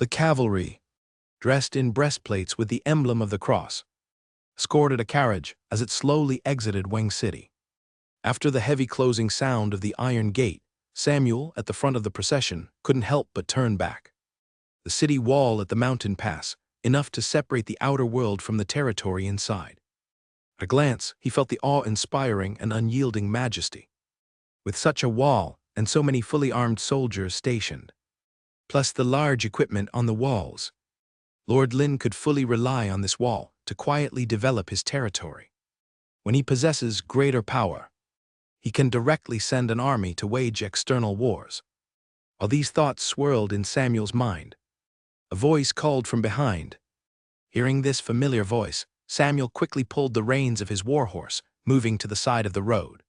The cavalry, dressed in breastplates with the emblem of the cross, escorted a carriage as it slowly exited Wang City. After the heavy closing sound of the iron gate, Samuel, at the front of the procession, couldn't help but turn back. The city wall at the mountain pass, enough to separate the outer world from the territory inside. At a glance, he felt the awe-inspiring and unyielding majesty. With such a wall and so many fully armed soldiers stationed, plus the large equipment on the walls, Lord Lin could fully rely on this wall to quietly develop his territory. When he possesses greater power, he can directly send an army to wage external wars. While these thoughts swirled in Samuel's mind, a voice called from behind. Hearing this familiar voice, Samuel quickly pulled the reins of his warhorse, moving to the side of the road.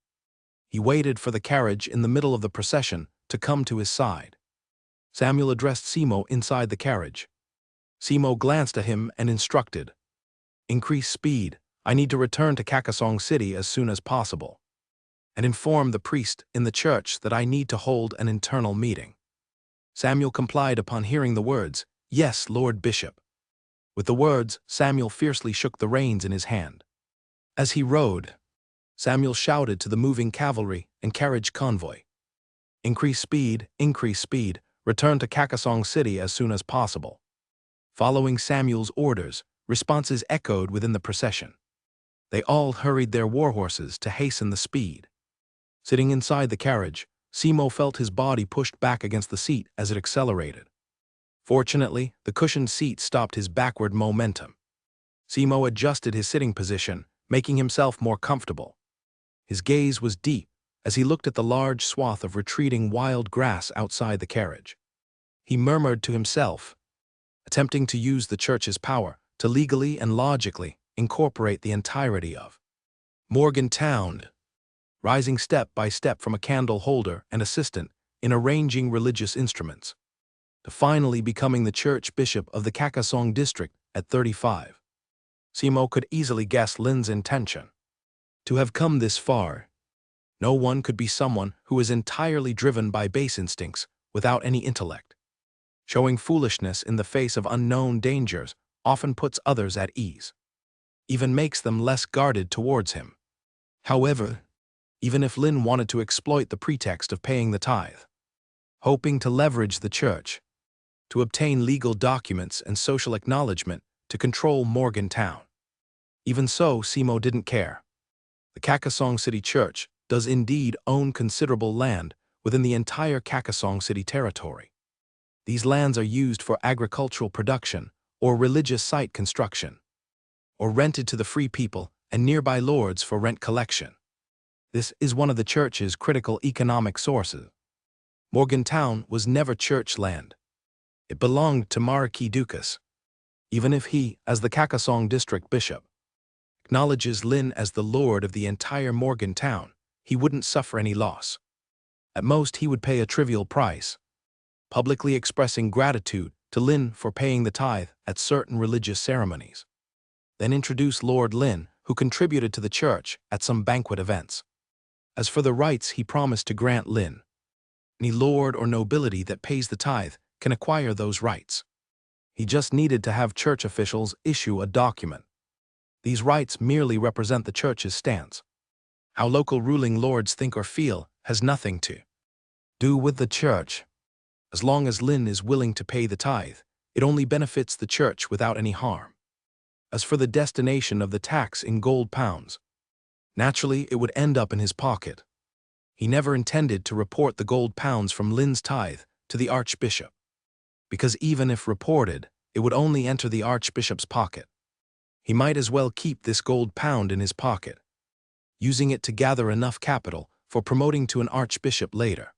He waited for the carriage in the middle of the procession to come to his side. Samuel addressed Simo inside the carriage. Simo glanced at him and instructed, "Increase speed. I need to return to Kakasong City as soon as possible. And inform the priest in the church that I need to hold an internal meeting." Samuel complied upon hearing the words, "Yes, Lord Bishop." With the words, Samuel fiercely shook the reins in his hand. As he rode, Samuel shouted to the moving cavalry and carriage convoy, increase speed, return to Kakasong City as soon as possible." Following Samuel's orders, responses echoed within the procession. They all hurried their warhorses to hasten the speed. Sitting inside the carriage, Simo felt his body pushed back against the seat as it accelerated. Fortunately, the cushioned seat stopped his backward momentum. Simo adjusted his sitting position, making himself more comfortable. His gaze was deep as he looked at the large swath of retreating wild grass outside the carriage. He murmured to himself, attempting to use the church's power to legally and logically incorporate the entirety of Morgantown, rising step by step from a candle holder and assistant in arranging religious instruments, to finally becoming the church bishop of the Kakasong district at 35. Simo could easily guess Lin's intention. To have come this far, no one could be someone who is entirely driven by base instincts without any intellect. Showing foolishness in the face of unknown dangers often puts others at ease, even makes them less guarded towards him. However, even if Lin wanted to exploit the pretext of paying the tithe, hoping to leverage the church, to obtain legal documents and social acknowledgement to control Morgantown, even so, Simo didn't care. The Kakasong City Church does indeed own considerable land within the entire Kakasong City territory. These lands are used for agricultural production or religious site construction, or rented to the free people and nearby lords for rent collection. This is one of the church's critical economic sources. Morgantown was never church land. It belonged to Marquis Dukas. Even if he, as the Kakasong district bishop, acknowledges Lin as the lord of the entire Morgantown, he wouldn't suffer any loss. At most, he would pay a trivial price, publicly expressing gratitude to Lin for paying the tithe at certain religious ceremonies. Then introduce Lord Lin, who contributed to the church at some banquet events. As for the rights he promised to grant Lin, any lord or nobility that pays the tithe can acquire those rights. He just needed to have church officials issue a document. These rights merely represent the church's stance. How local ruling lords think or feel has nothing to do with the church. As long as Lin is willing to pay the tithe, it only benefits the church without any harm. As for the destination of the tax in gold pounds, naturally it would end up in his pocket. He never intended to report the gold pounds from Lin's tithe to the archbishop, because even if reported, it would only enter the archbishop's pocket. He might as well keep this gold pound in his pocket, using it to gather enough capital for promoting to an archbishop later.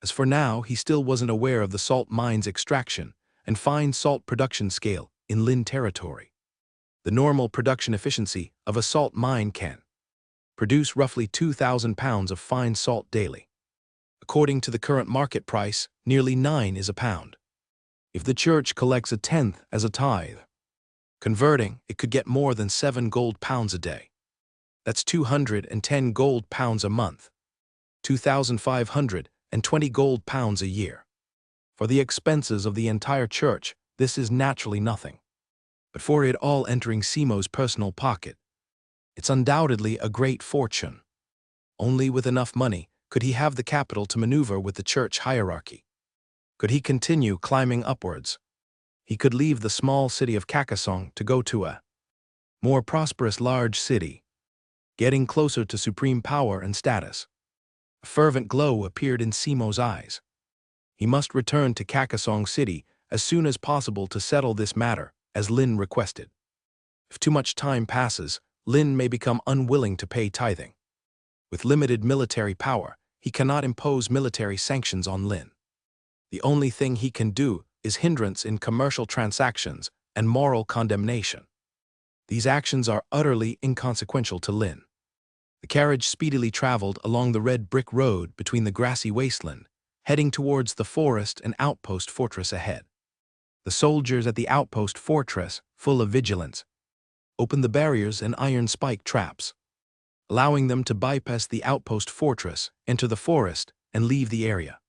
As for now, he still wasn't aware of the salt mine's extraction and fine salt production scale in Lin territory. The normal production efficiency of a salt mine can produce roughly 2,000 pounds of fine salt daily. According to the current market price, nearly 9 is a pound. If the church collects a tenth as a tithe, converting, it could get more than 7 gold pounds a day. That's 210 gold pounds a month, 2,520 gold pounds a year. For the expenses of the entire church, this is naturally nothing. But for it all entering Simo's personal pocket, it's undoubtedly a great fortune. Only with enough money could he have the capital to maneuver with the church hierarchy. Could he continue climbing upwards? He could leave the small city of Carcassonne to go to a more prosperous large city, getting closer to supreme power and status. A fervent glow appeared in Simo's eyes. He must return to Carcassonne City as soon as possible to settle this matter, as Lin requested. If too much time passes, Lin may become unwilling to pay tithing. With limited military power, he cannot impose military sanctions on Lin. The only thing he can do is hindrance in commercial transactions and moral condemnation. These actions are utterly inconsequential to Lin. The carriage speedily traveled along the red brick road between the grassy wasteland, heading towards the forest and outpost fortress ahead. The soldiers at the outpost fortress, full of vigilance, opened the barriers and iron spike traps, allowing them to bypass the outpost fortress, enter the forest, and leave the area.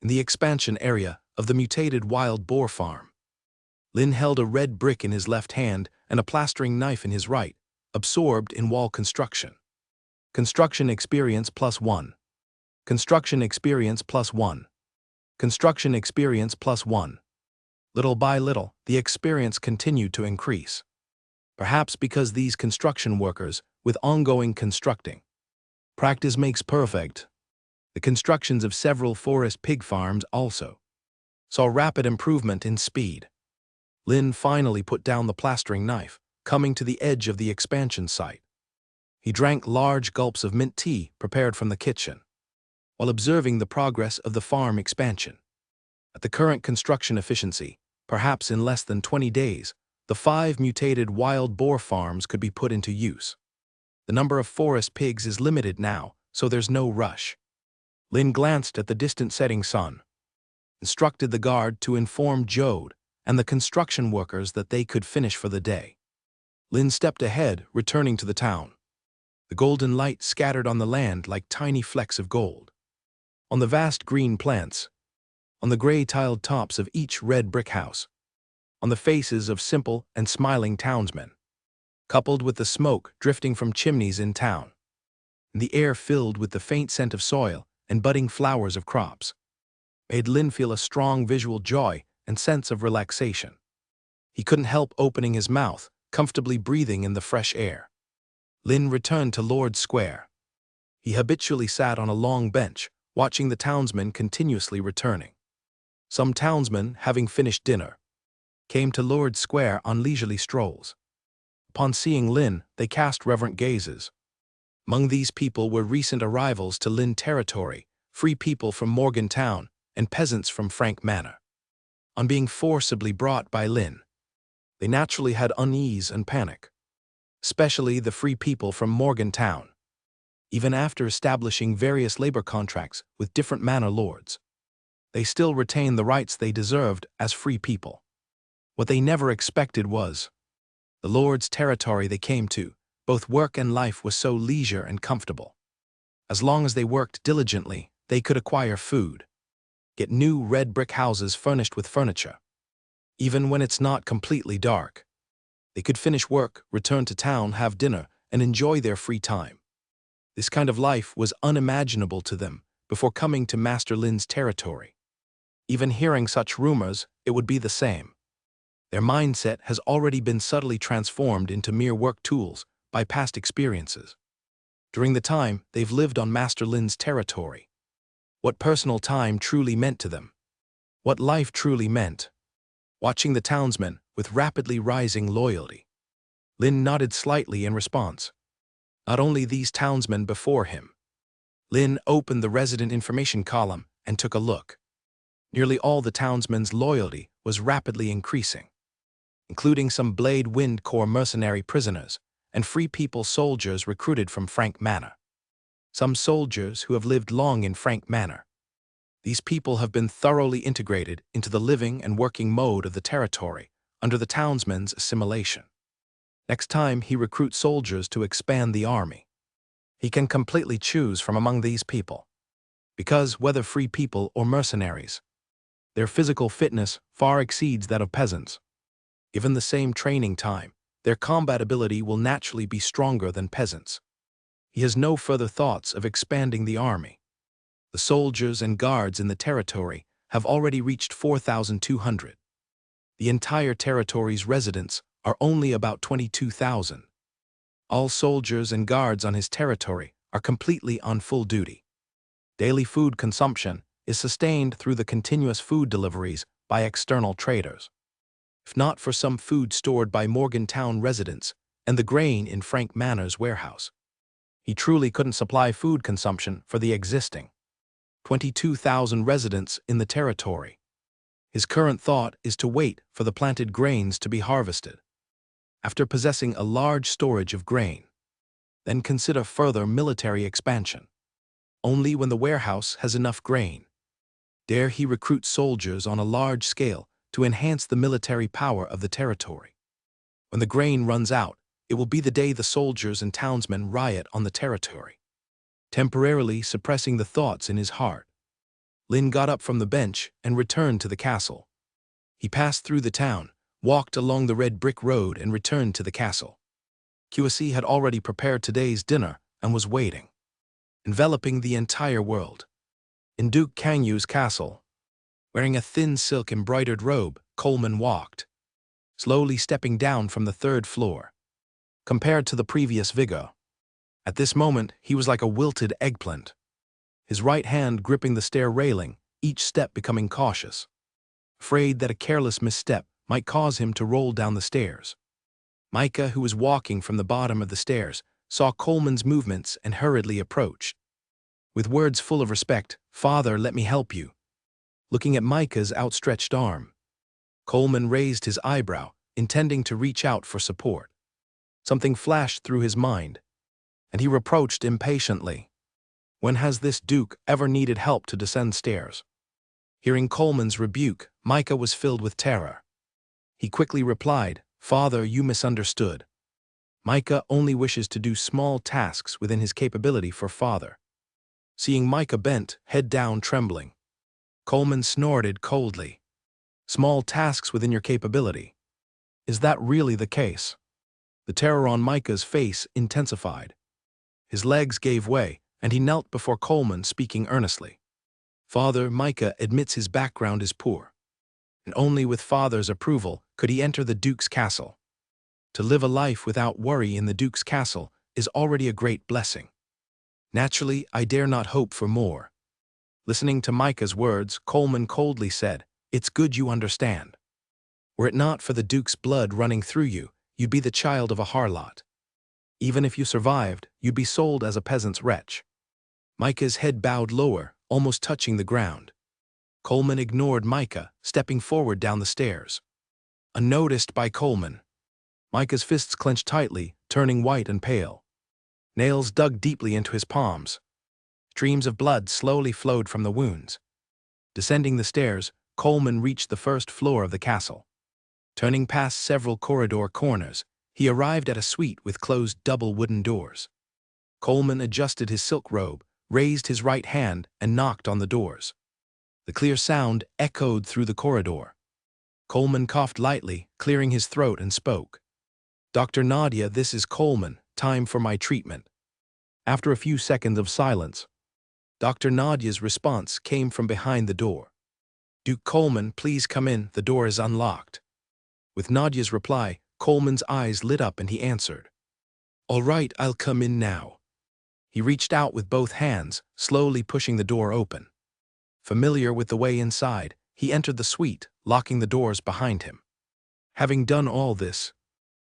In the expansion area of the mutated wild boar farm, Lin held a red brick in his left hand and a plastering knife in his right, absorbed in wall construction. Construction experience +1. Construction experience +1. Construction experience +1. Little by little, the experience continued to increase. Perhaps because these construction workers, with ongoing constructing, practice makes perfect. The constructions of several forest pig farms also saw rapid improvement in speed. Lin finally put down the plastering knife, coming to the edge of the expansion site. He drank large gulps of mint tea prepared from the kitchen, while observing the progress of the farm expansion. At the current construction efficiency, perhaps in less than 20 days, the 5 mutated wild boar farms could be put into use. The number of forest pigs is limited now, so there's no rush. Lin glanced at the distant setting sun, instructed the guard to inform Jode and the construction workers that they could finish for the day. Lin stepped ahead, returning to the town. The golden light scattered on the land like tiny flecks of gold. On the vast green plants, on the gray-tiled tops of each red brick house, on the faces of simple and smiling townsmen, coupled with the smoke drifting from chimneys in town, and the air filled with the faint scent of soil and budding flowers of crops, made Lin feel a strong visual joy and sense of relaxation. He couldn't help opening his mouth, comfortably breathing in the fresh air. Lin returned to Lord's Square. He habitually sat on a long bench, watching the townsmen continuously returning. Some townsmen, having finished dinner, came to Lord's Square on leisurely strolls. Upon seeing Lin, they cast reverent gazes. Among these people were recent arrivals to Lin territory, free people from Morgantown, and peasants from Frank Manor. On being forcibly brought by Lin, they naturally had unease and panic, especially the free people from Morgantown. Even after establishing various labor contracts with different manor lords, they still retained the rights they deserved as free people. What they never expected was the lord's territory they came to. Both work and life was so leisure and comfortable. As long as they worked diligently, they could acquire food, get new red brick houses furnished with furniture. Even when it's not completely dark, they could finish work, return to town, have dinner, and enjoy their free time. This kind of life was unimaginable to them before coming to Master Lin's territory. Even hearing such rumors, it would be the same. Their mindset has already been subtly transformed into mere work tools by past experiences. During the time they've lived on Master Lin's territory, what personal time truly meant to them, what life truly meant. Watching the townsmen with rapidly rising loyalty, Lin nodded slightly in response. Not only these townsmen before him. Lin opened the resident information column and took a look. Nearly all the townsmen's loyalty was rapidly increasing, including some Blade Wind Corps mercenary prisoners and free people soldiers recruited from Frank Manor. Some soldiers who have lived long in Frank Manor. These people have been thoroughly integrated into the living and working mode of the territory under the townsmen's assimilation. Next time he recruits soldiers to expand the army, he can completely choose from among these people. Because whether free people or mercenaries, Their physical fitness far exceeds that of peasants. Given the same training time, their combat ability will naturally be stronger than peasants. He has no further thoughts of expanding the army. The soldiers and guards in the territory have already reached 4,200. The entire territory's residents are only about 22,000. All soldiers and guards on his territory are completely on full duty. Daily food consumption is sustained through the continuous food deliveries by external traders. If not for some food stored by Morgantown residents and the grain in Frank Manor's warehouse, he truly couldn't supply food consumption for the existing 22,000 residents in the territory. His current thought is to wait for the planted grains to be harvested. After possessing a large storage of grain, then consider further military expansion. Only when the warehouse has enough grain dare he recruit soldiers on a large scale to enhance the military power of the territory. When the grain runs out, it will be the day the soldiers and townsmen riot on the territory. Temporarily suppressing the thoughts in his heart, Lin got up from the bench and returned to the castle. He passed through the town, walked along the red brick road and returned to the castle. QSC had already prepared today's dinner and was waiting, enveloping the entire world. In Duke Kangyu's castle, wearing a thin silk embroidered robe, Coleman walked, slowly stepping down from the third floor. Compared to the previous vigor, at this moment he was like a wilted eggplant, his right hand gripping the stair railing, each step becoming cautious, afraid that a careless misstep might cause him to roll down the stairs. Micah, who was walking from the bottom of the stairs, saw Coleman's movements and hurriedly approached. With words full of respect, "Father, let me help you." Looking at Micah's outstretched arm, Coleman raised his eyebrow, intending to reach out for support. Something flashed through his mind, and he reproached impatiently. When has this Duke ever needed help to descend stairs? Hearing Coleman's rebuke, Micah was filled with terror. He quickly replied, "Father, you misunderstood. Micah only wishes to do small tasks within his capability for father." Seeing Micah bent, head down, trembling, Coleman snorted coldly. "Small tasks within your capability? Is that really the case?" The terror on Micah's face intensified. His legs gave way, and he knelt before Coleman, speaking earnestly. "Father, Micah admits his background is poor, and only with father's approval could he enter the Duke's castle. To live a life without worry in the Duke's castle is already a great blessing. Naturally, I dare not hope for more." Listening to Micah's words, Coleman coldly said, "It's good you understand. Were it not for the Duke's blood running through you, you'd be the child of a harlot. Even if you survived, you'd be sold as a peasant's wretch." Micah's head bowed lower, almost touching the ground. Coleman ignored Micah, stepping forward down the stairs. Unnoticed by Coleman, Micah's fists clenched tightly, turning white and pale. Nails dug deeply into his palms. Streams of blood slowly flowed from the wounds. Descending the stairs, Coleman reached the first floor of the castle. Turning past several corridor corners, he arrived at a suite with closed double wooden doors. Coleman adjusted his silk robe, raised his right hand, and knocked on the doors. The clear sound echoed through the corridor. Coleman coughed lightly, clearing his throat, and spoke. "Dr. Nadia, this is Coleman. Time for my treatment." After a few seconds of silence, Dr. Nadia's response came from behind the door. "Duke Coleman, please come in. The door is unlocked." With Nadia's reply, Coleman's eyes lit up and he answered, "All right, I'll come in now." He reached out with both hands, slowly pushing the door open. Familiar with the way inside, he entered the suite, locking the doors behind him. Having done all this,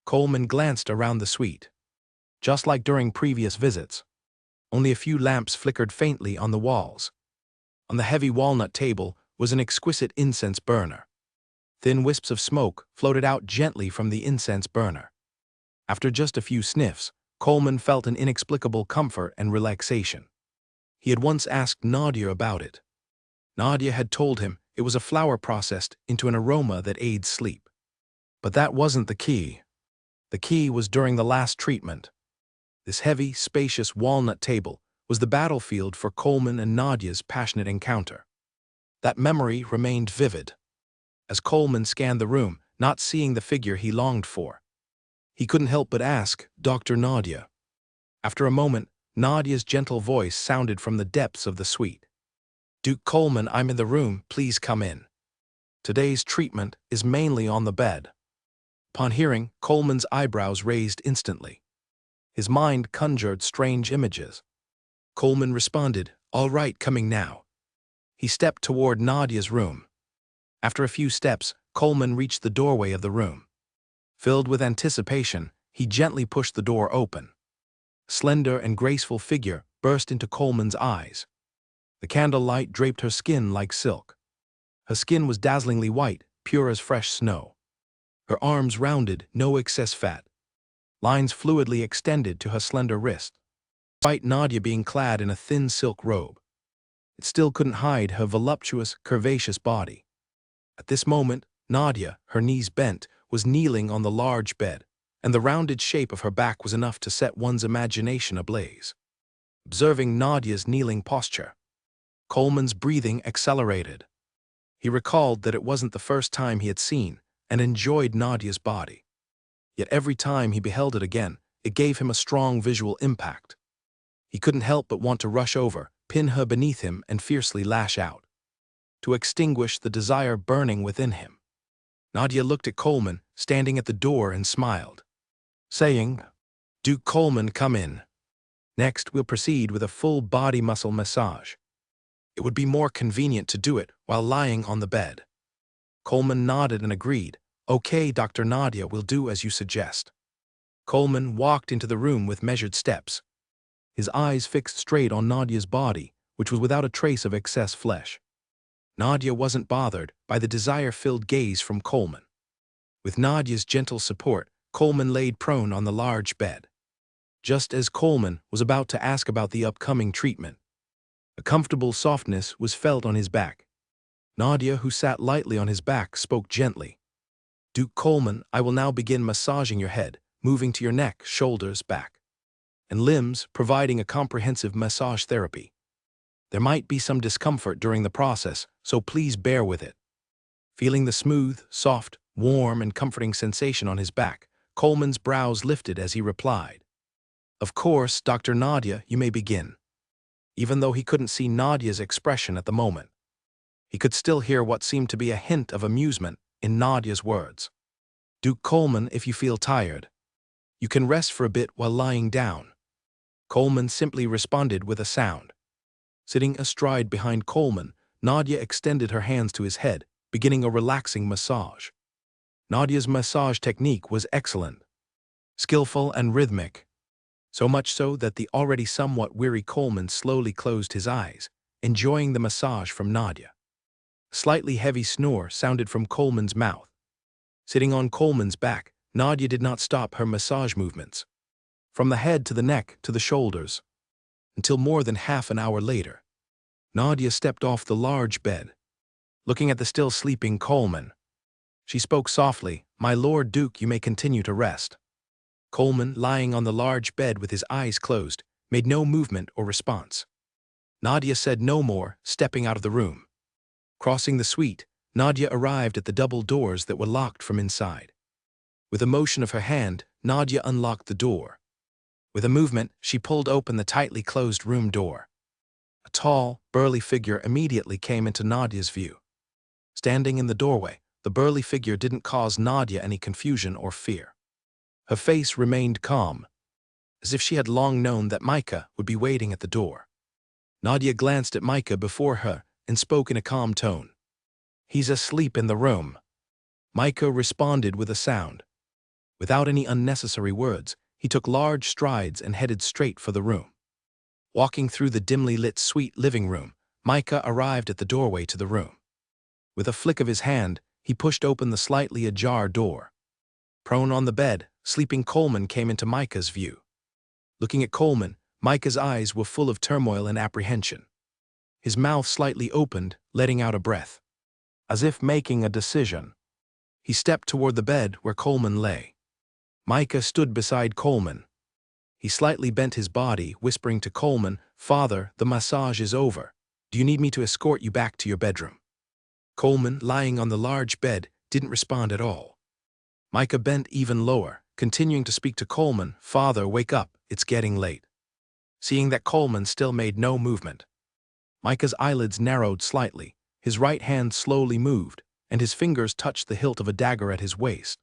Coleman glanced around the suite. Just like during previous visits, only a few lamps flickered faintly on the walls. On the heavy walnut table was an exquisite incense burner. Thin wisps of smoke floated out gently from the incense burner. After just a few sniffs, Coleman felt an inexplicable comfort and relaxation. He had once asked Nadia about it. Nadia had told him it was a flower processed into an aroma that aids sleep. But that wasn't the key. The key was during the last treatment. This heavy, spacious walnut table was the battlefield for Coleman and Nadia's passionate encounter. That memory remained vivid. As Coleman scanned the room, not seeing the figure he longed for, he couldn't help but ask, "Dr. Nadia?" After a moment, Nadia's gentle voice sounded from the depths of the suite. "Duke Coleman, I'm in the room, please come in. Today's treatment is mainly on the bed." Upon hearing, Coleman's eyebrows raised instantly. His mind conjured strange images. Coleman responded, "All right, coming now." He stepped toward Nadia's room. After a few steps, Coleman reached the doorway of the room. Filled with anticipation, he gently pushed the door open. A slender and graceful figure burst into Coleman's eyes. The candlelight draped her skin like silk. Her skin was dazzlingly white, pure as fresh snow. Her arms rounded, no excess fat. Lines fluidly extended to her slender wrist. Despite Nadia being clad in a thin silk robe, it still couldn't hide her voluptuous, curvaceous body. At this moment, Nadia, her knees bent, was kneeling on the large bed, and the rounded shape of her back was enough to set one's imagination ablaze. Observing Nadia's kneeling posture, Coleman's breathing accelerated. He recalled that it wasn't the first time he had seen and enjoyed Nadia's body. Yet every time he beheld it again, it gave him a strong visual impact. He couldn't help but want to rush over, pin her beneath him, and fiercely lash out, to extinguish the desire burning within him. Nadia looked at Coleman, standing at the door, and smiled, saying, "Duke Coleman, come in. Next, we'll proceed with a full body muscle massage. It would be more convenient to do it while lying on the bed." Coleman nodded and agreed. "Okay, Dr. Nadia, we'll do as you suggest." Coleman walked into the room with measured steps, his eyes fixed straight on Nadia's body, which was without a trace of excess flesh. Nadia wasn't bothered by the desire-filled gaze from Coleman. With Nadia's gentle support, Coleman laid prone on the large bed. Just as Coleman was about to ask about the upcoming treatment, a comfortable softness was felt on his back. Nadia, who sat lightly on his back, spoke gently. "Duke Coleman, I will now begin massaging your head, moving to your neck, shoulders, back, and limbs, providing a comprehensive massage therapy. There might be some discomfort during the process, so please bear with it." Feeling the smooth, soft, warm, and comforting sensation on his back, Coleman's brows lifted as he replied, "Of course, Dr. Nadia, you may begin." Even though he couldn't see Nadia's expression at the moment, he could still hear what seemed to be a hint of amusement in Nadia's words. "Duke Coleman, if you feel tired, you can rest for a bit while lying down." Coleman simply responded with a sound. Sitting astride behind Coleman, Nadia extended her hands to his head, beginning a relaxing massage. Nadia's massage technique was excellent, skillful and rhythmic, so much so that the already somewhat weary Coleman slowly closed his eyes, enjoying the massage from Nadia. A slightly heavy snore sounded from Coleman's mouth. Sitting on Coleman's back, Nadia did not stop her massage movements, from the head to the neck to the shoulders, until more than half an hour later. Nadia stepped off the large bed. Looking at the still sleeping Coleman, she spoke softly, "My Lord Duke, you may continue to rest." Coleman, lying on the large bed with his eyes closed, made no movement or response. Nadia said no more, stepping out of the room. Crossing the suite, Nadia arrived at the double doors that were locked from inside. With a motion of her hand, Nadia unlocked the door. With a movement, she pulled open the tightly closed room door. A tall, burly figure immediately came into Nadia's view. Standing in the doorway, the burly figure didn't cause Nadia any confusion or fear. Her face remained calm, as if she had long known that Micah would be waiting at the door. Nadia glanced at Micah before her and spoke in a calm tone. "He's asleep in the room." Micah responded with a sound. Without any unnecessary words, he took large strides and headed straight for the room. Walking through the dimly lit suite living room, Micah arrived at the doorway to the room. With a flick of his hand, he pushed open the slightly ajar door. Prone on the bed, sleeping Coleman came into Micah's view. Looking at Coleman, Micah's eyes were full of turmoil and apprehension. His mouth slightly opened, letting out a breath, as if making a decision. He stepped toward the bed where Coleman lay. Micah stood beside Coleman. He slightly bent his body, whispering to Coleman, "Father, the massage is over. Do you need me to escort you back to your bedroom?" Coleman, lying on the large bed, didn't respond at all. Micah bent even lower, continuing to speak to Coleman. "Father, wake up, it's getting late." Seeing that Coleman still made no movement, Micah's eyelids narrowed slightly, his right hand slowly moved, and his fingers touched the hilt of a dagger at his waist.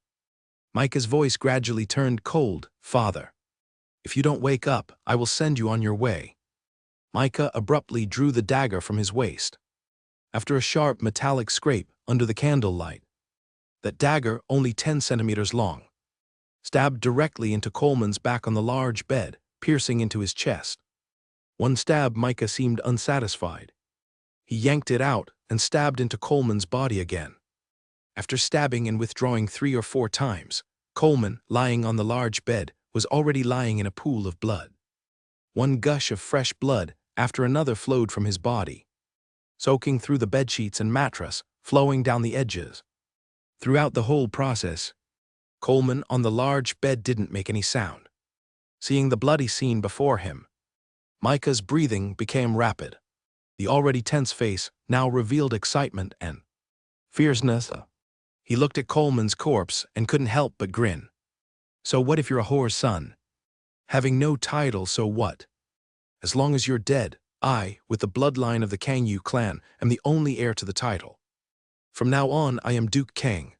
Micah's voice gradually turned cold. "Father, if you don't wake up, I will send you on your way." Micah abruptly drew the dagger from his waist. After a sharp metallic scrape under the candlelight, that dagger, only 10 centimeters long, stabbed directly into Coleman's back on the large bed, piercing into his chest. One stab, Micah seemed unsatisfied. He yanked it out and stabbed into Coleman's body again. After stabbing and withdrawing 3 or 4 times, Coleman, lying on the large bed, was already lying in a pool of blood. One gush of fresh blood after another flowed from his body, soaking through the bedsheets and mattress, flowing down the edges. Throughout the whole process, Coleman on the large bed didn't make any sound. Seeing the bloody scene before him, Micah's breathing became rapid. The already tense face now revealed excitement and fierceness. He looked at Coleman's corpse and couldn't help but grin. "So what if you're a whore's son? Having no title, so what? As long as you're dead, I, with the bloodline of the Kangyu clan, am the only heir to the title. From now on, I am Duke Kang."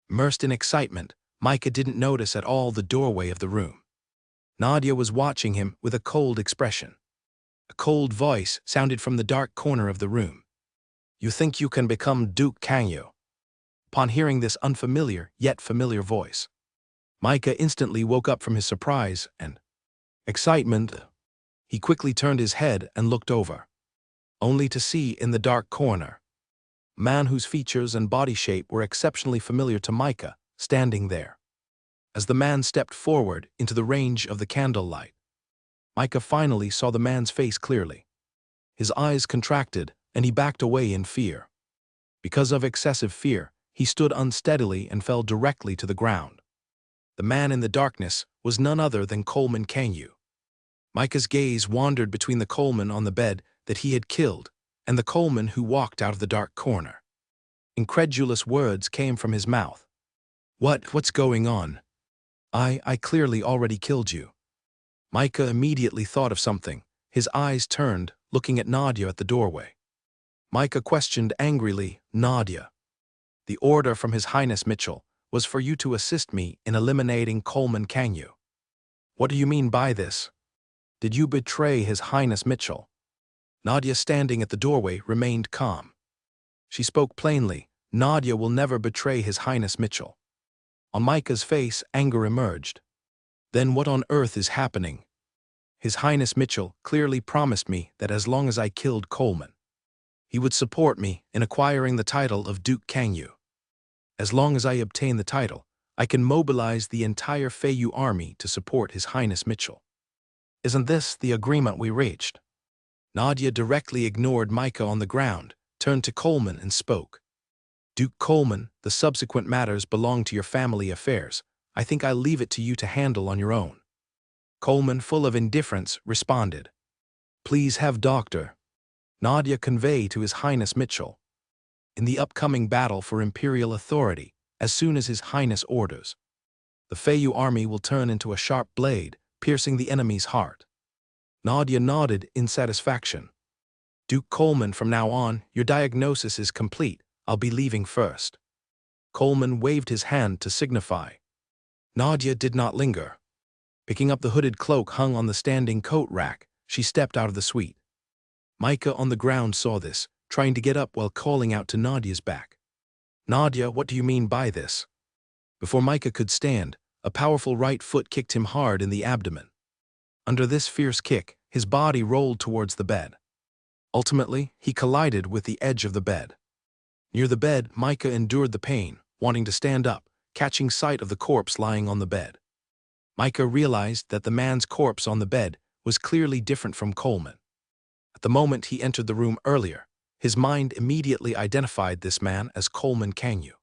Immersed in excitement, Micah didn't notice at all the doorway of the room. Nadia was watching him with a cold expression. A cold voice sounded from the dark corner of the room. "You think you can become Duke Kangyu?" Upon hearing this unfamiliar yet familiar voice, Micah instantly woke up from his surprise and excitement. He quickly turned his head and looked over, only to see in the dark corner a man whose features and body shape were exceptionally familiar to Micah, standing there. As the man stepped forward into the range of the candlelight, Micah finally saw the man's face clearly. His eyes contracted, and he backed away in fear. Because of excessive fear, he stood unsteadily and fell directly to the ground. The man in the darkness was none other than Coleman Kangyu. Micah's gaze wandered between the Coleman on the bed that he had killed and the Coleman who walked out of the dark corner. Incredulous words came from his mouth. What's going on? I clearly already killed you." Micah immediately thought of something. His eyes turned, looking at Nadia at the doorway. Micah questioned angrily, "Nadia, the order from His Highness Mitchell was for you to assist me in eliminating Coleman Kangyu. What do you mean by this? Did you betray His Highness Mitchell?" Nadia, standing at the doorway, remained calm. She spoke plainly. "Nadia will never betray His Highness Mitchell." On Micah's face, anger emerged. "Then what on earth is happening? His Highness Mitchell clearly promised me that as long as I killed Coleman, he would support me in acquiring the title of Duke Kangyu. As long as I obtain the title, I can mobilize the entire Feiyu army to support His Highness Mitchell. Isn't this the agreement we reached?" Nadia directly ignored Micah on the ground, turned to Coleman and spoke. "Duke Coleman, the subsequent matters belong to your family affairs. I think I'll leave it to you to handle on your own." Coleman, full of indifference, responded. "Please have Dr. Nadia convey to His Highness Mitchell, in the upcoming battle for imperial authority, as soon as His Highness orders, the Feiyu army will turn into a sharp blade, piercing the enemy's heart." Nadia nodded in satisfaction. "Duke Coleman, from now on, your diagnosis is complete. I'll be leaving first." Coleman waved his hand to signify. Nadia did not linger. Picking up the hooded cloak hung on the standing coat rack, she stepped out of the suite. Micah on the ground saw this, trying to get up while calling out to Nadia's back. "Nadia, what do you mean by this?" Before Micah could stand, a powerful right foot kicked him hard in the abdomen. Under this fierce kick, his body rolled towards the bed. Ultimately, he collided with the edge of the bed. Near the bed, Micah endured the pain, wanting to stand up, catching sight of the corpse lying on the bed. Micah realized that the man's corpse on the bed was clearly different from Coleman. At the moment he entered the room earlier, his mind immediately identified this man as Coleman Kangyu.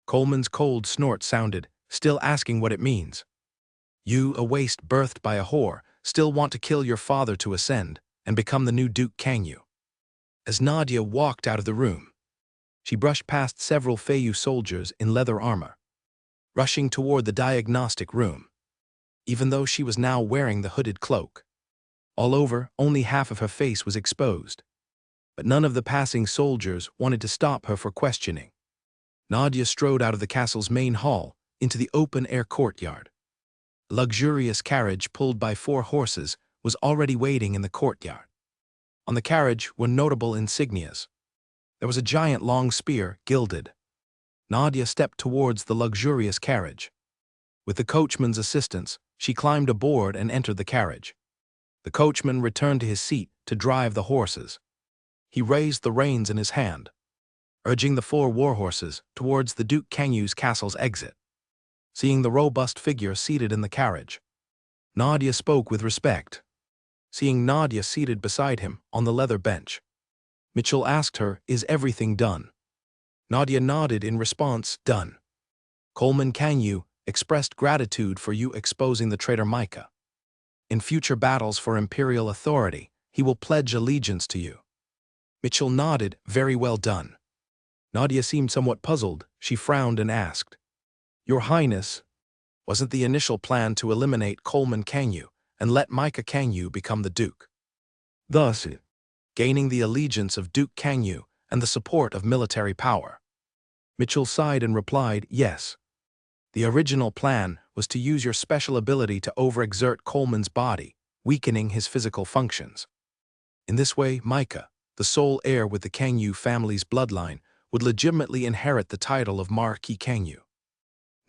Coleman's cold snort sounded, still asking what it means. "You, a waste birthed by a whore, still want to kill your father to ascend and become the new Duke Kangyu." As Nadia walked out of the room, She brushed past several Feiyu soldiers in leather armor, rushing toward the diagnostic room. Even though she was now wearing the hooded cloak, all over, only half of her face was exposed. But none of the passing soldiers wanted to stop her for questioning. Nadia strode out of the castle's main hall into the open-air courtyard. A luxurious carriage pulled by 4 horses was already waiting in the courtyard. On the carriage were notable insignias. There was a giant long spear, gilded. Nadia stepped towards the luxurious carriage. With the coachman's assistance, she climbed aboard and entered the carriage. The coachman returned to his seat to drive the horses. He raised the reins in his hand, urging the 4 warhorses towards the Duke Kangyu's castle's exit. Seeing the robust figure seated in the carriage, Nadia spoke with respect. Seeing Nadia seated beside him on the leather bench, Mitchell asked her, "Is everything done?" Nadia nodded in response, "Done. Coleman Kangyu expressed gratitude for you exposing the traitor Micah. In future battles for Imperial authority, he will pledge allegiance to you." Mitchell nodded, "Very well done." Nadia seemed somewhat puzzled. She frowned and asked, "Your Highness, wasn't the initial plan to eliminate Coleman Kangyu and let Micah Kangyu become the Duke, thus gaining the allegiance of Duke Kangyu and the support of military power?" Mitchell sighed and replied, "Yes. The original plan was to use your special ability to overexert Coleman's body, weakening his physical functions. In this way, Micah, the sole heir with the Kangyu family's bloodline, would legitimately inherit the title of Marquis Kangyu."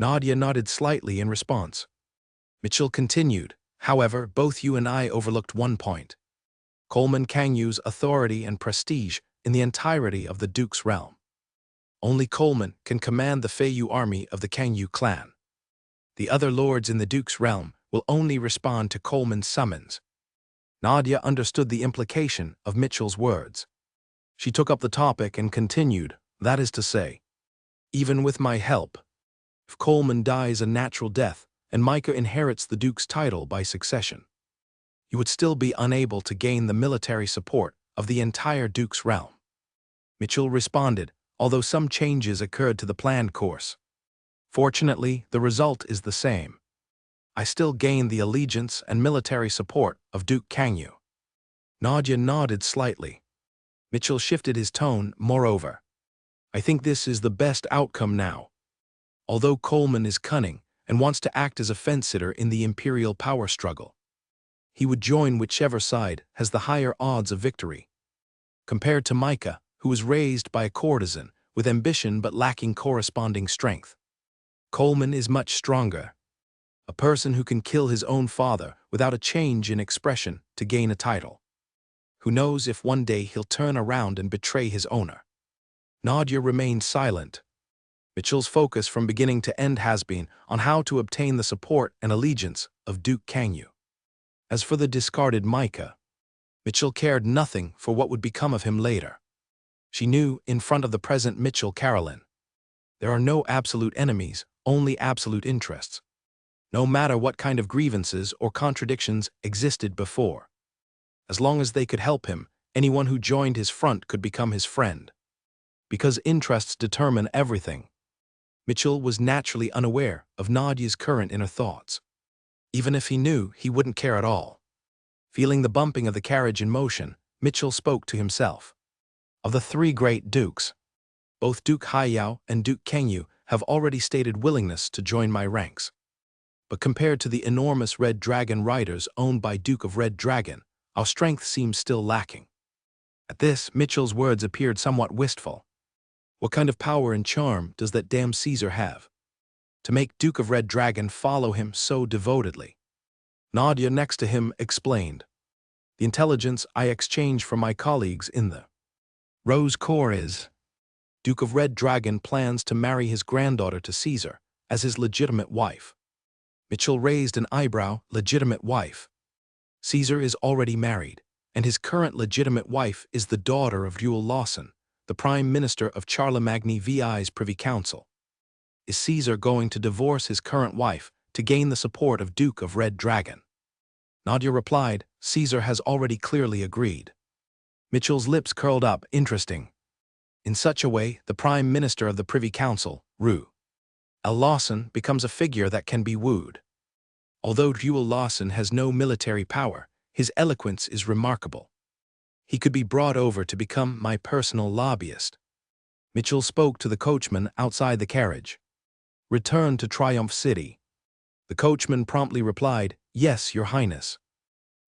Nadia nodded slightly in response. Mitchell continued, "However, both you and I overlooked one point: Coleman Kangyu's authority and prestige in the entirety of the Duke's realm. Only Coleman can command the Feiyu army of the Kangyu clan. The other lords in the Duke's realm will only respond to Coleman's summons." Nadia understood the implication of Mitchell's words. She took up the topic and continued, "That is to say, even with my help, if Coleman dies a natural death and Micah inherits the Duke's title by succession, you would still be unable to gain the military support of the entire Duke's realm." Mitchell responded, "Although some changes occurred to the planned course, fortunately, the result is the same. I still gain the allegiance and military support of Duke Kangyu." Nadia nodded slightly. Mitchell shifted his tone, "Moreover, I think this is the best outcome now. Although Coleman is cunning and wants to act as a fence-sitter in the imperial power struggle, he would join whichever side has the higher odds of victory. Compared to Micah, who was raised by a courtesan with ambition but lacking corresponding strength, Coleman is much stronger. A person who can kill his own father without a change in expression to gain a title. Who knows if one day he'll turn around and betray his owner." Nadia remained silent. Mitchell's focus from beginning to end has been on how to obtain the support and allegiance of Duke Kangyu. As for the discarded Micah, Mitchell cared nothing for what would become of him later. She knew, in front of the present Mitchell Carolyn, there are no absolute enemies, only absolute interests. No matter what kind of grievances or contradictions existed before. As long as they could help him, anyone who joined his front could become his friend. Because interests determine everything, Mitchell was naturally unaware of Nadia's current inner thoughts. Even if he knew, he wouldn't care at all. Feeling the bumping of the carriage in motion, Mitchell spoke to himself. Of the 3 great dukes, both Duke Haiyao and Duke Kangyu have already stated willingness to join my ranks. But compared to the enormous Red Dragon riders owned by Duke of Red Dragon, our strength seems still lacking. At this, Mitchell's words appeared somewhat wistful. What kind of power and charm does that damn Caesar have to make Duke of Red Dragon follow him so devotedly? Nadia next to him explained, "The intelligence I exchange from my colleagues in the Rose Corps is, Duke of Red Dragon plans to marry his granddaughter to Caesar as his legitimate wife." Mitchell raised an eyebrow. "Legitimate wife? Caesar is already married, and his current legitimate wife is the daughter of Reuel Lawson, the Prime Minister of Charlemagne VI's Privy Council. Is Caesar going to divorce his current wife to gain the support of Duke of Red Dragon?" Nadia replied, "Caesar has already clearly agreed." Mitchell's lips curled up. "Interesting. In such a way, the Prime Minister of the Privy Council, Ru L. Lawson, becomes a figure that can be wooed. Although Ruel Lawson has no military power, his eloquence is remarkable. He could be brought over to become my personal lobbyist. Mitchell spoke to the coachman outside the carriage. Return to Triumph City. The coachman promptly replied, "Yes, Your Highness."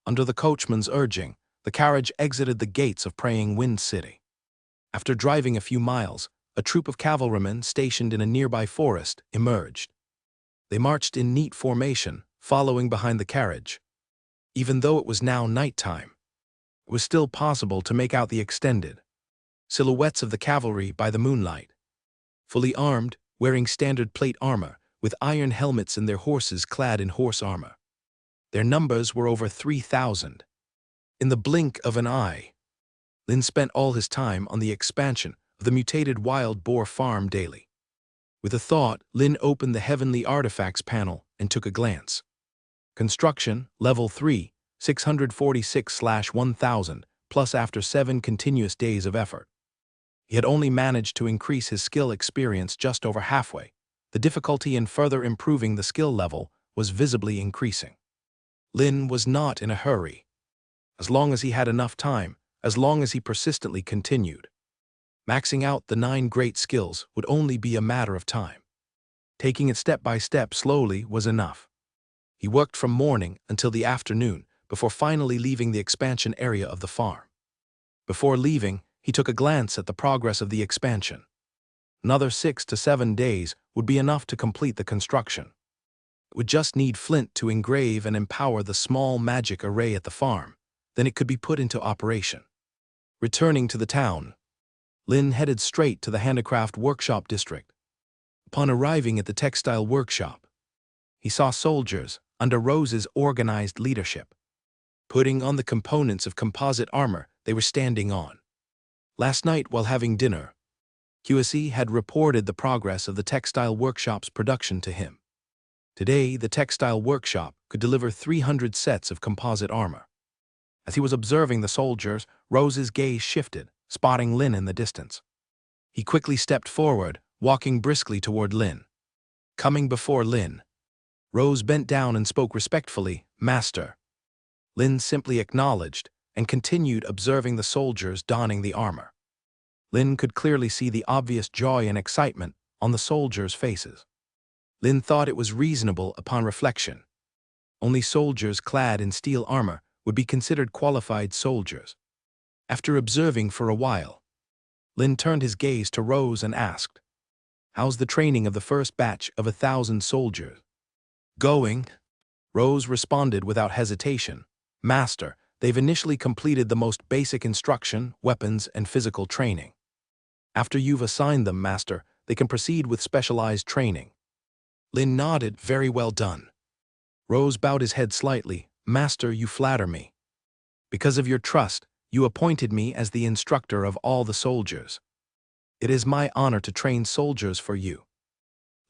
Under the coachman's urging, the carriage exited the gates of Praying Wind City. After driving a few miles, a troop of cavalrymen stationed in a nearby forest emerged. They marched in neat formation, following behind the carriage. Even though it was now nighttime, it was still possible to make out the extended silhouettes of the cavalry by the moonlight. Fully armed, wearing standard plate armor, with iron helmets and their horses clad in horse armor. Their numbers were over 3,000. In the blink of an eye, Lin spent all his time on the expansion of the mutated wild boar farm daily. With a thought, Lin opened the Heavenly Artifacts panel and took a glance. Construction, Level 3, 646/1000, plus after 7 continuous days of effort. He had only managed to increase his skill experience just over halfway. The difficulty in further improving the skill level was visibly increasing. Lin was not in a hurry. As long as he had enough time, as long as he persistently continued. Maxing out the 9 great skills would only be a matter of time. Taking it step by step slowly was enough. He worked from morning until the afternoon before finally leaving the expansion area of the farm. Before leaving, he took a glance at the progress of the expansion. Another 6 to 7 days would be enough to complete the construction. It would just need flint to engrave and empower the small magic array at the farm, then it could be put into operation. Returning to the town, Lin headed straight to the handicraft workshop district. Upon arriving at the textile workshop, he saw soldiers under Rose's organized leadership, putting on the components of composite armor they were standing on. Last night, while having dinner, QSE had reported the progress of the textile workshop's production to him. Today, the textile workshop could deliver 300 sets of composite armor. As he was observing the soldiers, Rose's gaze shifted, spotting Lin in the distance. He quickly stepped forward, walking briskly toward Lin. Coming before Lin, Rose bent down and spoke respectfully, "Master." Lin simply acknowledged and continued observing the soldiers donning the armor. Lin could clearly see the obvious joy and excitement on the soldiers' faces. Lin thought it was reasonable upon reflection. Only soldiers clad in steel armor would be considered qualified soldiers. After observing for a while, Lin turned his gaze to Rose and asked, "How's the training of the first batch of 1,000 soldiers going?" Rose responded without hesitation, "Master, they've initially completed the most basic instruction, weapons, and physical training. After you've assigned them, Master, they can proceed with specialized training." Lin nodded, "Very well done." Rose bowed his head slightly, "Master, you flatter me. Because of your trust, you appointed me as the instructor of all the soldiers. It is my honor to train soldiers for you."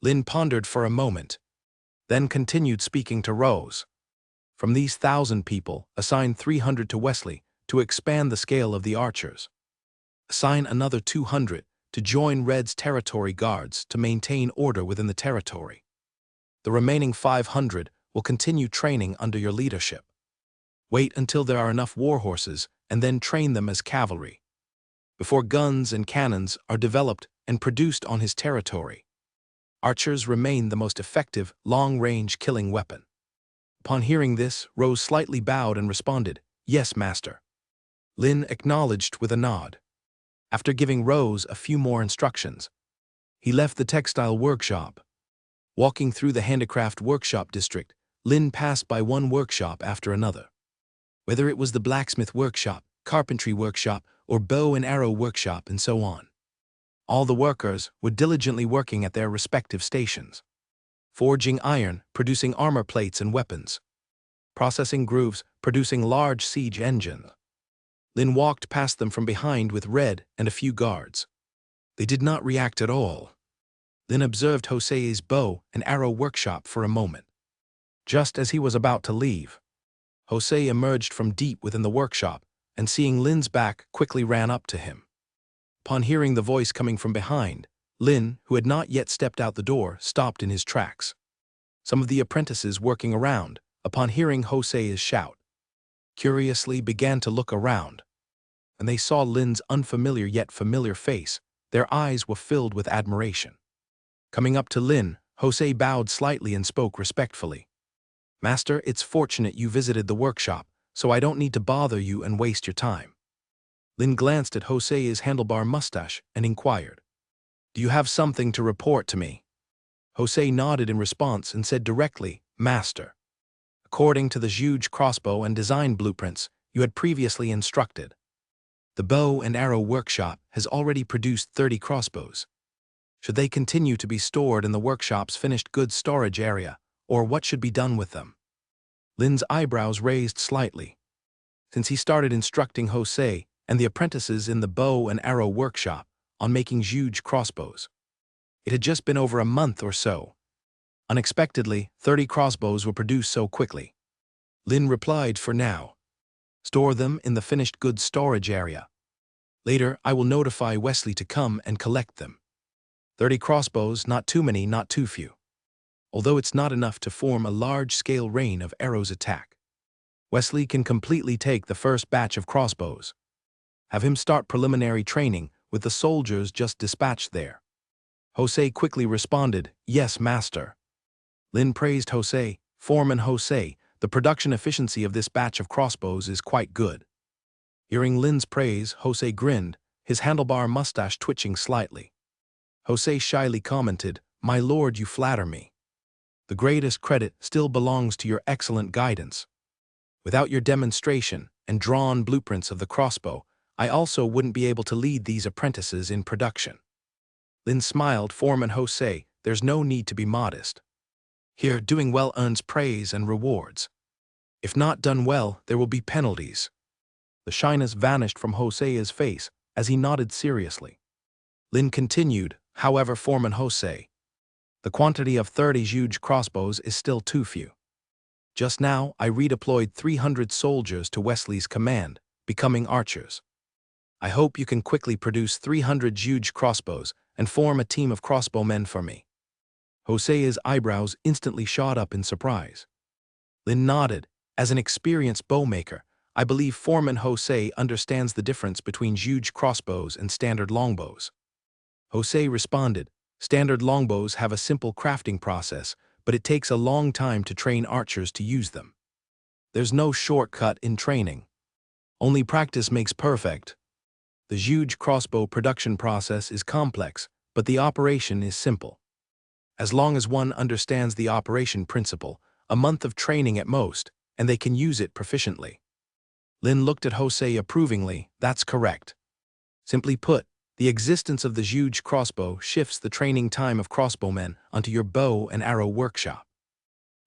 Lin pondered for a moment, then continued speaking to Rose. "From these 1,000 people, assign 300 to Wesley to expand the scale of the archers. Assign another 200 to join Red's territory guards to maintain order within the territory. The remaining 500 will continue training under your leadership. Wait until there are enough warhorses and then train them as cavalry. Before guns and cannons are developed and produced on his territory, archers remain the most effective long-range killing weapon." Upon hearing this, Rose slightly bowed and responded, "Yes, Master." Lin acknowledged with a nod. After giving Rose a few more instructions, he left the textile workshop. Walking through the handicraft workshop district, Lin passed by one workshop after another. Whether it was the blacksmith workshop, carpentry workshop, or bow and arrow workshop, and so on. All the workers were diligently working at their respective stations. Forging iron, producing armor plates and weapons. Processing grooves, producing large siege engines. Lin walked past them from behind with Red and a few guards. They did not react at all. Lin observed Jose's bow and arrow workshop for a moment. Just as he was about to leave, Jose emerged from deep within the workshop and, seeing Lin's back, quickly ran up to him. Upon hearing the voice coming from behind, Lin, who had not yet stepped out the door, stopped in his tracks. Some of the apprentices working around, upon hearing Jose's shout, curiously began to look around. When they saw Lin's unfamiliar yet familiar face, their eyes were filled with admiration. Coming up to Lin, Jose bowed slightly and spoke respectfully. "Master, it's fortunate you visited the workshop, so I don't need to bother you and waste your time." Lin glanced at Jose's handlebar mustache and inquired, "Do you have something to report to me?" Jose nodded in response and said directly, "Master, according to the huge crossbow and design blueprints you had previously instructed, the bow and arrow workshop has already produced 30 crossbows. Should they continue to be stored in the workshop's finished goods storage area, or what should be done with them?" Lin's eyebrows raised slightly. Since he started instructing Jose and the apprentices in the bow and arrow workshop on making huge crossbows, it had just been over a month or so. Unexpectedly, 30 crossbows were produced so quickly. Lin replied, "For now. Store them in the finished goods storage area. Later, I will notify Wesley to come and collect them. 30 crossbows, not too many, not too few. Although it's not enough to form a large-scale rain of arrows attack. Wesley can completely take the first batch of crossbows. Have him start preliminary training with the soldiers just dispatched there." Jose quickly responded, "Yes, master." Lin praised Jose. "Foreman Jose, the production efficiency of this batch of crossbows is quite good." Hearing Lin's praise, Jose grinned, his handlebar mustache twitching slightly. Jose shyly commented, "My lord, you flatter me. The greatest credit still belongs to your excellent guidance. Without your demonstration and drawn blueprints of the crossbow, I also wouldn't be able to lead these apprentices in production." Lin smiled. "Foreman Jose, there's no need to be modest. Here, doing well earns praise and rewards. If not done well, there will be penalties." The shyness vanished from Jose's face as he nodded seriously. Lin continued, "However, Foreman Jose, the quantity of 30 huge crossbows is still too few. Just now, I redeployed 300 soldiers to Wesley's command, becoming archers. I hope you can quickly produce 300 huge crossbows and form a team of crossbowmen for me." Jose's eyebrows instantly shot up in surprise. Lin nodded. "As an experienced bowmaker, I believe Foreman Jose understands the difference between huge crossbows and standard longbows." Jose responded, "Standard longbows have a simple crafting process, but it takes a long time to train archers to use them. There's no shortcut in training. Only practice makes perfect. The huge crossbow production process is complex, but the operation is simple. As long as one understands the operation principle, a month of training at most, and they can use it proficiently." Lin looked at Jose approvingly. "That's correct. Simply put, the existence of the huge crossbow shifts the training time of crossbowmen onto your bow and arrow workshop.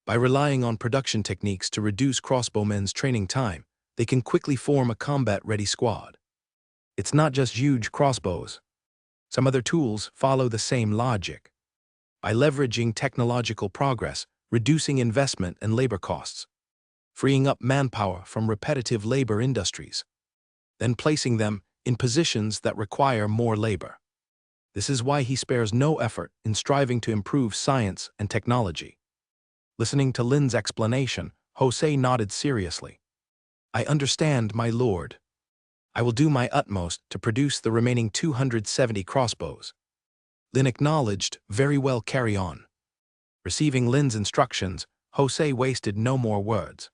By relying on production techniques to reduce crossbowmen's training time, they can quickly form a combat-ready squad. It's not just huge crossbows. Some other tools follow the same logic. By leveraging technological progress, reducing investment and labor costs, freeing up manpower from repetitive labor industries, then placing them in positions that require more labor. This is why he spares no effort in striving to improve science and technology." Listening to Lin's explanation, Jose nodded seriously. "I understand, my lord. I will do my utmost to produce the remaining 270 crossbows." Lin acknowledged, "Very well, carry on." Receiving Lin's instructions, Jose wasted no more words.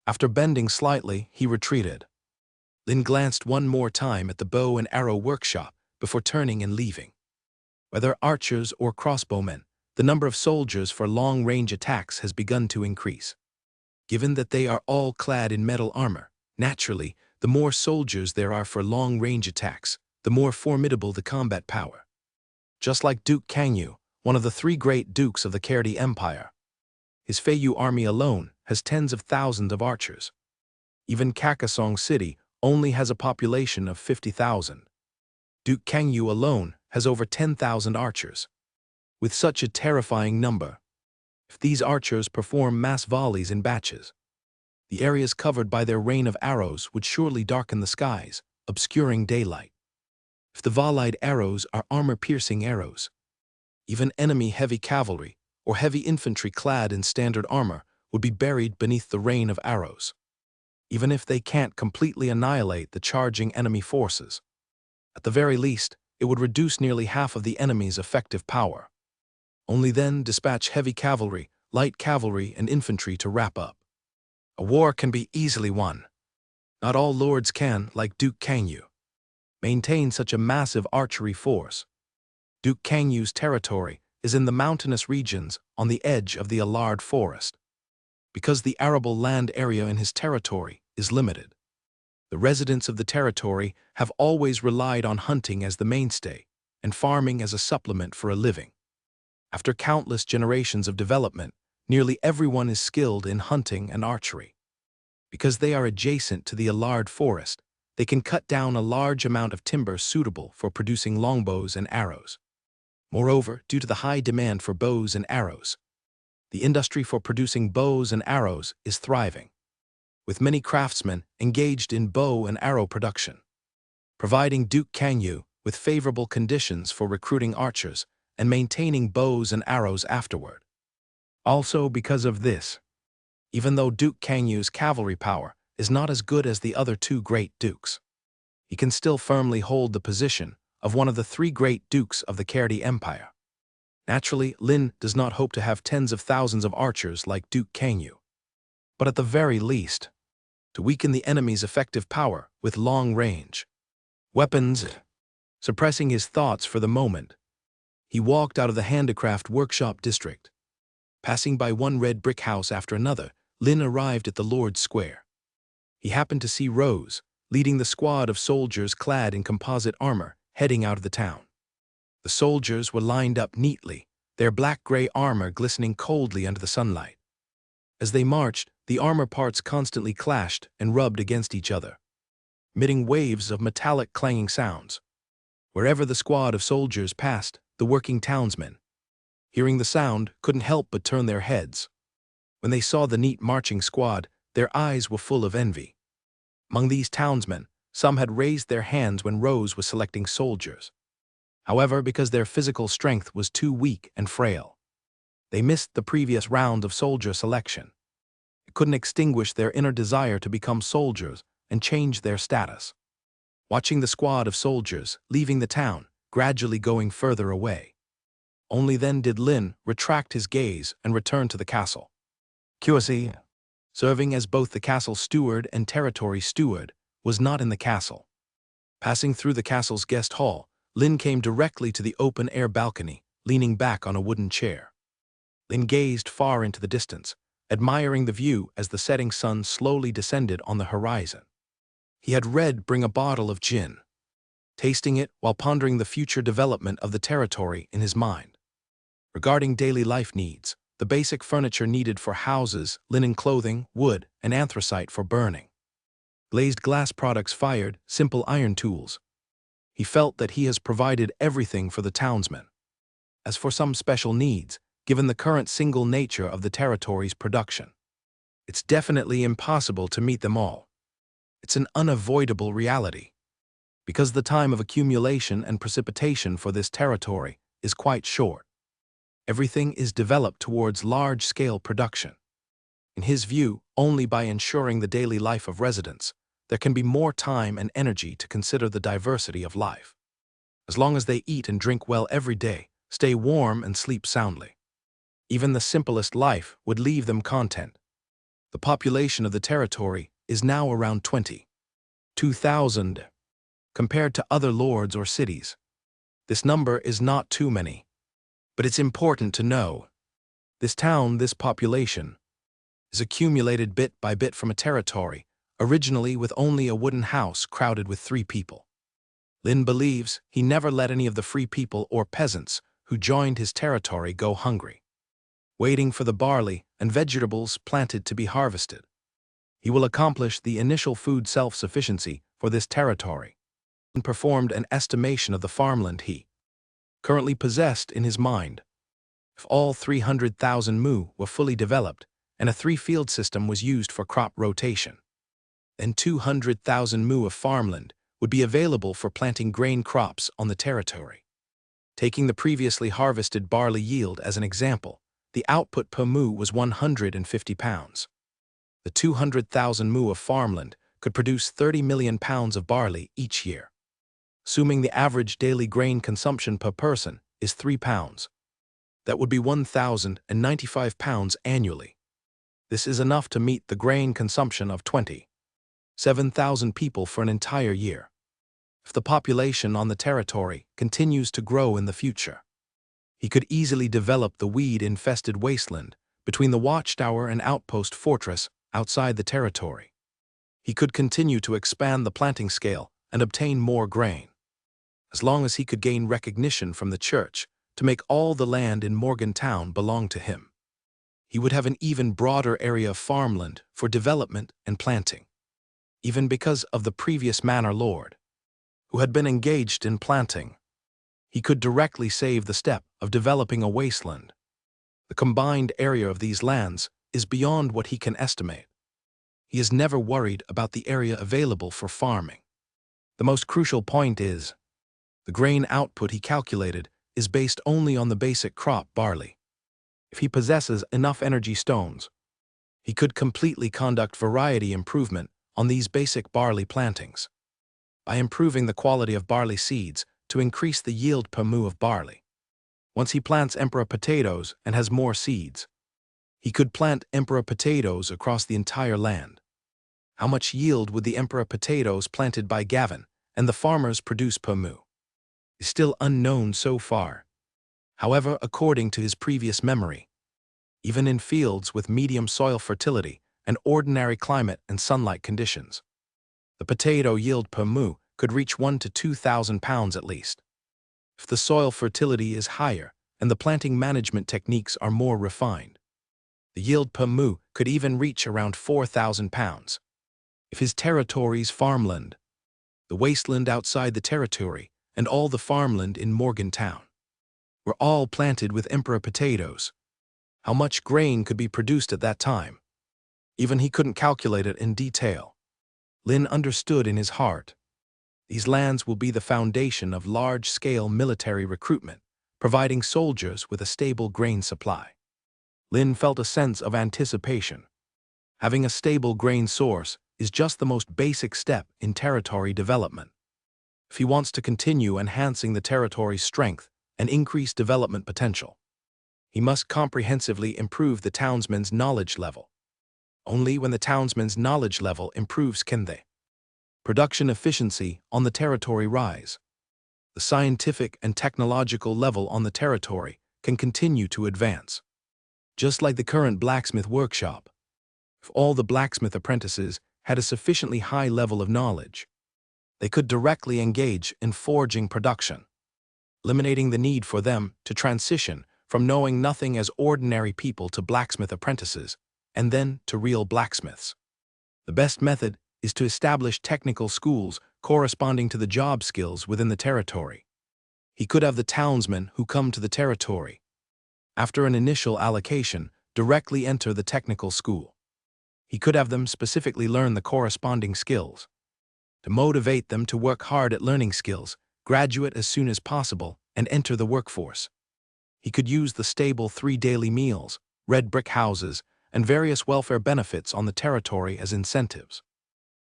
After bending slightly, he retreated. Lin glanced one more time at the bow and arrow workshop before turning and leaving. Whether archers or crossbowmen, the number of soldiers for long-range attacks has begun to increase. Given that they are all clad in metal armor, naturally, the more soldiers there are for long-range attacks, the more formidable the combat power. Just like Duke Kangyu, one of the 3 great dukes of the Kherdi Empire, his Feiyu army alone has tens of thousands of archers. Even Kakasong City only has a population of 50,000. Duke Kangyu alone has over 10,000 archers. With such a terrifying number, if these archers perform mass volleys in batches, the areas covered by their rain of arrows would surely darken the skies, obscuring daylight. If the Valide arrows are armor-piercing arrows, even enemy heavy cavalry or heavy infantry clad in standard armor would be buried beneath the rain of arrows, even if they can't completely annihilate the charging enemy forces. At the very least, it would reduce nearly half of the enemy's effective power. Only then dispatch heavy cavalry, light cavalry, and infantry to wrap up. A war can be easily won. Not all lords can, like Duke Kangyu, maintain such a massive archery force. Duke Kangyu's territory is in the mountainous regions on the edge of the Allard forest. Because the arable land area in his territory is limited, the residents of the territory have always relied on hunting as the mainstay and farming as a supplement for a living. After countless generations of development, nearly everyone is skilled in hunting and archery. Because they are adjacent to the Allard forest, they can cut down a large amount of timber suitable for producing longbows and arrows. Moreover, due to the high demand for bows and arrows, the industry for producing bows and arrows is thriving, with many craftsmen engaged in bow and arrow production, providing Duke Kangyu with favorable conditions for recruiting archers and maintaining bows and arrows afterward. Also because of this, even though Duke Kangyu's cavalry power is not as good as the other two great dukes, he can still firmly hold the position of one of the three great dukes of the Kherdi Empire. Naturally, Lin does not hope to have tens of thousands of archers like Duke Kangyu, but at the very least, to weaken the enemy's effective power with long-range weapons. Suppressing his thoughts for the moment, he walked out of the handicraft workshop district. Passing by one red brick house after another, Lin arrived at the Lord's Square. He happened to see Rose, leading the squad of soldiers clad in composite armor, heading out of the town. The soldiers were lined up neatly, their black-gray armor glistening coldly under the sunlight. As they marched, the armor parts constantly clashed and rubbed against each other, emitting waves of metallic clanging sounds. Wherever the squad of soldiers passed, the working townsmen, hearing the sound, couldn't help but turn their heads. When they saw the neat marching squad, their eyes were full of envy. Among these townsmen, some had raised their hands when Rose was selecting soldiers. However, because their physical strength was too weak and frail, they missed the previous round of soldier selection. It couldn't extinguish their inner desire to become soldiers and change their status. Watching the squad of soldiers leaving the town, gradually going further away, only then did Lin retract his gaze and return to the castle. QSE, serving as both the castle steward and territory steward, was not in the castle. Passing through the castle's guest hall, Lin came directly to the open-air balcony, leaning back on a wooden chair. Lin gazed far into the distance, admiring the view as the setting sun slowly descended on the horizon. He had Red bring a bottle of gin, tasting it while pondering the future development of the territory in his mind. Regarding daily life needs, the basic furniture needed for houses, linen clothing, wood, and anthracite for burning. Glazed glass products fired, simple iron tools. He felt that he has provided everything for the townsmen. As for some special needs, given the current single nature of the territory's production, it's definitely impossible to meet them all. It's an unavoidable reality, because the time of accumulation and precipitation for this territory is quite short. Everything is developed towards large-scale production. In his view, only by ensuring the daily life of residents, there can be more time and energy to consider the diversity of life. As long as they eat and drink well every day, stay warm and sleep soundly, even the simplest life would leave them content. The population of the territory is now around 22,000. Compared to other lords or cities, this number is not too many. But it's important to know, this town, this population, is accumulated bit by bit from a territory originally with only a wooden house crowded with 3 people. Lin believes he never let any of the free people or peasants who joined his territory go hungry, waiting for the barley and vegetables planted to be harvested. He will accomplish the initial food self-sufficiency for this territory and performed an estimation of the farmland he currently possessed in his mind. If all 300,000 mu were fully developed and a 3-field system was used for crop rotation, then 200,000 mu of farmland would be available for planting grain crops on the territory. Taking the previously harvested barley yield as an example, the output per mu was 150 pounds. The 200,000 mu of farmland could produce 30 million pounds of barley each year. Assuming the average daily grain consumption per person is 3 pounds. That would be 1,095 pounds annually. This is enough to meet the grain consumption of 27,000 people for an entire year. If the population on the territory continues to grow in the future, he could easily develop the weed-infested wasteland between the watchtower and outpost fortress outside the territory. He could continue to expand the planting scale and obtain more grain. As long as he could gain recognition from the church to make all the land in Morgantown belong to him, he would have an even broader area of farmland for development and planting. Even because of the previous manor lord, who had been engaged in planting, he could directly save the step of developing a wasteland. The combined area of these lands is beyond what he can estimate. He is never worried about the area available for farming. The most crucial point is, the grain output he calculated is based only on the basic crop barley. If he possesses enough energy stones, he could completely conduct variety improvement on these basic barley plantings by improving the quality of barley seeds to increase the yield per mu of barley. Once he plants emperor potatoes and has more seeds, he could plant emperor potatoes across the entire land. How much yield would the emperor potatoes planted by Gavin and the farmers produce per mu is still unknown so far. However, according to his previous memory, even in fields with medium soil fertility and ordinary climate and sunlight conditions, the potato yield per mu could reach 1,000 to 2,000 pounds at least. If the soil fertility is higher and the planting management techniques are more refined, the yield per mu could even reach around 4,000 pounds. If his territory's farmland, the wasteland outside the territory, and all the farmland in Morgantown were all planted with emperor potatoes, how much grain could be produced at that time? Even he couldn't calculate it in detail. Lin understood in his heart, these lands will be the foundation of large-scale military recruitment, providing soldiers with a stable grain supply. Lin felt a sense of anticipation. Having a stable grain source is just the most basic step in territory development. If he wants to continue enhancing the territory's strength and increase development potential, he must comprehensively improve the townsmen's knowledge level. Only when the townsmen's knowledge level improves can the production efficiency on the territory rise. The scientific and technological level on the territory can continue to advance. Just like the current blacksmith workshop, if all the blacksmith apprentices had a sufficiently high level of knowledge, they could directly engage in forging production, eliminating the need for them to transition from knowing nothing as ordinary people to blacksmith apprentices, and then to real blacksmiths. The best method is to establish technical schools corresponding to the job skills within the territory. He could have the townsmen who come to the territory, after an initial allocation, directly enter the technical school. He could have them specifically learn the corresponding skills. To motivate them to work hard at learning skills, graduate as soon as possible, and enter the workforce. He could use the stable 3 daily meals, red brick houses, and various welfare benefits on the territory as incentives.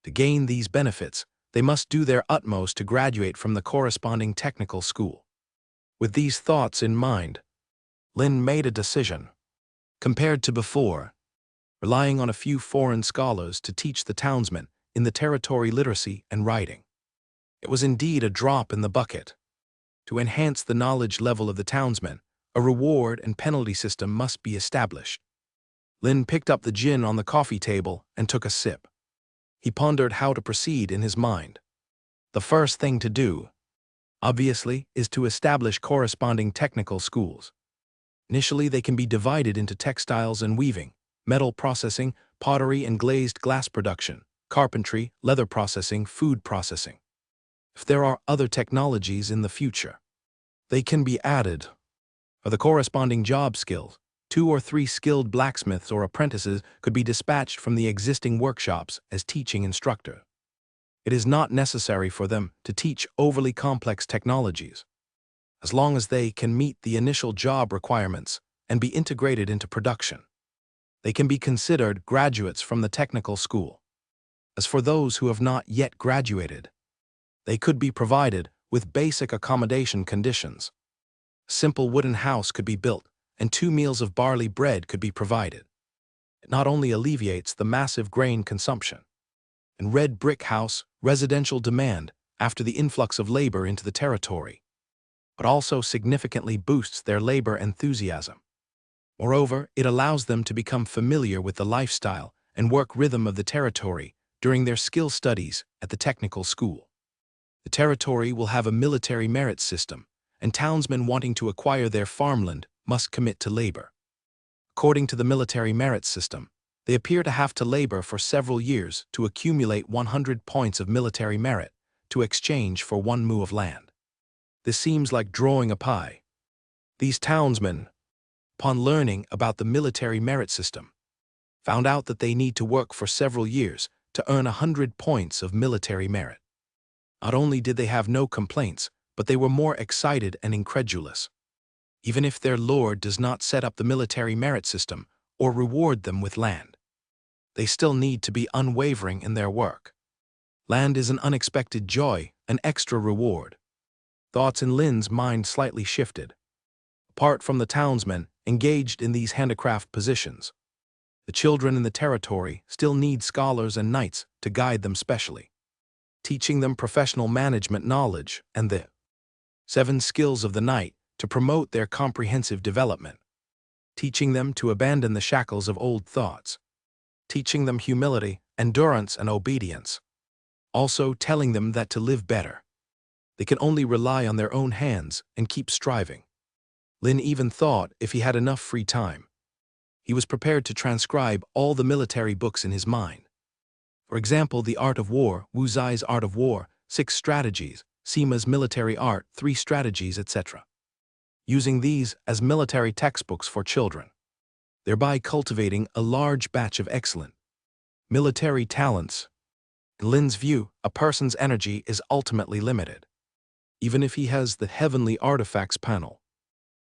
To gain these benefits, they must do their utmost to graduate from the corresponding technical school. With these thoughts in mind, Lin made a decision. Compared to before, relying on a few foreign scholars to teach the townsmen in the territory literacy and writing, it was indeed a drop in the bucket. To enhance the knowledge level of the townsmen, a reward and penalty system must be established. Lin picked up the gin on the coffee table and took a sip. He pondered how to proceed in his mind. The first thing to do, obviously, is to establish corresponding technical schools. Initially, they can be divided into textiles and weaving, metal processing, pottery and glazed glass production, carpentry, leather processing, food processing. If there are other technologies in the future, they can be added. For the corresponding job skills, 2 or 3 skilled blacksmiths or apprentices could be dispatched from the existing workshops as teaching instructor. It is not necessary for them to teach overly complex technologies, as long as they can meet the initial job requirements and be integrated into production. They can be considered graduates from the technical school. As for those who have not yet graduated, they could be provided with basic accommodation conditions. A simple wooden house could be built, and 2 meals of barley bread could be provided. It not only alleviates the massive grain consumption and red brick house residential demand after the influx of labor into the territory, but also significantly boosts their labor enthusiasm. Moreover, it allows them to become familiar with the lifestyle and work rhythm of the territory during their skill studies at the technical school. The territory will have a military merit system, and townsmen wanting to acquire their farmland must commit to labor. According to the military merit system, they appear to have to labor for several years to accumulate 100 points of military merit to exchange for 1 mu of land. This seems like drawing a pie. These townsmen, upon learning about the military merit system, found out that they need to work for several years to earn 100 points of military merit. Not only did they have no complaints, but they were more excited and incredulous. Even if their lord does not set up the military merit system or reward them with land, they still need to be unwavering in their work. Land is an unexpected joy, an extra reward. Thoughts in Lin's mind slightly shifted. Apart from the townsmen engaged in these handicraft positions, the children in the territory still need scholars and knights to guide them specially, teaching them professional management knowledge and the 7 skills of the knight to promote their comprehensive development, teaching them to abandon the shackles of old thoughts, teaching them humility, endurance, and obedience, also telling them that to live better, they can only rely on their own hands and keep striving. Lin even thought if he had enough free time, he was prepared to transcribe all the military books in his mind. For example, The Art of War, Wu Zai's Art of War, 6 Strategies, Sima's Military Art, 3 Strategies, etc. Using these as military textbooks for children, thereby cultivating a large batch of excellent military talents. In Lin's view, a person's energy is ultimately limited. Even if he has the Heavenly Artifacts panel,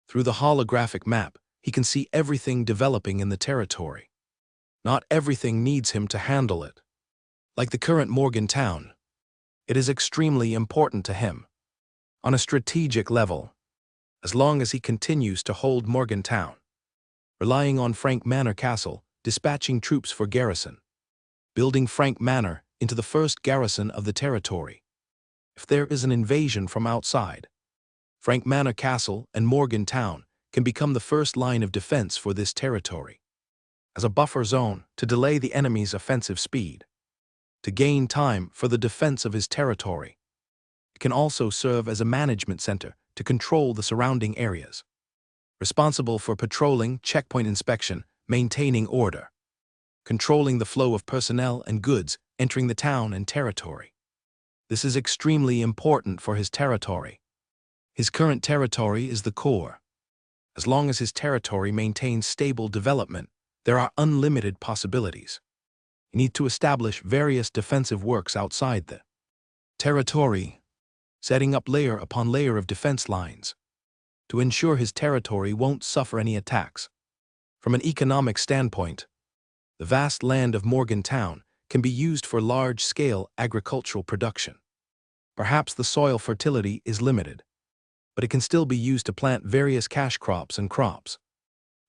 through the holographic map, he can see everything developing in the territory. Not everything needs him to handle it. Like the current Morgantown, it is extremely important to him. On a strategic level, as long as he continues to hold Morgantown, relying on Frank Manor Castle, dispatching troops for garrison, building Frank Manor into the first garrison of the territory. If there is an invasion from outside, Frank Manor Castle and Morgantown can become the first line of defense for this territory, as a buffer zone to delay the enemy's offensive speed, to gain time for the defense of his territory. It can also serve as a management center to control the surrounding areas, responsible for patrolling, checkpoint inspection, maintaining order, controlling the flow of personnel and goods entering the town and territory. This is extremely important for his territory. His current territory is the core. As long as his territory maintains stable development, there are unlimited possibilities. You need to establish various defensive works outside the territory, setting up layer upon layer of defense lines to ensure his territory won't suffer any attacks. From an economic standpoint, the vast land of Morgantown can be used for large-scale agricultural production. Perhaps the soil fertility is limited, but it can still be used to plant various cash crops and crops.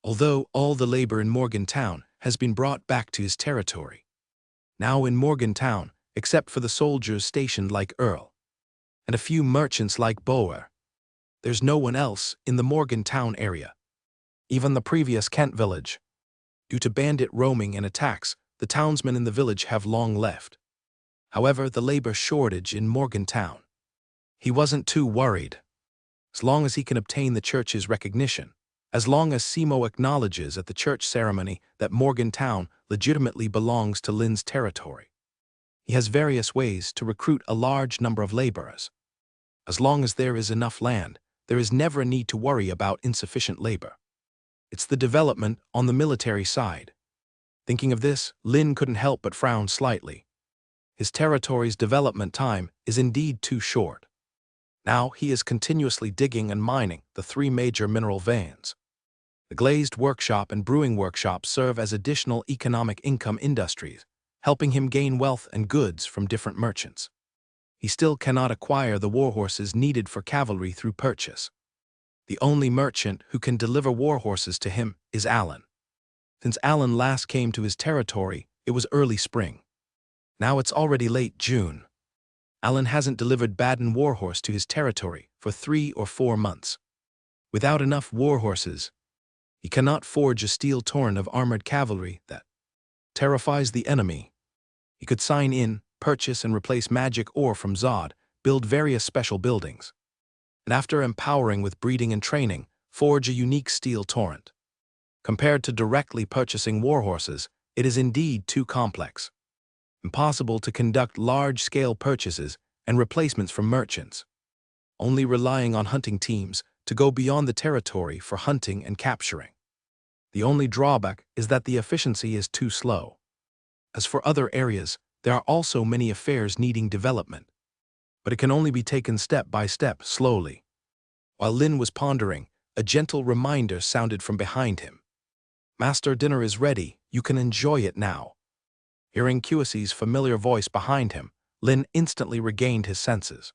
Although all the labor in Morgantown has been brought back to his territory. Now in Morgantown, except for the soldiers stationed like Earl, and a few merchants like Boer, there's no one else in the Morgantown area. Even the previous Kent village. Due to bandit roaming and attacks, the townsmen in the village have long left. However, the labor shortage in Morgantown. He wasn't too worried. As long as he can obtain the church's recognition, as long as Simo acknowledges at the church ceremony that Morgantown legitimately belongs to Lin's territory. He has various ways to recruit a large number of laborers. As long as there is enough land, there is never a need to worry about insufficient labor. It's the development on the military side. Thinking of this, Lin couldn't help but frown slightly. his territory's development time is indeed too short. Now he is continuously digging and mining the three major mineral veins. The glazed workshop and brewing workshop serve as additional economic income industries, helping him gain wealth and goods from different merchants. He still cannot acquire the warhorses needed for cavalry through purchase. The only merchant who can deliver warhorses to him is Alan. Since Alan last came to his territory, it was early spring. Now it's already late June. Alan hasn't delivered Baden warhorse to his territory for 3 or 4 months. Without enough warhorses, he cannot forge a steel torrent of armored cavalry that terrifies the enemy. He could sign in, purchase and replace magic ore from Zod, build various special buildings, and after empowering with breeding and training, forge a unique steel torrent. Compared to directly purchasing warhorses, it is indeed too complex. Impossible to conduct large-scale purchases and replacements from merchants. Only relying on hunting teams to go beyond the territory for hunting and capturing. The only drawback is that the efficiency is too slow. As for other areas, there are also many affairs needing development, but it can only be taken step by step, slowly. While Lin was pondering, a gentle reminder sounded from behind him. "Master, dinner is ready, you can enjoy it now." Hearing Kiwasi's familiar voice behind him, Lin instantly regained his senses.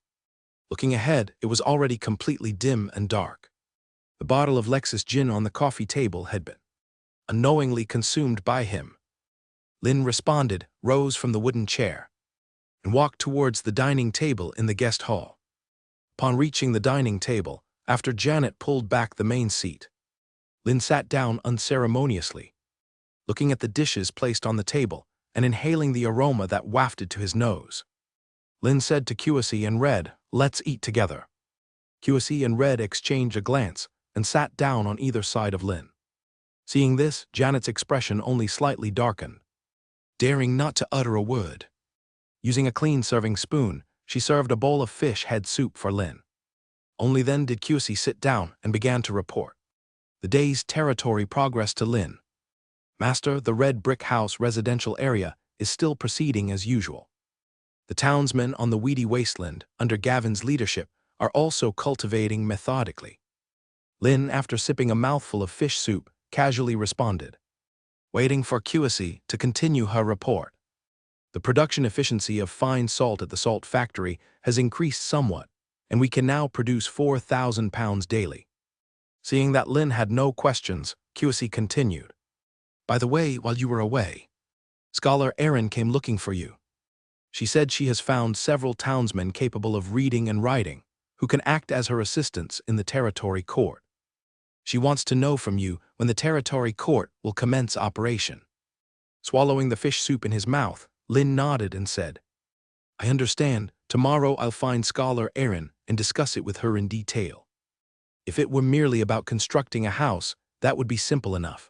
Looking ahead, it was already completely dim and dark. The bottle of Lexus gin on the coffee table had been unknowingly consumed by him. Lin responded, rose from the wooden chair, and walked towards the dining table in the guest hall. Upon reaching the dining table, after Janet pulled back the main seat, Lin sat down unceremoniously, looking at the dishes placed on the table and inhaling the aroma that wafted to his nose. Lin said to Kiwasi and Red, "Let's eat together." Kiwasi and Red exchanged a glance and sat down on either side of Lin. Seeing this, Janet's expression only slightly darkened, daring not to utter a word. Using a clean serving spoon, she served a bowl of fish head soup for Lin. Only then did Kiwasi sit down and began to report the day's territory progress to Lin. "Master, the red brick house residential area is still proceeding as usual. The townsmen on the weedy wasteland, under Gavin's leadership, are also cultivating methodically." Lin, after sipping a mouthful of fish soup, casually responded, waiting for Kiwasi to continue her report. "The production efficiency of fine salt at the salt factory has increased somewhat, and we can now produce 4,000 pounds daily." Seeing that Lin had no questions, Kiwasi continued, "By the way, while you were away, Scholar Erin came looking for you. She said she has found several townsmen capable of reading and writing, who can act as her assistants in the territory court. She wants to know from you when the territory court will commence operation." Swallowing the fish soup in his mouth, Lin nodded and said, "I understand. Tomorrow I'll find Scholar Erin and discuss it with her in detail. If it were merely about constructing a house, that would be simple enough.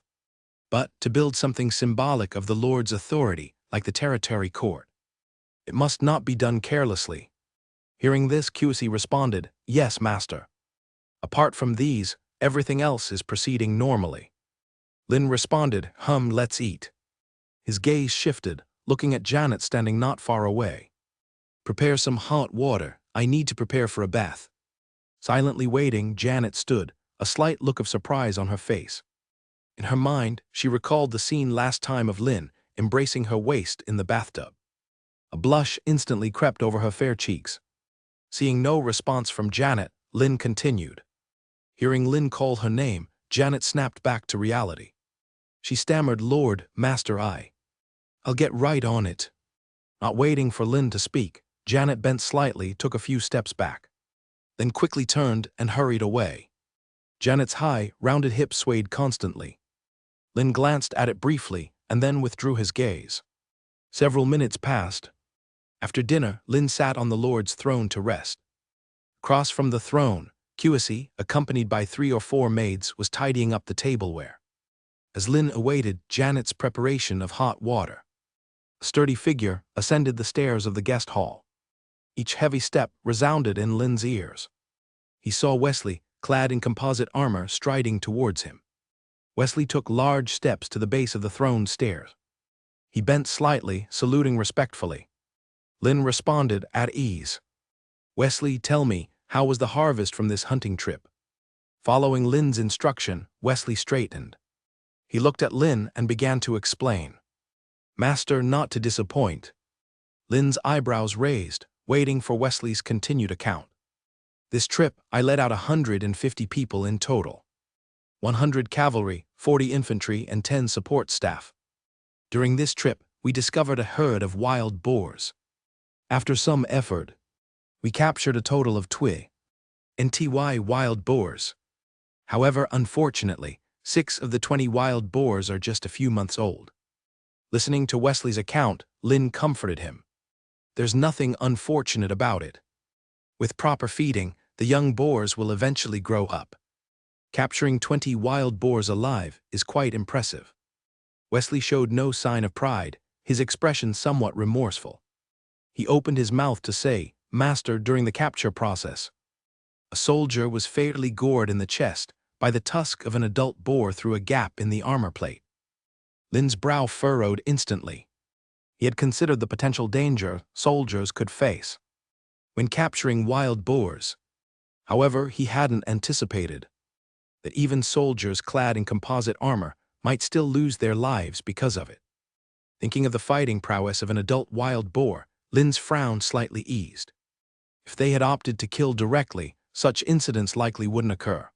But to build something symbolic of the Lord's authority, like the territory court, it must not be done carelessly." Hearing this, Kiwasi responded, "Yes, master. Apart from these, everything else is proceeding normally." Lin responded, "Let's eat." His gaze shifted, looking at Janet standing not far away. "Prepare some hot water, I need to prepare for a bath." Silently waiting, Janet stood, a slight look of surprise on her face. In her mind, she recalled the scene last time of Lin embracing her waist in the bathtub. A blush instantly crept over her fair cheeks. Seeing no response from Janet, Lin continued. Hearing Lin call her name, Janet snapped back to reality. She stammered, "Lord, Master, I'll get right on it." Not waiting for Lin to speak, Janet bent slightly, took a few steps back, then quickly turned and hurried away. Janet's high, rounded hips swayed constantly. Lin glanced at it briefly and then withdrew his gaze. Several minutes passed. After dinner, Lin sat on the Lord's throne to rest. Across from the throne, Kiwasi, accompanied by 3 or 4 maids, was tidying up the tableware. As Lin awaited Janet's preparation of hot water, a sturdy figure ascended the stairs of the guest hall. Each heavy step resounded in Lin's ears. He saw Wesley, clad in composite armor, striding towards him. Wesley took large steps to the base of the throne stairs. He bent slightly, saluting respectfully. Lynn responded at ease. Wesley, tell me, how was the harvest from this hunting trip? Following Lynn's instruction, Wesley straightened. He looked at Lynn and began to explain. Master, not to disappoint. Lynn's eyebrows raised, waiting for Wesley's continued account. This trip, I led out 150 people in total. 100 cavalry, 40 infantry, and 10 support staff. During this trip, we discovered a herd of wild boars. After some effort, we captured a total of 20 wild boars. However, unfortunately, 6 of the 20 wild boars are just a few months old. Listening to Wesley's account, Lynn comforted him. There's nothing unfortunate about it. With proper feeding, the young boars will eventually grow up. Capturing 20 wild boars alive is quite impressive. Wesley showed no sign of pride, his expression somewhat remorseful. He opened his mouth to say, Master, during the capture process, a soldier was fatally gored in the chest by the tusk of an adult boar through a gap in the armor plate. Lynn's brow furrowed instantly. He had considered the potential danger soldiers could face when capturing wild boars. However, he hadn't anticipated that even soldiers clad in composite armor might still lose their lives because of it. Thinking of the fighting prowess of an adult wild boar, Lynn's frown slightly eased. If they had opted to kill directly, such incidents likely wouldn't occur.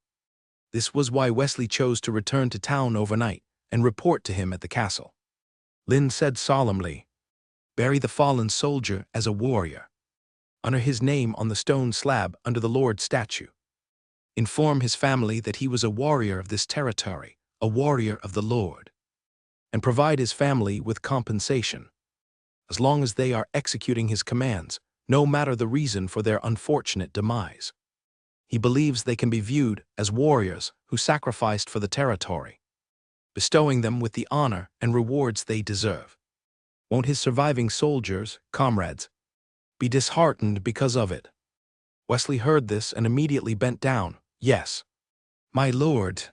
This was why Wesley chose to return to town overnight and report to him at the castle. Lynn said solemnly, bury the fallen soldier as a warrior. Honor his name on the stone slab under the Lord's statue. Inform his family that he was a warrior of this territory, a warrior of the Lord. And provide his family with compensation, as long as they are executing his commands, no matter the reason for their unfortunate demise. He believes they can be viewed as warriors who sacrificed for the territory, bestowing them with the honor and rewards they deserve. Won't his surviving soldiers, comrades, be disheartened because of it? Wesley heard this and immediately bent down. Yes, my lord.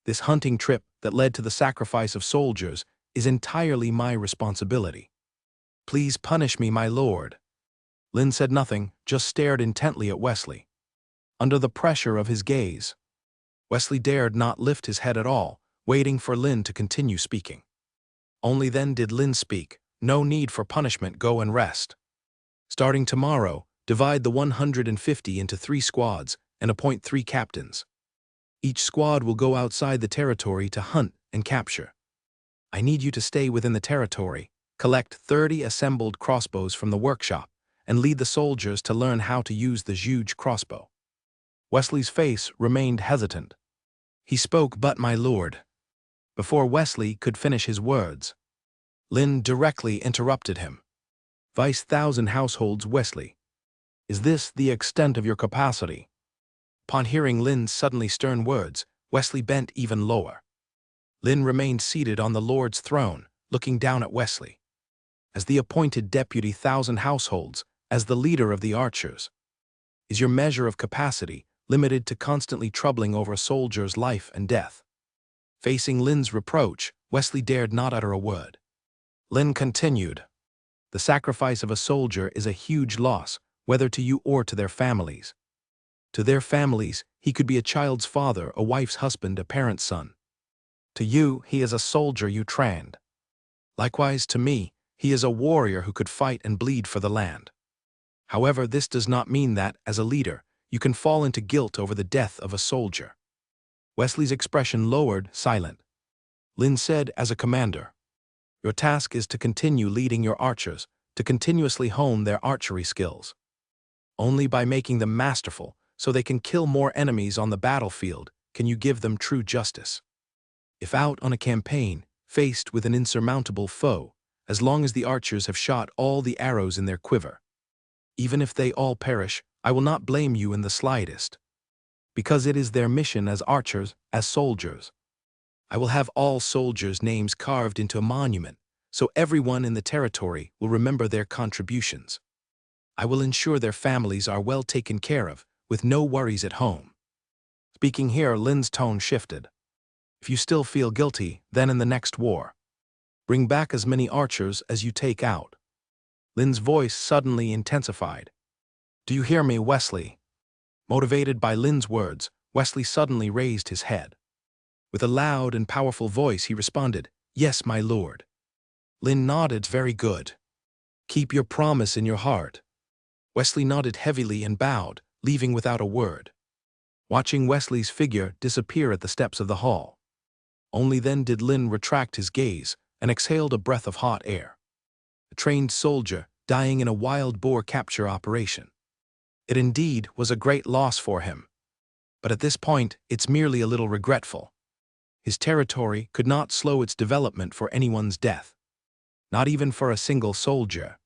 This hunting trip that led to the sacrifice of soldiers is entirely my responsibility. Please punish me, my lord. Lynn said nothing, just stared intently at Wesley. Under the pressure of his gaze, Wesley dared not lift his head at all, waiting for Lynn to continue speaking. Only then did Lynn speak. No need for punishment, go and rest. Starting tomorrow, divide the 150 into 3 squads and appoint 3 captains. Each squad will go outside the territory to hunt and capture. I need you to stay within the territory, collect 30 assembled crossbows from the workshop, and lead the soldiers to learn how to use the huge crossbow. Wesley's face remained hesitant. He spoke, but my lord. Before Wesley could finish his words, Lynn directly interrupted him. Vice 1,000 households, Wesley. Is this the extent of your capacity? Upon hearing Lynn's suddenly stern words, Wesley bent even lower. Lynn remained seated on the Lord's throne, looking down at Wesley. As the appointed deputy 1,000 households, as the leader of the archers, is your measure of capacity limited to constantly troubling over a soldier's life and death? Facing Lynn's reproach, Wesley dared not utter a word. Lynn continued, the sacrifice of a soldier is a huge loss, whether to you or to their families. To their families, he could be a child's father, a wife's husband, a parent's son. To you, he is a soldier you trained. Likewise, to me, he is a warrior who could fight and bleed for the land. However, this does not mean that, as a leader, you can fall into guilt over the death of a soldier. Wesley's expression lowered, silent. Lynn said, as a commander, your task is to continue leading your archers, to continuously hone their archery skills. Only by making them masterful, so they can kill more enemies on the battlefield, can you give them true justice. If out on a campaign, faced with an insurmountable foe, as long as the archers have shot all the arrows in their quiver, even if they all perish, I will not blame you in the slightest. Because it is their mission as archers, as soldiers. I will have all soldiers' names carved into a monument, so everyone in the territory will remember their contributions. I will ensure their families are well taken care of, with no worries at home. Speaking here, Lynn's tone shifted. If you still feel guilty, then in the next war, bring back as many archers as you take out. Lynn's voice suddenly intensified. "Do you hear me, Wesley?" Motivated by Lynn's words, Wesley suddenly raised his head. With a loud and powerful voice, he responded, "Yes, my lord." Lynn nodded. "Very good. Keep your promise in your heart." Wesley nodded heavily and bowed, leaving without a word. Watching Wesley's figure disappear at the steps of the hall. Only then did Lynn retract his gaze and exhaled a breath of hot air. A trained soldier dying in a wild boar capture operation. It indeed was a great loss for him. But at this point, it's merely a little regretful. His territory could not slow its development for anyone's death. Not even for a single soldier.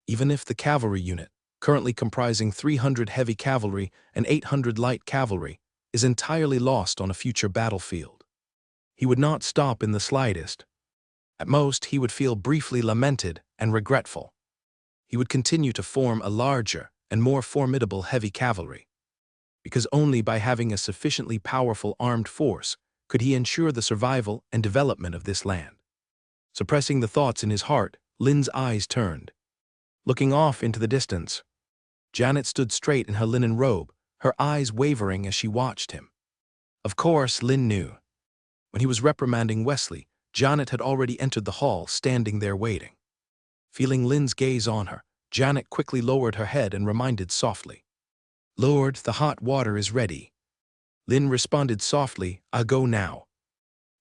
Even if the cavalry unit, currently comprising 300 heavy cavalry and 800 light cavalry, is entirely lost on a future battlefield. He would not stop in the slightest. At most, he would feel briefly lamented and regretful. He would continue to form a larger and more formidable heavy cavalry. Because only by having a sufficiently powerful armed force could he ensure the survival and development of this land. Suppressing the thoughts in his heart, Lynn's eyes turned. Looking off into the distance, Janet stood straight in her linen robe, her eyes wavering as she watched him. Of course, Lynn knew. When he was reprimanding Wesley, Janet had already entered the hall, standing there waiting. Feeling Lynn's gaze on her, Janet quickly lowered her head and reminded softly, "Lord, the hot water is ready." Lynn responded softly, "I'll go now."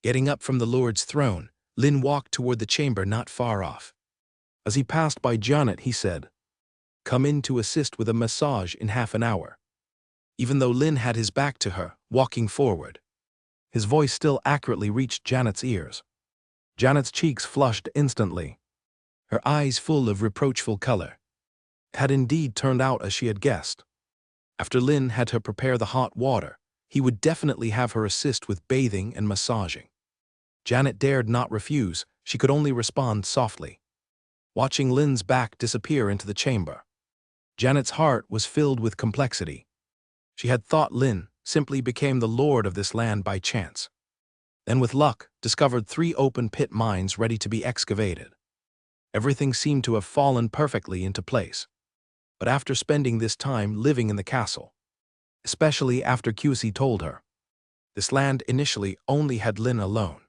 Getting up from the Lord's throne, Lynn walked toward the chamber not far off. As he passed by Janet, he said, "Come in to assist with a massage in half an hour." Even though Lynn had his back to her, walking forward, his voice still accurately reached Janet's ears. Janet's cheeks flushed instantly, her eyes full of reproachful color. It had indeed turned out as she had guessed. After Lynn had her prepare the hot water, he would definitely have her assist with bathing and massaging. Janet dared not refuse, she could only respond softly. Watching Lynn's back disappear into the chamber, Janet's heart was filled with complexity. She had thought Lynn simply became the lord of this land by chance. Then with luck, discovered 3 open pit mines ready to be excavated. Everything seemed to have fallen perfectly into place. But after spending this time living in the castle, especially after QC told her, this land initially only had Lynn alone.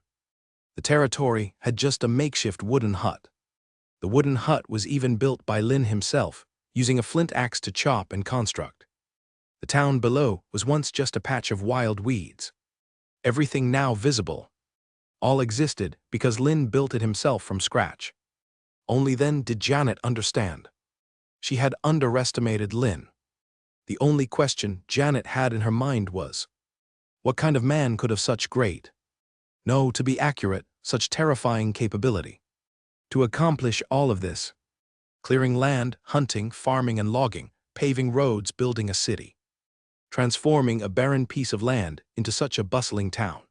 The territory had just a makeshift wooden hut. The wooden hut was even built by Lynn himself, using a flint axe to chop and construct. The town below was once just a patch of wild weeds. Everything now visible. All existed because Lynn built it himself from scratch. Only then did Janet understand. She had underestimated Lynn. The only question Janet had in her mind was, what kind of man could have such great, no, to be accurate, such terrifying capability? To accomplish all of this, clearing land, hunting, farming and logging, paving roads, building a city, transforming a barren piece of land into such a bustling town.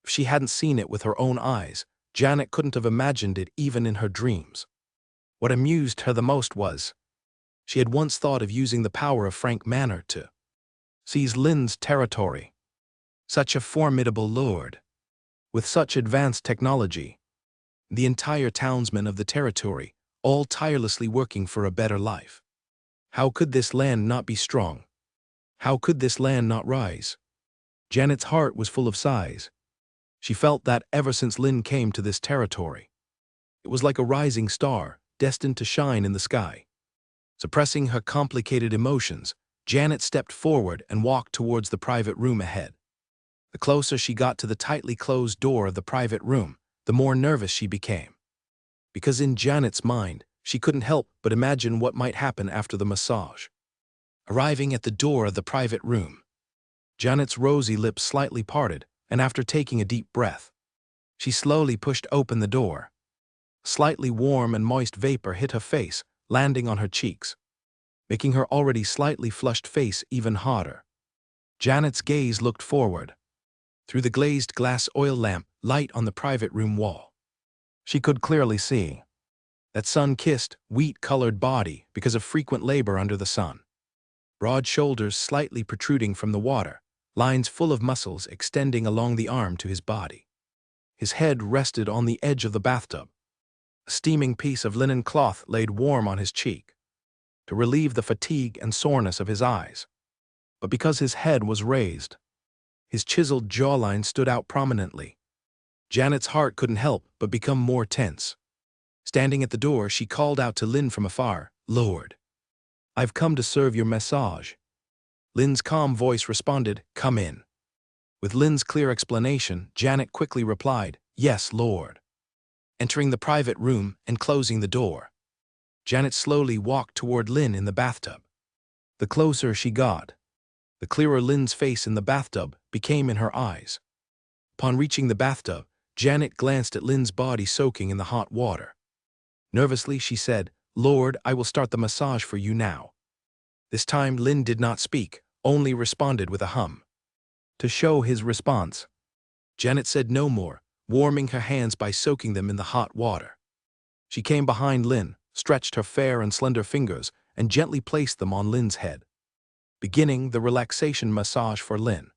If she hadn't seen it with her own eyes, Janet couldn't have imagined it even in her dreams. What amused her the most was, she had once thought of using the power of Frank Manor to seize Lynn's territory. Such a formidable lord, with such advanced technology, the entire townsmen of the territory, all tirelessly working for a better life. How could this land not be strong? How could this land not rise? Janet's heart was full of sighs. She felt that ever since Lynn came to this territory, it was like a rising star, destined to shine in the sky. Suppressing her complicated emotions, Janet stepped forward and walked towards the private room ahead. The closer she got to the tightly closed door of the private room, the more nervous she became. Because in Janet's mind, she couldn't help but imagine what might happen after the massage. Arriving at the door of the private room, Janet's rosy lips slightly parted, and after taking a deep breath, she slowly pushed open the door. Slightly warm and moist vapor hit her face, landing on her cheeks, making her already slightly flushed face even hotter. Janet's gaze looked forward. Through the glazed glass oil lamp light on the private room wall, she could clearly see that sun-kissed, wheat-colored body because of frequent labor under the sun. Broad shoulders slightly protruding from the water, lines full of muscles extending along the arm to his body. His head rested on the edge of the bathtub. A steaming piece of linen cloth laid warm on his cheek, to relieve the fatigue and soreness of his eyes. But because his head was raised, his chiseled jawline stood out prominently. Janet's heart couldn't help but become more tense. Standing at the door, she called out to Lynn from afar, "Lord, I've come to serve your massage." Lynn's calm voice responded, "Come in." With Lynn's clear explanation, Janet quickly replied, "Yes, Lord." Entering the private room and closing the door, Janet slowly walked toward Lynn in the bathtub. The closer she got, the clearer Lynn's face in the bathtub became in her eyes. Upon reaching the bathtub, Janet glanced at Lynn's body soaking in the hot water. Nervously, she said, "Lord, I will start the massage for you now." This time, Lynn did not speak, only responded with a hum. To show his response, Janet said no more, warming her hands by soaking them in the hot water. She came behind Lynn, stretched her fair and slender fingers, and gently placed them on Lynn's head, beginning the relaxation massage for Lynn.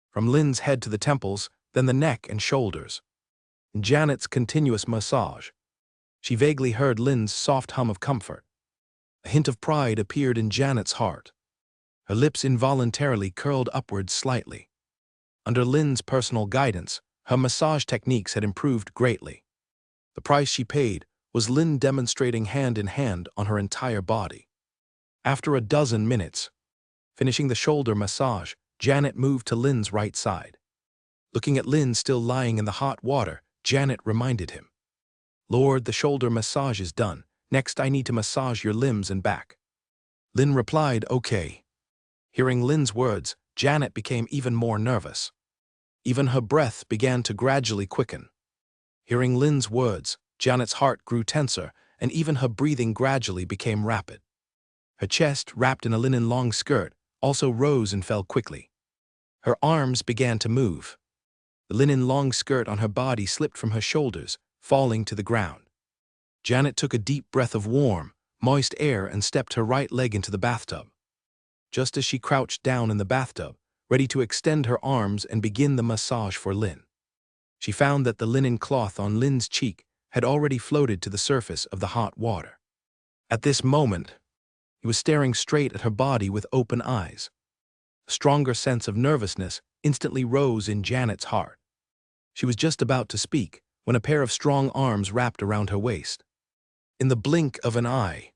From Lynn's head to the temples, then the neck and shoulders. In Janet's continuous massage, she vaguely heard Lynn's soft hum of comfort. A hint of pride appeared in Janet's heart. Her lips involuntarily curled upwards slightly. Under Lynn's personal guidance, her massage techniques had improved greatly. The price she paid was Lynn demonstrating hand in hand on her entire body. After a dozen minutes, finishing the shoulder massage, Janet moved to Lynn's right side. Looking at Lynn still lying in the hot water, Janet reminded him, "Lord, the shoulder massage is done. Next, I need to massage your limbs and back." Lynn replied, "Okay." Hearing Lynn's words, Janet became even more nervous. Even her breath began to gradually quicken. Hearing Lynn's words, Janet's heart grew tenser, and even her breathing gradually became rapid. Her chest, wrapped in a linen long skirt, also rose and fell quickly. Her arms began to move. The linen long skirt on her body slipped from her shoulders, falling to the ground. Janet took a deep breath of warm, moist air and stepped her right leg into the bathtub. Just as she crouched down in the bathtub, ready to extend her arms and begin the massage for Lynn, she found that the linen cloth on Lynn's cheek had already floated to the surface of the hot water. At this moment, he was staring straight at her body with open eyes. A stronger sense of nervousness instantly rose in Janet's heart. She was just about to speak when a pair of strong arms wrapped around her waist. In the blink of an eye,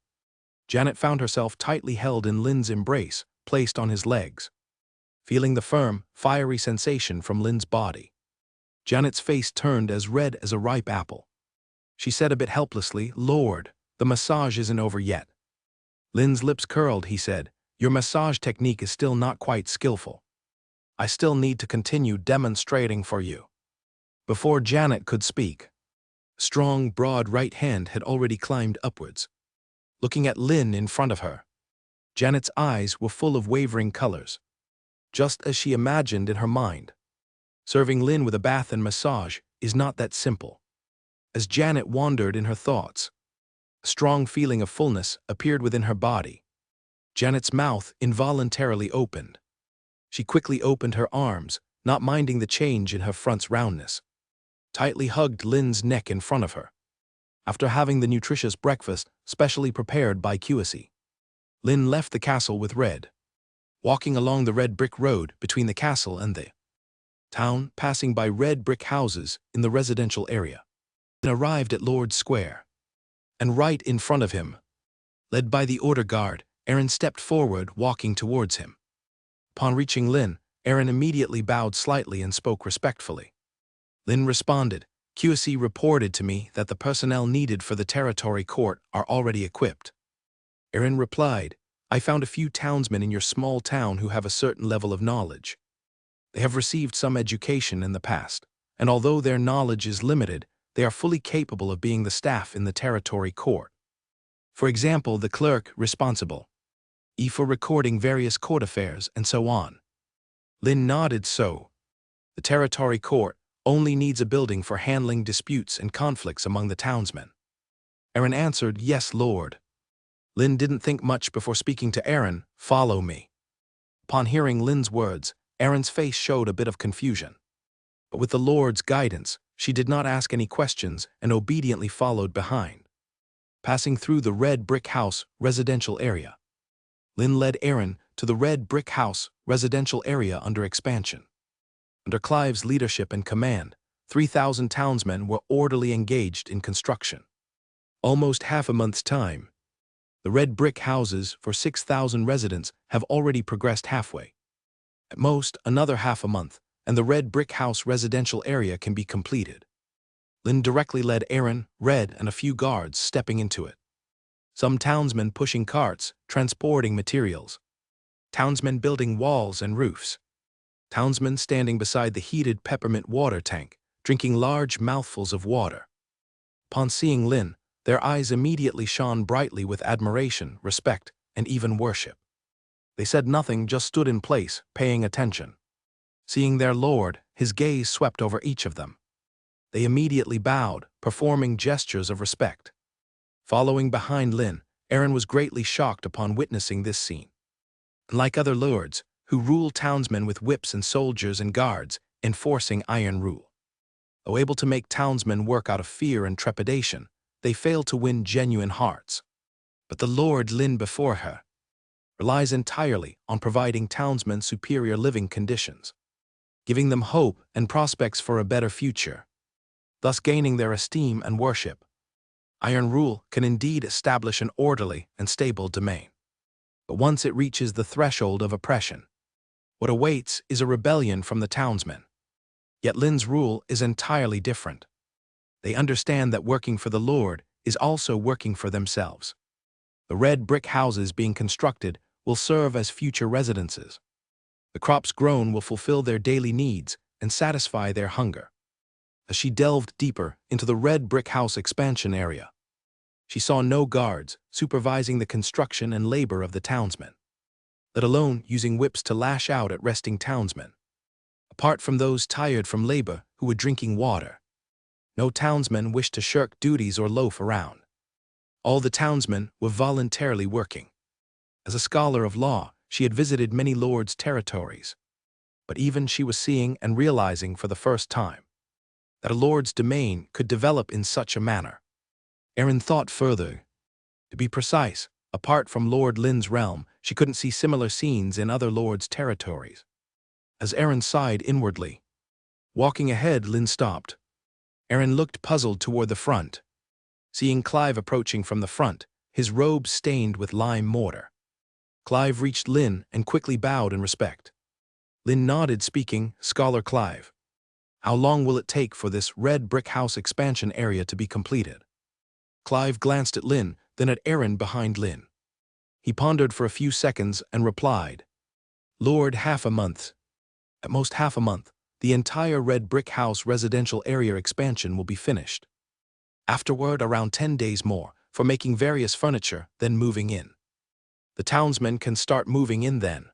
Janet found herself tightly held in Lynn's embrace, placed on his legs. Feeling the firm, fiery sensation from Lynn's body, Janet's face turned as red as a ripe apple. She said a bit helplessly, "Lord, the massage isn't over yet." Lynn's lips curled, he said, "Your massage technique is still not quite skillful. I still need to continue demonstrating for you." Before Janet could speak, a strong, broad right hand had already climbed upwards. Looking at Lynn in front of her, Janet's eyes were full of wavering colors, just as she imagined in her mind. Serving Lynn with a bath and massage is not that simple. As Janet wandered in her thoughts, a strong feeling of fullness appeared within her body. Janet's mouth involuntarily opened. She quickly opened her arms, not minding the change in her front's roundness. Tightly hugged Lynn's neck in front of her. After having the nutritious breakfast specially prepared by QSE, Lynn left the castle with Red, walking along the red brick road between the castle and the town, passing by red brick houses in the residential area. Lynn arrived at Lord's Square, and right in front of him, led by the order guard, Aaron stepped forward, walking towards him. Upon reaching Lynn, Aaron immediately bowed slightly and spoke respectfully. Lynn responded, "QSE reported to me that the personnel needed for the territory court are already equipped." Aaron replied, "I found a few townsmen in your small town who have a certain level of knowledge. They have received some education in the past, and although their knowledge is limited, they are fully capable of being the staff in the territory court. For example, the clerk responsible for recording various court affairs and so on." Lynn nodded. "So, the territory court only needs a building for handling disputes and conflicts among the townsmen?" Aaron answered, "Yes, Lord." Lynn didn't think much before speaking to Aaron, "Follow me." Upon hearing Lynn's words, Aaron's face showed a bit of confusion. But with the Lord's guidance, She did not ask any questions and obediently followed behind. Passing through the red brick house residential area, Lynn led Aaron to the red brick house residential area under expansion. Under Clive's leadership and command, 3,000 townsmen were orderly engaged in construction. Almost half a month's time, the red brick houses for 6,000 residents have already progressed halfway. At most, another half a month, and the red brick house residential area can be completed. Lynn directly led Aaron, Red, and a few guards stepping into it. Some townsmen pushing carts, transporting materials. Townsmen building walls and roofs. Townsmen standing beside the heated peppermint water tank, drinking large mouthfuls of water. Upon seeing Lynn, their eyes immediately shone brightly with admiration, respect, and even worship. They said nothing, just stood in place, paying attention. Seeing their lord, his gaze swept over each of them. They immediately bowed, performing gestures of respect. Following behind Lynn, Aaron was greatly shocked upon witnessing this scene. Unlike other lords, who rule townsmen with whips and soldiers and guards, enforcing iron rule. Though able to make townsmen work out of fear and trepidation, they fail to win genuine hearts. But the Lord Lynn before her relies entirely on providing townsmen superior living conditions, giving them hope and prospects for a better future, thus gaining their esteem and worship. Iron rule can indeed establish an orderly and stable domain. But once it reaches the threshold of oppression, what awaits is a rebellion from the townsmen. Yet Lynn's rule is entirely different. They understand that working for the Lord is also working for themselves. The red brick houses being constructed will serve as future residences. The crops grown will fulfill their daily needs and satisfy their hunger. As she delved deeper into the red brick house expansion area, she saw no guards supervising the construction and labor of the townsmen, let alone using whips to lash out at resting townsmen. Apart from those tired from labor who were drinking water, no townsmen wished to shirk duties or loaf around. All the townsmen were voluntarily working. As a scholar of law, she had visited many lords' territories, but even she was seeing and realizing for the first time that a lord's domain could develop in such a manner. Aaron thought further. To be precise, apart from Lord Lynn's realm, she couldn't see similar scenes in other lords' territories. As Aaron sighed inwardly, walking ahead, Lynn stopped. Aaron looked puzzled toward the front, seeing Clive approaching from the front, his robe stained with lime mortar. Clive reached Lynn and quickly bowed in respect. Lynn nodded, speaking, "Scholar Clive, how long will it take for this red brick house expansion area to be completed?" Clive glanced at Lynn, then at Aaron behind Lynn. He pondered for a few seconds and replied, "Lord, half a month. At most half a month, the entire red brick house residential area expansion will be finished. Afterward, around 10 days more for making various furniture, then moving in. The townsmen can start moving in then."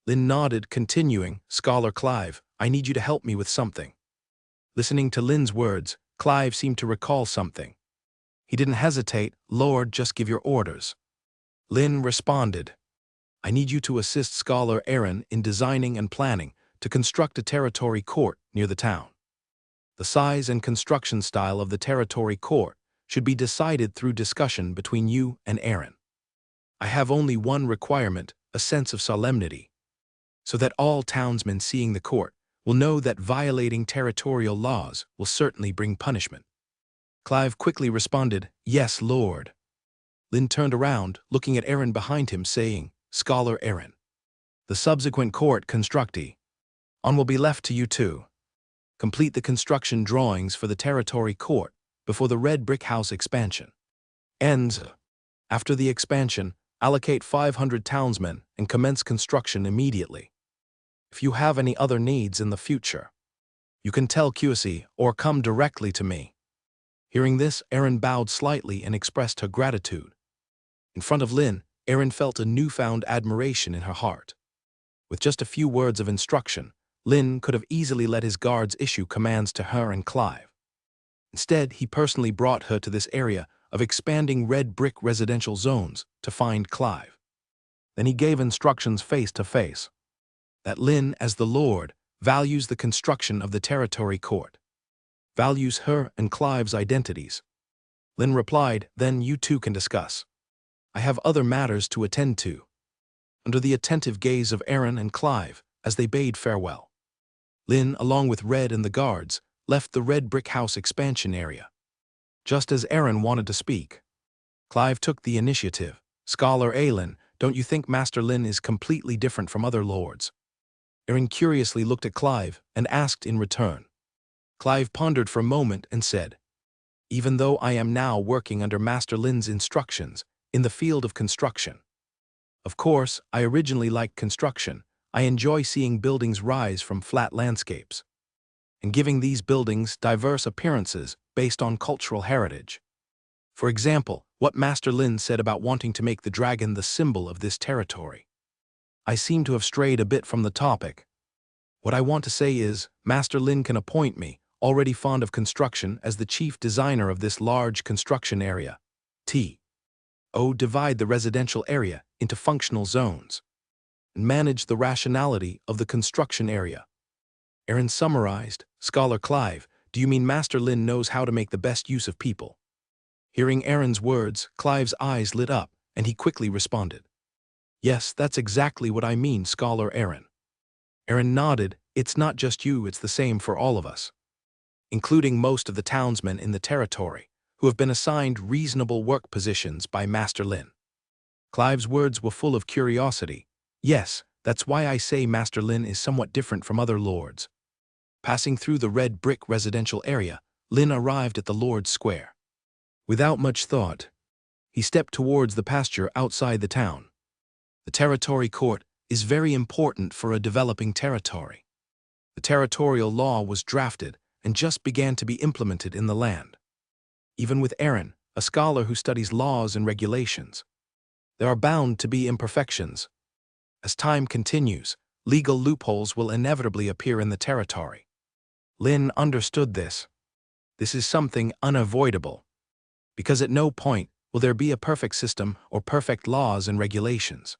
Lynn nodded, continuing, "Scholar Clive, I need you to help me with something." Listening to Lynn's words, Clive seemed to recall something. He didn't hesitate. "Lord, just give your orders." Lynn responded, "I need you to assist Scholar Aaron in designing and planning to construct a territory court near the town. The size and construction style of the territory court should be decided through discussion between you and Aaron. I have only one requirement, a sense of solemnity, so that all townsmen seeing the court will know that violating territorial laws will certainly bring punishment." Clive quickly responded, "Yes, Lord." Lynn turned around, looking at Aaron behind him, saying, "Scholar Aaron, the subsequent court constructee on will be left to you too. Complete the construction drawings for the territory court before the red brick house expansion ends. After the expansion, allocate 500 townsmen and commence construction immediately. If you have any other needs in the future, you can tell QC or come directly to me." Hearing this, Aaron bowed slightly and expressed her gratitude. In front of Lynn, Aaron felt a newfound admiration in her heart. With just a few words of instruction, Lynn could have easily let his guards issue commands to her and Clive. Instead, he personally brought her to this area of expanding red brick residential zones to find Clive. Then he gave instructions face to face that Lynn, as the Lord, values the construction of the territory court. values her and Clive's identities. Lynn replied, "Then you two can discuss. I have other matters to attend to." Under the attentive gaze of Aaron and Clive, as they bade farewell, Lynn, along with Red and the guards, left the red brick house expansion area. Just as Aaron wanted to speak, Clive took the initiative. "Scholar Aelin, don't you think Master Lynn is completely different from other lords?" Aaron curiously looked at Clive and asked in return. Clive pondered for a moment and said, "Even though I am now working under Master Lynn's instructions in the field of construction. Of course, I originally liked construction. I enjoy seeing buildings rise from flat landscapes and giving these buildings diverse appearances based on cultural heritage. For example, what Master Lynn said about wanting to make the dragon the symbol of this territory. I seem to have strayed a bit from the topic. What I want to say is, Master Lynn can appoint me, already fond of construction, as the chief designer of this large construction area. Divide the residential area into functional zones and manage the rationality of the construction area." Aaron summarized, "Scholar Clive, do you mean Master Lynn knows how to make the best use of people?" Hearing Aaron's words, Clive's eyes lit up, and he quickly responded, "Yes, that's exactly what I mean, Scholar Aaron." Aaron nodded. "It's not just you, it's the same for all of us, including most of the townsmen in the territory, who have been assigned reasonable work positions by Master Lynn." Clive's words were full of curiosity. "Yes, that's why I say Master Lynn is somewhat different from other lords." Passing through the red brick residential area, Lynn arrived at the Lord's Square. Without much thought, he stepped towards the pasture outside the town. The territory court is very important for a developing territory. The territorial law was drafted and just began to be implemented in the land. Even with Aaron, a scholar who studies laws and regulations, there are bound to be imperfections. As time continues, legal loopholes will inevitably appear in the territory. Lynn understood this. This is something unavoidable, because at no point will there be a perfect system or perfect laws and regulations.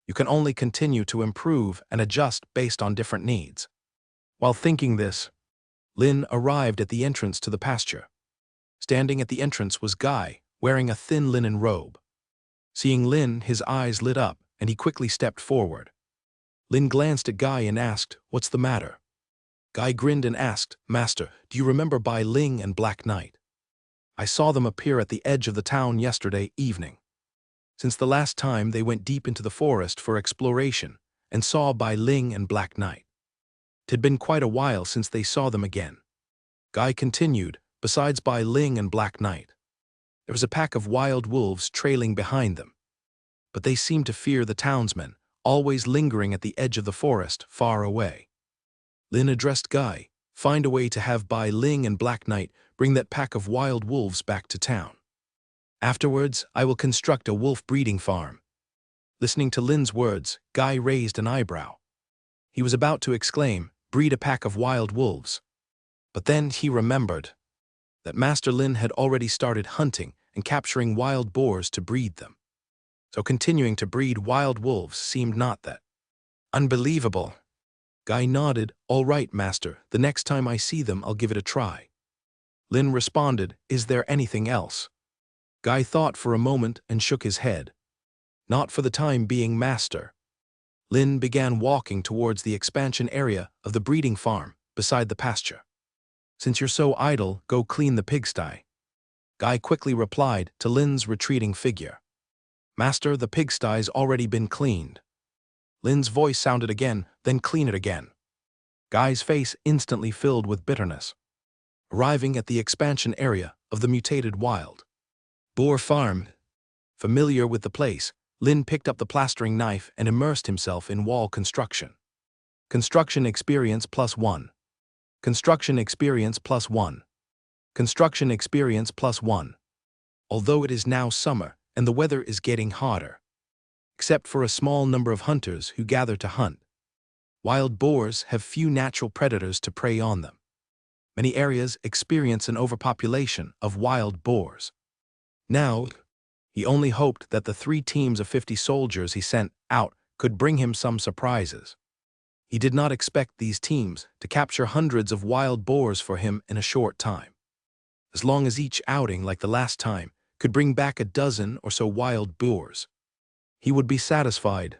You can only continue to improve and adjust based on different needs. While thinking this, Lynn arrived at the entrance to the pasture. Standing at the entrance was Guy, wearing a thin linen robe. Seeing Lynn, his eyes lit up, and he quickly stepped forward. Lynn glanced at Guy and asked, "What's the matter?" Guy grinned and asked, "Master, do you remember Bai Ling and Black Knight? I saw them appear at the edge of the town yesterday evening. Since the last time they went deep into the forest for exploration and saw Bai Ling and Black Knight. It had been quite a while since they saw them again." Guy continued, "Besides Bai Ling and Black Knight, there was a pack of wild wolves trailing behind them. But they seemed to fear the townsmen, always lingering at the edge of the forest, far away." Lynn addressed Guy, "Find a way to have Bai Ling and Black Knight bring that pack of wild wolves back to town. Afterwards, I will construct a wolf breeding farm." Listening to Lynn's words, Guy raised an eyebrow. He was about to exclaim, "Breed a pack of wild wolves." But then he remembered that Master Lynn had already started hunting and capturing wild boars to breed them. So continuing to breed wild wolves seemed not that unbelievable. Guy nodded, "All right, Master, the next time I see them I'll give it a try." Lynn responded, "Is there anything else?" Guy thought for a moment and shook his head. "Not for the time being, Master." Lynn began walking towards the expansion area of the breeding farm beside the pasture. "Since you're so idle, go clean the pigsty." Guy quickly replied to Lynn's retreating figure. "Master, the pigsty's already been cleaned." Lynn's voice sounded again, "Then clean it again." Guy's face instantly filled with bitterness. Arriving at the expansion area of the mutated wild boar farm, familiar with the place, Lynn picked up the plastering knife and immersed himself in wall construction. Construction experience +1. Construction experience +1. Construction experience +1. Although it is now summer and the weather is getting hotter, except for a small number of hunters who gather to hunt, wild boars have few natural predators to prey on them. Many areas experience an overpopulation of wild boars. Now, he only hoped that the 3 teams of 50 soldiers he sent out could bring him some surprises. He did not expect these teams to capture hundreds of wild boars for him in a short time. As long as each outing, like the last time, could bring back a dozen or so wild boars, he would be satisfied.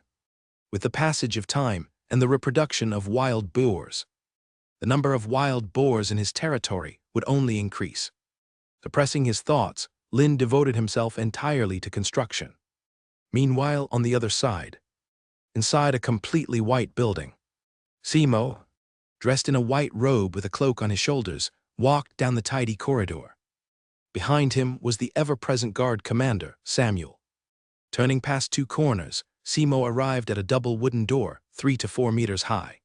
With the passage of time and the reproduction of wild boars, the number of wild boars in his territory would only increase. Suppressing his thoughts, Lin devoted himself entirely to construction. Meanwhile, on the other side, inside a completely white building, Simo, dressed in a white robe with a cloak on his shoulders, walked down the tidy corridor. Behind him was the ever-present guard commander, Samuel. Turning past two corners, Simo arrived at a double wooden door, 3 to 4 meters high.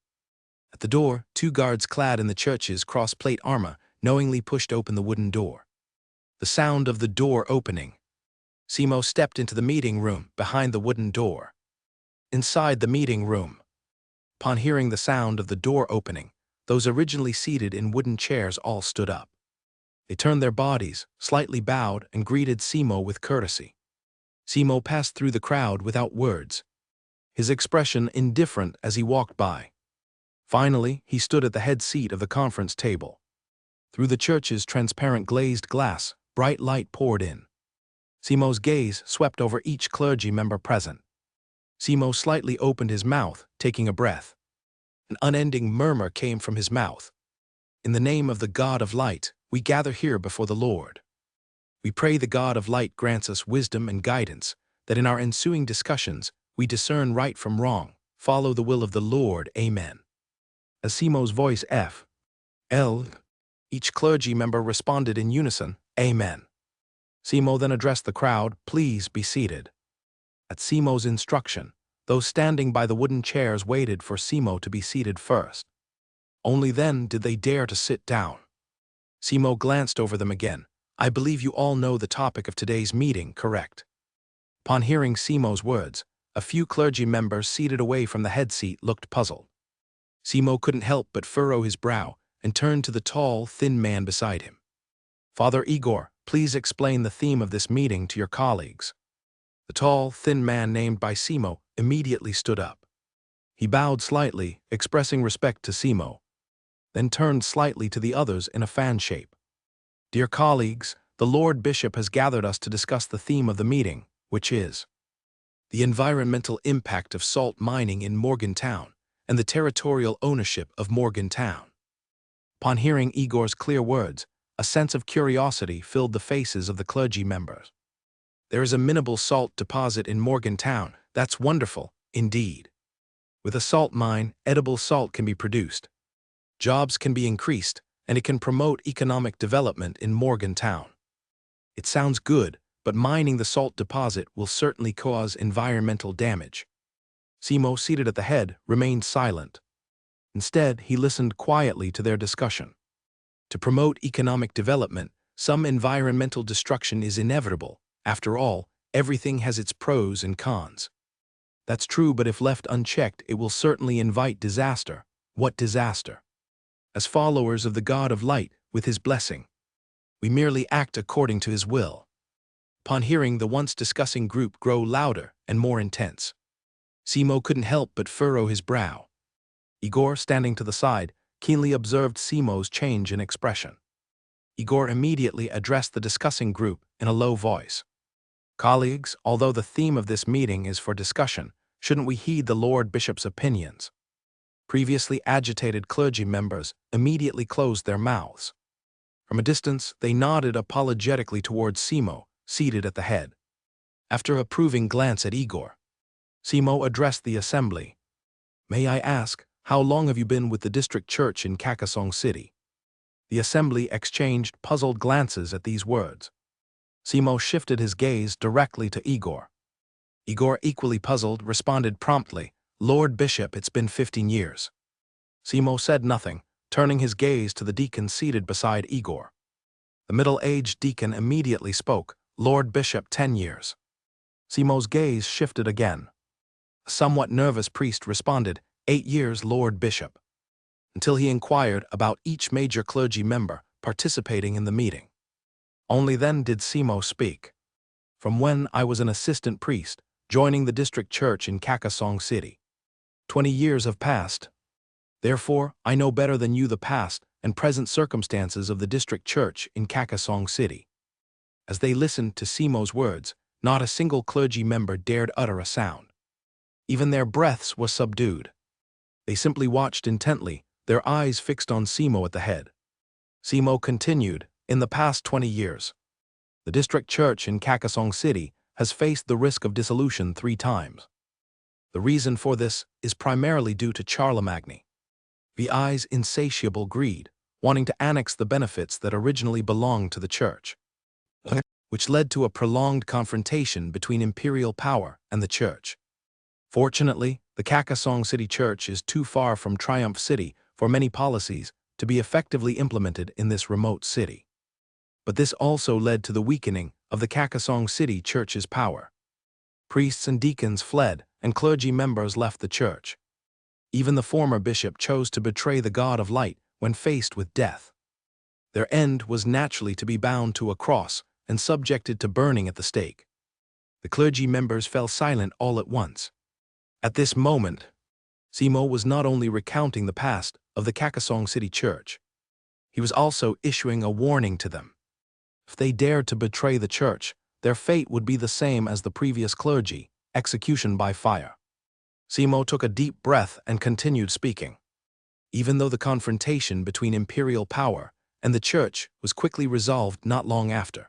At the door, two guards clad in the church's cross-plate armor knowingly pushed open the wooden door. The sound of the door opening, Simo stepped into the meeting room behind the wooden door. Inside the meeting room, upon hearing the sound of the door opening, those originally seated in wooden chairs all stood up. They turned their bodies, slightly bowed, and greeted Simo with courtesy. Simo passed through the crowd without words, his expression indifferent as he walked by. Finally, he stood at the head seat of the conference table. Through the church's transparent glazed glass, bright light poured in. Simo's gaze swept over each clergy member present. Simo slightly opened his mouth, taking a breath. An unending murmur came from his mouth. In the name of the God of Light, we gather here before the Lord. We pray the God of Light grants us wisdom and guidance, that in our ensuing discussions we discern right from wrong, follow the will of the Lord. Amen. As Simo's voice L, each clergy member responded in unison, Amen. Simo then addressed the crowd, please be seated. At Simo's instruction, those standing by the wooden chairs waited for Simo to be seated first. Only then did they dare to sit down. Simo glanced over them again. I believe you all know the topic of today's meeting, correct? Upon hearing Simo's words, a few clergy members seated away from the head seat looked puzzled. Simo couldn't help but furrow his brow and turned to the tall, thin man beside him. Father Igor, please explain the theme of this meeting to your colleagues. The tall, thin man named by Simo immediately stood up. He bowed slightly, expressing respect to Simo, then turned slightly to the others in a fan shape. Dear colleagues, the Lord Bishop has gathered us to discuss the theme of the meeting, which is the environmental impact of salt mining in Morgantown and the territorial ownership of Morgantown. Upon hearing Igor's clear words, a sense of curiosity filled the faces of the clergy members. There is a mineral salt deposit in Morgantown. That's wonderful, indeed. With a salt mine, edible salt can be produced. Jobs can be increased, and it can promote economic development in Morgantown. It sounds good, but mining the salt deposit will certainly cause environmental damage. Simo, seated at the head, remained silent. Instead, he listened quietly to their discussion. To promote economic development, some environmental destruction is inevitable. After all, everything has its pros and cons. That's true, but if left unchecked, it will certainly invite disaster. What disaster? As followers of the God of Light, with his blessing, we merely act according to his will. Upon hearing the once discussing group grow louder and more intense, Simo couldn't help but furrow his brow. Igor, standing to the side, keenly observed Simo's change in expression. Igor immediately addressed the discussing group in a low voice. Colleagues, although the theme of this meeting is for discussion, shouldn't we heed the Lord Bishop's opinions? Previously agitated clergy members immediately closed their mouths. From a distance, they nodded apologetically towards Simo, seated at the head. After an approving glance at Igor, Simo addressed the assembly. May I ask, how long have you been with the district church in Kakasong City? The assembly exchanged puzzled glances at these words. Simo shifted his gaze directly to Igor. Igor, equally puzzled, responded promptly, Lord Bishop, it's been 15 years. Simo said nothing, turning his gaze to the deacon seated beside Igor. The middle-aged deacon immediately spoke, Lord Bishop, 10 years. Simo's gaze shifted again. A somewhat nervous priest responded, 8 years, Lord Bishop, until he inquired about each major clergy member participating in the meeting. Only then did Simo speak. From when I was an assistant priest, joining the district church in Kakasong City. 20 years have passed. Therefore, I know better than you the past and present circumstances of the district church in Kakasong City. As they listened to Simo's words, not a single clergy member dared utter a sound. Even their breaths were subdued. They simply watched intently, their eyes fixed on Simo at the head. Simo continued, in the past 20 years, the district church in Kakasong City has faced the risk of dissolution 3 times. The reason for this is primarily due to Charlemagne, VI's insatiable greed, wanting to annex the benefits that originally belonged to the church, which led to a prolonged confrontation between imperial power and the church. Fortunately, the Kakasong City Church is too far from Triumph City for many policies to be effectively implemented in this remote city. But this also led to the weakening of the Kakasong City Church's power. Priests and deacons fled, and clergy members left the church. Even the former bishop chose to betray the God of Light when faced with death. Their end was naturally to be bound to a cross and subjected to burning at the stake. The clergy members fell silent all at once. At this moment, Simo was not only recounting the past of the Kakasong City Church, he was also issuing a warning to them. If they dared to betray the church, their fate would be the same as the previous clergy, execution by fire. Simo took a deep breath and continued speaking. Even though the confrontation between imperial power and the church was quickly resolved not long after,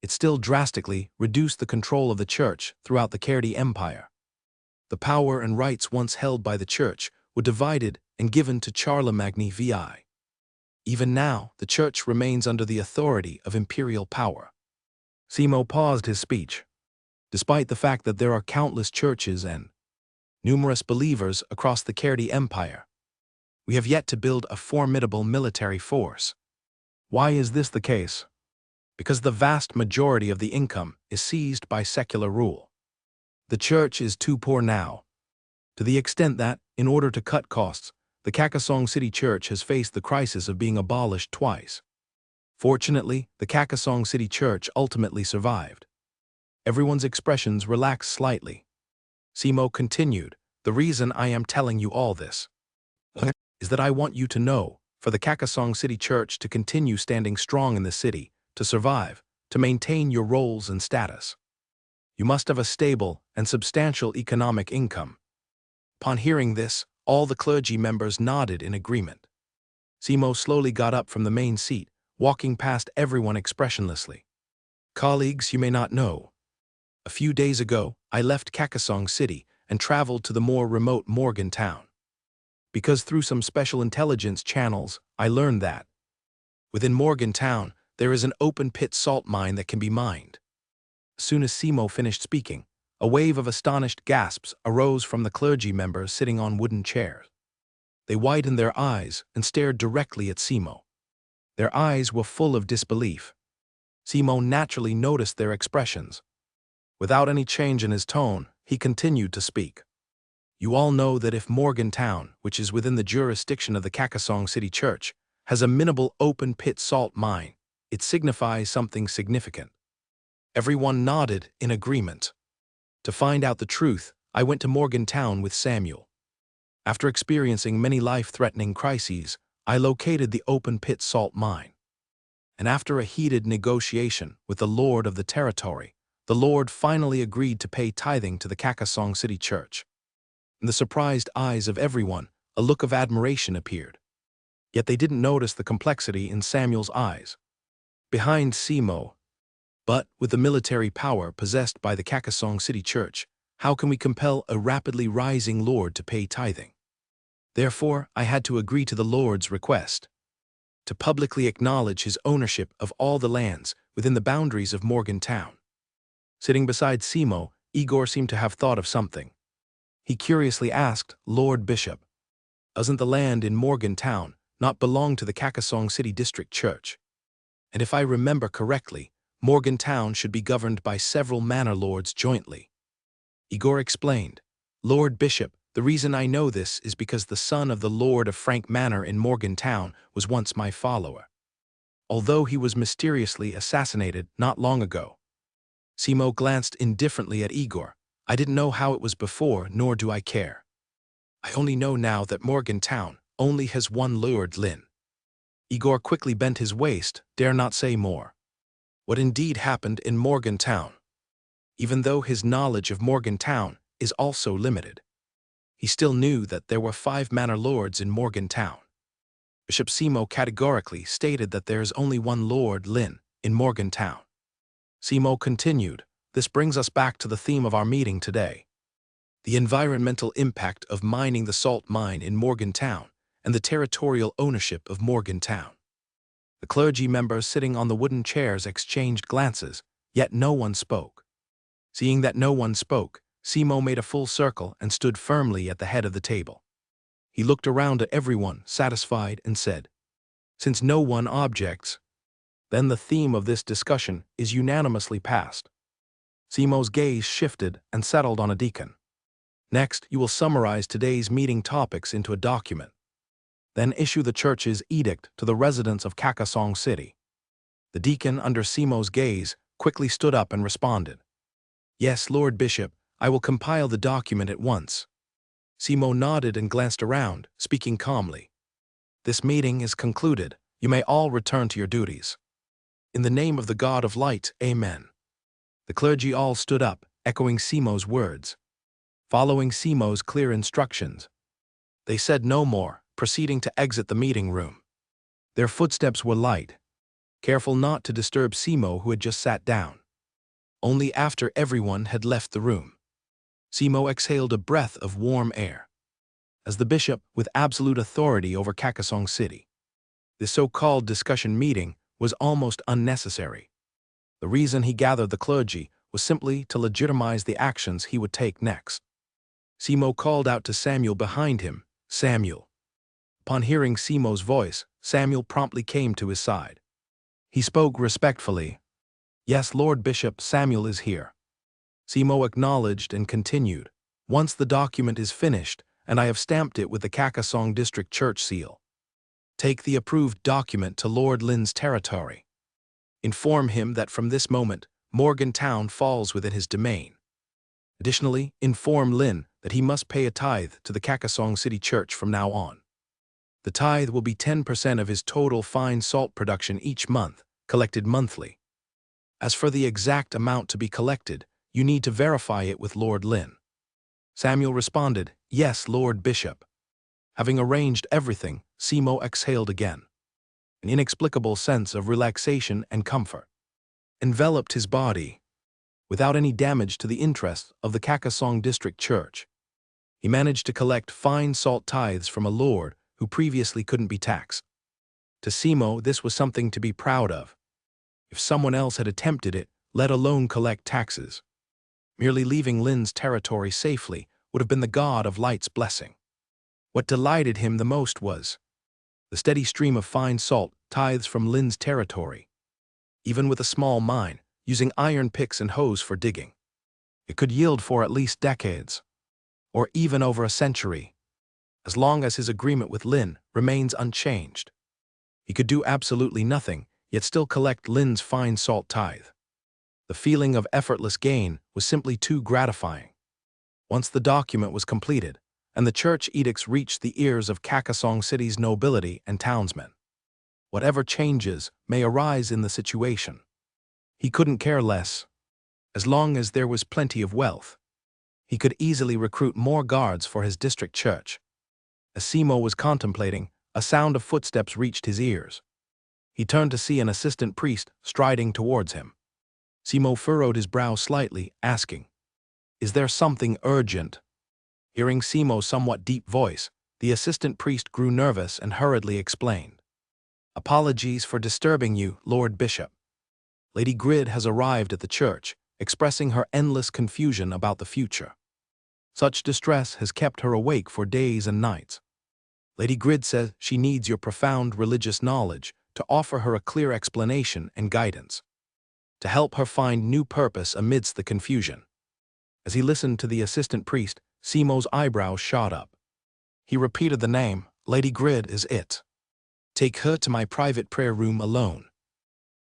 it still drastically reduced the control of the church throughout the Kerdi Empire. The power and rights once held by the church were divided and given to Charlemagne VI. Even now, the church remains under the authority of imperial power. Simo paused his speech. Despite the fact that there are countless churches and numerous believers across the Kerdi Empire, we have yet to build a formidable military force. Why is this the case? Because the vast majority of the income is seized by secular rule. The church is too poor now, to the extent that, in order to cut costs, the Kakasong City Church has faced the crisis of being abolished twice. Fortunately, the Kakasong City Church ultimately survived. Everyone's expressions relaxed slightly. Simo continued, "The reason I am telling you all this is that I want you to know, for the Kakasong City Church to continue standing strong in the city, to survive, to maintain your roles and status, you must have a stable and substantial economic income." Upon hearing this, all the clergy members nodded in agreement. Simo slowly got up from the main seat, walking past everyone expressionlessly. "Colleagues, you may not know. A few days ago, I left Kakasong City and traveled to the more remote Morgan town. Because through some special intelligence channels, I learned that within Morgan town, there is an open-pit salt mine that can be mined." As soon as Simo finished speaking, a wave of astonished gasps arose from the clergy members sitting on wooden chairs. They widened their eyes and stared directly at Simo. Their eyes were full of disbelief. Simo naturally noticed their expressions. Without any change in his tone, he continued to speak. "You all know that if Morgan Town, which is within the jurisdiction of the Kakasong City Church, has a minimal open-pit salt mine, it signifies something significant." Everyone nodded in agreement. To find out the truth, I went to Morgan Town with Samuel. After experiencing many life-threatening crises, I located the open-pit salt mine. And after a heated negotiation with the lord of the territory, the lord finally agreed to pay tithing to the Kakasong City Church. In the surprised eyes of everyone, a look of admiration appeared. Yet they didn't notice the complexity in Samuel's eyes. Behind Simo, "But with the military power possessed by the Kakasong City Church, how can we compel a rapidly rising lord to pay tithing? Therefore, I had to agree to the lord's request, to publicly acknowledge his ownership of all the lands within the boundaries of Morgan Town." Sitting beside Simo, Igor seemed to have thought of something. He curiously asked, "Lord Bishop, doesn't the land in Morgan Town not belong to the Kakasong City District Church? And if I remember correctly, Morgan Town should be governed by several manor lords jointly." Igor explained, "Lord Bishop, the reason I know this is because the son of the Lord of Frank Manor in Morgan Town was once my follower, although he was mysteriously assassinated not long ago." Simo glanced indifferently at Igor. "I didn't know how it was before, nor do I care. I only know now that Morgan Town, only has one Lord Lin. Igor quickly bent his waist, dare not say more. What indeed happened in Morgantown? Even though his knowledge of Morgantown is also limited, he still knew that there were 5 manor lords in Morgantown. Bishop Simo categorically stated that there is only one Lord Lin in Morgantown. Simo continued, "This brings us back to the theme of our meeting today. The environmental impact of mining the salt mine in Morgantown and the territorial ownership of Morgantown." The clergy members sitting on the wooden chairs exchanged glances, yet no one spoke. Seeing that no one spoke, Simo made a full circle and stood firmly at the head of the table. He looked around at everyone, satisfied, and said, "Since no one objects, then the theme of this discussion is unanimously passed." Simo's gaze shifted and settled on a deacon. "Next, you will summarize today's meeting topics into a document. Then issue the church's edict to the residents of Kakasong City." The deacon, under Simo's gaze, quickly stood up and responded, "Yes, Lord Bishop, I will compile the document at once." Simo nodded and glanced around, speaking calmly. "This meeting is concluded. You may all return to your duties. In the name of the God of Light, Amen." The clergy all stood up, echoing Simo's words. Following Simo's clear instructions, they said no more, proceeding to exit the meeting room. Their footsteps were light, careful not to disturb Simo, who had just sat down. Only after everyone had left the room, Simo exhaled a breath of warm air. As the bishop with absolute authority over Kakasong City, this so-called discussion meeting was almost unnecessary. The reason he gathered the clergy was simply to legitimize the actions he would take next. Simo called out to Samuel behind him, "Samuel." Upon hearing Simo's voice, Samuel promptly came to his side. He spoke respectfully. "Yes, Lord Bishop, Samuel is here." Simo acknowledged and continued, "Once the document is finished, and I have stamped it with the Kakasong District Church seal, take the approved document to Lord Lin's territory. Inform him that from this moment, Morgantown falls within his domain. Additionally, inform Lin that he must pay a tithe to the Kakasong City Church from now on. The tithe will be 10% of his total fine salt production each month, collected monthly. As for the exact amount to be collected, you need to verify it with Lord Lin." Samuel responded, "Yes, Lord Bishop." Having arranged everything, Simo exhaled again. An inexplicable sense of relaxation and comfort enveloped his body. Without any damage to the interests of the Kakasong District Church, he managed to collect fine salt tithes from a lord who previously couldn't be taxed. To Simo, this was something to be proud of. If someone else had attempted it, let alone collect taxes, merely leaving Lin's territory safely would have been the God of Light's blessing. What delighted him the most was the steady stream of fine salt tithes from Lin's territory. Even with a small mine, using iron picks and hoes for digging, it could yield for at least decades, or even over a century, as long as his agreement with Lin remains unchanged. He could do absolutely nothing, yet still collect Lin's fine salt tithe. The feeling of effortless gain was simply too gratifying. Once the document was completed, and the church edicts reached the ears of Kakasong City's nobility and townsmen, whatever changes may arise in the situation, he couldn't care less. As long as there was plenty of wealth, he could easily recruit more guards for his district church. As Simo was contemplating, a sound of footsteps reached his ears. He turned to see an assistant priest striding towards him. Simo furrowed his brow slightly, asking, "Is there something urgent?" Hearing Simo's somewhat deep voice, the assistant priest grew nervous and hurriedly explained, "Apologies for disturbing you, Lord Bishop. Lady Grid has arrived at the church, expressing her endless confusion about the future. Such distress has kept her awake for days and nights. Lady Grid says she needs your profound religious knowledge to offer her a clear explanation and guidance, to help her find new purpose amidst the confusion." As he listened to the assistant priest, Simo's eyebrows shot up. He repeated the name, "Lady Grid is it. Take her to my private prayer room alone.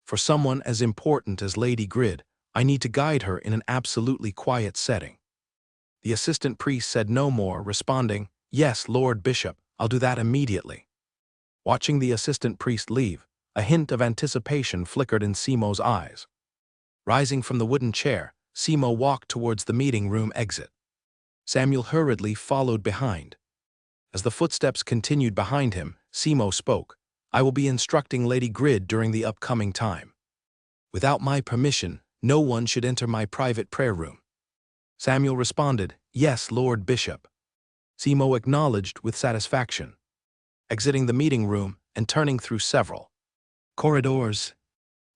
For someone as important as Lady Grid, I need to guide her in an absolutely quiet setting." The assistant priest said no more, responding, "Yes, Lord Bishop, I'll do that immediately." Watching the assistant priest leave, a hint of anticipation flickered in Simo's eyes. Rising from the wooden chair, Simo walked towards the meeting room exit. Samuel hurriedly followed behind. As the footsteps continued behind him, Simo spoke, "I will be instructing Lady Grid during the upcoming time. Without my permission, no one should enter my private prayer room." Samuel responded, "Yes, Lord Bishop." Simo acknowledged with satisfaction. Exiting the meeting room and turning through several corridors,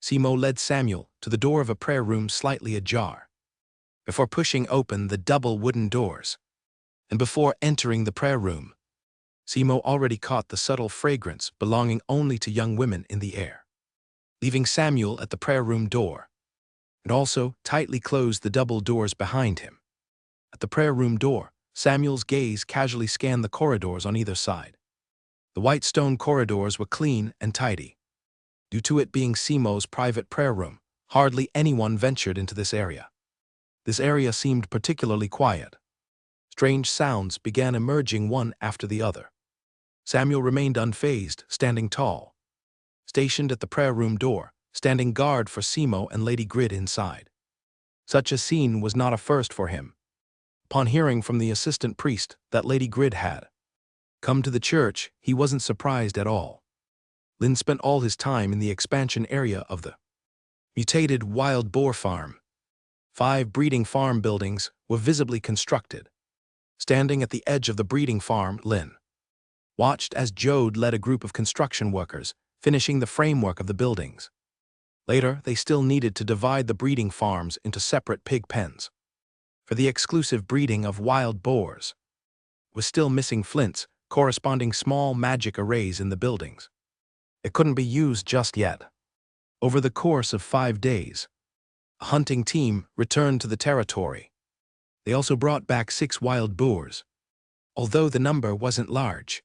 Simo led Samuel to the door of a prayer room slightly ajar. Before pushing open the double wooden doors, and before entering the prayer room, Simo already caught the subtle fragrance belonging only to young women in the air. Leaving Samuel at the prayer room door, and also tightly closed the double doors behind him. At the prayer room door, Samuel's gaze casually scanned the corridors on either side. The white stone corridors were clean and tidy. Due to it being Simo's private prayer room, hardly anyone ventured into this area. This area seemed particularly quiet. Strange sounds began emerging one after the other. Samuel remained unfazed, standing tall. Stationed at the prayer room door, standing guard for Simo and Lady Grid inside. Such a scene was not a first for him. Upon hearing from the assistant priest that Lady Grid had come to the church, he wasn't surprised at all. Lynn spent all his time in the expansion area of the mutated wild boar farm. 5 breeding farm buildings were visibly constructed. Standing at the edge of the breeding farm, Lynn watched as Jode led a group of construction workers, finishing the framework of the buildings. Later, they still needed to divide the breeding farms into separate pig pens. For the exclusive breeding of wild boars, was still missing flints, corresponding small magic arrays in the buildings. It couldn't be used just yet. Over the course of 5 days, a hunting team returned to the territory. They also brought back 6 wild boars. Although the number wasn't large,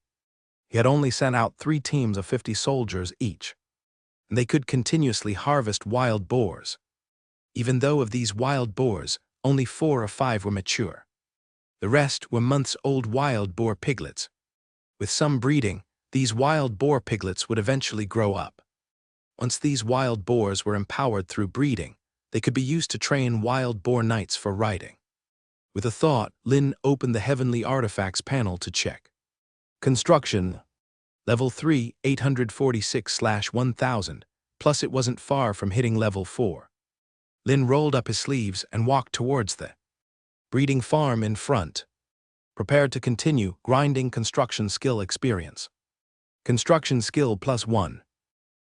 he had only sent out 3 teams of 50 soldiers each, and they could continuously harvest wild boars. Even though of these wild boars, only 4 or 5 were mature. The rest were months-old wild boar piglets. With some breeding, these wild boar piglets would eventually grow up. Once these wild boars were empowered through breeding, they could be used to train wild boar knights for riding. With a thought, Lynn opened the Heavenly Artifacts panel to check. Construction. Level 3, 846/1000, plus it wasn't far from hitting level 4. Lynn rolled up his sleeves and walked towards the breeding farm in front, prepared to continue grinding construction skill experience. Construction skill +1.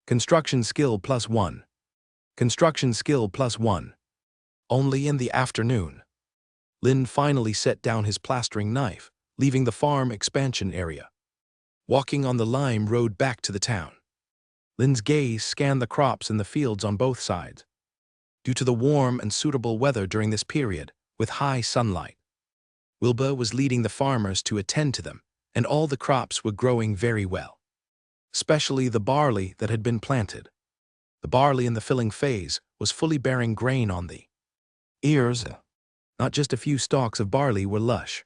Construction skill +1. Construction skill +1. Only in the afternoon, Lynn finally set down his plastering knife, leaving the farm expansion area. Walking on the lime road back to the town, Lynn's gaze scanned the crops in the fields on both sides. Due to the warm and suitable weather during this period, with high sunlight, Wilbur was leading the farmers to attend to them, and all the crops were growing very well. Especially the barley that had been planted. The barley in the filling phase was fully bearing grain on the ears. Not just a few stalks of barley were lush.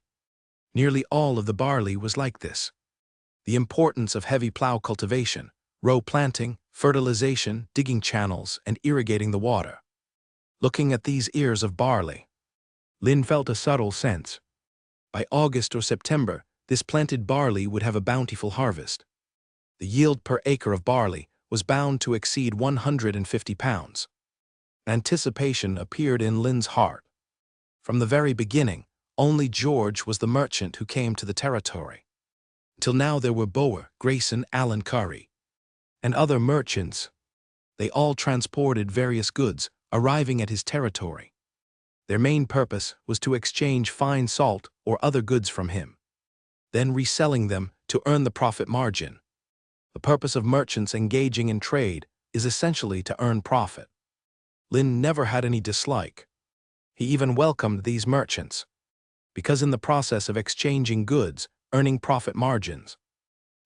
Nearly all of the barley was like this. The importance of heavy plow cultivation, row planting, fertilization, digging channels, and irrigating the water. Looking at these ears of barley, Lynn felt a subtle sense. By August or September, this planted barley would have a bountiful harvest. The yield per acre of barley was bound to exceed 150 pounds. Anticipation appeared in Lynn's heart. From the very beginning, only George was the merchant who came to the territory. Until now there were Boer, Grayson, Allen Curry, and other merchants. They all transported various goods, arriving at his territory. Their main purpose was to exchange fine salt or other goods from him, then reselling them to earn the profit margin. The purpose of merchants engaging in trade is essentially to earn profit. Lynn never had any dislike. He even welcomed these merchants, because in the process of exchanging goods, earning profit margins,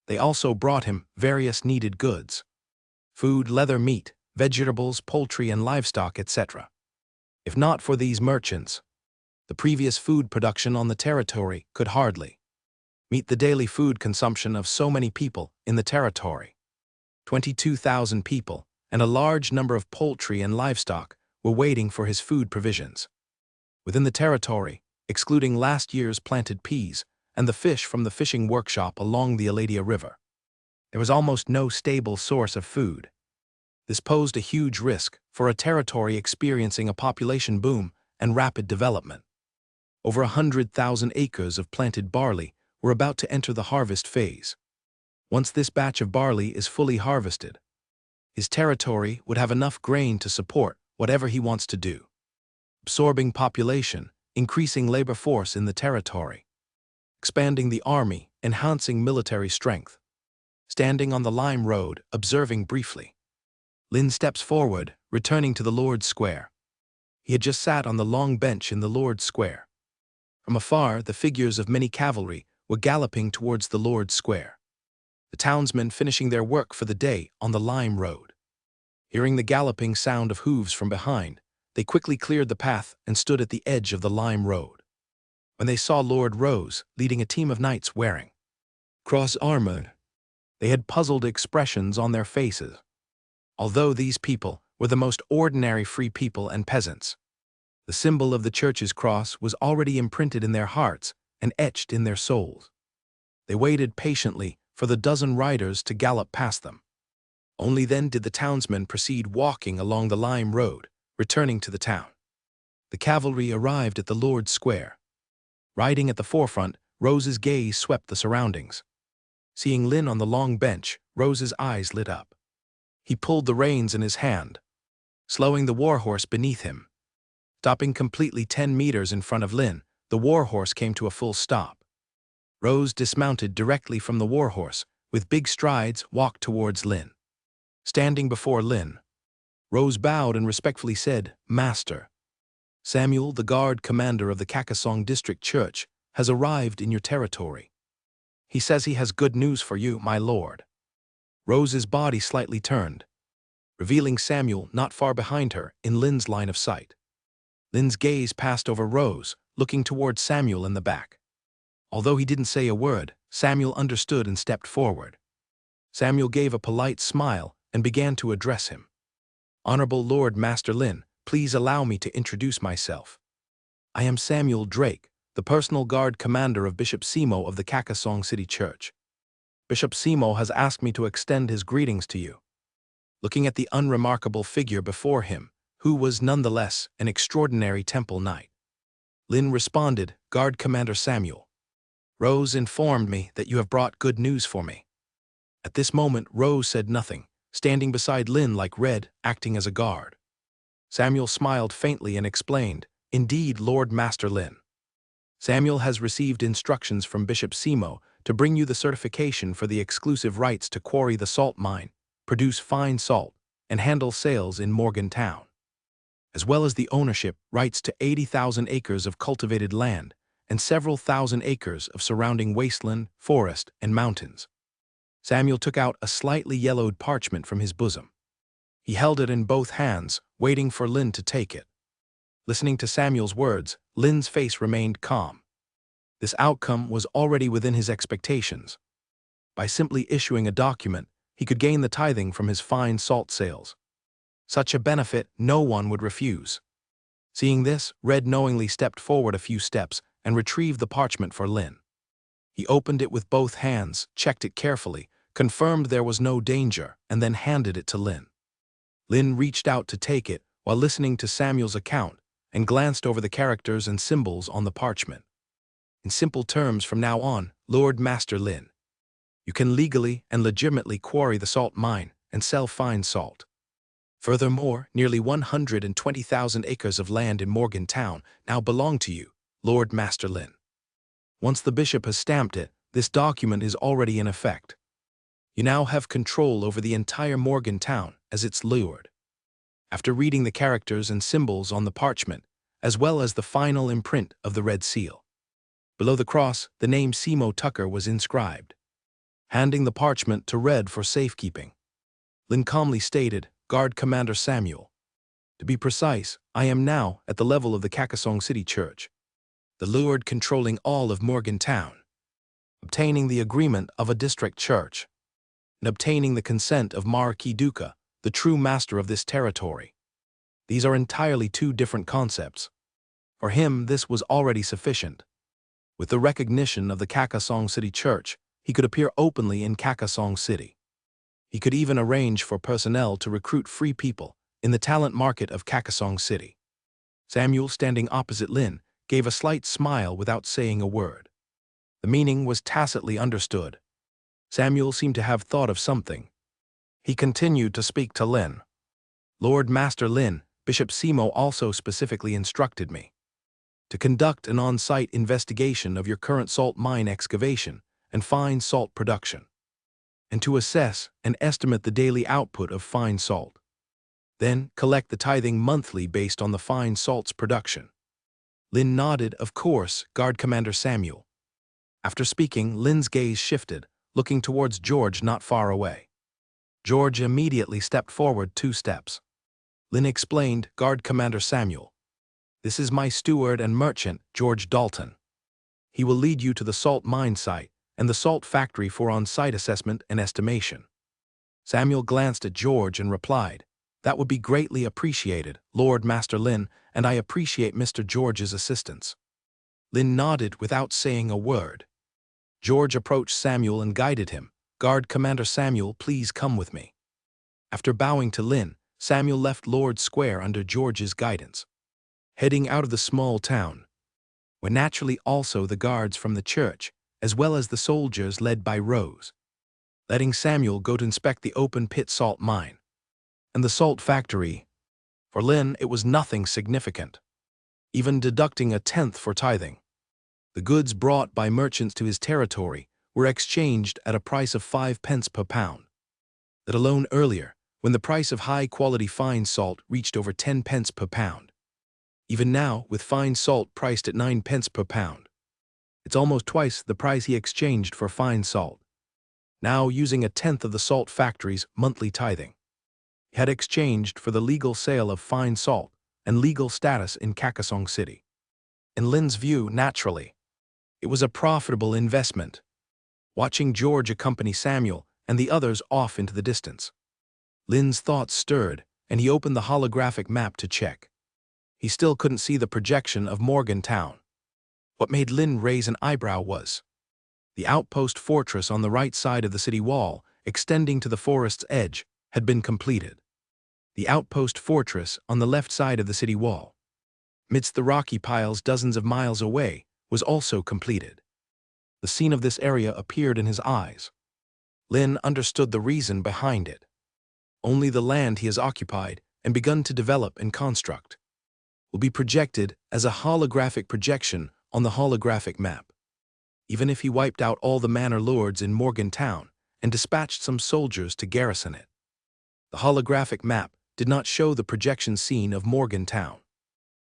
they also brought him various needed goods: food, leather, meat, vegetables, poultry, and livestock, etc. If not for these merchants, the previous food production on the territory could hardly Meet the daily food consumption of so many people in the territory. 22,000 people, and a large number of poultry and livestock were waiting for his food provisions. Within the territory, excluding last year's planted peas and the fish from the fishing workshop along the Eladia River, there was almost no stable source of food. This posed a huge risk for a territory experiencing a population boom and rapid development. Over 100,000 acres of planted barley were about to enter the harvest phase. Once this batch of barley is fully harvested, his territory would have enough grain to support whatever he wants to do. Absorbing population, increasing labor force in the territory, expanding the army, enhancing military strength. Standing on the lime road, observing briefly, Lin steps forward, returning to the Lord's Square. He had just sat on the long bench in the Lord's Square. From afar, the figures of many cavalry were galloping towards the Lord's Square, the townsmen finishing their work for the day on the lime road. Hearing the galloping sound of hooves from behind, they quickly cleared the path and stood at the edge of the lime road. When they saw Lord Rose leading a team of knights wearing cross armor, they had puzzled expressions on their faces. Although these people were the most ordinary free people and peasants, the symbol of the church's cross was already imprinted in their hearts and etched in their souls. They waited patiently for the dozen riders to gallop past them. Only then did the townsmen proceed walking along the lime road, returning to the town. The cavalry arrived at the Lord's Square. Riding at the forefront, Rose's gaze swept the surroundings. Seeing Lin on the long bench, Rose's eyes lit up. He pulled the reins in his hand, slowing the warhorse beneath him. Stopping completely 10 meters in front of Lin, the warhorse came to a full stop. Rose dismounted directly from the warhorse, with big strides walked towards Lin. Standing before Lin, Rose bowed and respectfully said, "Master, Samuel, the guard commander of the Kakasong District Church, has arrived in your territory. He says he has good news for you, my lord." Rose's body slightly turned, revealing Samuel not far behind her in Lin's line of sight. Lin's gaze passed over Rose, looking toward Samuel in the back. Although he didn't say a word, Samuel understood and stepped forward. Samuel gave a polite smile and began to address him. "Honorable Lord Master Lin, please allow me to introduce myself. I am Samuel Drake, the personal guard commander of Bishop Simo of the Kakasong City Church. Bishop Simo has asked me to extend his greetings to you." Looking at the unremarkable figure before him, who was nonetheless an extraordinary temple knight, Lin responded, "Guard Commander Samuel, Rose informed me that you have brought good news for me." At this moment, Rose said nothing, standing beside Lin like Red, acting as a guard. Samuel smiled faintly and explained, "Indeed, Lord Master Lin. Samuel has received instructions from Bishop Simo to bring you the certification for the exclusive rights to quarry the salt mine, produce fine salt, and handle sales in Morgan Town, as well as the ownership rights to 80,000 acres of cultivated land and several thousand acres of surrounding wasteland, forest, and mountains." Samuel took out a slightly yellowed parchment from his bosom. He held it in both hands, waiting for Lin to take it. Listening to Samuel's words, Lin's face remained calm. This outcome was already within his expectations. By simply issuing a document, he could gain the tithing from his fine salt sales. Such a benefit no one would refuse. Seeing this, Red knowingly stepped forward a few steps and retrieved the parchment for Lin. He opened it with both hands, checked it carefully, confirmed there was no danger, and then handed it to Lin. Lin reached out to take it while listening to Samuel's account and glanced over the characters and symbols on the parchment. "In simple terms from now on, Lord Master Lin, you can legally and legitimately quarry the salt mine and sell fine salt. Furthermore, nearly 120,000 acres of land in Morgan Town now belong to you, Lord Master Lin. Once the bishop has stamped it, this document is already in effect. You now have control over the entire Morgan Town as its lord." After reading the characters and symbols on the parchment, as well as the final imprint of the red seal, below the cross, the name Simo Tucker was inscribed. Handing the parchment to Red for safekeeping, Lin calmly stated, "Guard Commander Samuel. To be precise, I am now at the level of the Kakasong City Church, the lord controlling all of Morgan Town. obtaining the agreement of a district church, and obtaining the consent of Marquis Duca, the true master of this territory. These are entirely two different concepts. For him, this was already sufficient. With the recognition of the Kakasong City Church, he could appear openly in Kakasong City. He could even arrange for personnel to recruit free people in the talent market of Kakasong City. Samuel, standing opposite Lin, gave a slight smile without saying a word. The meaning was tacitly understood. Samuel seemed to have thought of something. He continued to speak to Lin. Lord Master Lin, Bishop Simo also specifically instructed me to conduct an on-site investigation of your current salt mine excavation and fine salt production, and to assess and estimate the daily output of fine salt. Then collect the tithing monthly based on the fine salt's production. Lin nodded, of course, Guard Commander Samuel. After speaking, Lin's gaze shifted, looking towards George not far away. George immediately stepped forward 2 steps. Lin explained, Guard Commander Samuel. This is my steward and merchant, George Dalton. He will lead you to the salt mine site and the salt factory for on-site assessment and estimation. Samuel glanced at George and replied, That would be greatly appreciated, Lord Master Lin, and I appreciate Mr. George's assistance. Lin nodded without saying a word. George approached Samuel and guided him. Guard Commander Samuel, please come with me. After bowing to Lin, Samuel left Lord Square under George's guidance, heading out of the small town, where naturally also the guards from the church, as well as the soldiers led by Rose, letting Samuel go to inspect the open-pit salt mine and the salt factory. For Lin, it was nothing significant, even deducting 1/10 for tithing. The goods brought by merchants to his territory were exchanged at a price of 5 pence per pound. Let alone earlier, when the price of high-quality fine salt reached over 10 pence per pound. Even now, with fine salt priced at 9 pence per pound, it's almost twice the price he exchanged for fine salt. Now, using 1/10 of the salt factory's monthly tithing, he had exchanged for the legal sale of fine salt and legal status in Kakasong City. In Lin's view, naturally, it was a profitable investment. Watching George accompany Samuel and the others off into the distance, Lin's thoughts stirred, and he opened the holographic map to check. He still couldn't see the projection of Morgantown. What made Lin raise an eyebrow was the outpost fortress on the right side of the city wall, extending to the forest's edge, had been completed. The outpost fortress on the left side of the city wall, amidst the rocky piles dozens of miles away, was also completed. The scene of this area appeared in his eyes. Lin understood the reason behind it. Only the land he has occupied and begun to develop and construct will be projected as a holographic projection on the holographic map. Even if he wiped out all the manor lords in Morgantown and dispatched some soldiers to garrison it, the holographic map did not show the projection scene of Morgantown.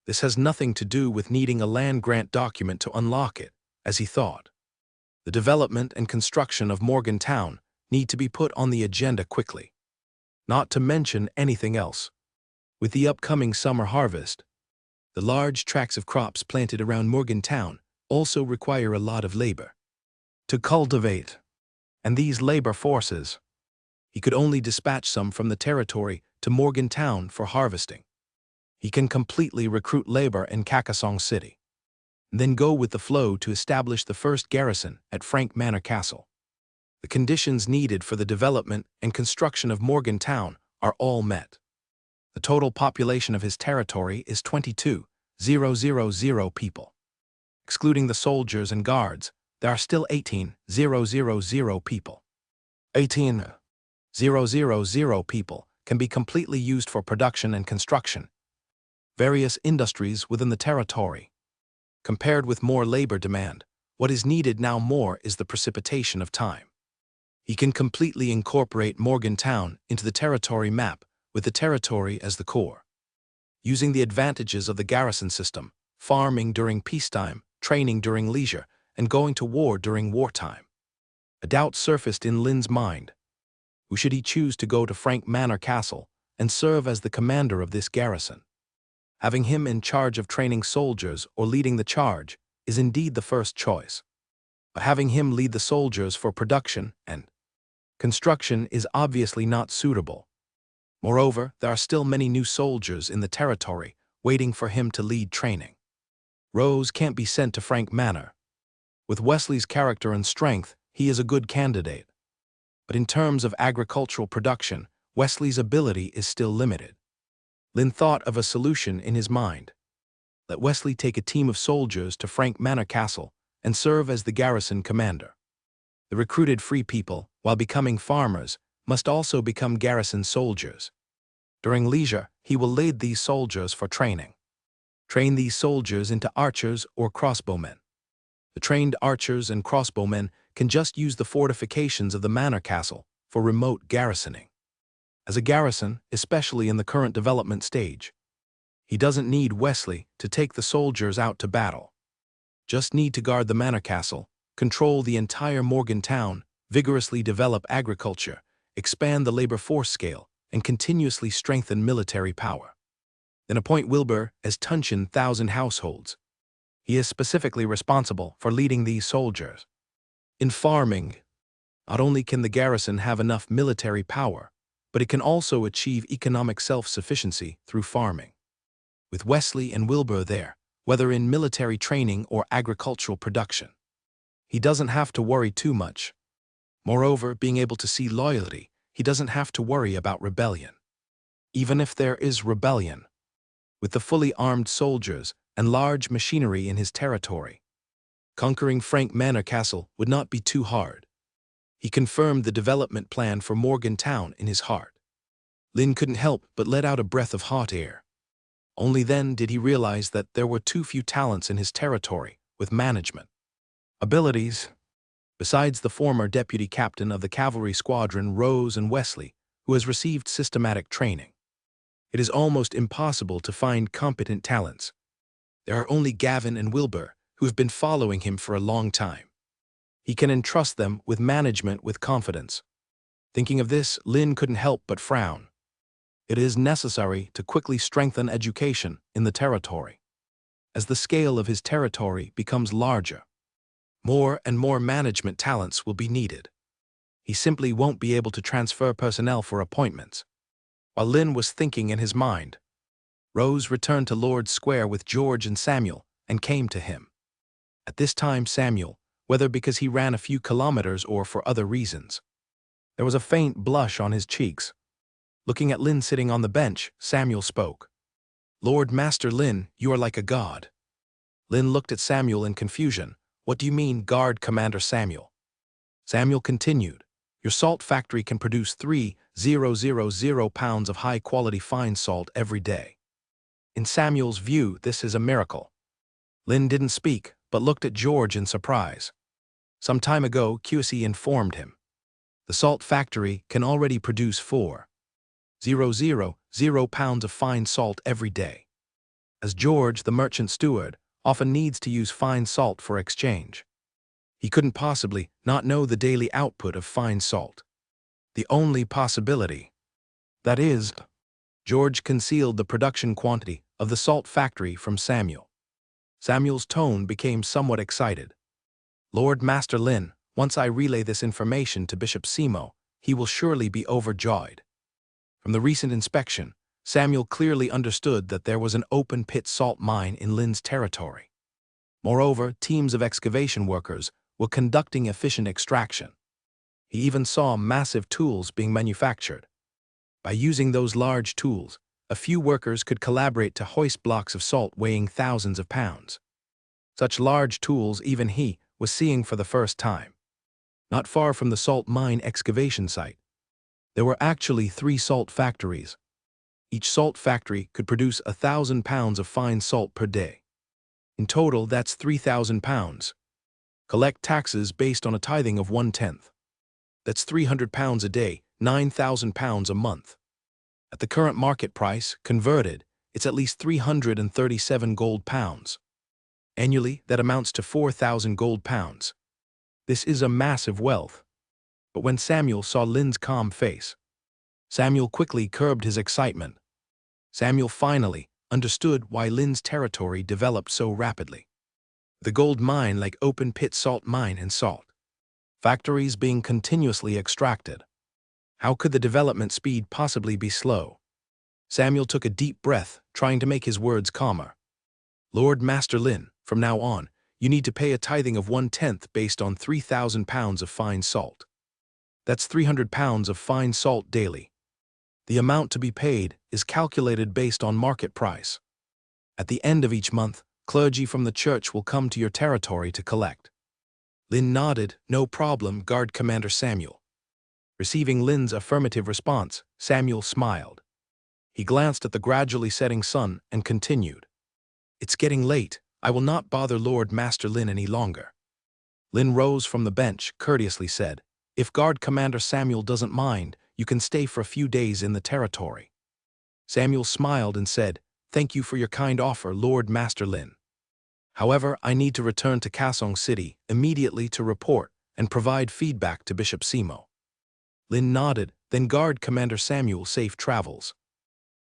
This has nothing to do with needing a land grant document to unlock it, as he thought. The development and construction of Morgantown need to be put on the agenda quickly. Not to mention anything else. With the upcoming summer harvest, the large tracts of crops planted around Morgantown also require a lot of labor to cultivate. And these labor forces, he could only dispatch some from the territory to Morgantown for harvesting. He can completely recruit labor in Kakasong City, and then go with the flow to establish the first garrison at Frank Manor Castle. The conditions needed for the development and construction of Morgantown are all met. The total population of his territory is 22,000 people. Excluding the soldiers and guards, there are still 18,000 people. 18,000 people can be completely used for production and construction, various industries within the territory. Compared with more labor demand, what is needed now more is the precipitation of time. He can completely incorporate Morgantown into the territory map with the territory as the core. Using the advantages of the garrison system, farming during peacetime, training during leisure, and going to war during wartime. A doubt surfaced in Lin's mind. Who should he choose to go to Frank Manor Castle and serve as the commander of this garrison? Having him in charge of training soldiers or leading the charge is indeed the first choice. Having him lead the soldiers for production and construction is obviously not suitable. Moreover, there are still many new soldiers in the territory waiting for him to lead training. Rose can't be sent to Frank Manor. With Wesley's character and strength, he is a good candidate. But in terms of agricultural production, Wesley's ability is still limited. Lynn thought of a solution in his mind. Let Wesley take a team of soldiers to Frank Manor Castle and serve as the garrison commander. The recruited free people, while becoming farmers, must also become garrison soldiers. During leisure, he will lead these soldiers for training. Train these soldiers into archers or crossbowmen. The trained archers and crossbowmen can just use the fortifications of the manor castle for remote garrisoning. As a garrison, especially in the current development stage, he doesn't need Wesley to take the soldiers out to battle. Just need to guard the manor castle, control the entire Morgantown, vigorously develop agriculture, expand the labor force scale, and continuously strengthen military power. Then appoint Wilbur as Tunchin 1,000 households. He is specifically responsible for leading these soldiers. In farming, not only can the garrison have enough military power, but it can also achieve economic self-sufficiency through farming. With Wesley and Wilbur there, whether in military training or agricultural production, he doesn't have to worry too much. Moreover, being able to see loyalty, he doesn't have to worry about rebellion. Even if there is rebellion, with the fully armed soldiers and large machinery in his territory, conquering Frank Manor Castle would not be too hard. He confirmed the development plan for Morgantown in his heart. Lynn couldn't help but let out a breath of hot air. Only then did he realize that there were too few talents in his territory with management abilities. Besides the former deputy captain of the cavalry squadron, Rose and Wesley, who has received systematic training, it is almost impossible to find competent talents. There are only Gavin and Wilbur, who have been following him for a long time. He can entrust them with management with confidence. Thinking of this, Lynn couldn't help but frown. It is necessary to quickly strengthen education in the territory. As the scale of his territory becomes larger, more and more management talents will be needed. He simply won't be able to transfer personnel for appointments. While Lynn was thinking in his mind, Rose returned to Lord's Square with George and Samuel and came to him. At this time, Samuel, whether because he ran a few kilometers or for other reasons, there was a faint blush on his cheeks. Looking at Lynn sitting on the bench, Samuel spoke. "Lord Master Lynn, you are like a god." Lynn looked at Samuel in confusion. "What do you mean, guard Commander Samuel?" Samuel continued, "Your salt factory can produce 3,000 pounds of high-quality fine salt every day." In Samuel's view, this is a miracle. Lynn didn't speak, but looked at George in surprise. Some time ago, QC informed him. The salt factory can already produce 4,000 pounds of fine salt every day. As George, the merchant steward, often needs to use fine salt for exchange, he couldn't possibly not know the daily output of fine salt. The only possibility, that is, George concealed the production quantity of the salt factory from Samuel. Samuel's tone became somewhat excited. "Lord Master Lynn, once I relay this information to Bishop Simo, he will surely be overjoyed." From the recent inspection, Samuel clearly understood that there was an open-pit salt mine in Lynn's territory. Moreover, teams of excavation workers were conducting efficient extraction. He even saw massive tools being manufactured. By using those large tools, a few workers could collaborate to hoist blocks of salt weighing thousands of pounds. Such large tools even he was seeing for the first time. Not far from the salt mine excavation site, there were actually 3 salt factories. Each salt factory could produce 1,000 pounds of fine salt per day. In total, that's 3,000 pounds. Collect taxes based on a tithing of 1/10. That's 300 pounds a day, 9,000 pounds a month. At the current market price, converted, it's at least 337 gold pounds. Annually, that amounts to 4,000 gold pounds. This is a massive wealth. But when Samuel saw Lynn's calm face, Samuel quickly curbed his excitement. Samuel finally understood why Lynn's territory developed so rapidly. The gold mine like open pit salt mine and salt. Factories being continuously extracted. How could the development speed possibly be slow? Samuel took a deep breath, trying to make his words calmer. Lord Master Lin, from now on, you need to pay a tithing of 1/10 based on 3,000 pounds of fine salt. That's 300 pounds of fine salt daily. The amount to be paid is calculated based on market price. At the end of each month, clergy from the church will come to your territory to collect. Lin nodded, no problem, Guard Commander Samuel. Receiving Lin's affirmative response, Samuel smiled. He glanced at the gradually setting sun and continued. It's getting late. I will not bother Lord Master Lin any longer. Lin rose from the bench, courteously said, If Guard Commander Samuel doesn't mind, you can stay for a few days in the territory. Samuel smiled and said, Thank you for your kind offer, Lord Master Lin. However, I need to return to Kasong City immediately to report and provide feedback to Bishop Simo. Lin nodded, then Guard Commander Samuel safe travels.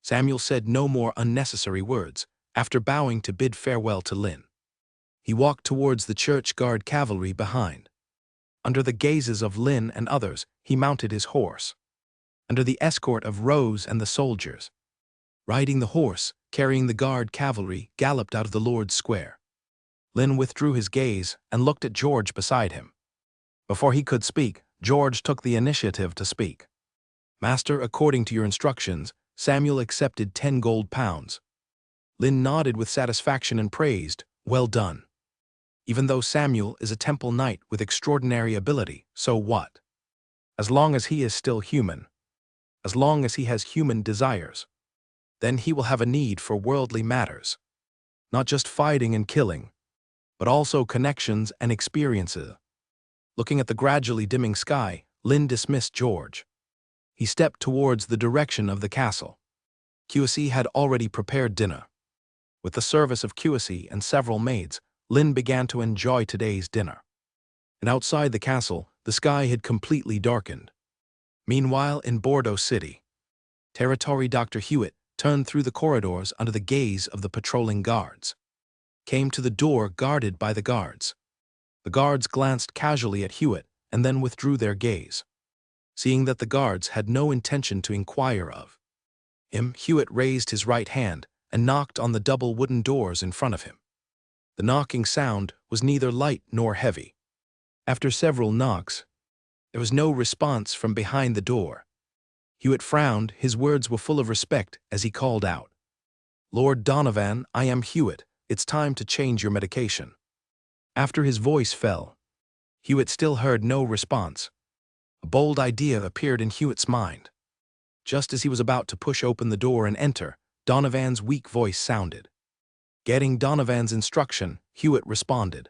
Samuel said no more unnecessary words, after bowing to bid farewell to Lin. He walked towards the church guard cavalry behind. Under the gazes of Lin and others, he mounted his horse. Under the escort of Rose and the soldiers. Riding the horse, carrying the guard cavalry, galloped out of the Lord's square. Lin withdrew his gaze and looked at George beside him. Before he could speak, George took the initiative to speak. Master, according to your instructions, Samuel accepted 10 gold pounds. Lin nodded with satisfaction and praised, Well done. Even though Samuel is a temple knight with extraordinary ability, so what? As long as he is still human. As long as he has human desires. Then he will have a need for worldly matters. Not just fighting and killing, but also connections and experiences. Looking at the gradually dimming sky, Lin dismissed George. He stepped towards the direction of the castle. QC had already prepared dinner. With the service of QC and several maids, Lin began to enjoy today's dinner. And outside the castle, the sky had completely darkened. Meanwhile, in Bordeaux City, Territory Dr. Hewitt turned through the corridors under the gaze of the patrolling guards. Came to the door guarded by the guards. The guards glanced casually at Hewitt and then withdrew their gaze. Seeing that the guards had no intention to inquire of him, Hewitt raised his right hand and knocked on the double wooden doors in front of him. The knocking sound was neither light nor heavy. After several knocks, there was no response from behind the door. Hewitt frowned, his words were full of respect as he called out, Lord Donovan, I am Hewitt, it's time to change your medication. After his voice fell, Hewitt still heard no response. A bold idea appeared in Hewitt's mind. Just as he was about to push open the door and enter, Donovan's weak voice sounded. Getting Donovan's instruction, Hewitt responded.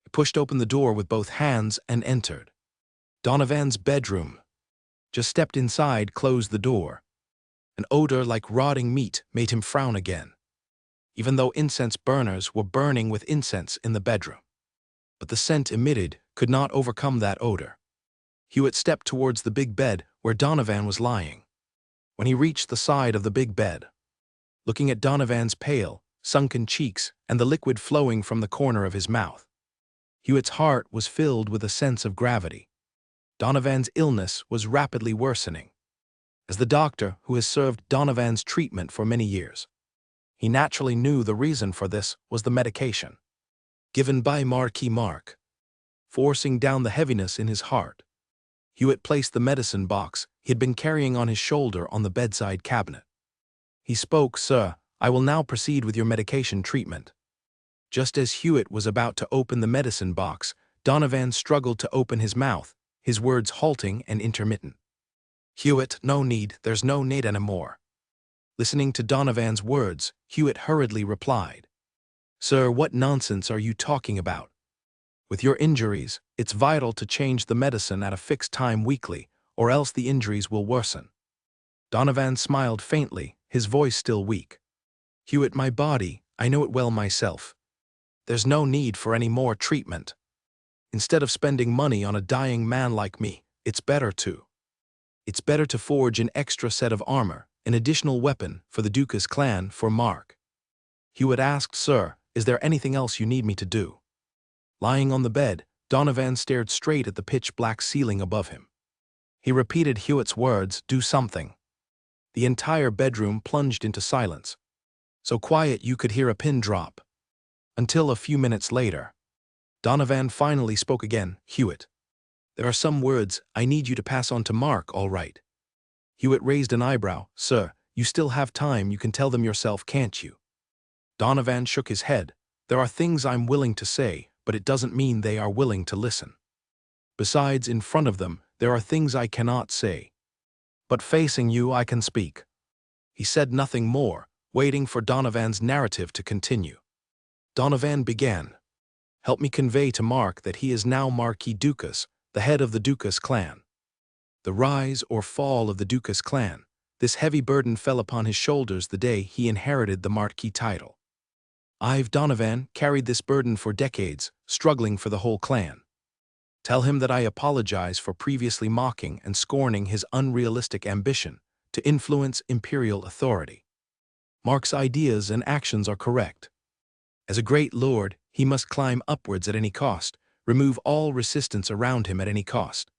He pushed open the door with both hands and entered Donovan's bedroom. Just stepped inside, closed the door. An odor like rotting meat made him frown again, even though incense burners were burning with incense in the bedroom. But the scent emitted could not overcome that odor. Hewitt stepped towards the big bed where Donovan was lying. When he reached the side of the big bed, looking at Donovan's pale, sunken cheeks and the liquid flowing from the corner of his mouth, Hewitt's heart was filled with a sense of gravity. Donovan's illness was rapidly worsening. As the doctor who has served Donovan's treatment for many years, he naturally knew the reason for this was the medication given by Marquis Mark, forcing down the heaviness in his heart. Hewitt placed the medicine box he had been carrying on his shoulder on the bedside cabinet. He spoke, Sir, I will now proceed with your medication treatment. Just as Hewitt was about to open the medicine box, Donovan struggled to open his mouth, his words halting and intermittent. Hewitt, no need, there's no need anymore. Listening to Donovan's words, Hewitt hurriedly replied, Sir, what nonsense are you talking about? With your injuries, it's vital to change the medicine at a fixed time weekly, or else the injuries will worsen. Donovan smiled faintly, his voice still weak. Hewitt, my body, I know it well myself. There's no need for any more treatment. Instead of spending money on a dying man like me, it's better to forge an extra set of armor, an additional weapon for the Dukas clan for Mark. Hewitt asked, Sir, is there anything else you need me to do? Lying on the bed, Donovan stared straight at the pitch-black ceiling above him. He repeated Hewitt's words, "Do something." The entire bedroom plunged into silence, so quiet you could hear a pin drop. Until a few minutes later, Donovan finally spoke again. "Hewitt, there are some words I need you to pass on to Mark, all right?" Hewitt raised an eyebrow. "Sir, you still have time, you can tell them yourself, can't you?" Donovan shook his head. "There are things I'm willing to say, but it doesn't mean they are willing to listen. Besides, in front of them, there are things I cannot say. But facing you, I can speak." He said nothing more, waiting for Donovan's narrative to continue. Donovan began. "Help me convey to Mark that he is now Marquis Dukas, the head of the Dukas clan. The rise or fall of the Dukas clan, this heavy burden fell upon his shoulders the day he inherited the Marquis title. I've, Donovan, carried this burden for decades, struggling for the whole clan. Tell him that I apologize for previously mocking and scorning his unrealistic ambition to influence imperial authority. Mark's ideas and actions are correct. As a great lord, he must climb upwards at any cost, remove all resistance around him at any cost,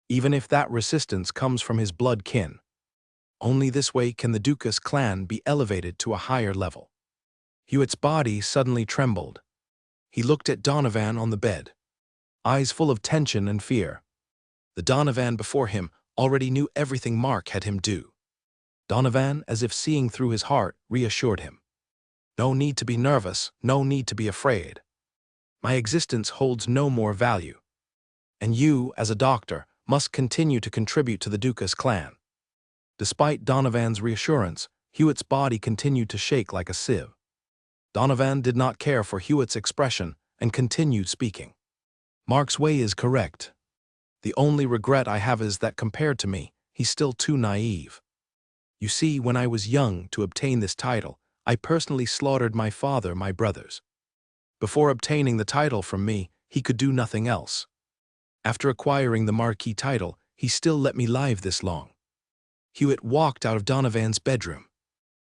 even if that resistance comes from his blood kin. Only this way can the Dukas clan be elevated to a higher level." Hewitt's body suddenly trembled. He looked at Donovan on the bed, eyes full of tension and fear. The Donovan before him already knew everything Mark had him do. Donovan, as if seeing through his heart, reassured him. "No need to be nervous, no need to be afraid. My existence holds no more value. And you, as a doctor, must continue to contribute to the Dukas clan." Despite Donovan's reassurance, Hewitt's body continued to shake like a sieve. Donovan did not care for Hewitt's expression and continued speaking. "Mark's way is correct. The only regret I have is that compared to me, he's still too naive. You see, when I was young to obtain this title, I personally slaughtered my father, my brothers. Before obtaining the title from me, he could do nothing else. After acquiring the Marquis title, he still let me live this long." Hewitt walked out of Donovan's bedroom.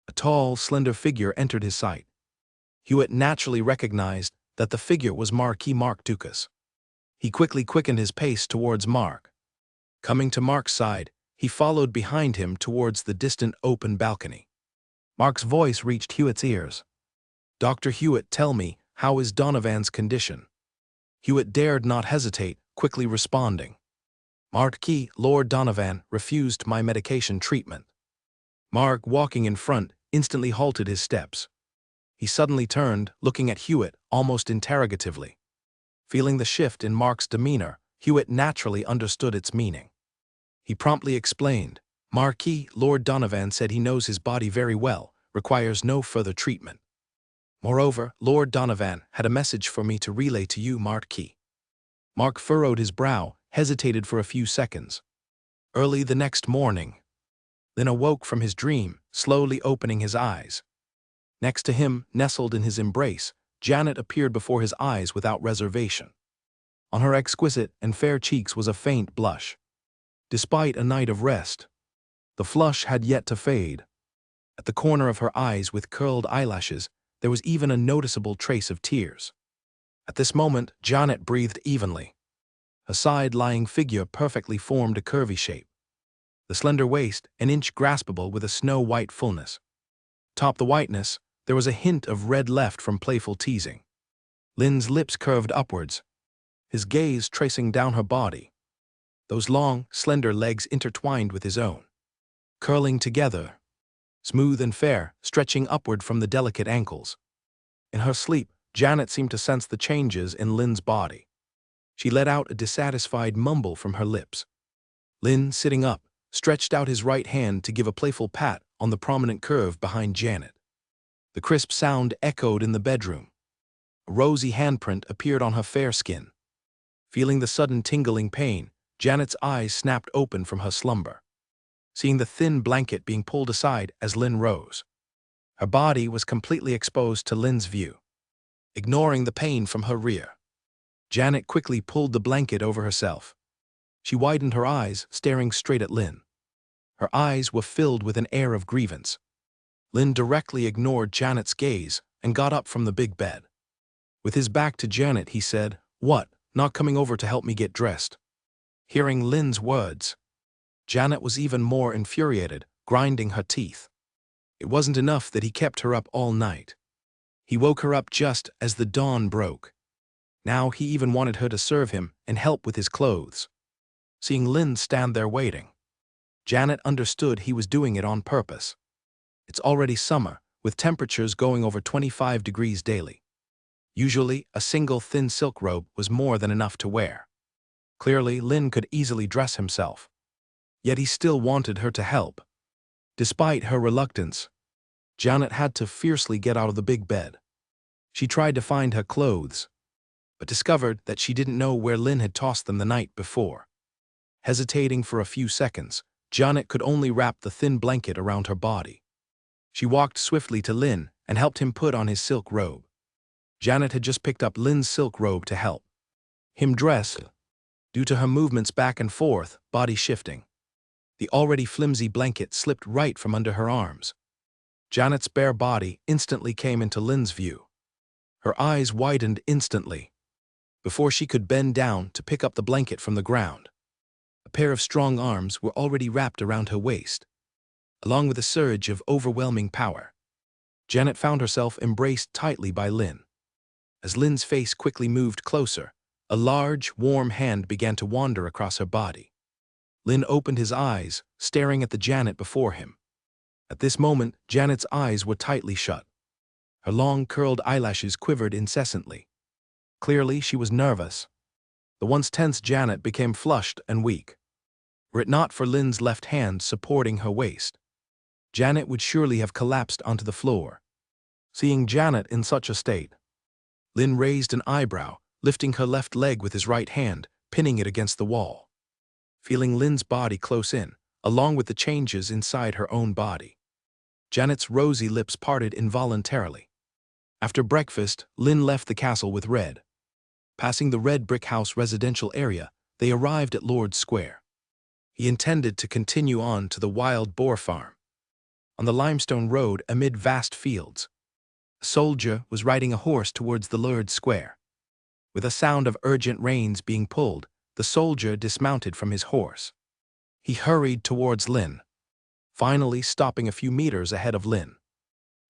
A tall, slender figure entered his sight. Hewitt naturally recognized that the figure was Marquis Mark Dukas. He quickly quickened his pace towards Mark. Coming to Mark's side, he followed behind him towards the distant open balcony. Mark's voice reached Hewitt's ears. "Dr. Hewitt, tell me, how is Donovan's condition?" Hewitt dared not hesitate, quickly responding. "Marquis, Lord Donovan, refused my medication treatment." Mark, walking in front, instantly halted his steps. He suddenly turned, looking at Hewitt almost interrogatively. Feeling the shift in Mark's demeanor, Hewitt naturally understood its meaning. He promptly explained, "Marquis, Lord Donovan said he knows his body very well, requires no further treatment. Moreover, Lord Donovan had a message for me to relay to you, Marquis." Mark furrowed his brow, hesitated for a few seconds. Early the next morning, Lynn awoke from his dream, slowly opening his eyes. Next to him, nestled in his embrace, Janet appeared before his eyes without reservation. On her exquisite and fair cheeks was a faint blush. Despite a night of rest, the flush had yet to fade. At the corner of her eyes with curled eyelashes, there was even a noticeable trace of tears. At this moment, Janet breathed evenly. Her side-lying figure perfectly formed a curvy shape. The slender waist, an inch graspable with a snow-white fullness. Atop the whiteness, there was a hint of red left from playful teasing. Lynn's lips curved upwards, his gaze tracing down her body. Those long, slender legs intertwined with his own, curling together, smooth and fair, stretching upward from the delicate ankles. In her sleep, Janet seemed to sense the changes in Lynn's body. She let out a dissatisfied mumble from her lips. Lynn, sitting up, stretched out his right hand to give a playful pat on the prominent curve behind Janet. The crisp sound echoed in the bedroom. A rosy handprint appeared on her fair skin. Feeling the sudden tingling pain, Janet's eyes snapped open from her slumber, seeing the thin blanket being pulled aside as Lynn rose. Her body was completely exposed to Lynn's view. Ignoring the pain from her rear, Janet quickly pulled the blanket over herself. She widened her eyes, staring straight at Lynn. Her eyes were filled with an air of grievance. Lynn directly ignored Janet's gaze and got up from the big bed. With his back to Janet, he said, "What, not coming over to help me get dressed?" Hearing Lynn's words, Janet was even more infuriated, grinding her teeth. It wasn't enough that he kept her up all night. He woke her up just as the dawn broke. Now he even wanted her to serve him and help with his clothes. Seeing Lynn stand there waiting, Janet understood he was doing it on purpose. It's already summer, with temperatures going over 25 degrees daily. Usually, a single thin silk robe was more than enough to wear. Clearly, Lynn could easily dress himself. Yet he still wanted her to help. Despite her reluctance, Janet had to fiercely get out of the big bed. She tried to find her clothes, but discovered that she didn't know where Lynn had tossed them the night before. Hesitating for a few seconds, Janet could only wrap the thin blanket around her body. She walked swiftly to Lynn and helped him put on his silk robe. Janet had just picked up Lynn's silk robe to help him dress, due to her movements back and forth, body shifting. The already flimsy blanket slipped right from under her arms. Janet's bare body instantly came into Lynn's view. Her eyes widened instantly, before she could bend down to pick up the blanket from the ground. A pair of strong arms were already wrapped around her waist. Along with a surge of overwhelming power, Janet found herself embraced tightly by Lynn. As Lynn's face quickly moved closer, a large, warm hand began to wander across her body. Lynn opened his eyes, staring at the Janet before him. At this moment, Janet's eyes were tightly shut. Her long, curled eyelashes quivered incessantly. Clearly, she was nervous. The once tense Janet became flushed and weak. Were it not for Lynn's left hand supporting her waist, Janet would surely have collapsed onto the floor. Seeing Janet in such a state, Lynn raised an eyebrow, lifting her left leg with his right hand, pinning it against the wall. Feeling Lynn's body close in, along with the changes inside her own body, Janet's rosy lips parted involuntarily. After breakfast, Lynn left the castle with Red. Passing the red brick house residential area, they arrived at Lord's Square. He intended to continue on to the wild boar farm. On the limestone road amid vast fields, a soldier was riding a horse towards the Lord's Square. With a sound of urgent reins being pulled, the soldier dismounted from his horse. He hurried towards Lynn, finally stopping a few meters ahead of Lynn.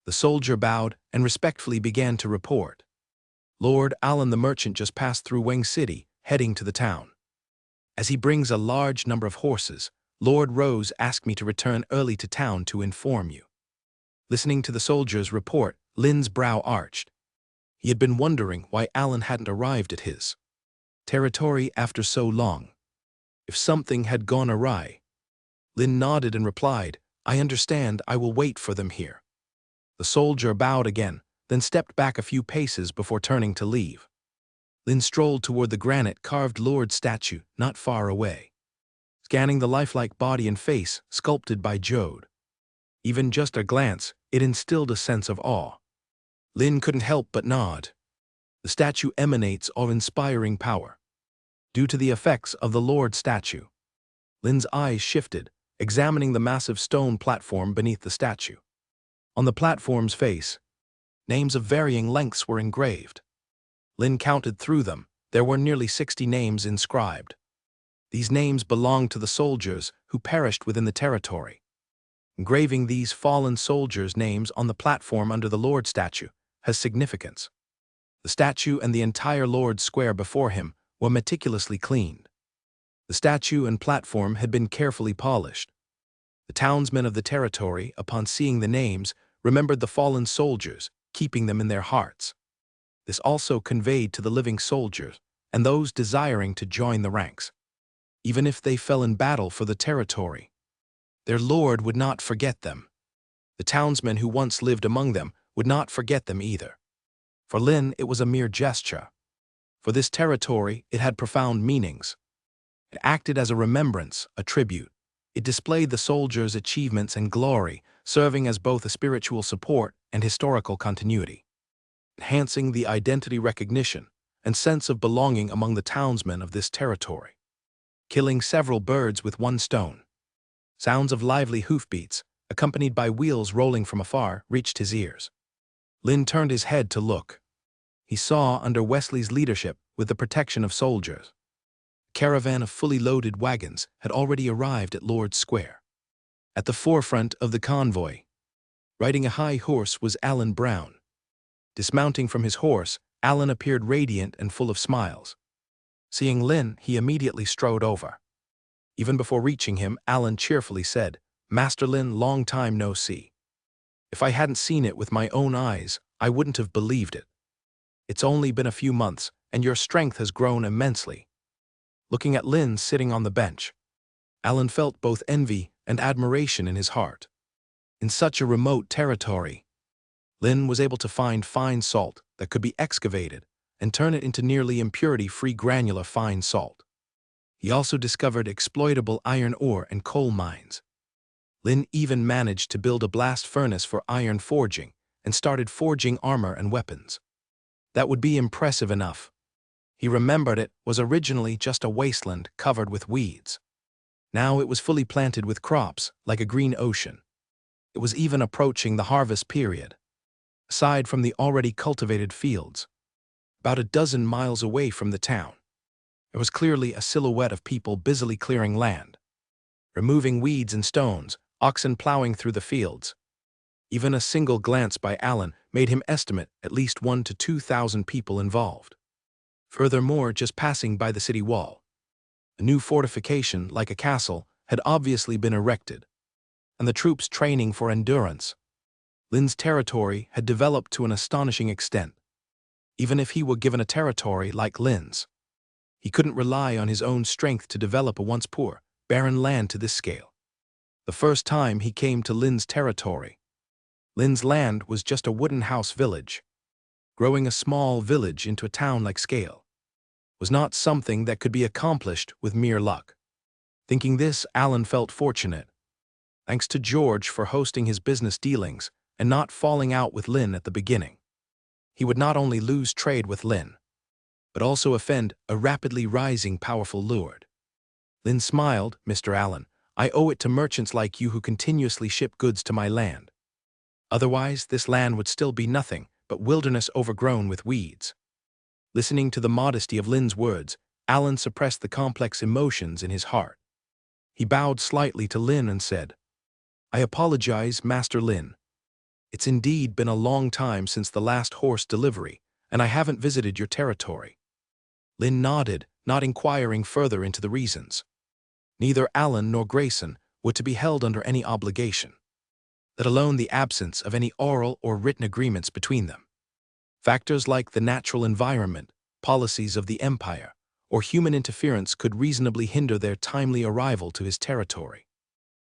The soldier bowed and respectfully began to report. "Lord Allen the merchant just passed through Wing City, heading to the town. As he brings a large number of horses, Lord Rose asked me to return early to town to inform you." Listening to the soldier's report, Lynn's brow arched. He had been wondering why Allen hadn't arrived at his territory after so long. If something had gone awry, Lynn nodded and replied, "I understand, I will wait for them here." The soldier bowed again, then stepped back a few paces before turning to leave. Lynn strolled toward the granite-carved Lord statue not far away, scanning the lifelike body and face sculpted by Jode. Even just a glance, it instilled a sense of awe. Lynn couldn't help but nod. The statue emanates awe-inspiring power. Due to the effects of the Lord statue, Lynn's eyes shifted, examining the massive stone platform beneath the statue. On the platform's face, names of varying lengths were engraved. Lynn counted through them. There were nearly 60 names inscribed. These names belonged to the soldiers who perished within the territory. Engraving these fallen soldiers' names on the platform under the Lord statue has significance. The statue and the entire Lord's Square before him were meticulously cleaned. The statue and platform had been carefully polished. The townsmen of the territory, upon seeing the names, remembered the fallen soldiers, keeping them in their hearts. This also conveyed to the living soldiers and those desiring to join the ranks. Even if they fell in battle for the territory, their lord would not forget them. The townsmen who once lived among them would not forget them either. For Lynn, it was a mere gesture. For this territory, it had profound meanings. It acted as a remembrance, a tribute. It displayed the soldiers' achievements and glory, serving as both a spiritual support and historical continuity, enhancing the identity recognition and sense of belonging among the townsmen of this territory. Killing several birds with one stone. Sounds of lively hoofbeats, accompanied by wheels rolling from afar, reached his ears. Lynn turned his head to look. he saw under Wesley's leadership with the protection of soldiers. A caravan of fully loaded wagons had already arrived at Lord's Square. At the forefront of the convoy, riding a high horse, was Alan Brown. Dismounting from his horse, Alan appeared radiant and full of smiles. Seeing Lynn, he immediately strode over. Even before reaching him, Alan cheerfully said, "Master Lynn, long time no see. If I hadn't seen it with my own eyes, I wouldn't have believed it. It's only been a few months, and your strength has grown immensely." Looking at Lynn sitting on the bench, Alan felt both envy and admiration in his heart. In such a remote territory, Lynn was able to find fine salt that could be excavated and turn it into nearly impurity-free granular fine salt. He also discovered exploitable iron ore and coal mines. Lynn even managed to build a blast furnace for iron forging and started forging armor and weapons. That would be impressive enough. He remembered it was originally just a wasteland covered with weeds. Now it was fully planted with crops, like a green ocean. It was even approaching the harvest period. Aside from the already cultivated fields, about a dozen miles away from the town, there was clearly a silhouette of people busily clearing land, removing weeds and stones, oxen plowing through the fields. Even a single glance by Alan made him estimate at least 1,000 to 2,000 people involved. Furthermore, just passing by the city wall, a new fortification, like a castle, had obviously been erected, and the troops training for endurance. Lynn's territory had developed to an astonishing extent. Even if he were given a territory like Lynn's, he couldn't rely on his own strength to develop a once poor, barren land to this scale. The first time he came to Lynn's territory, Lynn's land was just a wooden house village. Growing a small village into a town-like scale was not something that could be accomplished with mere luck. Thinking this, Alan felt fortunate. Thanks to George for hosting his business dealings and not falling out with Lynn at the beginning, he would not only lose trade with Lynn, but also offend a rapidly rising powerful lord. Lynn smiled. "Mr. Allen, I owe it to merchants like you who continuously ship goods to my land. Otherwise, this land would still be nothing but wilderness overgrown with weeds." Listening to the modesty of Lynn's words, Alan suppressed the complex emotions in his heart. He bowed slightly to Lynn and said, "I apologize, Master Lynn. It's indeed been a long time since the last horse delivery, and I haven't visited your territory." Lynn nodded, not inquiring further into the reasons. Neither Alan nor Grayson were to be held under any obligation, let alone the absence of any oral or written agreements between them. Factors like the natural environment, policies of the empire, or human interference could reasonably hinder their timely arrival to his territory.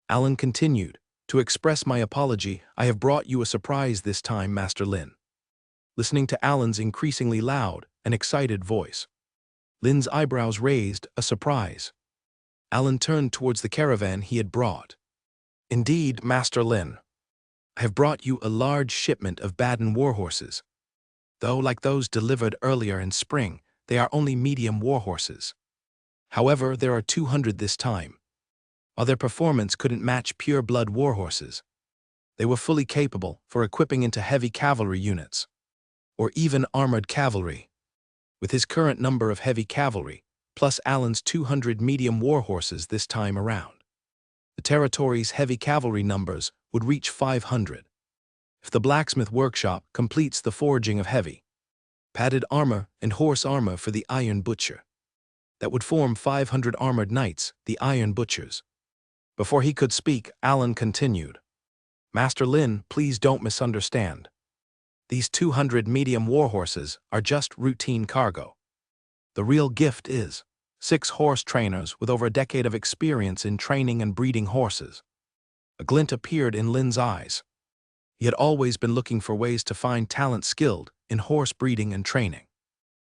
Alan continued, "To express my apology, I have brought you a surprise this time, Master Lynn." Listening to Alan's increasingly loud and excited voice, Lynn's eyebrows raised. A surprise? Alan turned towards the caravan he had brought. "Indeed, Master Lynn. I have brought you a large shipment of Baden warhorses. Though, like those delivered earlier in spring, they are only medium warhorses. However, there are 200 this time. While their performance couldn't match pure-blood warhorses, they were fully capable for equipping into heavy cavalry units, or even armored cavalry. With his current number of heavy cavalry, plus Alan's 200 medium warhorses this time around, the territory's heavy cavalry numbers would reach 500. If the blacksmith workshop completes the forging of heavy, padded armor and horse armor for the Iron Butcher, that would form 500 armored knights, the Iron Butchers. Before he could speak, Alan continued, "Master Lynn, please don't misunderstand. These 200 medium warhorses are just routine cargo. The real gift is 6 horse trainers with over a decade of experience in training and breeding horses." A glint appeared in Lynn's eyes. He had always been looking for ways to find talent skilled in horse breeding and training.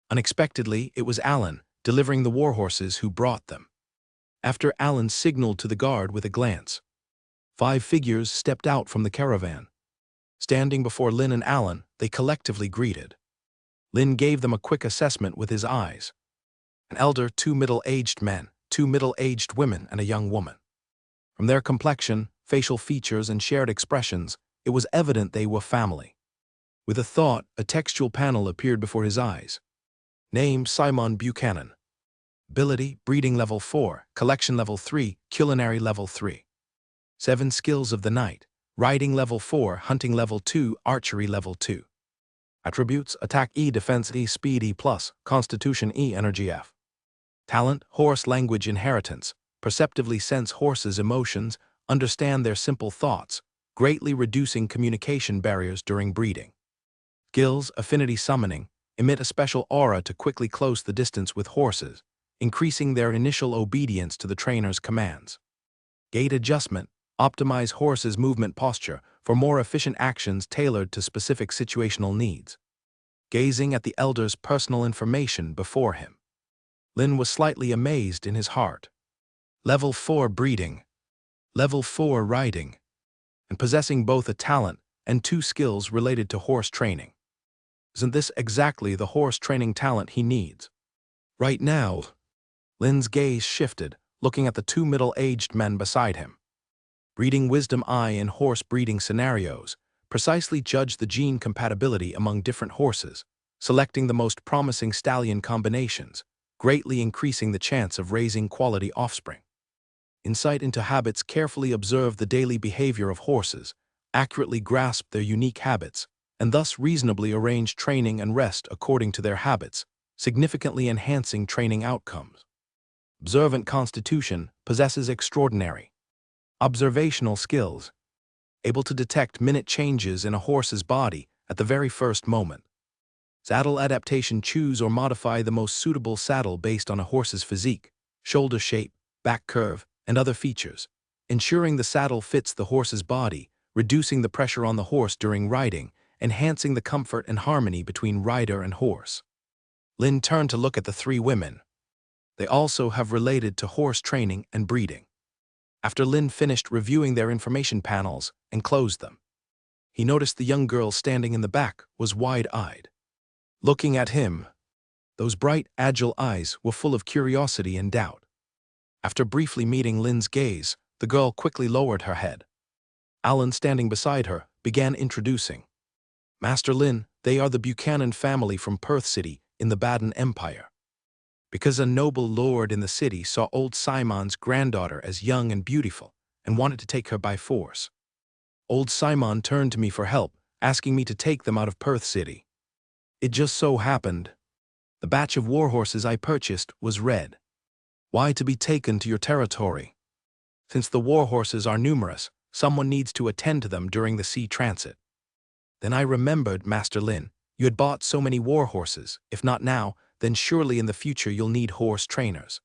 Unexpectedly, it was Alan, delivering the warhorses, who brought them. After Alan signaled to the guard with a glance, 5 figures stepped out from the caravan. Standing before Lynn and Alan, they collectively greeted. Lynn gave them a quick assessment with his eyes. An elder, 2 middle-aged men, 2 middle-aged women, and a young woman. From their complexion, facial features, and shared expressions, it was evident they were family. With a thought, a textual panel appeared before his eyes. Name: Simon Buchanan. Ability: Breeding Level 4, Collection Level 3, Culinary Level 3. 7 Skills of the Night: Riding Level 4, Hunting Level 2, Archery Level 2. Attributes: Attack E, Defense E, Speed E+, Constitution E, Energy F. Talent: Horse Language Inheritance: Perceptively sense horses' emotions, understand their simple thoughts, greatly reducing communication barriers during breeding. Skills: Affinity Summoning: Emit a special aura to quickly close the distance with horses, increasing their initial obedience to the trainer's commands. Gait Adjustment: Optimize horses' movement posture for more efficient actions tailored to specific situational needs. Gazing at the elder's personal information before him, Lin was slightly amazed in his heart. Level 4 Breeding, Level 4 Riding, and possessing both a talent and 2 skills related to horse training. Isn't this exactly the horse training talent he needs? Right now, Lin's gaze shifted, looking at the 2 middle-aged men beside him. Breeding Wisdom I in horse breeding scenarios precisely judge the gene compatibility among different horses, selecting the most promising stallion combinations, greatly increasing the chance of raising quality offspring. Insight into Habits: Carefully observe the daily behavior of horses, accurately grasp their unique habits, and thus reasonably arrange training and rest according to their habits, significantly enhancing training outcomes. Observant Constitution: Possesses extraordinary observational skills, able to detect minute changes in a horse's body at the very first moment. Saddle Adaptation: Choose or modify the most suitable saddle based on a horse's physique, shoulder shape, back curve, and other features, ensuring the saddle fits the horse's body, reducing the pressure on the horse during riding, enhancing the comfort and harmony between rider and horse. Lin turned to look at the 3 women. They also have related to horse training and breeding. After Lin finished reviewing their information panels and closed them, he noticed the young girl standing in the back was wide-eyed. Looking at him, those bright, agile eyes were full of curiosity and doubt. After briefly meeting Lin's gaze, the girl quickly lowered her head. Alan, standing beside her, began introducing. Master Lin, they are the Buchanan family from Perth City in the Baden Empire. Because a noble lord in the city saw old Simon's granddaughter as young and beautiful and wanted to take her by force. Old Simon turned to me for help, asking me to take them out of Perth City. It just so happened the batch of warhorses I purchased was red. Why to be taken to your territory? Since the warhorses are numerous, someone needs to attend to them during the sea transit. Then I remembered, Master Lin, you had bought so many warhorses. If not now, then surely in the future you'll need horse trainers.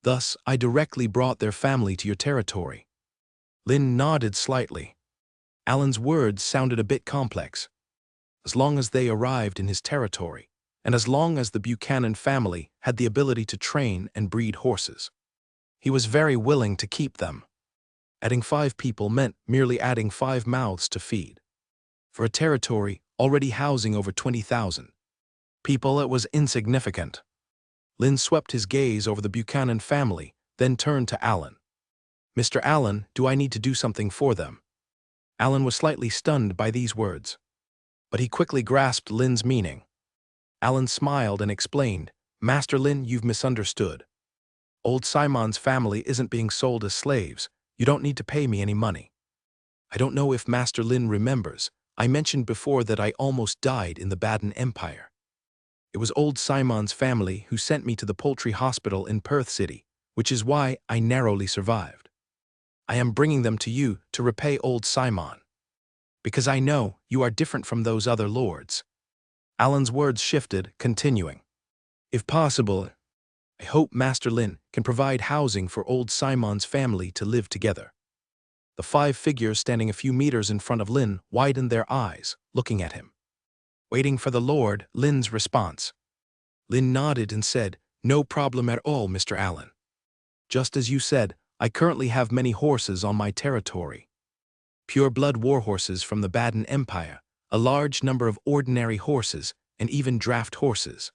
Thus, I directly brought their family to your territory. Lin nodded slightly. Alan's words sounded a bit complex. As long as they arrived in his territory, and as long as the Buchanan family had the ability to train and breed horses, he was very willing to keep them. Adding 5 people meant merely adding 5 mouths to feed. For a territory already housing over 20,000 people, it was insignificant. Lin swept his gaze over the Buchanan family, then turned to Alan. Mr. Allen, do I need to do something for them? Alan was slightly stunned by these words, but he quickly grasped Lin's meaning. Alan smiled and explained, Master Lin, you've misunderstood. Old Simon's family isn't being sold as slaves. You don't need to pay me any money. I don't know if Master Lin remembers, I mentioned before that I almost died in the Baden Empire. It was old Simon's family who sent me to the poultry hospital in Perth City, which is why I narrowly survived. I am bringing them to you to repay old Simon. Because I know you are different from those other lords. Alan's words shifted, continuing. If possible, I hope Master Lin can provide housing for old Simon's family to live together. The 5 figures standing a few meters in front of Lin widened their eyes, looking at him. Waiting for the Lord, Lin's response. Lin nodded and said, No problem at all, Mr. Allen. Just as you said, I currently have many horses on my territory. Pure-blood warhorses from the Baden Empire, a large number of ordinary horses, and even draft horses.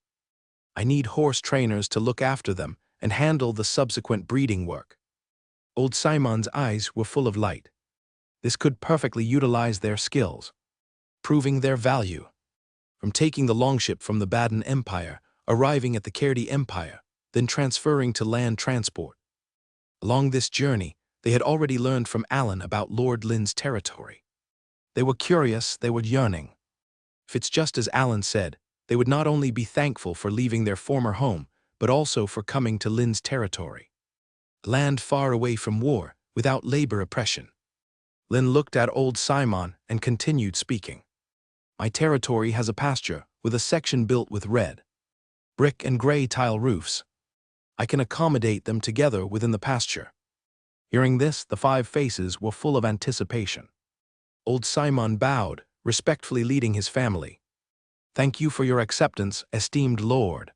I need horse trainers to look after them and handle the subsequent breeding work. Old Simon's eyes were full of light. This could perfectly utilize their skills. proving their value. From taking the longship from the Baden Empire, arriving at the Cairdy Empire, then transferring to land transport. Along this journey, they had already learned from Alan about Lord Lynn's territory. They were curious, they were yearning. If it's just as Alan said, they would not only be thankful for leaving their former home, but also for coming to Lynn's territory. Land far away from war, without labor oppression. Lynn looked at old Simon and continued speaking. My territory has a pasture, with a section built with red brick and gray tile roofs. I can accommodate them together within the pasture. Hearing this, the 5 faces were full of anticipation. Old Simon bowed, respectfully leading his family. Thank you for your acceptance, esteemed lord.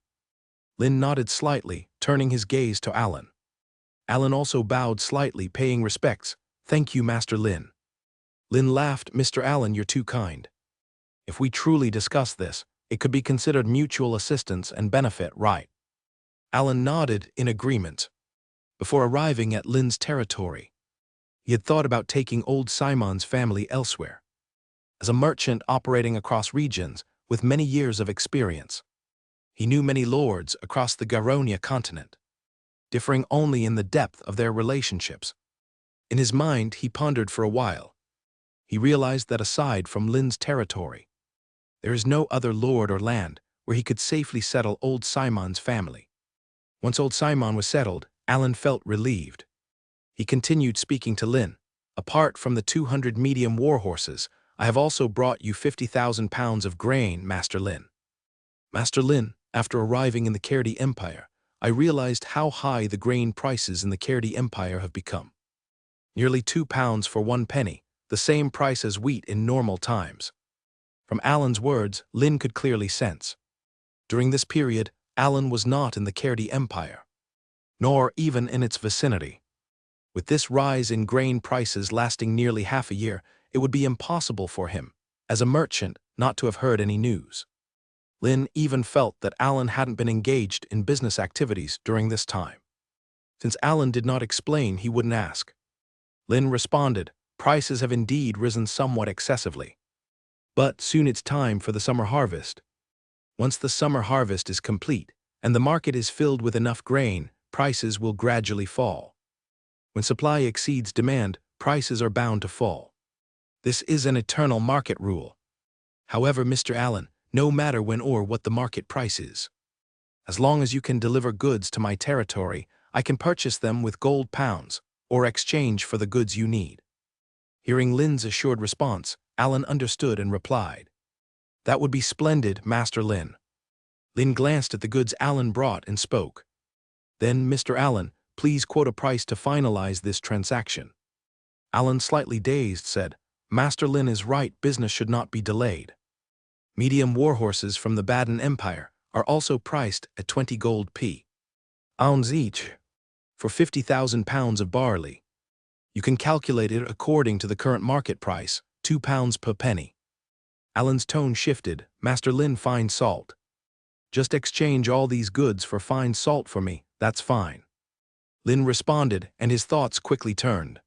Lynn nodded slightly, turning his gaze to Alan. Alan also bowed slightly, paying respects. Thank you, Master Lynn. Lynn laughed. Mr. Alan, you're too kind. If we truly discuss this, it could be considered mutual assistance and benefit, right? Alan nodded in agreement. Before arriving at Lynn's territory, he had thought about taking old Simon's family elsewhere. As a merchant operating across regions with many years of experience, he knew many lords across the Garonia continent, differing only in the depth of their relationships. In his mind, he pondered for a while. He realized that aside from Lynn's territory, there is no other lord or land where he could safely settle old Simon's family. Once old Simon was settled, Alan felt relieved. He continued speaking to Lynn. Apart from the 200 medium war horses, I have also brought you 50,000 pounds of grain, Master Lynn. Master Lynn, after arriving in the Cairdy Empire, I realized how high the grain prices in the Cairdy Empire have become. Nearly £2 for 1 penny, the same price as wheat in normal times. From Alan's words, Lynn could clearly sense. During this period, Alan was not in the Cairdy Empire, nor even in its vicinity. With this rise in grain prices lasting nearly half a year, it would be impossible for him, as a merchant, not to have heard any news. Lynn even felt that Alan hadn't been engaged in business activities during this time. Since Alan did not explain, he wouldn't ask. Lynn responded, prices have indeed risen somewhat excessively. But soon it's time for the summer harvest. Once the summer harvest is complete, and the market is filled with enough grain, prices will gradually fall. When supply exceeds demand, prices are bound to fall. This is an eternal market rule. However, Mr. Allen, no matter when or what the market price is, as long as you can deliver goods to my territory, I can purchase them with gold pounds, or exchange for the goods you need. Hearing Lynn's assured response, Allen understood and replied, That would be splendid, Master Lynn. Lynn glanced at the goods Allen brought and spoke. Then, Mr. Allen, please quote a price to finalize this transaction. Allen, slightly dazed, said, Master Lynn is right, business should not be delayed. Medium warhorses from the Baden Empire are also priced at 20 gold pounds each, for 50,000 pounds of barley. You can calculate it according to the current market price, £2 per penny. Allen's tone shifted. Master Lynn, fine salt. Just exchange all these goods for fine salt for me, that's fine. Lynn responded, and his thoughts quickly turned.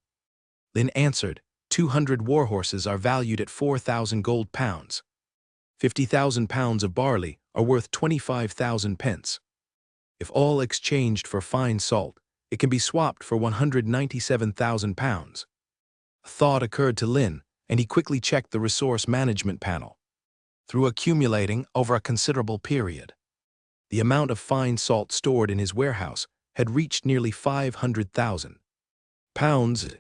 Lynn answered, 200 warhorses are valued at 4,000 gold pounds. 50,000 pounds of barley are worth 25,000 pence. If all exchanged for fine salt, it can be swapped for 197,000 pounds. A thought occurred to Lynn, and he quickly checked the resource management panel. Through accumulating over a considerable period, the amount of fine salt stored in his warehouse had reached nearly 500,000 pounds.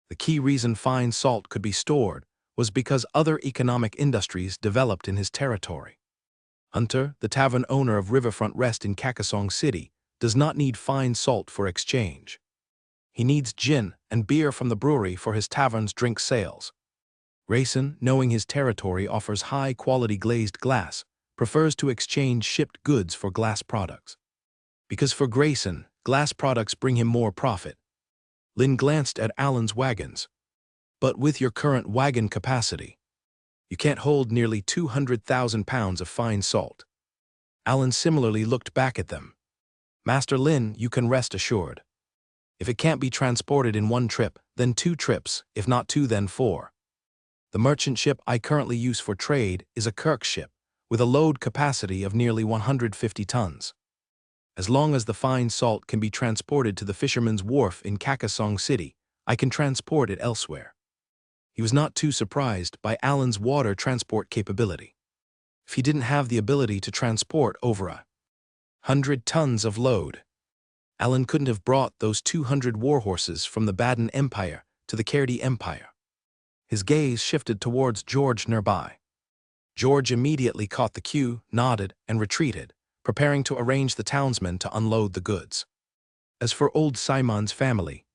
The key reason fine salt could be stored was because other economic industries developed in his territory. Hunter, the tavern owner of Riverfront Rest in Kakasong City, does not need fine salt for exchange. He needs gin and beer from the brewery for his tavern's drink sales. Grayson, knowing his territory offers high-quality glazed glass, prefers to exchange shipped goods for glass products. Because for Grayson, glass products bring him more profit. Lynn glanced at Allen's wagons. But with your current wagon capacity, you can't hold nearly 200,000 pounds of fine salt. Allen similarly looked back at them. Master Lynn, you can rest assured. If it can't be transported in one trip, then 2 trips, if not 2, then 4. The merchant ship I currently use for trade is a Kirk ship, with a load capacity of nearly 150 tons. As long as the fine salt can be transported to the fisherman's wharf in Kakasong City, I can transport it elsewhere. He was not too surprised by Alan's water transport capability. If he didn't have the ability to transport over 100 tons of load, Alan couldn't have brought those 200 warhorses from the Baden Empire to the Kerdi Empire. His gaze shifted towards George nearby. George immediately caught the cue, nodded, and retreated, preparing to arrange the townsmen to unload the goods. As for old Simon's family,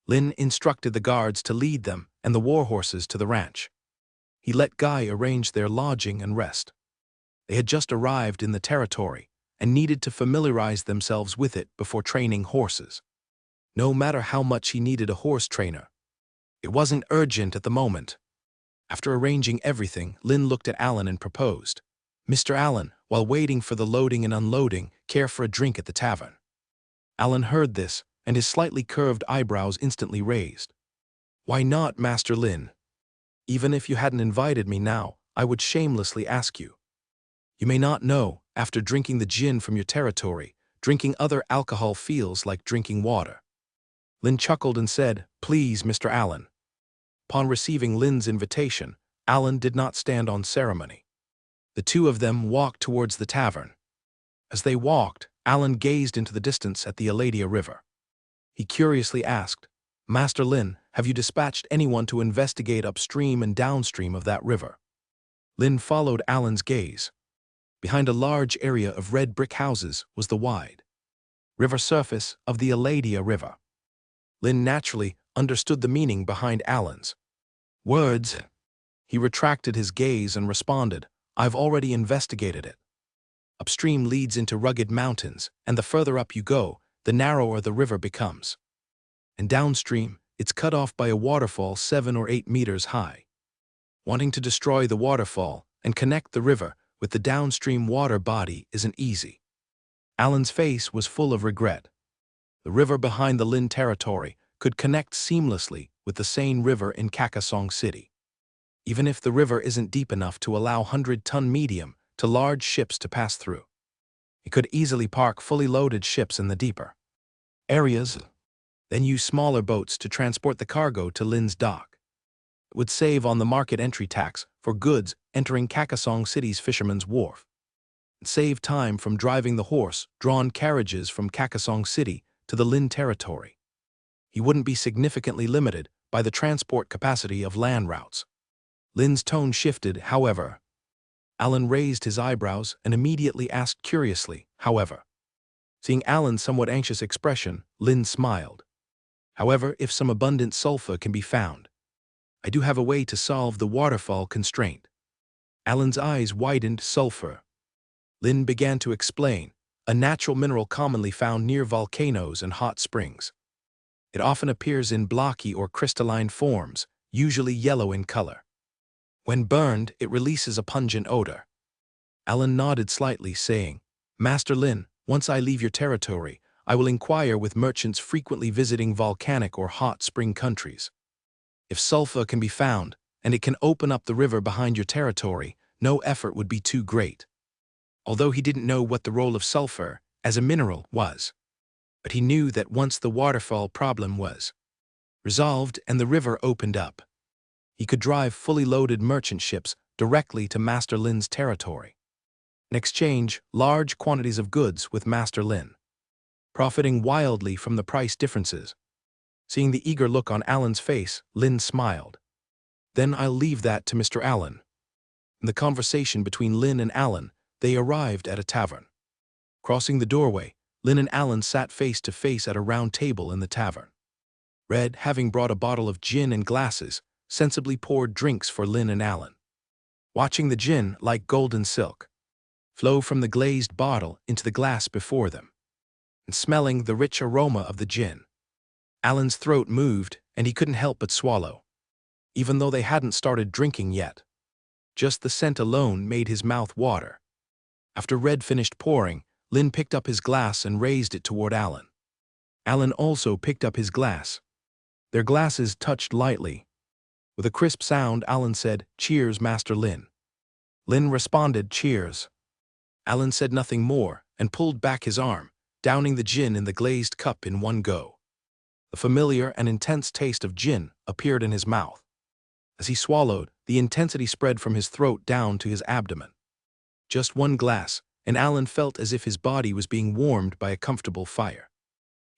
Lin instructed the guards to lead them and the warhorses to the ranch. He let Guy arrange their lodging and rest. They had just arrived in the territory and needed to familiarize themselves with it before training horses. No matter how much he needed a horse trainer, it wasn't urgent at the moment. After arranging everything, Lin looked at Alan and proposed, "Mr. Alan, while waiting for the loading and unloading, care for a drink at the tavern?" Alan heard this, and his slightly curved eyebrows instantly raised. "Why not, Master Lin? Even if you hadn't invited me now, I would shamelessly ask you. You may not know, after drinking the gin from your territory, drinking other alcohol feels like drinking water." Lin chuckled and said, "Please, Mr. Alan." Upon receiving Lin's invitation, Alan did not stand on ceremony. The two of them walked towards the tavern. As they walked, Alan gazed into the distance at the Eladia River. He curiously asked, "Master Lin, have you dispatched anyone to investigate upstream and downstream of that river?" Lin followed Alan's gaze. Behind a large area of red brick houses was the wide river surface of the Eladia River. Lin naturally understood the meaning behind Alan's words. He retracted his gaze and responded, "I've already investigated it. Upstream leads into rugged mountains, and the further up you go, the narrower the river becomes. And downstream, it's cut off by a waterfall 7 or 8 meters high. Wanting to destroy the waterfall and connect the river with the downstream water body isn't easy." Alan's face was full of regret. The river behind the Lin territory could connect seamlessly with the Seine River in Kakasong City. Even if the river isn't deep enough to allow 100-ton medium to large ships to pass through, it could easily park fully loaded ships in the deeper areas, then use smaller boats to transport the cargo to Lin's dock. It would save on the market entry tax for goods entering Kakasong City's fisherman's wharf, and save time from driving the horse-drawn carriages from Kakasong City to the Lin territory. He wouldn't be significantly limited by the transport capacity of land routes. Lin's tone shifted, however. Alan raised his eyebrows and immediately asked curiously, however. Seeing Alan's somewhat anxious expression, Lin smiled. "However, if some abundant sulfur can be found, I do have a way to solve the waterfall constraint." Alan's eyes widened. "Sulfur?" Lin began to explain, "A natural mineral commonly found near volcanoes and hot springs. It often appears in blocky or crystalline forms, usually yellow in color. When burned, it releases a pungent odor." Alan nodded slightly, saying, "Master Lin, once I leave your territory, I will inquire with merchants frequently visiting volcanic or hot spring countries. If sulfur can be found, and it can open up the river behind your territory, no effort would be too great." Although he didn't know what the role of sulfur as a mineral was, but he knew that once the waterfall problem was resolved and the river opened up, he could drive fully loaded merchant ships directly to Master Lin's territory and exchange large quantities of goods with Master Lin, profiting wildly from the price differences. Seeing the eager look on Alan's face, Lin smiled. "Then I'll leave that to Mr. Alan." In the conversation between Lin and Alan, they arrived at a tavern. Crossing the doorway, Lin and Alan sat face to face at a round table in the tavern. Red, having brought a bottle of gin and glasses, sensibly poured drinks for Lin and Alan. Watching the gin, like golden silk, flow from the glazed bottle into the glass before them, and smelling the rich aroma of the gin, Alan's throat moved and he couldn't help but swallow, even though they hadn't started drinking yet. Just the scent alone made his mouth water. After Red finished pouring, Lin picked up his glass and raised it toward Alan. Alan also picked up his glass. Their glasses touched lightly. With a crisp sound, Alan said, "Cheers, Master Lin." Lin responded, "Cheers." Alan said nothing more and pulled back his arm, downing the gin in the glazed cup in one go. The familiar and intense taste of gin appeared in his mouth. As he swallowed, the intensity spread from his throat down to his abdomen. Just one glass, and Alan felt as if his body was being warmed by a comfortable fire.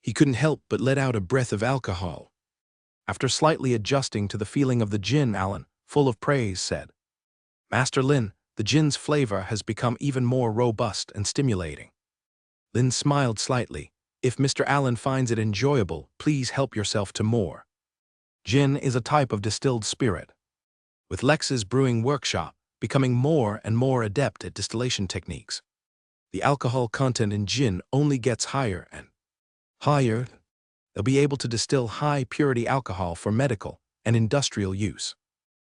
He couldn't help but let out a breath of alcohol. After slightly adjusting to the feeling of the gin, Alan, full of praise, said, "Master Lin, the gin's flavor has become even more robust and stimulating." Lin smiled slightly. "If Mr. Allen finds it enjoyable, please help yourself to more." Gin is a type of distilled spirit. With Lex's brewing workshop becoming more and more adept at distillation techniques, the alcohol content in gin only gets higher and higher. They'll be able to distill high-purity alcohol for medical and industrial use.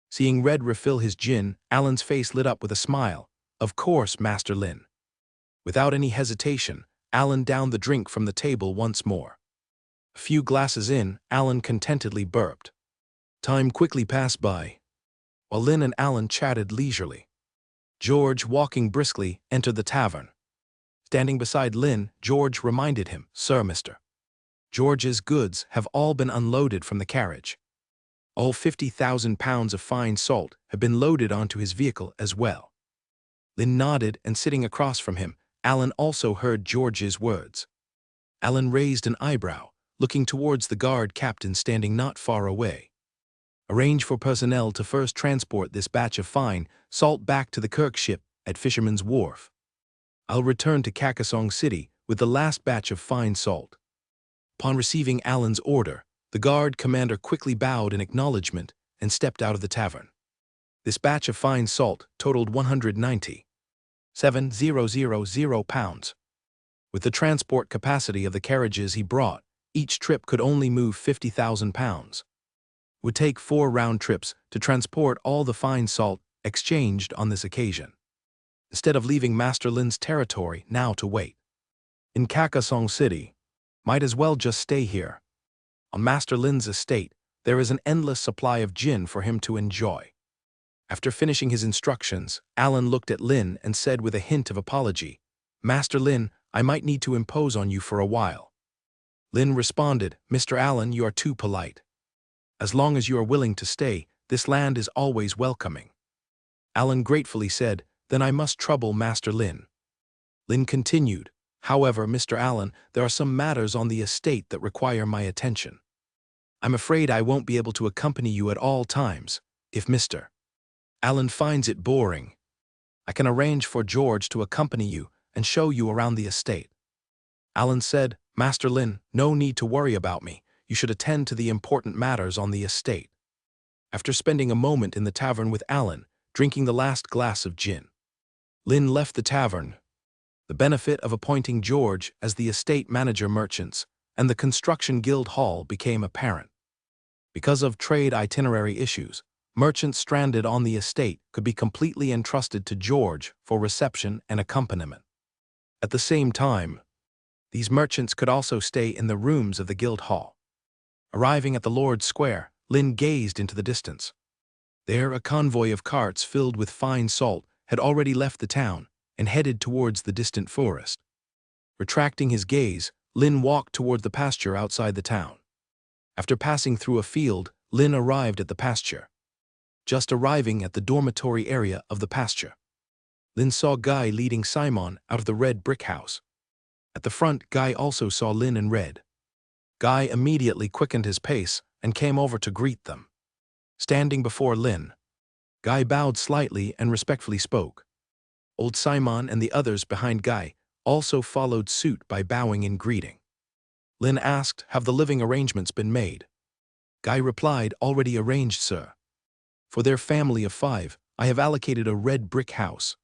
Seeing Red refill his gin, Alan's face lit up with a smile. "Of course, Master Lin." Without any hesitation, Alan downed the drink from the table once more. A few glasses in, Alan contentedly burped. Time quickly passed by, while Lin and Alan chatted leisurely. George, walking briskly, entered the tavern. Standing beside Lin, George reminded him, "Sir, Mr. George's goods have all been unloaded from the carriage. All 50,000 pounds of fine salt have been loaded onto his vehicle as well." Lin nodded, and sitting across from him, Alan also heard George's words. Alan raised an eyebrow, looking towards the guard captain standing not far away. "Arrange for personnel to first transport this batch of fine salt back to the Kirk ship at Fisherman's Wharf. I'll return to Kakasong City with the last batch of fine salt." Upon receiving Alan's order, the guard commander quickly bowed in acknowledgement and stepped out of the tavern. This batch of fine salt totaled 197,000 pounds. With the transport capacity of the carriages he brought, each trip could only move 50,000 pounds. It would take 4 round trips to transport all the fine salt exchanged on this occasion, instead of leaving Master Lin's territory now to wait in Kakasong City. Might as well just stay here. On Master Lin's estate, there is an endless supply of gin for him to enjoy. After finishing his instructions, Alan looked at Lin and said with a hint of apology, "Master Lin, I might need to impose on you for a while." Lin responded, "Mr. Allen, you are too polite. As long as you are willing to stay, this land is always welcoming." Alan gratefully said, "Then I must trouble Master Lin." Lin continued, "However, Mr. Allen, there are some matters on the estate that require my attention. I'm afraid I won't be able to accompany you at all times, if Mr. Allen finds it boring. I can arrange for George to accompany you and show you around the estate." Alan said, "Master Lin, no need to worry about me. You should attend to the important matters on the estate." After spending a moment in the tavern with Alan, drinking the last glass of gin, Lin left the tavern. The benefit of appointing George as the estate manager merchants and the construction guild hall became apparent. Because of trade itinerary issues, merchants stranded on the estate could be completely entrusted to George for reception and accompaniment. At the same time, these merchants could also stay in the rooms of the guild hall. Arriving at the Lord's Square, Lin gazed into the distance. There, a convoy of carts filled with fine salt had already left the town and headed towards the distant forest. Retracting his gaze, Lin walked toward the pasture outside the town. After passing through a field, Lin arrived at the pasture. Just arriving at the dormitory area of the pasture, Lin saw Guy leading Simon out of the red brick house. At the front, Guy also saw Lin and Red. Guy immediately quickened his pace and came over to greet them. Standing before Lin, Guy bowed slightly and respectfully spoke. Old Simon and the others behind Guy also followed suit by bowing in greeting. Lin asked, "Have the living arrangements been made?" Guy replied, "Already arranged, sir. For their family of 5, I have allocated a red brick house.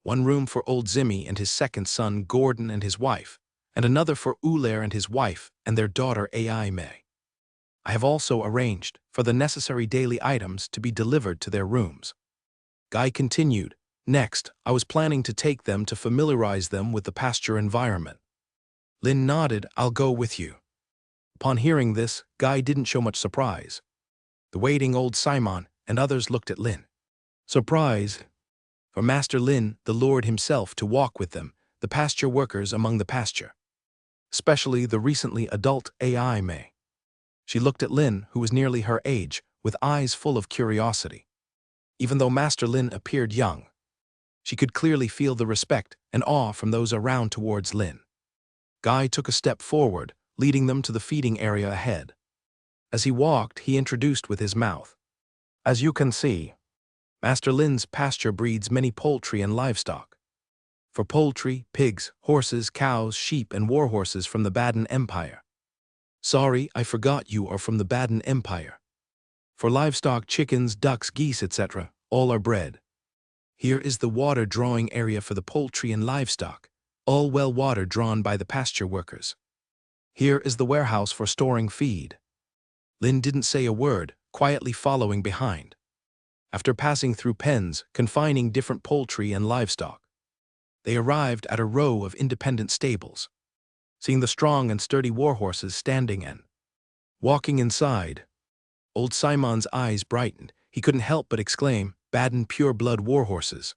1 room for old Zimmy and his second son Gordon and his wife, and another for Uller and his wife and their daughter Ai May. I have also arranged for the necessary daily items to be delivered to their rooms." Guy continued, "Next, I was planning to take them to familiarize them with the pasture environment." Lin nodded, "I'll go with you." Upon hearing this, Guy didn't show much surprise. The waiting old Simon and others looked at Lin. Surprise! For Master Lin, the Lord himself, to walk with them, the pasture workers among the pasture. Especially the recently adult AI May. She looked at Lin, who was nearly her age, with eyes full of curiosity. Even though Master Lin appeared young, she could clearly feel the respect and awe from those around towards Lin. Guy took a step forward, leading them to the feeding area ahead. As he walked, he introduced with his mouth. As you can see, Master Lin's pasture breeds many poultry and livestock. For poultry, pigs, horses, cows, sheep, and warhorses from the Barren Empire. Sorry, I forgot you are from the Barren Empire. For livestock, chickens, ducks, geese, etc., all are bred. Here is the water drawing area for the poultry and livestock, all well water drawn by the pasture workers. Here is the warehouse for storing feed. Lin didn't say a word, quietly following behind. After passing through pens confining different poultry and livestock, they arrived at a row of independent stables. Seeing the strong and sturdy warhorses standing and walking inside, old Simon's eyes brightened. He couldn't help but exclaim, "Barren pure-blood warhorses."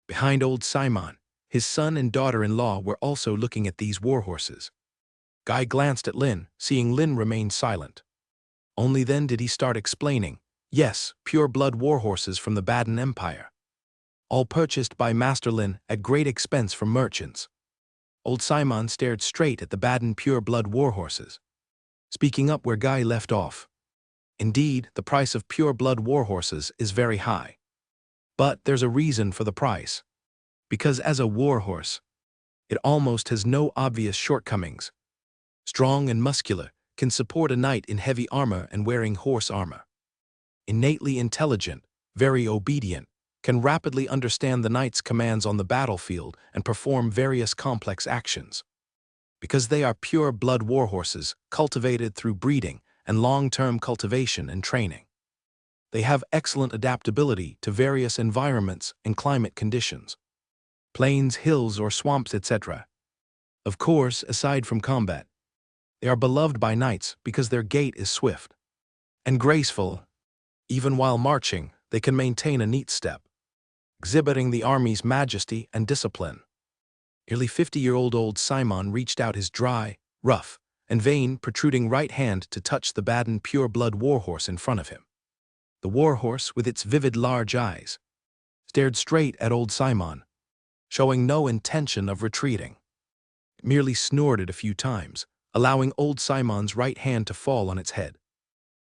Behind old Simon, his son and daughter-in-law were also looking at these warhorses. Guy glanced at Lin, seeing Lin remain silent. Only then did he start explaining, "Yes, pure-blood warhorses from the Barren Empire. All purchased by Master Lin at great expense from merchants." Old Simon stared straight at the Barren pure-blood warhorses, speaking up where Guy left off. Indeed, the price of pure-blood warhorses is very high. But there's a reason for the price. Because as a warhorse, it almost has no obvious shortcomings. Strong and muscular, can support a knight in heavy armor and wearing horse armor. Innately intelligent, very obedient, can rapidly understand the knight's commands on the battlefield and perform various complex actions. Because they are pure-blood warhorses, cultivated through breeding and long-term cultivation and training. They have excellent adaptability to various environments and climate conditions. Plains, hills, or swamps, etc. Of course, aside from combat, they are beloved by knights because their gait is swift and graceful. Even while marching, they can maintain a neat step, exhibiting the army's majesty and discipline. Nearly 50-year-old old Simon reached out his dry, rough, and vain, protruding right hand to touch the Barren pure-blood warhorse in front of him. The warhorse, with its vivid large eyes, stared straight at old Simon, showing no intention of retreating. It merely snorted a few times, allowing old Simon's right hand to fall on its head,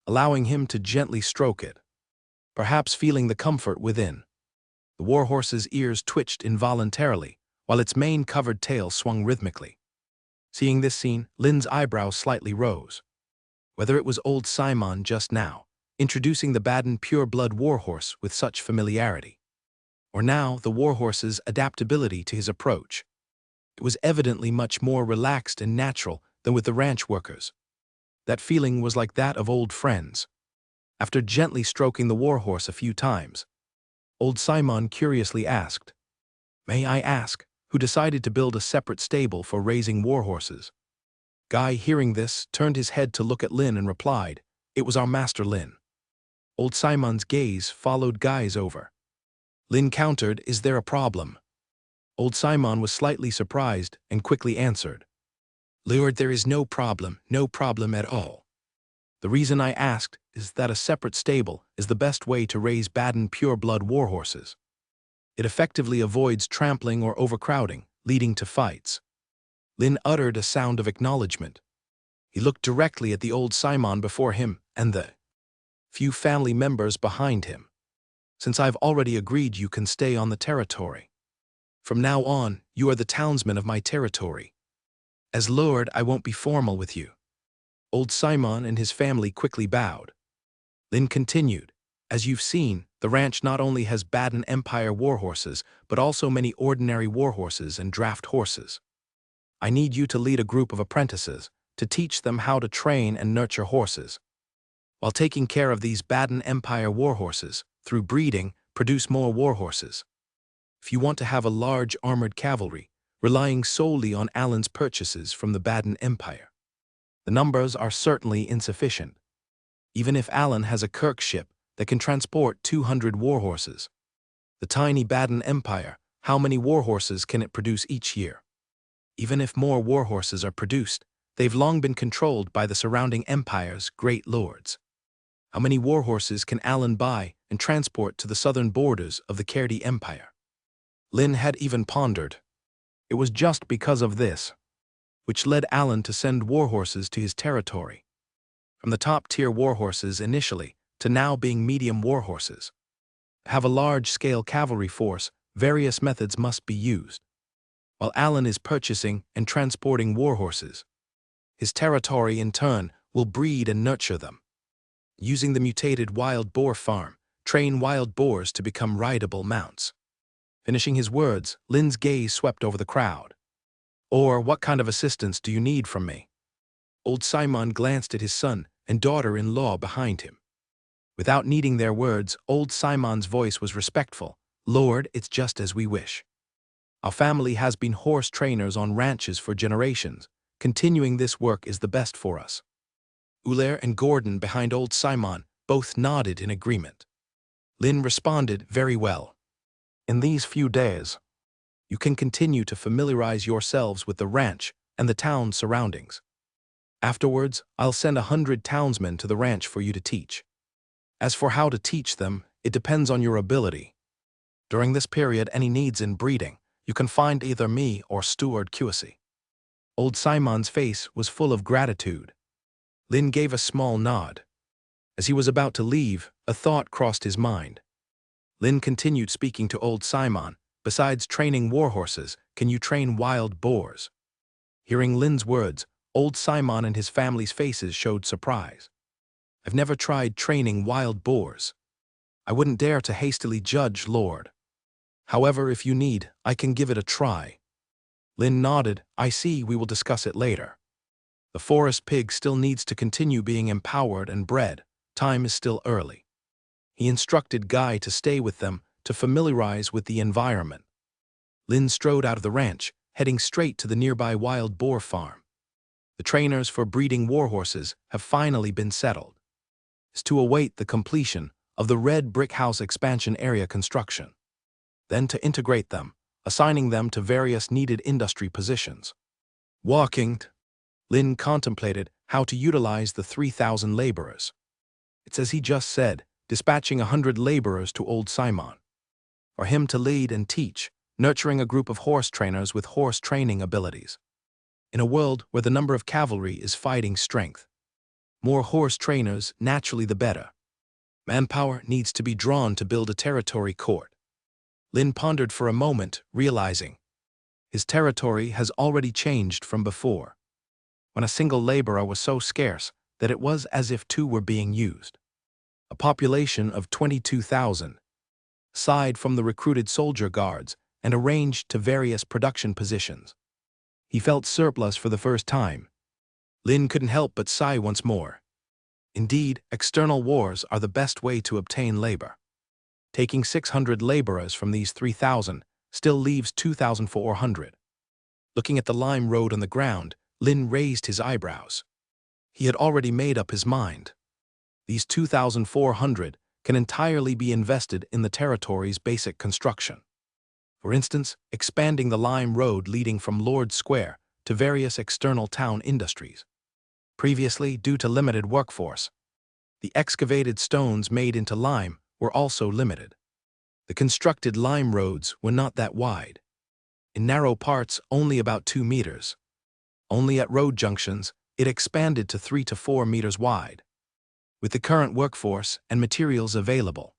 allowing him to gently stroke it, perhaps feeling the comfort within. The warhorse's ears twitched involuntarily, while its mane-covered tail swung rhythmically. Seeing this scene, Lin's eyebrows slightly rose. Whether it was old Simon just now, introducing the Barren pure-blood warhorse with such familiarity, or now the warhorse's adaptability to his approach, it was evidently much more relaxed and natural than with the ranch workers. That feeling was like that of old friends. After gently stroking the warhorse a few times, old Simon curiously asked, "May I ask, who decided to build a separate stable for raising warhorses?" Guy, hearing this, turned his head to look at Lin and replied, "It was our Master Lin." Old Simon's gaze followed Guy's over. Lin countered, "Is there a problem?" Old Simon was slightly surprised and quickly answered, "Lord, there is no problem at all. The reason I asked is that a separate stable is the best way to raise Barren pure-blood warhorses. It effectively avoids trampling or overcrowding, leading to fights." Lin uttered a sound of acknowledgement. He looked directly at the old Simon before him and the few family members behind him. "Since I've already agreed, you can stay on the territory. From now on, you are the townsman of my territory. As Lord, I won't be formal with you." Old Simon and his family quickly bowed. Lin continued, "As you've seen, the ranch not only has Barren Empire warhorses, but also many ordinary warhorses and draft horses. I need you to lead a group of apprentices to teach them how to train and nurture horses, while taking care of these Barren Empire warhorses, through breeding, produce more warhorses. If you want to have a large armored cavalry, relying solely on Alan's purchases from the Barren Empire, the numbers are certainly insufficient. even if Alan has a Kirk ship that can transport 200 warhorses. The tiny Baden Empire, how many warhorses can it produce each year? Even if more warhorses are produced, they've long been controlled by the surrounding empire's great lords. How many warhorses can Alan buy and transport to the southern borders of the Cairdi Empire? Lynn had even pondered. It was just because of this which led Alan to send warhorses to his territory. From the top-tier warhorses initially to now being medium warhorses. To have a large-scale cavalry force, various methods must be used. While Alan is purchasing and transporting warhorses, his territory in turn will breed and nurture them. Using the mutated wild boar farm, train wild boars to become rideable mounts. Finishing his words, Lynn's gaze swept over the crowd. Or, what kind of assistance do you need from me? Old Simon glanced at his son and daughter-in-law behind him. Without needing their words, old Simon's voice was respectful. Lord, it's just as we wish. Our family has been horse trainers on ranches for generations. Continuing this work is the best for us. Uller and Gordon behind old Simon both nodded in agreement. Lynn responded, very well. In these few days, you can continue to familiarize yourselves with the ranch and the town surroundings. Afterwards, I'll send 100 townsmen to the ranch for you to teach. As for how to teach them, it depends on your ability. During this period, any needs in breeding, you can find either me or Steward Cusey. Old Simon's face was full of gratitude. Lynn gave a small nod. As he was about to leave, a thought crossed his mind. Lynn continued speaking to old Simon. Besides training warhorses, can you train wild boars? Hearing Lynn's words, old Simon and his family's faces showed surprise. I've never tried training wild boars. I wouldn't dare to hastily judge, Lord. However, if you need, I can give it a try. Lynn nodded. I see, we will discuss it later. The forest pig still needs to continue being empowered and bred. Time is still early. He instructed Guy to stay with them to familiarize with the environment. Lynn strode out of the ranch, heading straight to the nearby wild boar farm. The trainers for breeding warhorses have finally been settled. It's to await the completion of the red brick house expansion area construction. Then to integrate them, assigning them to various needed industry positions. Walking, Lynn contemplated how to utilize the 3,000 laborers. It's as he just said, dispatching 100 laborers to old Simon. For him to lead and teach, nurturing a group of horse trainers with horse training abilities. In a world where the number of cavalry is fighting strength, more horse trainers, naturally the better. Manpower needs to be drawn to build a territory court. Lynn pondered for a moment, realizing his territory has already changed from before, when a single laborer was so scarce that it was as if two were being used. A population of 22,000, aside from the recruited soldier guards and arranged to various production positions. He felt surplus for the first time. Lynn couldn't help but sigh once more. Indeed, external wars are the best way to obtain labor. Taking 600 laborers from these 3,000 still leaves 2,400. Looking at the lime road on the ground, Lynn raised his eyebrows. He had already made up his mind. These 2,400 can entirely be invested in the territory's basic construction. For instance, expanding the lime road leading from Lord's Square to various external town industries. Previously, due to limited workforce, the excavated stones made into lime were also limited. The constructed lime roads were not that wide. In narrow parts, only about 2 meters. Only at road junctions, it expanded to 3 to 4 meters wide. With the current workforce and materials available,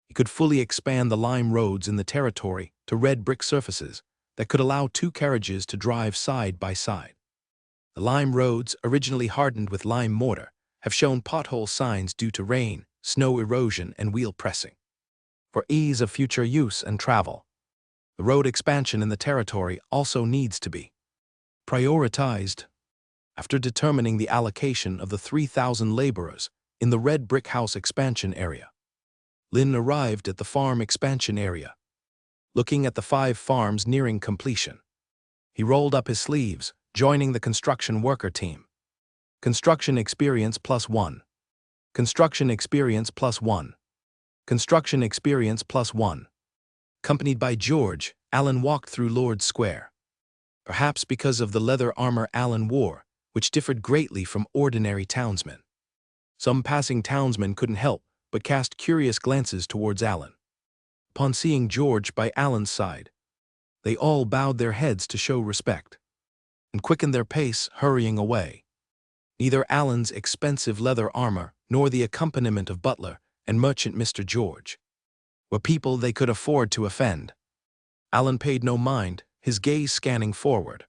he could fully expand the lime roads in the territory to red brick surfaces that could allow 2 carriages to drive side by side. The lime roads, originally hardened with lime mortar, have shown pothole signs due to rain, snow erosion, and wheel pressing. For ease of future use and travel, the road expansion in the territory also needs to be prioritized. After determining the allocation of the 3,000 laborers in the red brick house expansion area, Lynn arrived at the farm expansion area. Looking at the 5 farms nearing completion, he rolled up his sleeves, joining the construction worker team. Construction experience +1. Construction experience +1. Construction experience +1. Accompanied by George, Alan walked through Lord's Square. Perhaps because of the leather armor Alan wore, which differed greatly from ordinary townsmen. Some passing townsmen couldn't help but cast curious glances towards Alan. Upon seeing George by Alan's side, they all bowed their heads to show respect, and quickened their pace, hurrying away. Neither Alan's expensive leather armor nor the accompaniment of butler and merchant Mr. George were people they could afford to offend. Alan paid no mind, his gaze scanning forward.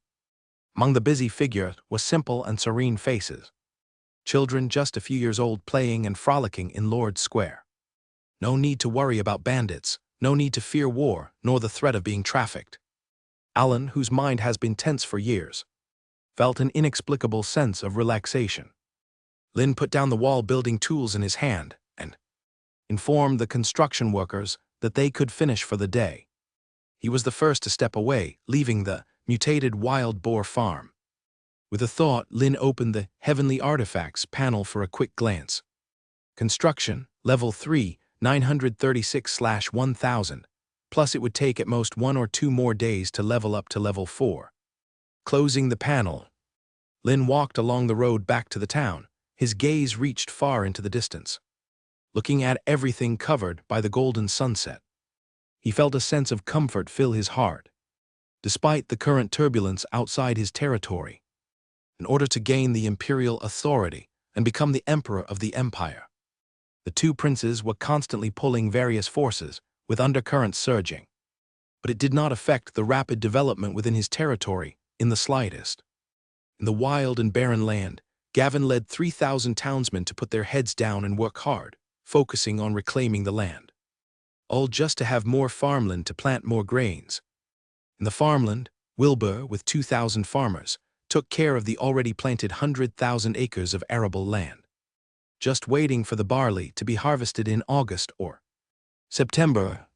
Among the busy figures were simple and serene faces. Children just a few years old playing and frolicking in Lord's Square. No need to worry about bandits, no need to fear war, nor the threat of being trafficked. Alan, whose mind has been tense for years, felt an inexplicable sense of relaxation. Lynn put down the wall-building tools in his hand and informed the construction workers that they could finish for the day. He was the first to step away, leaving the mutated wild boar farm. With a thought, Lynn opened the Heavenly Artifacts panel for a quick glance. Construction, Level 3, 936/1000, plus it would take at most 1 or 2 more days to level up to Level 4. Closing the panel, Lynn walked along the road back to the town. His gaze reached far into the distance, looking at everything covered by the golden sunset. He felt a sense of comfort fill his heart. Despite the current turbulence outside his territory, in order to gain the imperial authority and become the emperor of the empire, the two princes were constantly pulling various forces, with undercurrents surging. But it did not affect the rapid development within his territory in the slightest. In the wild and barren land, Gavin led 3,000 townsmen to put their heads down and work hard, focusing on reclaiming the land. All just to have more farmland to plant more grains. In the farmland, Wilbur, with 2,000 farmers, took care of the already planted 100,000 acres of arable land, just waiting for the barley to be harvested in August or September.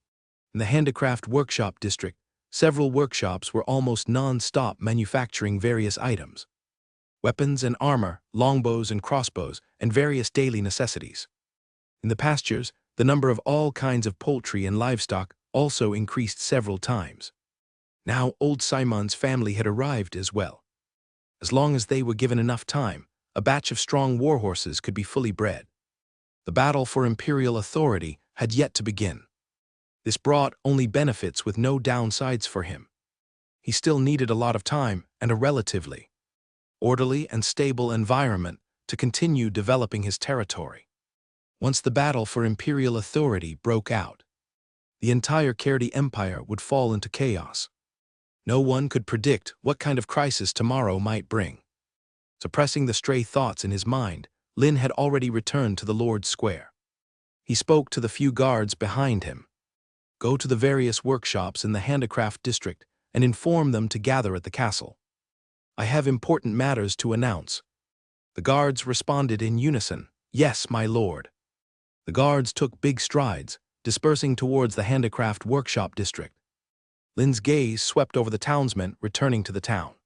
In the handicraft workshop district, several workshops were almost non-stop manufacturing various items. Weapons and armor, longbows and crossbows, and various daily necessities. In the pastures, the number of all kinds of poultry and livestock also increased several times. Now old Simon's family had arrived as well. As long as they were given enough time, a batch of strong warhorses could be fully bred. The battle for imperial authority had yet to begin. This brought only benefits with no downsides for him. He still needed a lot of time and a relatively orderly and stable environment to continue developing his territory. Once the battle for imperial authority broke out, the entire Cairdy Empire would fall into chaos. No one could predict what kind of crisis tomorrow might bring. Suppressing the stray thoughts in his mind, Lynn had already returned to the Lord's Square. He spoke to the few guards behind him. Go to the various workshops in the handicraft district and inform them to gather at the castle. I have important matters to announce. The guards responded in unison, "Yes, my lord." The guards took big strides, dispersing towards the handicraft workshop district. Lynn's gaze swept over the townsmen returning to the town.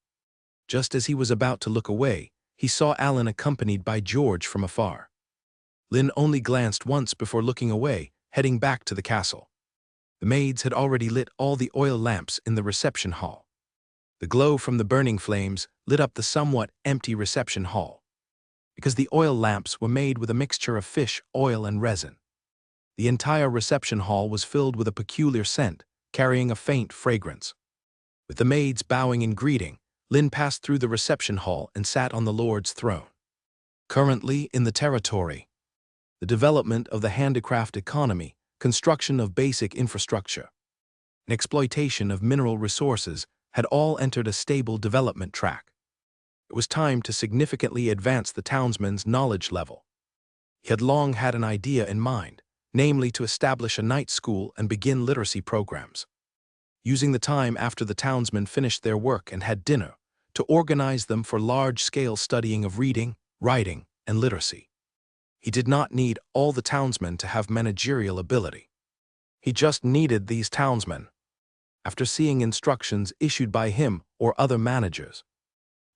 Just as he was about to look away, he saw Alan accompanied by George from afar. Lynn only glanced once before looking away, heading back to the castle. The maids had already lit all the oil lamps in the reception hall. The glow from the burning flames lit up the somewhat empty reception hall. Because the oil lamps were made with a mixture of fish, oil, and resin, the entire reception hall was filled with a peculiar scent, carrying a faint fragrance. With the maids bowing in greeting, Lynn passed through the reception hall and sat on the Lord's throne. Currently in the territory, the development of the handicraft economy, construction of basic infrastructure, and exploitation of mineral resources had all entered a stable development track. It was time to significantly advance the townsman's knowledge level. He had long had an idea in mind, namely to establish a night school and begin literacy programs. Using the time after the townsmen finished their work and had dinner, to organize them for large-scale studying of reading, writing, and literacy. He did not need all the townsmen to have managerial ability. He just needed these townsmen, after seeing instructions issued by him or other managers,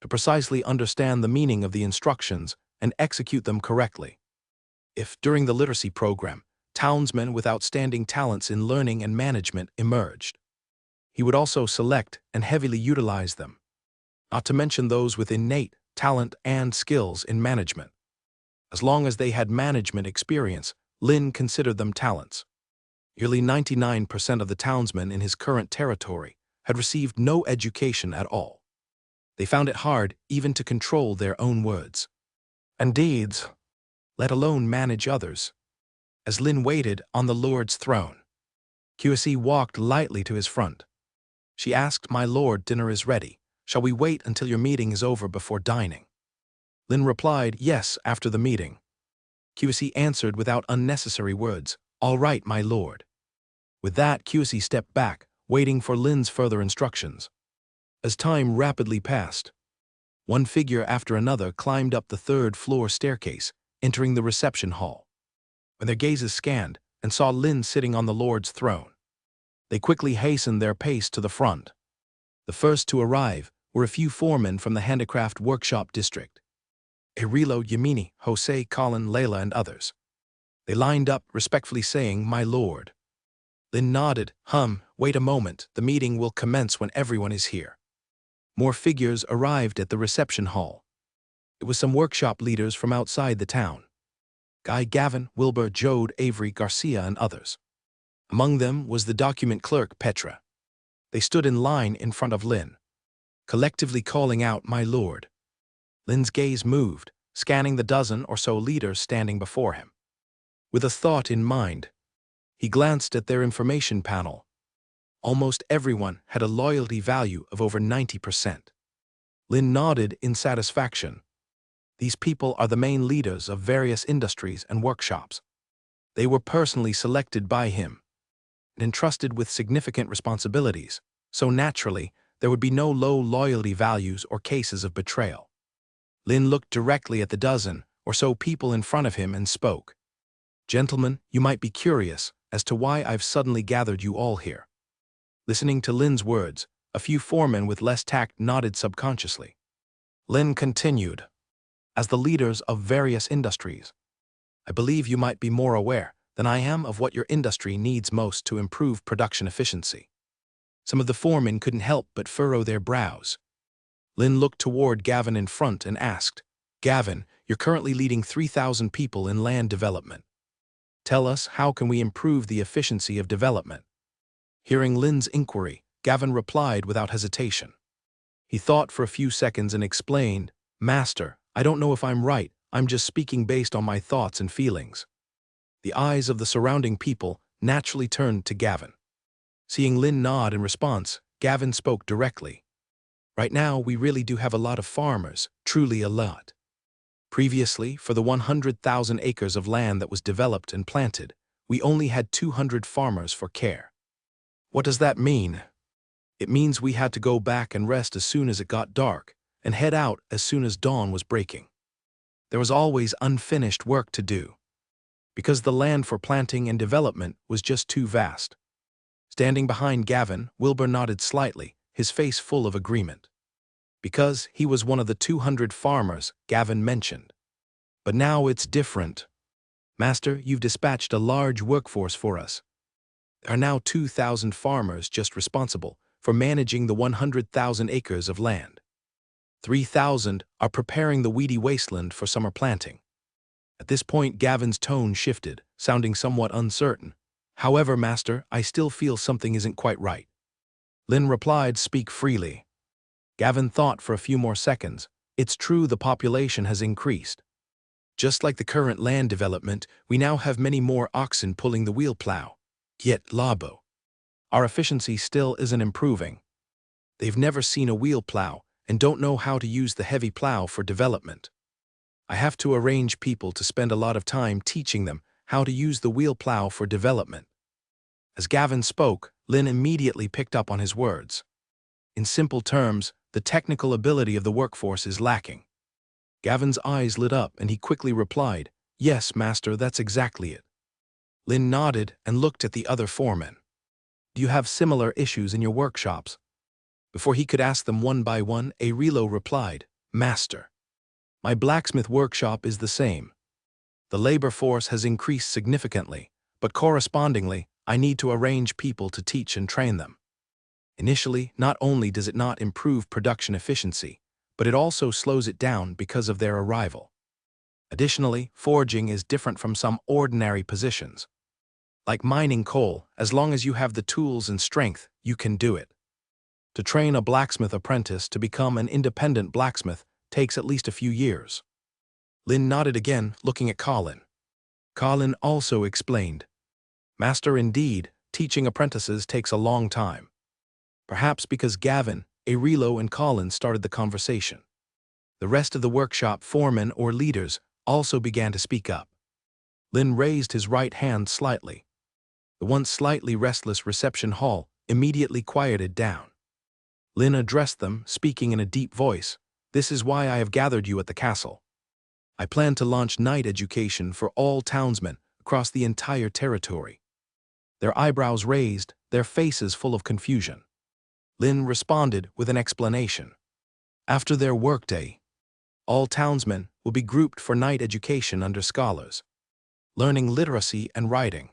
to precisely understand the meaning of the instructions and execute them correctly. If, during the literacy program, townsmen with outstanding talents in learning and management emerged, he would also select and heavily utilize them, not to mention those with innate talent and skills in management. As long as they had management experience, Lin considered them talents. Nearly 99% of the townsmen in his current territory had received no education at all. They found it hard even to control their own words and deeds, let alone manage others. As Lin waited on the Lord's throne, QSE walked lightly to his front. She asked, "My lord, dinner is ready. Shall we wait until your meeting is over before dining?" Lin replied, "Yes, after the meeting." QSE answered without unnecessary words, "All right, my lord." With that, QSE stepped back, waiting for Lin's further instructions. As time rapidly passed, one figure after another climbed up the third-floor staircase, entering the reception hall. When their gazes scanned and saw Lin sitting on the Lord's throne, they quickly hastened their pace to the front. The first to arrive were a few foremen from the handicraft workshop district: Irilo, Yamini, Jose, Colin, Layla, and others. They lined up, respectfully saying, "My lord." Lin nodded. Wait a moment, the meeting will commence when everyone is here." More figures arrived at the reception hall. It was some workshop leaders from outside the town: Guy, Gavin, Wilbur, Jode, Avery, Garcia, and others. Among them was the document clerk, Petra. They stood in line in front of Lin, collectively calling out, "My lord." Lin's gaze moved, scanning the dozen or so leaders standing before him. With a thought in mind, he glanced at their information panel. Almost everyone had a loyalty value of over 90%. Lin nodded in satisfaction. These people are the main leaders of various industries and workshops. They were personally selected by him and entrusted with significant responsibilities, so naturally, there would be no low loyalty values or cases of betrayal. Lin looked directly at the dozen or so people in front of him and spoke. "Gentlemen, you might be curious as to why I've suddenly gathered you all here." Listening to Lin's words, a few foremen with less tact nodded subconsciously. Lin continued, "As the leaders of various industries, I believe you might be more aware than I am of what your industry needs most to improve production efficiency." Some of the foremen couldn't help but furrow their brows. Lin looked toward Gavin in front and asked, "Gavin, you're currently leading 3,000 people in land development. Tell us, how can we improve the efficiency of development?" Hearing Lin's inquiry, Gavin replied without hesitation. He thought for a few seconds and explained, "Master, I don't know if I'm right, I'm just speaking based on my thoughts and feelings." The eyes of the surrounding people naturally turned to Gavin. Seeing Lin nod in response, Gavin spoke directly. "Right now, we really do have a lot of farmers, truly a lot. Previously, for the 100,000 acres of land that was developed and planted, we only had 200 farmers for care. What does that mean? It means we had to go back and rest as soon as it got dark, and head out as soon as dawn was breaking. There was always unfinished work to do, because the land for planting and development was just too vast." Standing behind Gavin, Wilbur nodded slightly, his face full of agreement. Because he was one of the 200 farmers Gavin mentioned. "But now it's different. Master, you've dispatched a large workforce for us. There are now 2,000 farmers just responsible for managing the 100,000 acres of land. 3,000 are preparing the weedy wasteland for summer planting." At this point, Gavin's tone shifted, sounding somewhat uncertain. "However, Master, I still feel something isn't quite right." Lin replied, "Speak freely." Gavin thought for a few more seconds. "It's true the population has increased. Just like the current land development, we now have many more oxen pulling the wheel plow. Yet, Labo, our efficiency still isn't improving. They've never seen a wheel plow and don't know how to use the heavy plow for development. I have to arrange people to spend a lot of time teaching them how to use the wheel plow for development." As Gavin spoke, Lin immediately picked up on his words. In simple terms, the technical ability of the workforce is lacking. Gavin's eyes lit up and he quickly replied, "Yes, Master, that's exactly it." Lin nodded and looked at the other foremen. "Do you have similar issues in your workshops?" Before he could ask them one by one, Arilo replied, "Master, my blacksmith workshop is the same. The labor force has increased significantly, but correspondingly, I need to arrange people to teach and train them. Initially, not only does it not improve production efficiency, but it also slows it down because of their arrival. Additionally, forging is different from some ordinary positions. Like mining coal, as long as you have the tools and strength, you can do it. To train a blacksmith apprentice to become an independent blacksmith takes at least a few years. Lynn nodded again, looking at Colin. Colin also explained. Master, indeed, teaching apprentices takes a long time. Perhaps because Gavin, Arilo, and Colin started the conversation. The rest of the workshop foremen or leaders also began to speak up. Lynn raised his right hand slightly. The once slightly restless reception hall immediately quieted down. Lynn addressed them, speaking in a deep voice. This is why I have gathered you at the castle. I plan to launch night education for all townsmen across the entire territory. Their eyebrows raised, their faces full of confusion. Lynn responded with an explanation. After their workday, all townsmen will be grouped for night education under scholars, learning literacy and writing.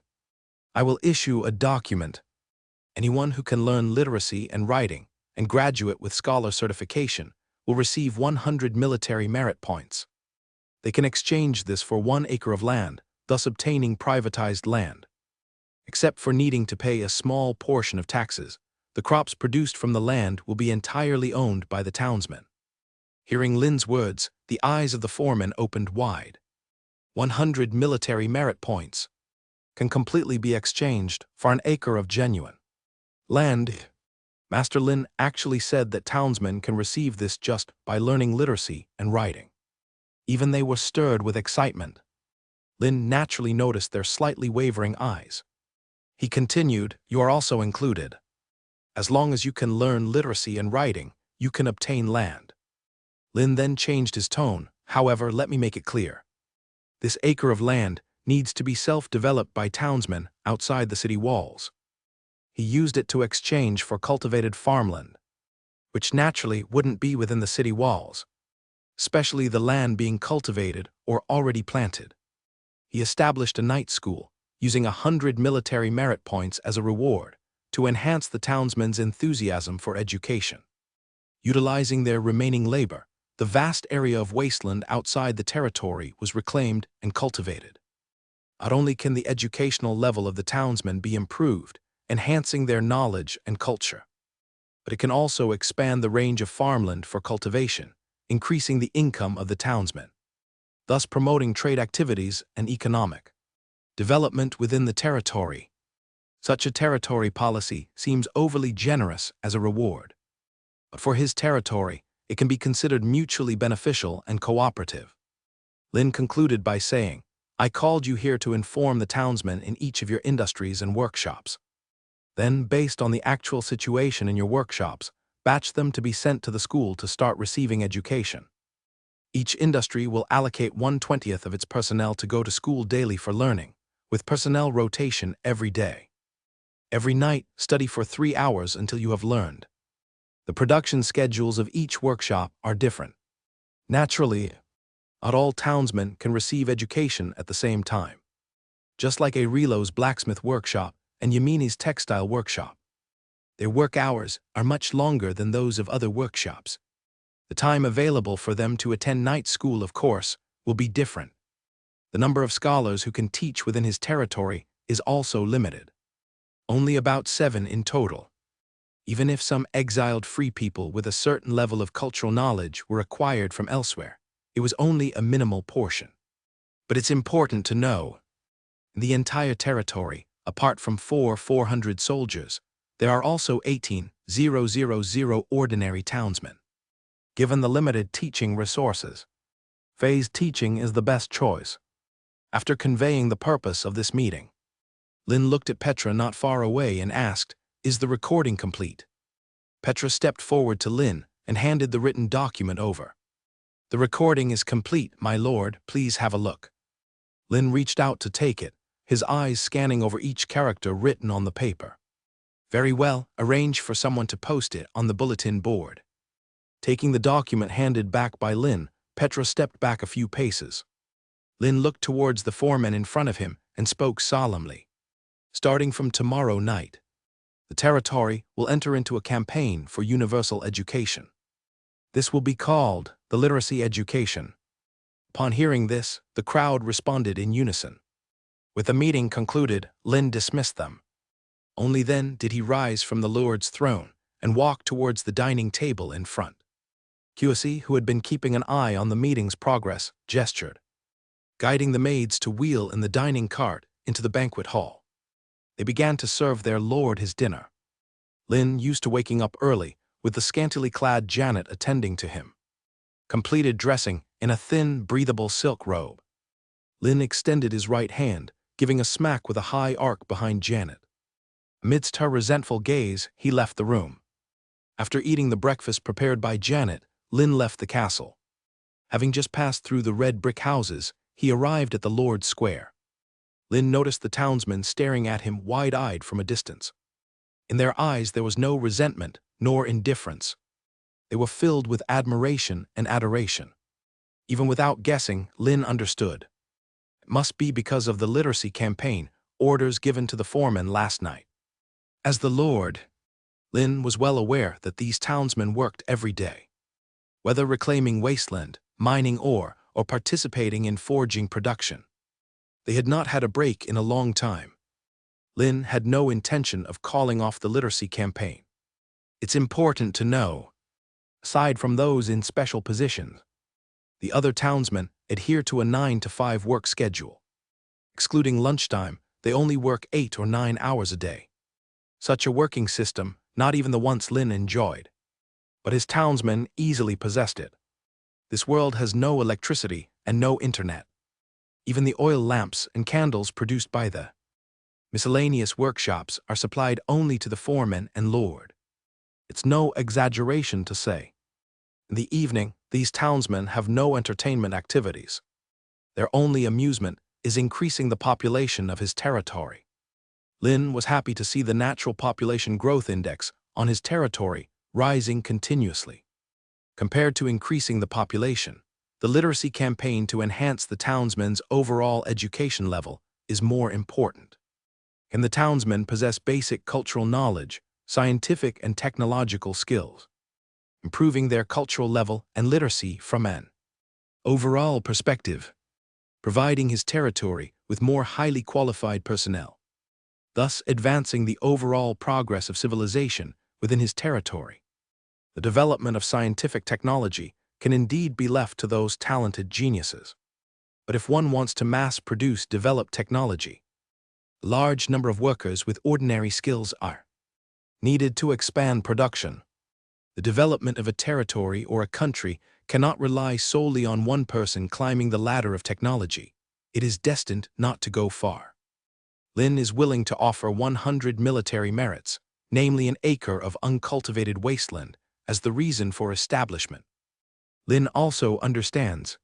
I will issue a document. Anyone who can learn literacy and writing and graduate with scholar certification will receive 100 military merit points. They can exchange this for 1 acre of land, thus obtaining privatized land. Except for needing to pay a small portion of taxes, the crops produced from the land will be entirely owned by the townsmen. Hearing Lynn's words, the eyes of the foreman opened wide. 100 military merit points can completely be exchanged for an acre of genuine land. Master Lynn actually said that townsmen can receive this just by learning literacy and writing. Even they were stirred with excitement. Lynn naturally noticed their slightly wavering eyes. He continued, you are also included. As long as you can learn literacy and writing, you can obtain land. Lynn then changed his tone. However, let me make it clear. This acre of land needs to be self-developed by townsmen outside the city walls. He used it to exchange for cultivated farmland, which naturally wouldn't be within the city walls, especially the land being cultivated or already planted. He established a night school, using 100 military merit points as a reward to enhance the townsmen's enthusiasm for education. Utilizing their remaining labor, the vast area of wasteland outside the territory was reclaimed and cultivated. Not only can the educational level of the townsmen be improved, enhancing their knowledge and culture, but it can also expand the range of farmland for cultivation, increasing the income of the townsmen, thus promoting trade activities and economic development within the territory. Such a territory policy seems overly generous as a reward, but for his territory, it can be considered mutually beneficial and cooperative. Lynn concluded by saying, I called you here to inform the townsmen in each of your industries and workshops. Then, based on the actual situation in your workshops, batch them to be sent to the school to start receiving education. Each industry will allocate 1/20 of its personnel to go to school daily for learning, with personnel rotation every day. Every night, study for 3 hours until you have learned. The production schedules of each workshop are different. Naturally, not all townsmen can receive education at the same time. Just like Arilo's blacksmith workshop and Yamini's textile workshop, their work hours are much longer than those of other workshops. The time available for them to attend night school, of course, will be different. The number of scholars who can teach within his territory is also limited. Only about 7 in total. Even if some exiled free people with a certain level of cultural knowledge were acquired from elsewhere, it was only a minimal portion. But it's important to know, in the entire territory, apart from 400 soldiers, there are also 18,000 ordinary townsmen. Given the limited teaching resources, phased teaching is the best choice. After conveying the purpose of this meeting, Lynn looked at Petra not far away and asked, is the recording complete? Petra stepped forward to Lynn and handed the written document over. The recording is complete, my lord, please have a look. Lynn reached out to take it, his eyes scanning over each character written on the paper. Very well, arrange for someone to post it on the bulletin board. Taking the document handed back by Lynn, Petra stepped back a few paces. Lin looked towards the foreman in front of him and spoke solemnly. Starting from tomorrow night, the territory will enter into a campaign for universal education. This will be called the literacy education. Upon hearing this, the crowd responded in unison. With the meeting concluded, Lin dismissed them. Only then did he rise from the Lord's throne and walk towards the dining table in front. QC, who had been keeping an eye on the meeting's progress, gestured, guiding the maids to wheel in the dining cart into the banquet hall. They began to serve their lord his dinner. Lin, used to waking up early, with the scantily clad Janet attending to him, completed dressing in a thin, breathable silk robe. Lin extended his right hand, giving a smack with a high arc behind Janet. Amidst her resentful gaze, he left the room. After eating the breakfast prepared by Janet, Lin left the castle. Having just passed through the red brick houses, he arrived at the Lord's Square. Lin noticed the townsmen staring at him wide-eyed from a distance. In their eyes there was no resentment nor indifference. They were filled with admiration and adoration. Even without guessing, Lin understood. It must be because of the literacy campaign, orders given to the foreman last night. As the Lord, Lin was well aware that these townsmen worked every day. Whether reclaiming Wasteland, mining ore, or participating in forging production, they had not had a break in a long time. Lin had no intention of calling off the literacy campaign. It's important to know, aside from those in special positions, the other townsmen adhere to a 9-to-5 work schedule. Excluding lunchtime, they only work 8 or 9 hours a day. Such a working system, not even the ones Lin enjoyed. But his townsmen easily possessed it. This world has no electricity and no internet. Even the oil lamps and candles produced by the miscellaneous workshops are supplied only to the foreman and lord. It's no exaggeration to say, in the evening, these townsmen have no entertainment activities. Their only amusement is increasing the population of his territory. Lin was happy to see the natural population growth index on his territory rising continuously. Compared to increasing the population, the literacy campaign to enhance the townsmen's overall education level is more important. Can the townsmen possess basic cultural knowledge, scientific and technological skills, improving their cultural level and literacy from an overall perspective, providing his territory with more highly qualified personnel, thus advancing the overall progress of civilization within his territory. The development of scientific technology can indeed be left to those talented geniuses. But if one wants to mass-produce developed technology, a large number of workers with ordinary skills are needed to expand production. The development of a territory or a country cannot rely solely on one person climbing the ladder of technology. It is destined not to go far. Lin is willing to offer 100 military merits, namely an acre of uncultivated wasteland, as the reason for establishment. Lin also understands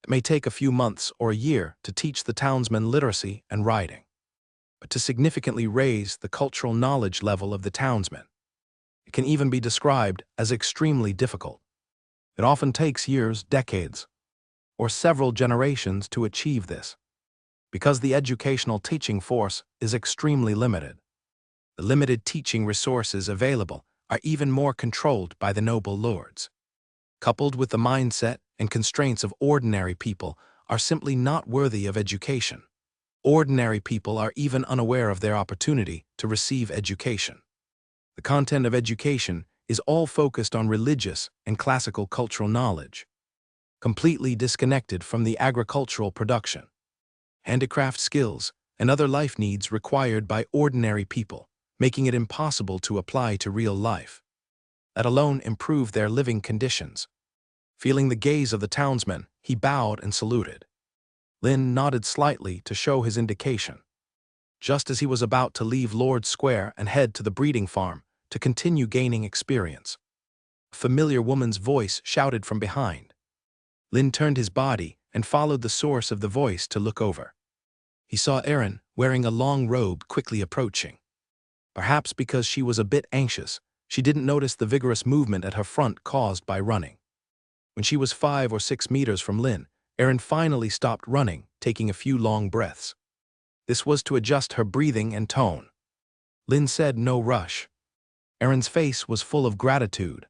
it may take a few months or a year to teach the townsmen literacy and writing, but to significantly raise the cultural knowledge level of the townsmen, it can even be described as extremely difficult. It often takes years, decades, or several generations to achieve this, because the educational teaching force is extremely limited. The limited teaching resources available are even more controlled by the noble lords. Coupled with the mindset and constraints of ordinary people are simply not worthy of education. Ordinary people are even unaware of their opportunity to receive education. The content of education is all focused on religious and classical cultural knowledge, completely disconnected from the agricultural production, handicraft skills, and other life needs required by ordinary people, making it impossible to apply to real life, let alone improve their living conditions. Feeling the gaze of the townsman, he bowed and saluted. Lin nodded slightly to show his indication. Just as he was about to leave Lord's Square and head to the breeding farm to continue gaining experience, a familiar woman's voice shouted from behind. Lin turned his body and followed the source of the voice to look over. He saw Erin, wearing a long robe, quickly approaching. Perhaps because she was a bit anxious, she didn't notice the vigorous movement at her front caused by running. When she was 5 or 6 meters from Lin, Erin finally stopped running, taking a few long breaths. This was to adjust her breathing and tone. Lynn said no rush. Erin's face was full of gratitude.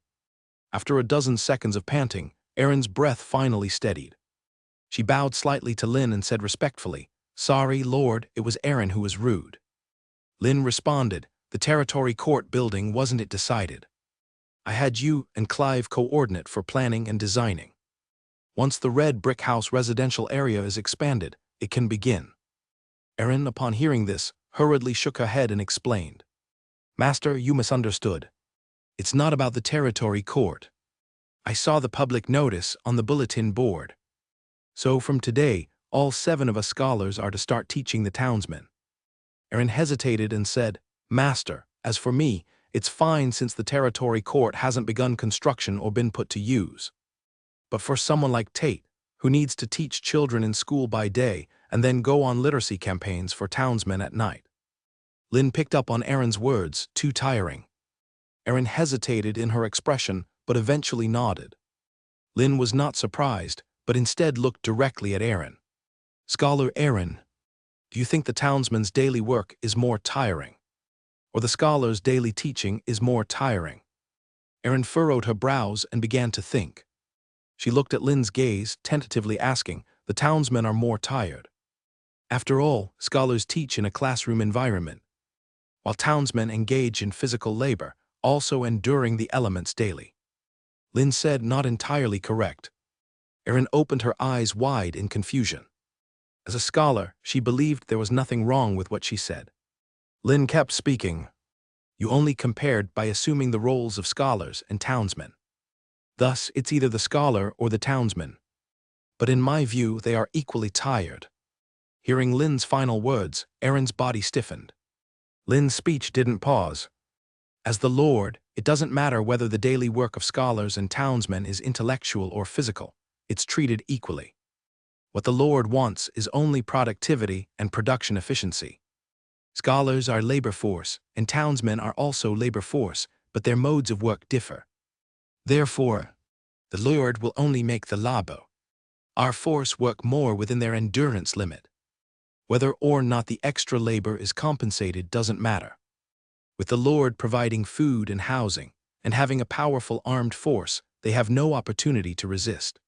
After a dozen seconds of panting, Erin's breath finally steadied. She bowed slightly to Lynn and said respectfully, "Sorry, Lord, it was Erin who was rude." Lynn responded, "The territory court building wasn't it decided. I had you and Clive coordinate for planning and designing. Once the red brick house residential area is expanded, it can begin." Erin, upon hearing this, hurriedly shook her head and explained, "Master, you misunderstood. It's not about the territory court. I saw the public notice on the bulletin board. So from today, all 7 of us scholars are to start teaching the townsmen." Erin hesitated and said, "Master, as for me, it's fine since the territory court hasn't begun construction or been put to use. But for someone like Tate, who needs to teach children in school by day and then go on literacy campaigns for townsmen at night." Lynn picked up on Erin's words, "too tiring." Erin hesitated in her expression, but eventually nodded. Lynn was not surprised, but instead looked directly at Erin. "Scholar Erin, do you think the townsman's daily work is more tiring? Or the scholar's daily teaching is more tiring?" Erin furrowed her brows and began to think. She looked at Lynn's gaze, tentatively asking, "The townsmen are more tired. After all, scholars teach in a classroom environment, while townsmen engage in physical labor, also enduring the elements daily." Lynn said, "Not entirely correct." Erin opened her eyes wide in confusion. As a scholar, she believed there was nothing wrong with what she said. Lynn kept speaking. "You only compared by assuming the roles of scholars and townsmen. Thus, it's either the scholar or the townsman. But in my view, they are equally tired." Hearing Lynn's final words, Erin's body stiffened. Lynn's speech didn't pause. "As the Lord, it doesn't matter whether the daily work of scholars and townsmen is intellectual or physical, it's treated equally. What the Lord wants is only productivity and production efficiency. Scholars are labor force, and townsmen are also labor force, but their modes of work differ. Therefore, the Lord will only make the labo, our force, work more within their endurance limit. Whether or not the extra labor is compensated doesn't matter. With the Lord providing food and housing, and having a powerful armed force, they have no opportunity to resist.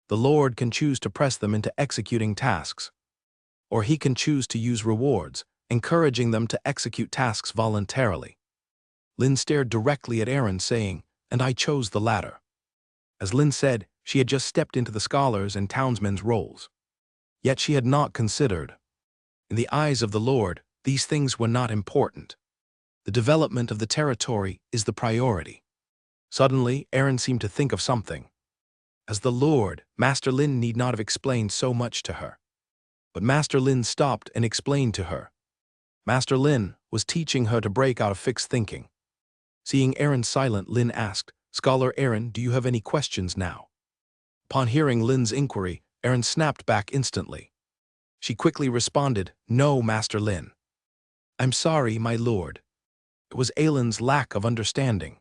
The Lord can choose to press them into executing tasks, or he can choose to use rewards, encouraging them to execute tasks voluntarily." Lynn stared directly at Erin, saying, "And I chose the latter." As Lynn said, she had just stepped into the scholars' and townsmen's roles. Yet she had not considered. In the eyes of the Lord, these things were not important. The development of the territory is the priority. Suddenly, Erin seemed to think of something. As the Lord, Master Lynn need not have explained so much to her. But Master Lynn stopped and explained to her. Master Lynn was teaching her to break out of fixed thinking. Seeing Erin silent, Lynn asked, "Scholar Erin, do you have any questions now?" Upon hearing Lynn's inquiry, Erin snapped back instantly. She quickly responded, "No, Master Lynn." "I'm sorry, my lord. It was Aylin's lack of understanding."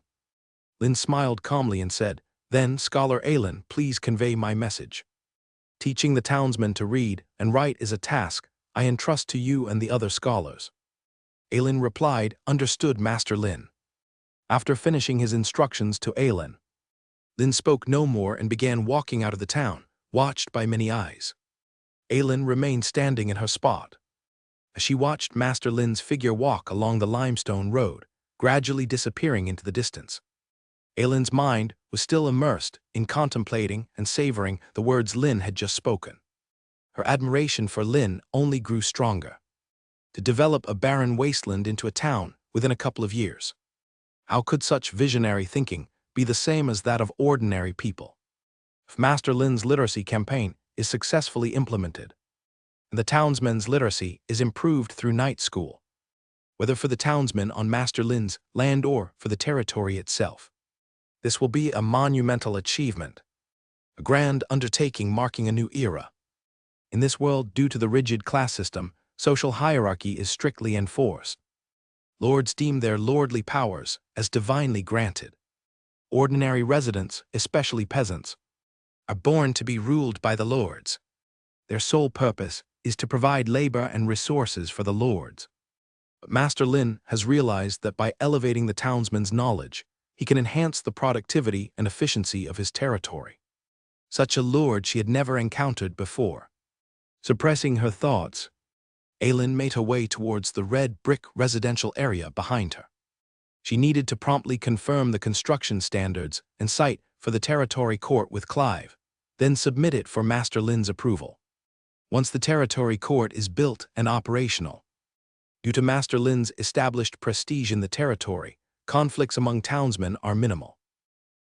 Lynn smiled calmly and said, "Then, Scholar Aylin, please convey my message. Teaching the townsmen to read and write is a task I entrust to you and the other scholars." Aylin replied, "Understood, Master Lynn." After finishing his instructions to Aylin, Lynn spoke no more and began walking out of the town, watched by many eyes. Aylin remained standing in her spot. As she watched Master Lynn's figure walk along the limestone road, gradually disappearing into the distance, Aylin's mind was still immersed in contemplating and savoring the words Lynn had just spoken. Her admiration for Lynn only grew stronger. To develop a barren wasteland into a town within a couple of years. How could such visionary thinking be the same as that of ordinary people? If Master Lynn's literacy campaign is successfully implemented, and the townsmen's literacy is improved through night school, whether for the townsmen on Master Lynn's land or for the territory itself, this will be a monumental achievement, a grand undertaking marking a new era. In this world, due to the rigid class system, social hierarchy is strictly enforced. Lords deem their lordly powers as divinely granted. Ordinary residents, especially peasants, are born to be ruled by the lords. Their sole purpose is to provide labor and resources for the lords. But Master Lin has realized that by elevating the townsman's knowledge, he can enhance the productivity and efficiency of his territory. Such a lord she had never encountered before. Suppressing her thoughts, Aylin made her way towards the red brick residential area behind her. She needed to promptly confirm the construction standards and site for the territory court with Clive, then submit it for Master Lin's approval. Once the territory court is built and operational, due to Master Lin's established prestige in the territory, conflicts among townsmen are minimal.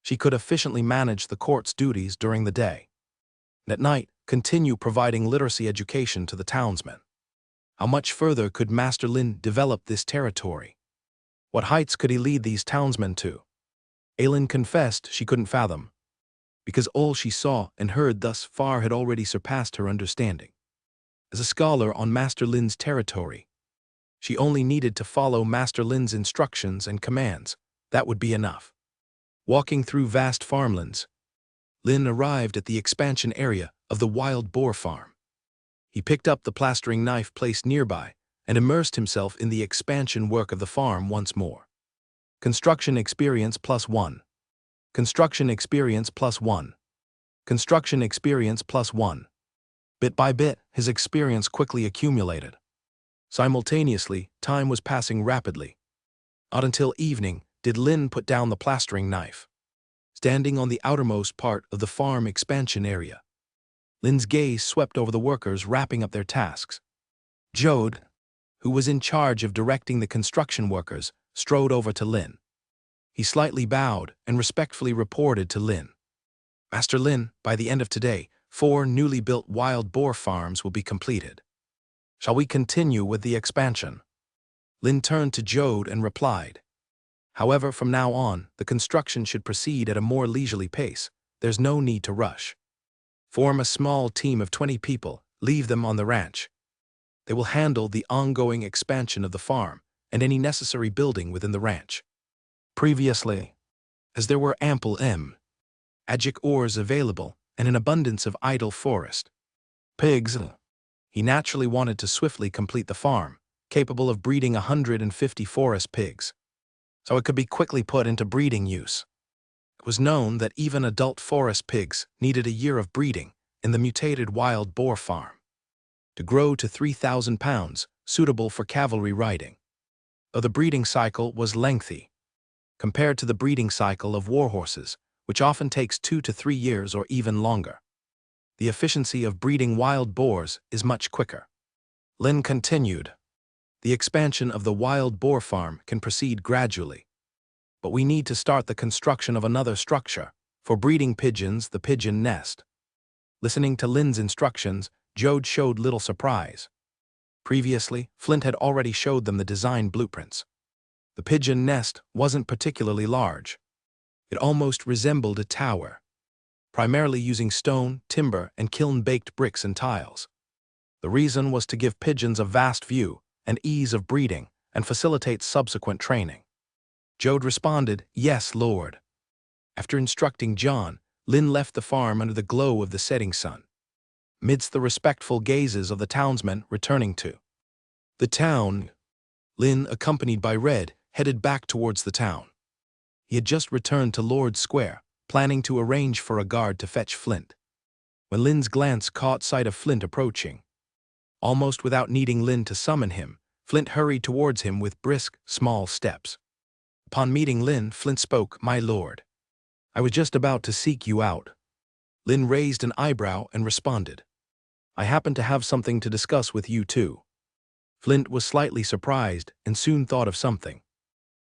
She could efficiently manage the court's duties during the day, and at night continue providing literacy education to the townsmen. How much further could Master Lin develop this territory? What heights could he lead these townsmen to? Aylin confessed she couldn't fathom, because all she saw and heard thus far had already surpassed her understanding. As a scholar on Master Lin's territory, she only needed to follow Master Lin's instructions and commands. That would be enough. Walking through vast farmlands, Lin arrived at the expansion area of the wild boar farm. He picked up the plastering knife placed nearby and immersed himself in the expansion work of the farm once more. Construction experience +1. Construction experience +1. Construction experience +1. Bit by bit, his experience quickly accumulated. Simultaneously, time was passing rapidly. Not until evening did Lin put down the plastering knife. Standing on the outermost part of the farm expansion area, Lin's gaze swept over the workers wrapping up their tasks. Jode, who was in charge of directing the construction workers, strode over to Lin. He slightly bowed and respectfully reported to Lin. Master Lin, by the end of today, 4 newly built wild boar farms will be completed. Shall we continue with the expansion? Lin turned to Jode and replied. However, from now on, the construction should proceed at a more leisurely pace. There's no need to rush. Form a small team of 20 people, leave them on the ranch. They will handle the ongoing expansion of the farm and any necessary building within the ranch. Previously, as there were ample magic ores available and an abundance of idle forest pigs, he naturally wanted to swiftly complete the farm, capable of breeding 150 forest pigs, so it could be quickly put into breeding use. It was known that even adult forest pigs needed a year of breeding in the mutated wild boar farm to grow to 3,000 pounds, suitable for cavalry riding. Though the breeding cycle was lengthy, compared to the breeding cycle of warhorses, which often takes 2 to 3 years or even longer, the efficiency of breeding wild boars is much quicker. Lin continued. The expansion of the wild boar farm can proceed gradually, but we need to start the construction of another structure for breeding pigeons, the pigeon nest. Listening to Lin's instructions, Jode showed little surprise. Previously, Flint had already showed them the design blueprints. The pigeon nest wasn't particularly large. It almost resembled a tower, primarily using stone, timber, and kiln-baked bricks and tiles. The reason was to give pigeons a vast view and ease of breeding and facilitate subsequent training. Jode responded, "Yes, Lord." After instructing John, Lin left the farm under the glow of the setting sun, amidst the respectful gazes of the townsmen returning to the town. Lin, accompanied by Red, headed back towards the town. He had just returned to Lord's Square, planning to arrange for a guard to fetch Flint, when Lin's glance caught sight of Flint approaching. Almost without needing Lin to summon him, Flint hurried towards him with brisk, small steps. Upon meeting Lin, Flint spoke, "My lord, I was just about to seek you out." Lin raised an eyebrow and responded, "I happen to have something to discuss with you too." Flint was slightly surprised and soon thought of something.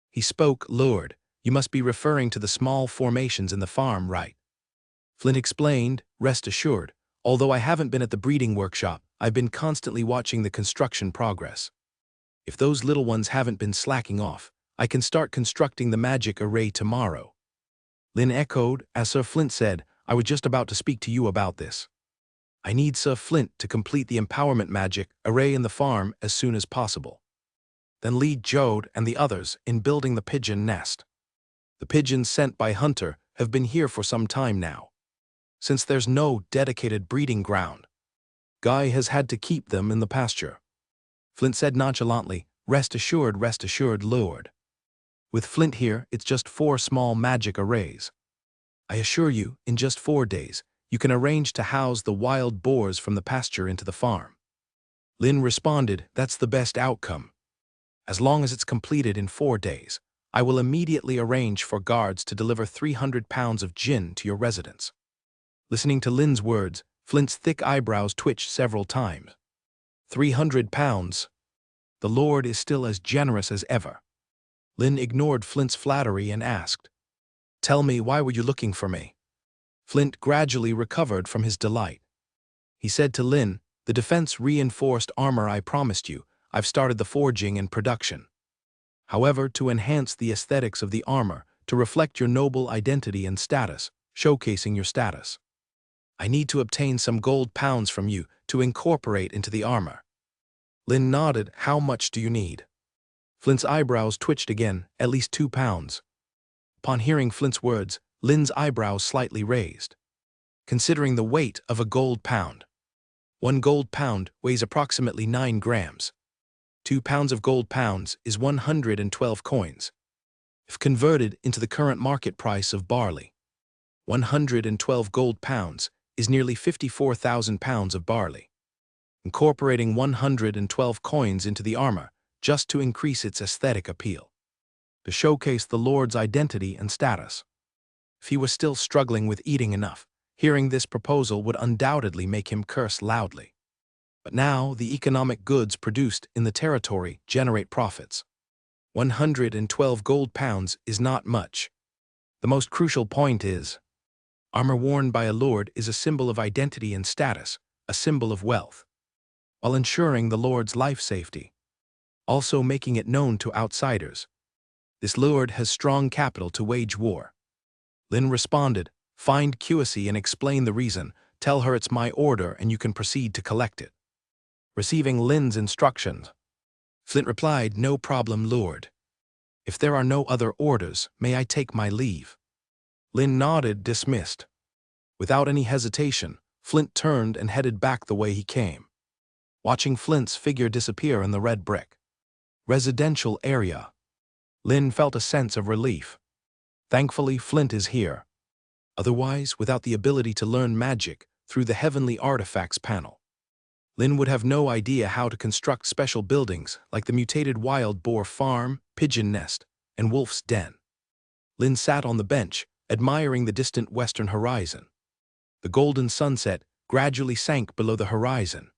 He spoke, "Lord, you must be referring to the small formations in the farm, right?" Flint explained, "Rest assured, although I haven't been at the breeding workshop, I've been constantly watching the construction progress. If those little ones haven't been slacking off, I can start constructing the magic array tomorrow." Lin echoed, as Sir Flint said, "I was just about to speak to you about this. I need Sir Flint to complete the empowerment magic array in the farm as soon as possible. Then lead Jode and the others in building the pigeon nest. The pigeons sent by Hunter have been here for some time now. since there's no dedicated breeding ground. Guy has had to keep them in the pasture. Flint said nonchalantly, rest assured, Lord. With Flint here, it's just 4 small magic arrays. I assure you, in just 4 days, you can arrange to house the wild boars from the pasture into the farm. Lynn responded, that's the best outcome. As long as it's completed in 4 days, I will immediately arrange for guards to deliver 300 pounds of gin to your residence. Listening to Lynn's words, Flint's thick eyebrows twitched several times. 300 pounds. The Lord is still as generous as ever. Lynn ignored Flint's flattery and asked, tell me, why were you looking for me? Flint gradually recovered from his delight. He said to Lynn, the defense-reinforced armor I promised you, I've started the forging and production. However, to enhance the aesthetics of the armor, to reflect your noble identity and status, showcasing your status, I need to obtain some gold pounds from you to incorporate into the armor. Lynn nodded. How much do you need? Flint's eyebrows twitched again. At least 2 pounds. Upon hearing Flint's words, Lynn's eyebrows slightly raised. Considering the weight of a gold pound. 1 gold pound weighs approximately 9 grams. 2 pounds of gold pounds is 112 coins. If converted into the current market price of barley, 112 gold pounds is nearly 54,000 pounds of barley. Incorporating 112 coins into the armor just to increase its aesthetic appeal, to showcase the Lord's identity and status. If he was still struggling with eating enough, hearing this proposal would undoubtedly make him curse loudly. But now the economic goods produced in the territory generate profits. 112 gold pounds is not much. The most crucial point is, armor worn by a lord is a symbol of identity and status, a symbol of wealth, while ensuring the lord's life safety, also making it known to outsiders. This lord has strong capital to wage war. Lynn responded, find Cuissy and explain the reason, tell her it's my order and you can proceed to collect it. Receiving Lynn's instructions, Flint replied, no problem, Lord. If there are no other orders, may I take my leave? Lynn nodded, dismissed. Without any hesitation, Flint turned and headed back the way he came, watching Flint's figure disappear in the red brick residential area. Lynn felt a sense of relief. Thankfully, Flint is here. Otherwise, without the ability to learn magic through the Heavenly Artifacts panel, Lynn would have no idea how to construct special buildings like the mutated wild boar farm, pigeon nest, and wolf's den. Lynn sat on the bench, admiring the distant western horizon. The golden sunset gradually sank below the horizon.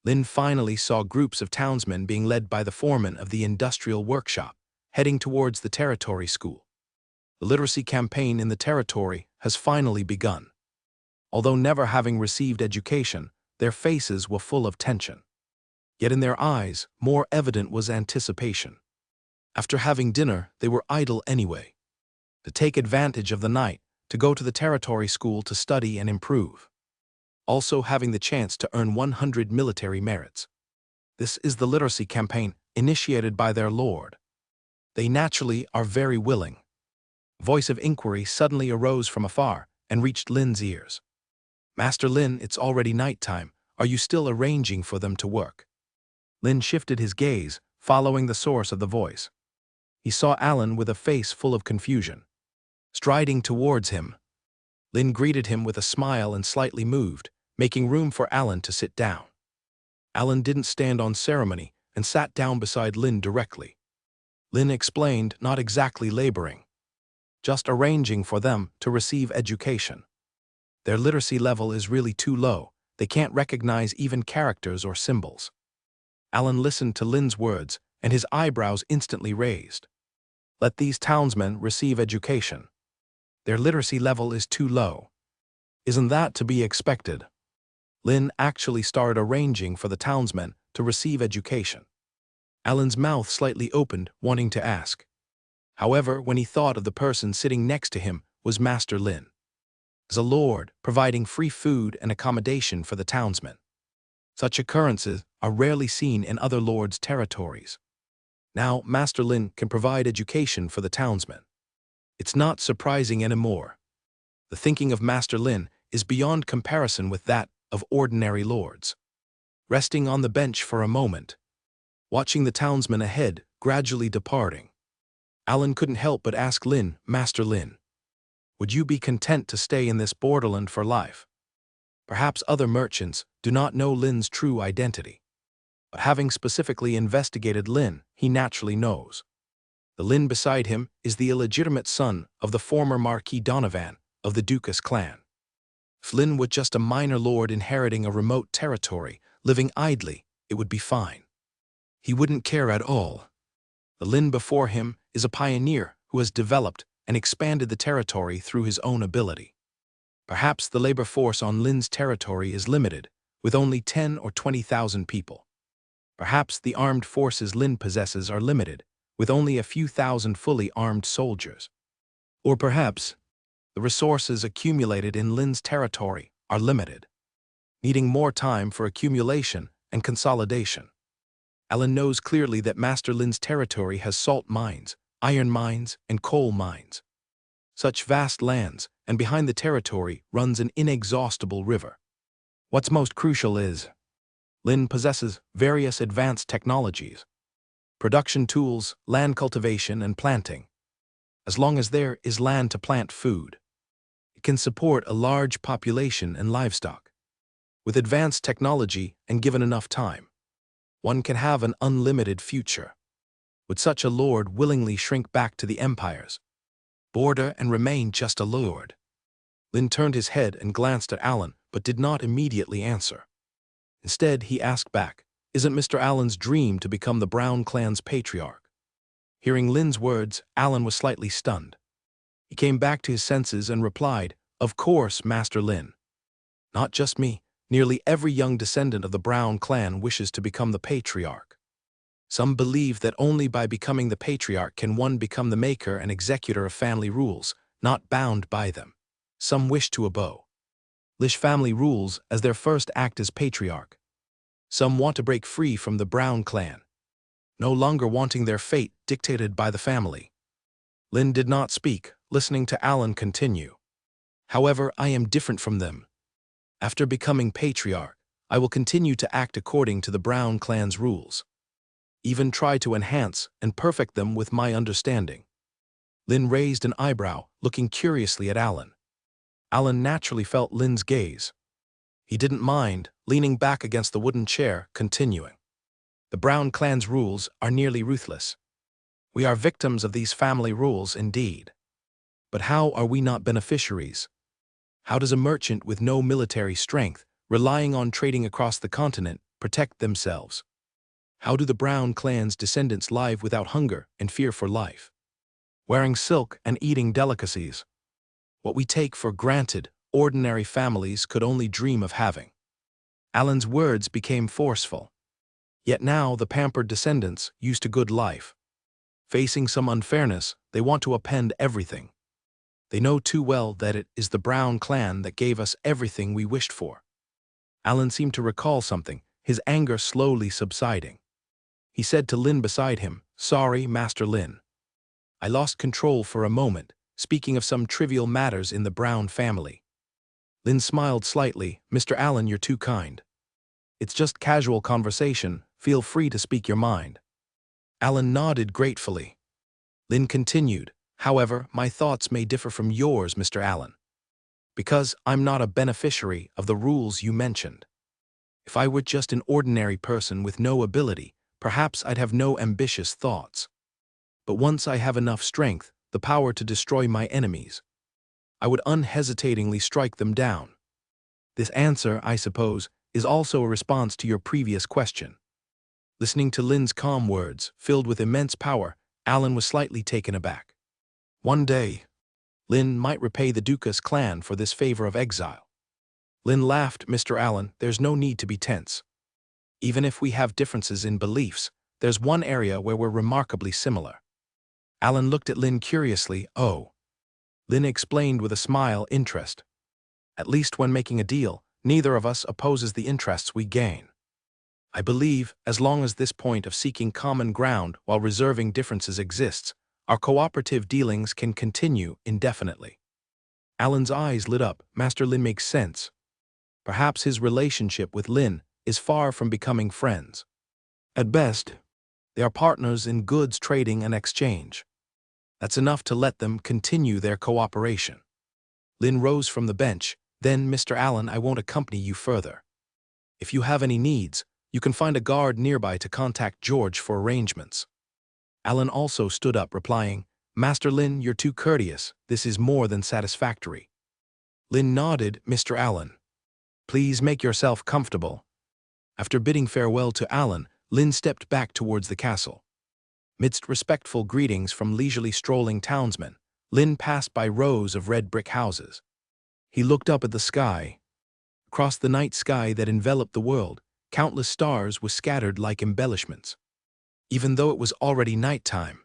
Lynn finally saw groups of townsmen being led by the foreman of the industrial workshop, heading towards the territory school. The literacy campaign in the territory has finally begun. Although never having received education, their faces were full of tension. Yet in their eyes, more evident was anticipation. After having dinner, they were idle anyway. To take advantage of the night, to go to the territory school to study and improve. Also having the chance to earn 100 military merits. This is the literacy campaign initiated by their lord. They naturally are very willing. Voice of inquiry suddenly arose from afar and reached Lynn's ears. Master Lynn, it's already nighttime. Are you still arranging for them to work? Lynn shifted his gaze, following the source of the voice. He saw Alan with a face full of confusion. Striding towards him, Lynn greeted him with a smile and slightly moved, making room for Alan to sit down. Alan didn't stand on ceremony and sat down beside Lynn directly. Lynn explained, not exactly laboring, just arranging for them to receive education. Their literacy level is really too low. They can't recognize even characters or symbols. Alan listened to Lynn's words, and his eyebrows instantly raised. Let these townsmen receive education. Their literacy level is too low. Isn't that to be expected? Lynn actually started arranging for the townsmen to receive education. Alan's mouth slightly opened, wanting to ask. However, when he thought of the person sitting next to him was Master Lynn, as a lord providing free food and accommodation for the townsmen. Such occurrences are rarely seen in other lords' territories. Now, Master Lynn can provide education for the townsmen. It's not surprising anymore. The thinking of Master Lynn is beyond comparison with that of ordinary lords. Resting on the bench for a moment, watching the townsmen ahead gradually departing, Alan couldn't help but ask Lynn, Master Lynn, would you be content to stay in this borderland for life? Perhaps other merchants do not know Lynn's true identity, but having specifically investigated Lynn, he naturally knows. The Lynn beside him is the illegitimate son of the former Marquis Donovan of the Dukas clan. If Lynn were just a minor lord inheriting a remote territory, living idly, it would be fine. He wouldn't care at all. The Lynn before him is a pioneer who has developed and expanded the territory through his own ability. Perhaps the labor force on Lynn's territory is limited, with only 10 or 20,000 people. Perhaps the armed forces Lynn possesses are limited, with only a few thousand fully armed soldiers. Or perhaps the resources accumulated in Lynn's territory are limited, needing more time for accumulation and consolidation. Alan knows clearly that Master Lynn's territory has salt mines, iron mines, and coal mines. Such vast lands, and behind the territory runs an inexhaustible river. What's most crucial is, Lynn possesses various advanced technologies, production tools, land cultivation, and planting. As long as there is land to plant food, it can support a large population and livestock. With advanced technology and given enough time, one can have an unlimited future. Would such a lord willingly shrink back to the empire's border and remain just a lord? Lynn turned his head and glanced at Alan, but did not immediately answer. Instead, he asked back, isn't Mr. Allen's dream to become the Brown clan's patriarch? Hearing Lynn's words, Alan was slightly stunned. He came back to his senses and replied, of course, Master Lynn. Not just me. Nearly every young descendant of the Brown clan wishes to become the patriarch. Some believe that only by becoming the patriarch can one become the maker and executor of family rules, not bound by them. Some wish to abolish family rules as their first act as patriarch. Some want to break free from the Brown clan, no longer wanting their fate dictated by the family. Lynn did not speak, listening to Alan continue. However, I am different from them. After becoming patriarch, I will continue to act according to the Brown clan's rules. Even try to enhance and perfect them with my understanding. Lynn raised an eyebrow, looking curiously at Alan. Alan naturally felt Lynn's gaze. He didn't mind, leaning back against the wooden chair, continuing. The Brown clan's rules are nearly ruthless. We are victims of these family rules indeed. But how are we not beneficiaries? How does a merchant with no military strength, relying on trading across the continent, protect themselves? How do the Brown clan's descendants live without hunger and fear for life? Wearing silk and eating delicacies. What we take for granted, ordinary families could only dream of having. Alan's words became forceful. Yet now the pampered descendants, used to good life. Facing some unfairness, they want to upend everything. They know too well that it is the Brown clan that gave us everything we wished for. Alan seemed to recall something, his anger slowly subsiding. He said to Lynn beside him, sorry, Master Lynn. I lost control for a moment, speaking of some trivial matters in the Brown family. Lynn smiled slightly, Mr. Allen, you're too kind. It's just casual conversation, feel free to speak your mind. Alan nodded gratefully. Lynn continued, however, my thoughts may differ from yours, Mr. Allen. Because I'm not a beneficiary of the rules you mentioned. If I were just an ordinary person with no ability, perhaps I'd have no ambitious thoughts. But once I have enough strength, the power to destroy my enemies, I would unhesitatingly strike them down. This answer, I suppose, is also a response to your previous question. Listening to Lynn's calm words, filled with immense power, Alan was slightly taken aback. One day, Lynn might repay the Dukas clan for this favor of exile. Lynn laughed, Mr. Allen, there's no need to be tense. Even if we have differences in beliefs, there's one area where we're remarkably similar. Alan looked at Lynn curiously, oh. Lynn explained with a smile, interest. At least when making a deal, neither of us opposes the interests we gain. I believe, as long as this point of seeking common ground while reserving differences exists, our cooperative dealings can continue indefinitely. Alan's eyes lit up. Master Lin makes sense. Perhaps his relationship with Lin is far from becoming friends. At best, they are partners in goods trading and exchange. That's enough to let them continue their cooperation. Lin rose from the bench. Then, Mr. Allen, I won't accompany you further. If you have any needs, you can find a guard nearby to contact George for arrangements. Allen also stood up, replying, Master Lin, you're too courteous. This is more than satisfactory. Lin nodded. Mr. Allen, please make yourself comfortable. After bidding farewell to Allen, Lin stepped back towards the castle. Midst respectful greetings from leisurely strolling townsmen, Lin passed by rows of red brick houses. He looked up at the sky. Across the night sky that enveloped the world, countless stars were scattered like embellishments. Even though it was already nighttime,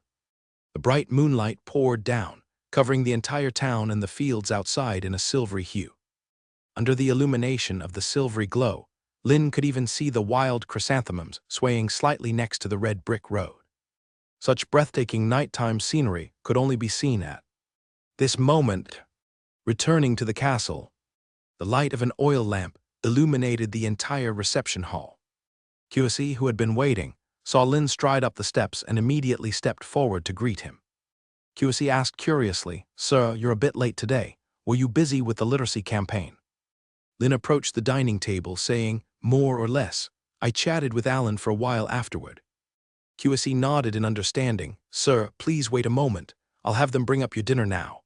the bright moonlight poured down, covering the entire town and the fields outside in a silvery hue. Under the illumination of the silvery glow, Lin could even see the wild chrysanthemums swaying slightly next to the red brick road. Such breathtaking nighttime scenery could only be seen at this moment. Returning to the castle, the light of an oil lamp illuminated the entire reception hall. QSE, who had been waiting, saw Lin stride up the steps and immediately stepped forward to greet him. QSE asked curiously, Sir, you're a bit late today. Were you busy with the literacy campaign? Lin approached the dining table, saying, More or less. I chatted with Alan for a while afterward. QSE nodded in understanding. Sir, please wait a moment. I'll have them bring up your dinner now.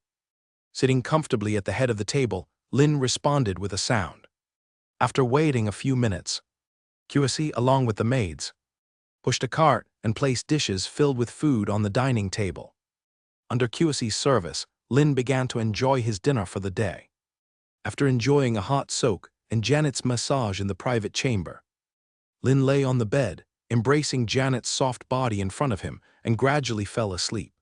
Sitting comfortably at the head of the table, Lin responded with a sound. After waiting a few minutes, QSE, along with the maids, pushed a cart and placed dishes filled with food on the dining table. Under QSE's service, Lin began to enjoy his dinner for the day. After enjoying a hot soak and Janet's massage in the private chamber, Lin lay on the bed, embracing Janet's soft body in front of him, and gradually fell asleep.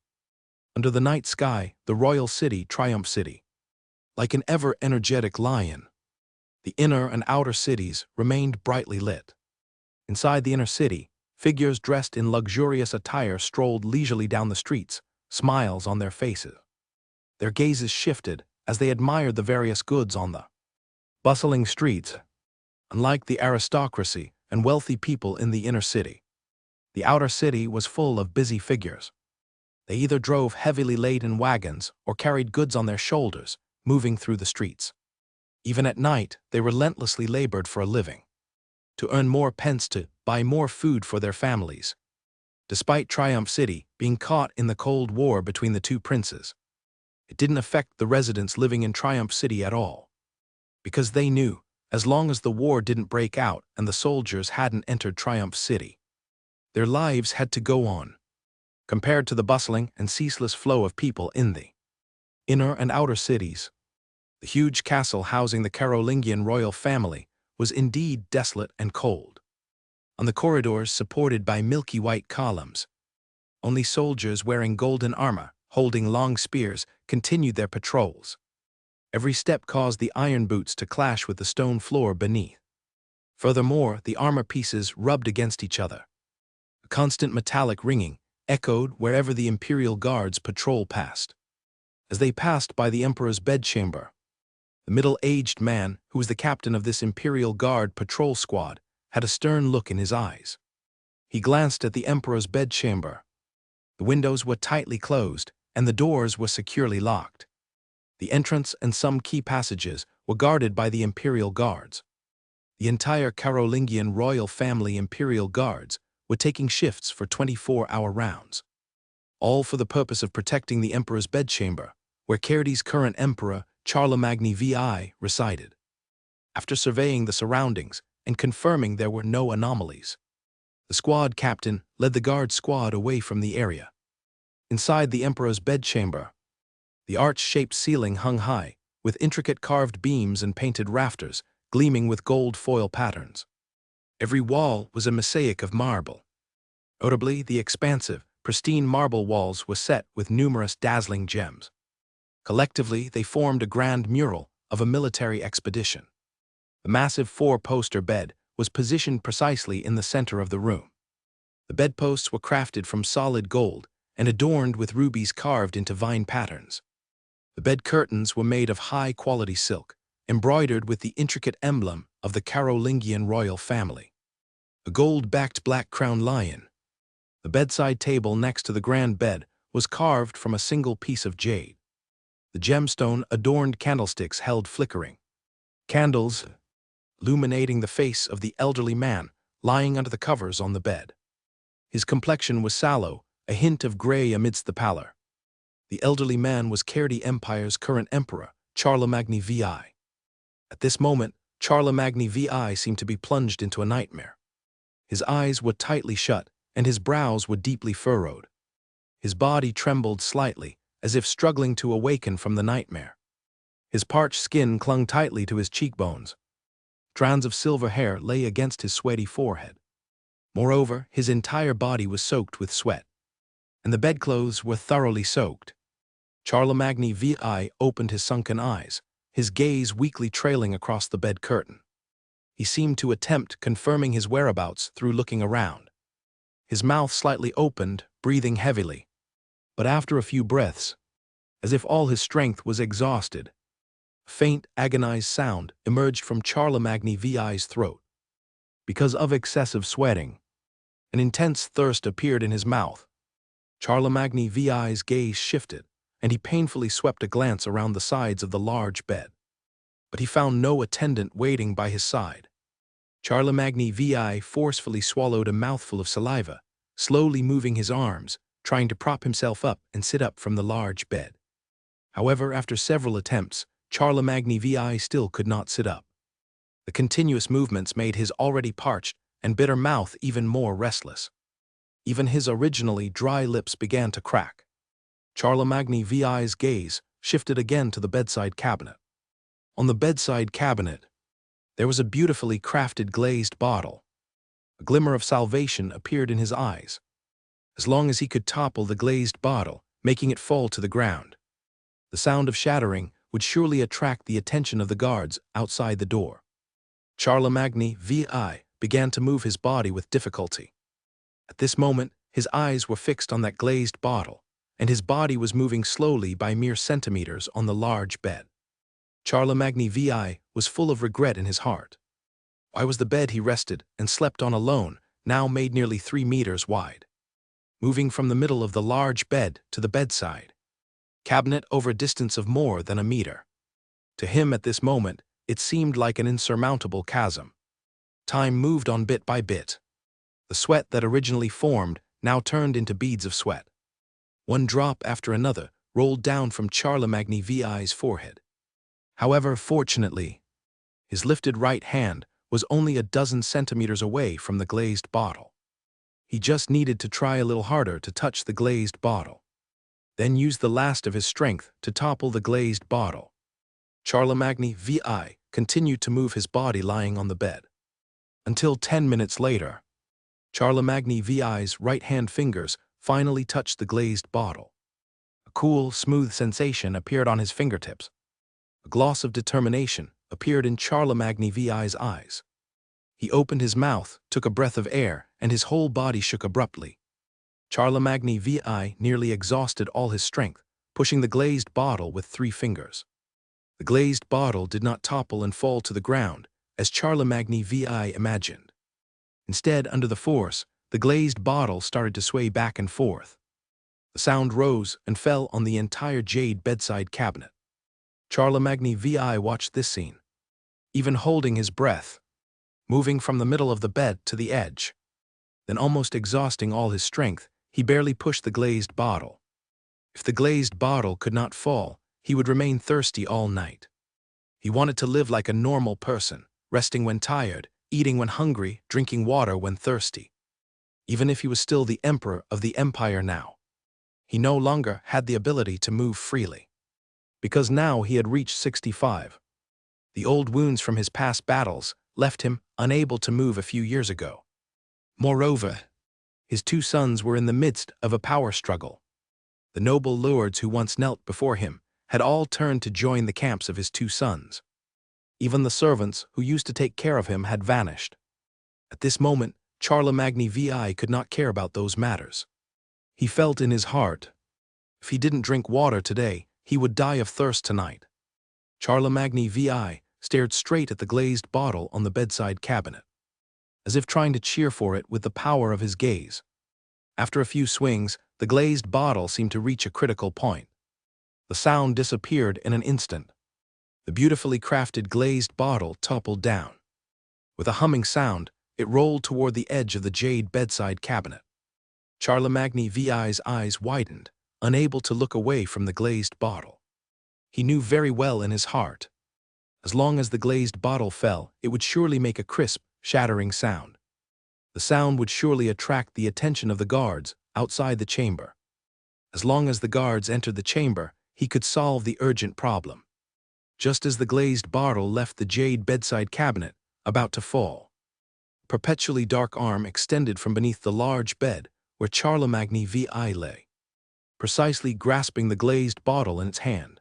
Under the night sky, the royal city, Triumph City, like an ever-energetic lion, the inner and outer cities remained brightly lit. Inside the inner city, figures dressed in luxurious attire strolled leisurely down the streets, smiles on their faces. Their gazes shifted as they admired the various goods on the bustling streets. Unlike the aristocracy and wealthy people in the inner city, the outer city was full of busy figures. They either drove heavily laden wagons or carried goods on their shoulders, moving through the streets. Even at night, they relentlessly labored for a living, to earn more pence to buy more food for their families. Despite Triumph City being caught in the Cold War between the two princes, it didn't affect the residents living in Triumph City at all, because they knew, as long as the war didn't break out and the soldiers hadn't entered Triumph City, their lives had to go on. Compared to the bustling and ceaseless flow of people in the inner and outer cities, the huge castle housing the Carolingian royal family was indeed desolate and cold. On the corridors supported by milky white columns, only soldiers wearing golden armor, holding long spears, continued their patrols. Every step caused the iron boots to clash with the stone floor beneath. Furthermore, the armor pieces rubbed against each other. A constant metallic ringing echoed wherever the Imperial Guards patrol passed. As they passed by the Emperor's bedchamber, the middle-aged man, who was the captain of this Imperial Guard patrol squad, had a stern look in his eyes. He glanced at the Emperor's bedchamber. The windows were tightly closed, and the doors were securely locked. The entrance and some key passages were guarded by the Imperial Guards. The entire Carolingian royal family Imperial Guards were taking shifts for 24-hour rounds, all for the purpose of protecting the Emperor's bedchamber, where Caerdy's current Emperor, Charlemagne VI, resided. After surveying the surroundings and confirming there were no anomalies, the squad captain led the guard squad away from the area. Inside the Emperor's bedchamber, the arch-shaped ceiling hung high, with intricate carved beams and painted rafters gleaming with gold foil patterns. Every wall was a mosaic of marble. Notably, the expansive, pristine marble walls were set with numerous dazzling gems. Collectively, they formed a grand mural of a military expedition. The massive four-poster bed was positioned precisely in the center of the room. The bedposts were crafted from solid gold and adorned with rubies carved into vine patterns. The bed curtains were made of high-quality silk, embroidered with the intricate emblem of the Carolingian royal family. A gold-backed black-crowned lion. The bedside table next to the grand bed was carved from a single piece of jade. The gemstone-adorned candlesticks held flickering candles, illuminating the face of the elderly man lying under the covers on the bed. His complexion was sallow, a hint of gray amidst the pallor. The elderly man was Kerdi Empire's current emperor, Charlemagne VI. At this moment, Charlemagne VI seemed to be plunged into a nightmare. His eyes were tightly shut, and his brows were deeply furrowed. His body trembled slightly, as if struggling to awaken from the nightmare. His parched skin clung tightly to his cheekbones. Strands of silver hair lay against his sweaty forehead. Moreover, his entire body was soaked with sweat, and the bedclothes were thoroughly soaked. Charlemagne VI opened his sunken eyes, his gaze weakly trailing across the bed curtain. He seemed to attempt confirming his whereabouts through looking around. His mouth slightly opened, breathing heavily. But after a few breaths, as if all his strength was exhausted, a faint, agonized sound emerged from Charlemagne VI's throat. Because of excessive sweating, an intense thirst appeared in his mouth. Charlemagne VI's gaze shifted, and he painfully swept a glance around the sides of the large bed. But he found no attendant waiting by his side. Charlemagne VI forcefully swallowed a mouthful of saliva, slowly moving his arms, trying to prop himself up and sit up from the large bed. However, after several attempts, Charlemagne VI still could not sit up. The continuous movements made his already parched and bitter mouth even more restless. Even his originally dry lips began to crack. Charlemagne VI's gaze shifted again to the bedside cabinet. On the bedside cabinet, there was a beautifully crafted glazed bottle. A glimmer of salvation appeared in his eyes. As long as he could topple the glazed bottle, making it fall to the ground, the sound of shattering would surely attract the attention of the guards outside the door. Charlemagne VI began to move his body with difficulty. At this moment, his eyes were fixed on that glazed bottle, and his body was moving slowly by mere centimeters on the large bed. Charlemagne VI was full of regret in his heart. Why was the bed he rested and slept on alone now made nearly 3 meters wide? Moving from the middle of the large bed to the bedside cabinet over a distance of more than a meter. To him at this moment, it seemed like an insurmountable chasm. Time moved on bit by bit. The sweat that originally formed now turned into beads of sweat. One drop after another rolled down from Charlemagne VI's forehead. However, fortunately, his lifted right hand was only a dozen centimeters away from the glazed bottle. He just needed to try a little harder to touch the glazed bottle, then use the last of his strength to topple the glazed bottle. Charlemagne VI continued to move his body lying on the bed. Until 10 minutes later, Charlemagne VI's right-hand fingers finally touched the glazed bottle. A cool, smooth sensation appeared on his fingertips. A gloss of determination appeared in Charlemagne VI's eyes. He opened his mouth, took a breath of air, and his whole body shook abruptly. Charlemagne VI nearly exhausted all his strength, pushing the glazed bottle with 3 fingers. The glazed bottle did not topple and fall to the ground, as Charlemagne VI imagined. Instead, under the force, the glazed bottle started to sway back and forth. The sound rose and fell on the entire jade bedside cabinet. Charlemagne VI watched this scene, even holding his breath, moving from the middle of the bed to the edge. Then, almost exhausting all his strength, he barely pushed the glazed bottle. If the glazed bottle could not fall, he would remain thirsty all night. He wanted to live like a normal person, resting when tired, eating when hungry, drinking water when thirsty. Even if he was still the emperor of the empire now, he no longer had the ability to move freely. Because now he had reached 65. The old wounds from his past battles left him unable to move a few years ago. Moreover, his 2 sons were in the midst of a power struggle. The noble lords who once knelt before him had all turned to join the camps of his 2 sons. Even the servants who used to take care of him had vanished. At this moment, Charlemagne VI could not care about those matters. He felt in his heart, if he didn't drink water today, he would die of thirst tonight. Charlemagne VI stared straight at the glazed bottle on the bedside cabinet, as if trying to cheer for it with the power of his gaze. After a few swings, the glazed bottle seemed to reach a critical point. The sound disappeared in an instant. The beautifully crafted glazed bottle toppled down. With a humming sound, it rolled toward the edge of the jade bedside cabinet. Charlemagne VI's eyes widened, unable to look away from the glazed bottle. He knew very well in his heart, as long as the glazed bottle fell, it would surely make a crisp, shattering sound. The sound would surely attract the attention of the guards outside the chamber. As long as the guards entered the chamber, he could solve the urgent problem. Just as the glazed bottle left the jade bedside cabinet, about to fall, a perpetually dark arm extended from beneath the large bed where Charlemagne VI lay, precisely grasping the glazed bottle in its hand.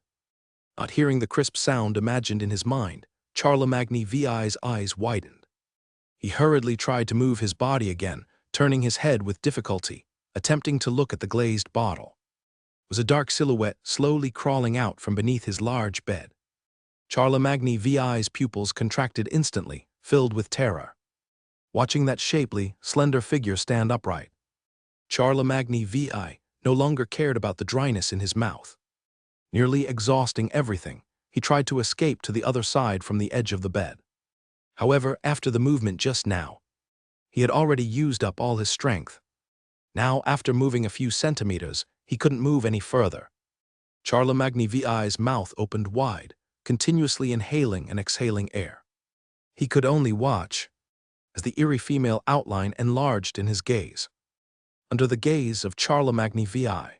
Not hearing the crisp sound imagined in his mind, Charlemagne VI's eyes widened. He hurriedly tried to move his body again, turning his head with difficulty, attempting to look at the glazed bottle. It was a dark silhouette slowly crawling out from beneath his large bed. Charlemagne VI's pupils contracted instantly, filled with terror. Watching that shapely, slender figure stand upright, Charlemagne VI no longer cared about the dryness in his mouth. Nearly exhausting everything, he tried to escape to the other side from the edge of the bed. However, after the movement just now, he had already used up all his strength. Now, after moving a few centimeters, he couldn't move any further. Charlemagne VI's mouth opened wide, continuously inhaling and exhaling air. He could only watch as the eerie female outline enlarged in his gaze. Under the gaze of Charlemagne VI,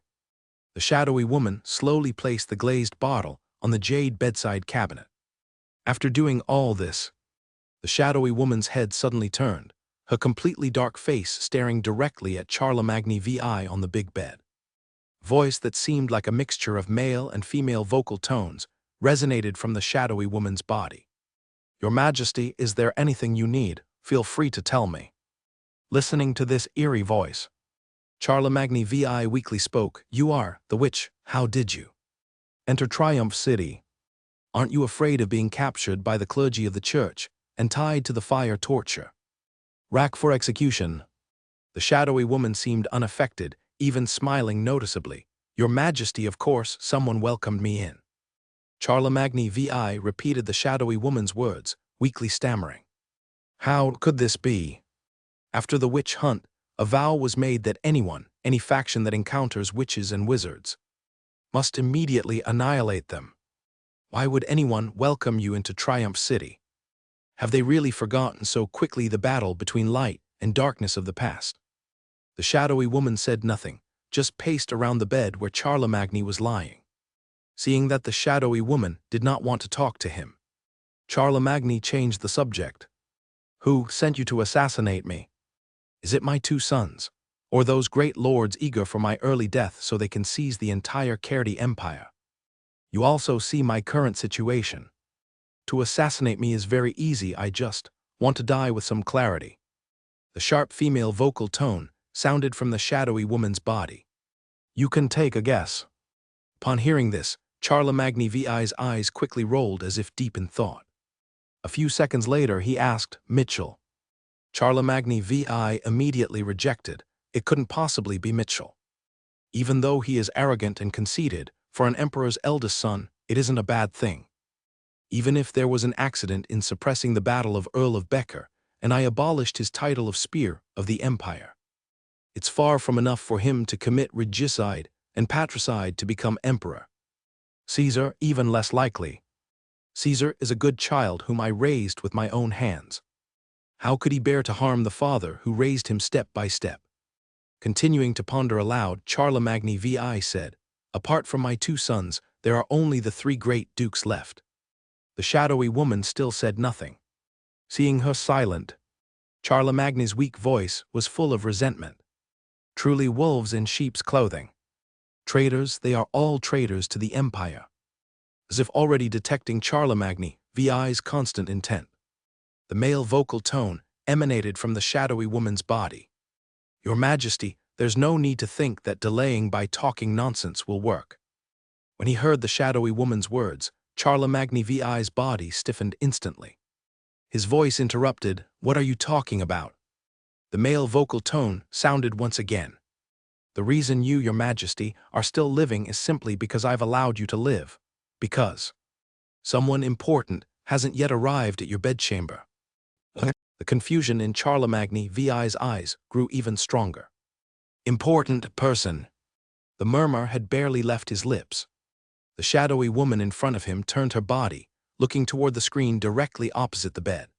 the shadowy woman slowly placed the glazed bottle on the jade bedside cabinet. After doing all this, the shadowy woman's head suddenly turned, her completely dark face staring directly at Charlemagne VI on the big bed. A voice that seemed like a mixture of male and female vocal tones resonated from the shadowy woman's body. "Your Majesty, is there anything you need? Feel free to tell me." Listening to this eerie voice, Charlemagne VI weakly spoke. "You are the witch. How did you enter Triumph City? Aren't you afraid of being captured by the clergy of the church and tied to the fire torture rack for execution?" The shadowy woman seemed unaffected, even smiling noticeably. "Your Majesty, of course, someone welcomed me in." Charlemagne VI repeated the shadowy woman's words, weakly stammering. "How could this be? After the witch hunt, a vow was made that anyone, any faction that encounters witches and wizards, must immediately annihilate them. Why would anyone welcome you into Triumph City? Have they really forgotten so quickly the battle between light and darkness of the past?" The shadowy woman said nothing, just paced around the bed where Charlemagne was lying. Seeing that the shadowy woman did not want to talk to him, Charlemagne changed the subject. "Who sent you to assassinate me? Is it my 2 sons, or those great lords eager for my early death so they can seize the entire Kerdi Empire? You also see my current situation. To assassinate me is very easy, I just want to die with some clarity." The sharp female vocal tone sounded from the shadowy woman's body. "You can take a guess." Upon hearing this, Charlemagne VI's eyes quickly rolled as if deep in thought. A few seconds later, he asked, "Mitchell." Charlemagne VI immediately rejected. It couldn't possibly be Mitchell. Even though he is arrogant and conceited, for an emperor's eldest son, it isn't a bad thing. Even if there was an accident in suppressing the battle of Earl of Becker, and I abolished his title of Spear of the Empire, it's far from enough for him to commit regicide and patricide to become emperor. Caesar, even less likely. Caesar is a good child whom I raised with my own hands. How could he bear to harm the father who raised him step by step? Continuing to ponder aloud, Charlemagne VI said, "Apart from my 2 sons, there are only the 3 great dukes left." The shadowy woman still said nothing. Seeing her silent, Charlemagne's weak voice was full of resentment. "Truly wolves in sheep's clothing. Traitors, they are all traitors to the empire." As if already detecting Charlemagne VI's constant intent, the male vocal tone emanated from the shadowy woman's body. "Your Majesty, there's no need to think that delaying by talking nonsense will work. When he heard the shadowy woman's words, Charlemagny VI's body stiffened instantly. His voice interrupted, "What are you talking about?" The male vocal tone sounded once again. "The reason you, your majesty, are still living is simply because I've allowed you to live. Because someone important hasn't yet arrived at your bedchamber." The confusion in Charlemagny VI's eyes grew even stronger. "Important person." The murmur had barely left his lips. The shadowy woman in front of him turned her body, looking toward the screen directly opposite the bed.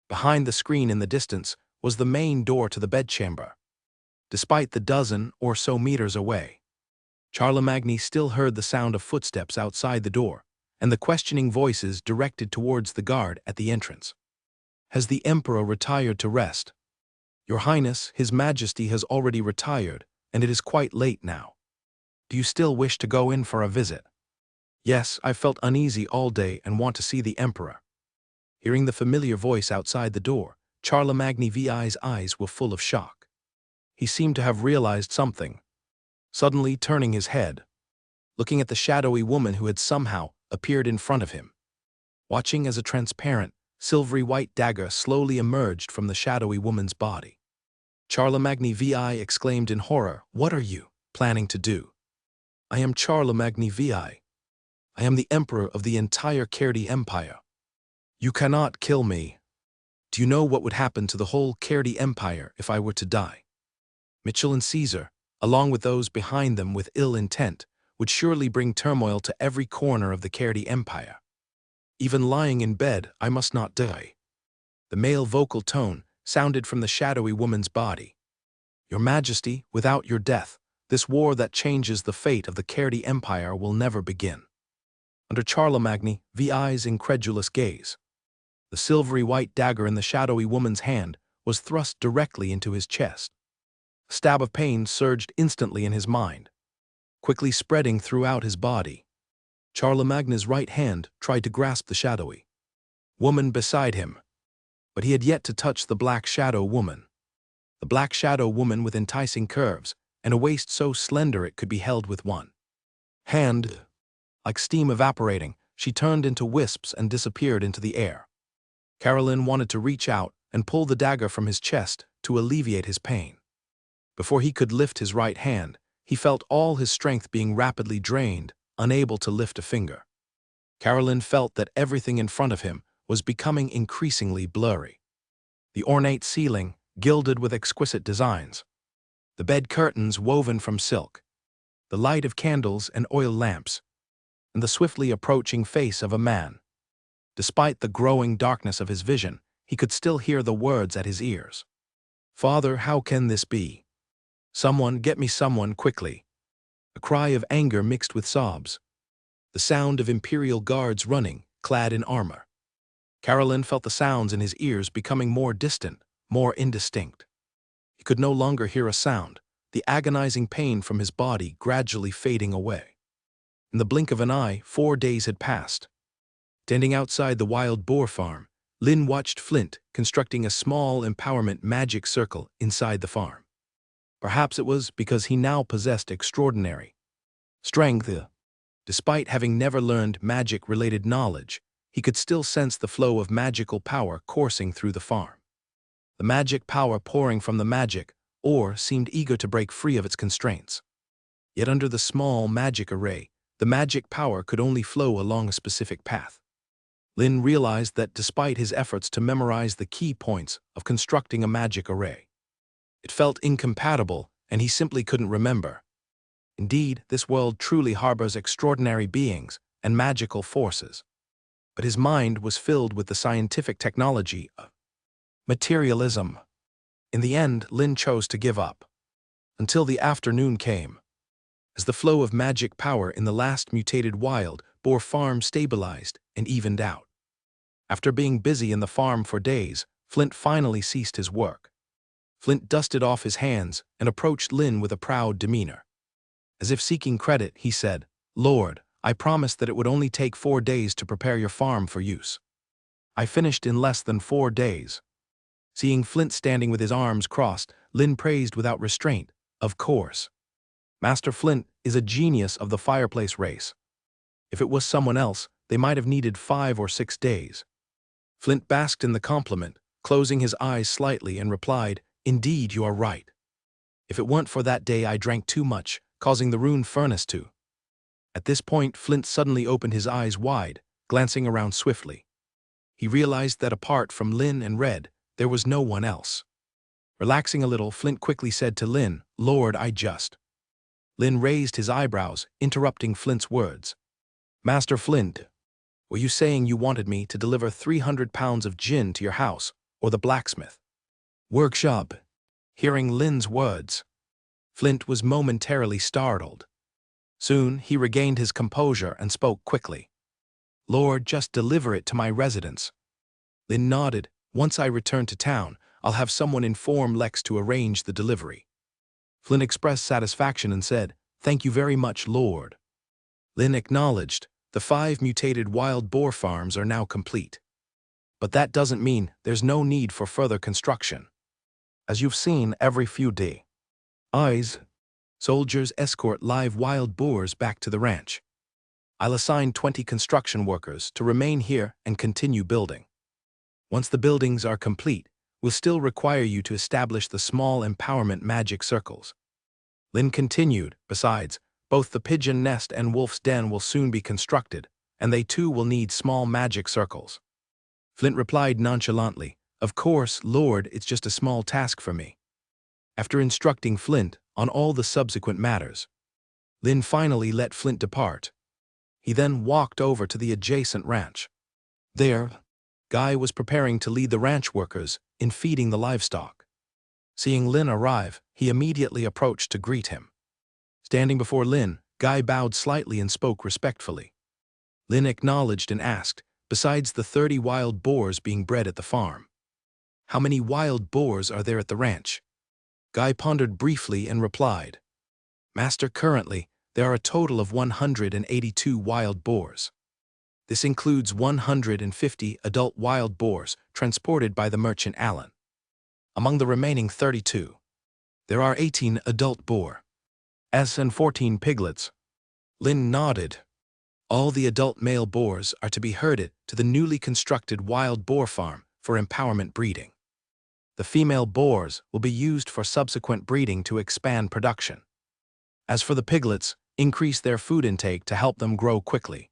Behind the screen in the distance was the main door to the bedchamber. Despite the dozen or so meters away, Charlemagny still heard the sound of footsteps outside the door and the questioning voices directed towards the guard at the entrance. "Has the Emperor retired to rest?" "Your Highness, His Majesty has already retired, and it is quite late now. Do you still wish to go in for a visit?" "Yes, I've felt uneasy all day and want to see the Emperor." Hearing the familiar voice outside the door, Charlemagny VI's eyes were full of shock. He seemed to have realized something. Suddenly turning his head, looking at the shadowy woman who had somehow appeared in front of him, watching as a transparent, silvery white dagger slowly emerged from the shadowy woman's body. Charlemagny VI exclaimed in horror, "What are you planning to do?" "I am Charlemagny VI. I am the Emperor of the entire Cairdy Empire. You cannot kill me. Do you know what would happen to the whole Cairdy Empire if I were to die? Mitchell and Caesar, along with those behind them with ill intent, would surely bring turmoil to every corner of the Cairdy Empire. Even lying in bed, I must not die." The male vocal tone sounded from the shadowy woman's body. "Your Majesty, without your death, this war that changes the fate of the Cairdy Empire will never begin." Under Charlemagny VI's incredulous gaze, the silvery white dagger in the shadowy woman's hand was thrust directly into his chest. A stab of pain surged instantly in his mind, quickly spreading throughout his body. Charlemagne's right hand tried to grasp the shadowy woman beside him, but he had yet to touch the black shadow woman. The black shadow woman with enticing curves and a waist so slender it could be held with one hand. Like steam evaporating, she turned into wisps and disappeared into the air. Carolyn wanted to reach out and pull the dagger from his chest to alleviate his pain. Before he could lift his right hand, he felt all his strength being rapidly drained, unable to lift a finger. Carolyn felt that everything in front of him was becoming increasingly blurry. The ornate ceiling, gilded with exquisite designs. The bed curtains woven from silk. The light of candles and oil lamps. And the swiftly approaching face of a man. Despite the growing darkness of his vision, he could still hear the words at his ears. "Father, how can this be? Someone, get me someone quickly." A cry of anger mixed with sobs. The sound of Imperial guards running, clad in armor. Carolyn felt the sounds in his ears becoming more distant, more indistinct. He could no longer hear a sound, the agonizing pain from his body gradually fading away. In the blink of an eye, 4 days had passed. Standing outside the wild boar farm, Lynn watched Flint constructing a small empowerment magic circle inside the farm. Perhaps it was because he now possessed extraordinary strength. Despite having never learned magic-related knowledge, he could still sense the flow of magical power coursing through the farm. The magic power pouring from the magic ore seemed eager to break free of its constraints. Yet under the small magic array, the magic power could only flow along a specific path. Lynn realized that despite his efforts to memorize the key points of constructing a magic array, it felt incompatible and he simply couldn't remember. Indeed, this world truly harbors extraordinary beings and magical forces. But his mind was filled with the scientific technology of materialism. In the end, Lynn chose to give up. Until the afternoon came. As the flow of magic power in the last mutated wild boar farm stabilized and evened out. After being busy in the farm for days, Flint finally ceased his work. Flint dusted off his hands and approached Lynn with a proud demeanor. As if seeking credit, he said, "Lord, I promised that it would only take 4 days to prepare your farm for use. I finished in less than 4 days." Seeing Flint standing with his arms crossed, Lynn praised without restraint, "Of course. Master Flint is a genius of the fireplace race. If it was someone else, they might have needed 5 or 6 days. Flint basked in the compliment, closing his eyes slightly, and replied, "Indeed, you are right. If it weren't for that day I drank too much, causing the rune furnace to." At this point, Flint suddenly opened his eyes wide, glancing around swiftly. He realized that apart from Lynn and Red, there was no one else. Relaxing a little, Flint quickly said to Lynn, "Lord, I just..." Lynn raised his eyebrows, interrupting Flint's words. "Master Flint, were you saying you wanted me to deliver 300 pounds of gin to your house, or the blacksmith workshop?" Hearing Lynn's words, Flint was momentarily startled. Soon, he regained his composure and spoke quickly. "Lord, just deliver it to my residence." Lynn nodded. "Once I return to town, I'll have someone inform Lex to arrange the delivery." Flint expressed satisfaction and said, "Thank you very much, Lord." Lynn acknowledged. The 5 mutated wild boar farms are now complete. But that doesn't mean there's no need for further construction. As you've seen, every few days, soldiers escort live wild boars back to the ranch. I'll assign 20 construction workers to remain here and continue building. Once the buildings are complete, we'll still require you to establish the small empowerment magic circles. Lynn continued, "Besides, both the pigeon nest and wolf's den will soon be constructed, and they too will need small magic circles." Flint replied nonchalantly, "Of course, Lord, it's just a small task for me." After instructing Flint on all the subsequent matters, Lynn finally let Flint depart. He then walked over to the adjacent ranch. There, Guy was preparing to lead the ranch workers in feeding the livestock. Seeing Lynn arrive, he immediately approached to greet him. Standing before Lynn, Guy bowed slightly and spoke respectfully. Lynn acknowledged and asked, "Besides the 30 wild boars being bred at the farm, how many wild boars are there at the ranch?" Guy pondered briefly and replied, "Master, currently, there are a total of 182 wild boars. This includes 150 adult wild boars transported by the merchant Allen. Among the remaining 32, there are 18 adult boars and 14 piglets." Lynn nodded. "All the adult male boars are to be herded to the newly constructed wild boar farm for empowerment breeding. The female boars will be used for subsequent breeding to expand production. As for the piglets, increase their food intake to help them grow quickly."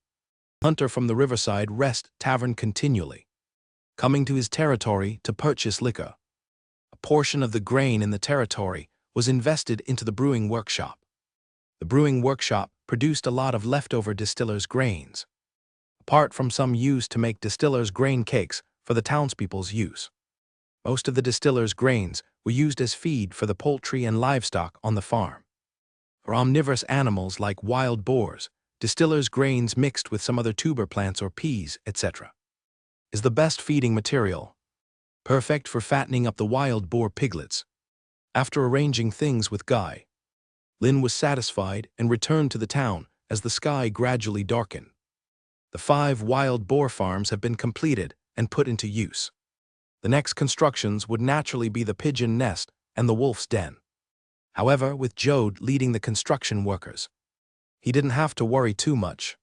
Hunter from the Riverside Rest Tavern continually, coming to his territory to purchase liquor. A portion of the grain in the territory was invested into the brewing workshop. The brewing workshop produced a lot of leftover distillers' grains, apart from some used to make distillers' grain cakes for the townspeople's use. Most of the distillers' grains were used as feed for the poultry and livestock on the farm. For omnivorous animals like wild boars, distillers' grains mixed with some other tuber plants or peas, etc., is the best feeding material, perfect for fattening up the wild boar piglets. After arranging things with Guy, Lynn was satisfied and returned to the town as the sky gradually darkened. The 5 wild boar farms have been completed and put into use. The next constructions would naturally be the pigeon nest and the wolf's den. However, with Jode leading the construction workers, he didn't have to worry too much,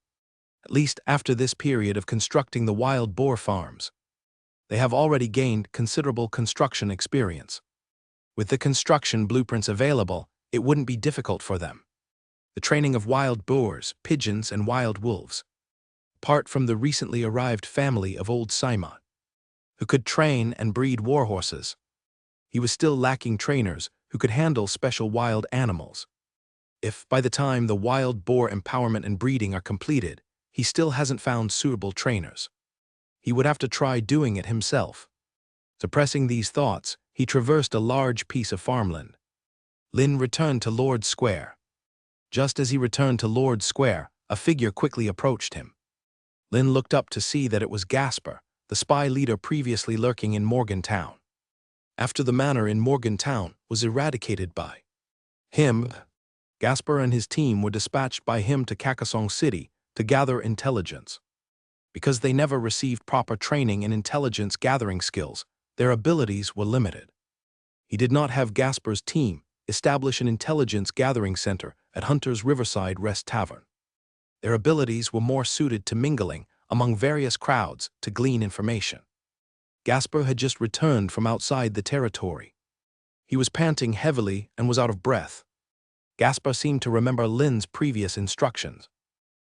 at least after this period of constructing the wild boar farms. They have already gained considerable construction experience. With the construction blueprints available, it wouldn't be difficult for them. The training of wild boars, pigeons, and wild wolves, apart from the recently arrived family of old Simon, who could train and breed warhorses, he was still lacking trainers who could handle special wild animals. If, by the time the wild boar empowerment and breeding are completed, he still hasn't found suitable trainers, he would have to try doing it himself. Suppressing these thoughts, he traversed a large piece of farmland. Lynn returned to Lord's Square. Just as he returned to Lord's Square, a figure quickly approached him. Lynn looked up to see that it was Gasper, the spy leader previously lurking in Morgantown. After the manor in Morgantown was eradicated by him, Gasper and his team were dispatched by him to Cacasong City to gather intelligence. Because they never received proper training in intelligence gathering skills, their abilities were limited. He did not have Gasper's team establish an intelligence gathering center at Hunter's Riverside Rest Tavern. Their abilities were more suited to mingling among various crowds to glean information. Gasper had just returned from outside the territory. He was panting heavily and was out of breath. Gasper seemed to remember Lin's previous instructions.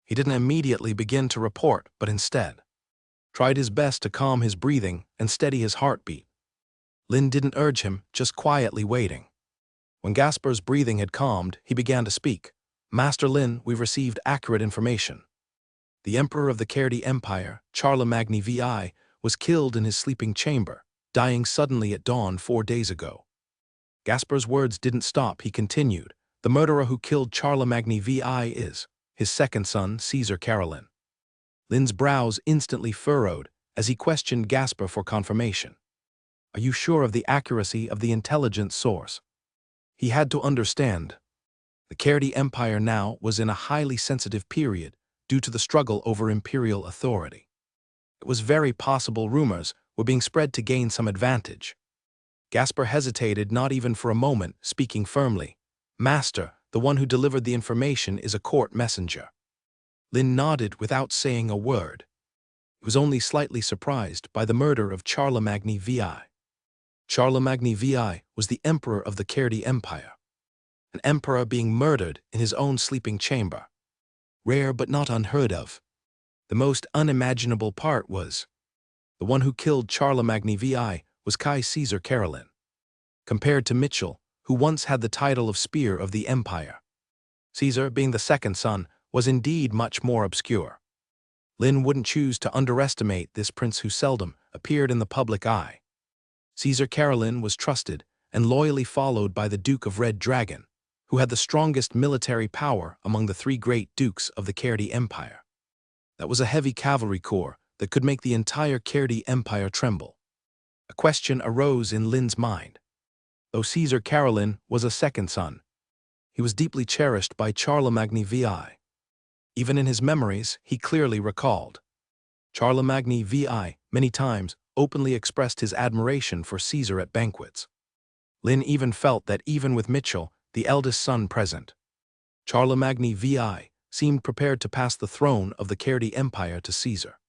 He didn't immediately begin to report, but instead tried his best to calm his breathing and steady his heartbeat. Lin didn't urge him, just quietly waiting. When Gasper's breathing had calmed, he began to speak. "Master Lin, we've received accurate information. The Emperor of the Cairdi Empire, Charlemagne VI, was killed in his sleeping chamber, dying suddenly at dawn 4 days ago." Gasper's words didn't stop, he continued. "The murderer who killed Charlemagne VI is his second son, Caesar Carolin." Lin's brows instantly furrowed as he questioned Gasper for confirmation. "Are you sure of the accuracy of the intelligence source?" He had to understand. The Cairdi Empire now was in a highly sensitive period due to the struggle over imperial authority. It was very possible rumors were being spread to gain some advantage. Gasper hesitated, not even for a moment, speaking firmly. "Master, the one who delivered the information is a court messenger." Lin nodded without saying a word. He was only slightly surprised by the murder of Charlemagne VI. Charlemagne VI was the emperor of the Cairdi Empire. An emperor being murdered in his own sleeping chamber. Rare but not unheard of. The most unimaginable part was, the one who killed Charlemagne VI was Caesar Carolin. Compared to Mitchell, who once had the title of Spear of the Empire, Caesar, being the second son, was indeed much more obscure. Lin wouldn't choose to underestimate this prince who seldom appeared in the public eye. Caesar Carolin was trusted and loyally followed by the Duke of Red Dragon, who had the strongest military power among the 3 great dukes of the Cairdi Empire. That was a heavy cavalry corps that could make the entire Cairdi Empire tremble. A question arose in Lin's mind. Though Caesar Carolin was a second son, he was deeply cherished by Charlemagne VI. Even in his memories, he clearly recalled. Charlemagne VI, many times, openly expressed his admiration for Caesar at banquets. Lin even felt that even with Mitchell, the eldest son, present, Charlemagne VI seemed prepared to pass the throne of the Cairdi Empire to Caesar.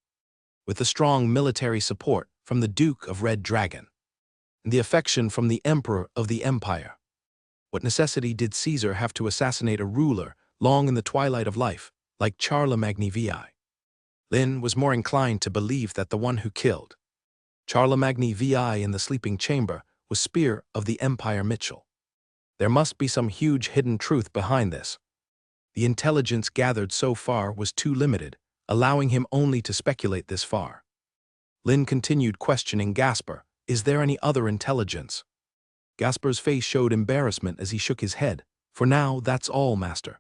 With the strong military support from the Duke of Red Dragon, and the affection from the Emperor of the Empire, what necessity did Caesar have to assassinate a ruler long in the twilight of life, like Charlemagne VI? Lin was more inclined to believe that the one who killed Charlemagne VI in the sleeping chamber was Spear of the Empire Mitchell. There must be some huge hidden truth behind this. The intelligence gathered so far was too limited, allowing him only to speculate this far. Lin continued questioning Gasper. "Is there any other intelligence?" Gasper's face showed embarrassment as he shook his head. "For now, that's all, Master."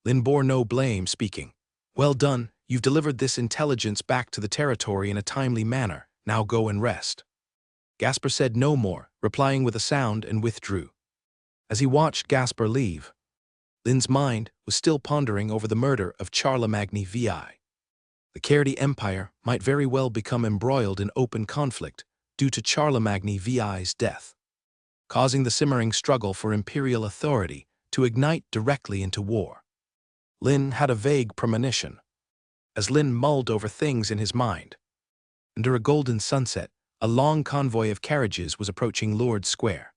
Lin bore no blame, speaking. "Well done, you've delivered this intelligence back to the territory in a timely manner. Now go and rest." Gasper said no more, replying with a sound, and withdrew. As he watched Gasper leave, Lin's mind was still pondering over the murder of Charlemagne VI. The Cairdi Empire might very well become embroiled in open conflict due to Charlemagne VI's death, causing the simmering struggle for imperial authority to ignite directly into war. Lin had a vague premonition. As Lin mulled over things in his mind, under a golden sunset, a long convoy of carriages was approaching Lord's Square.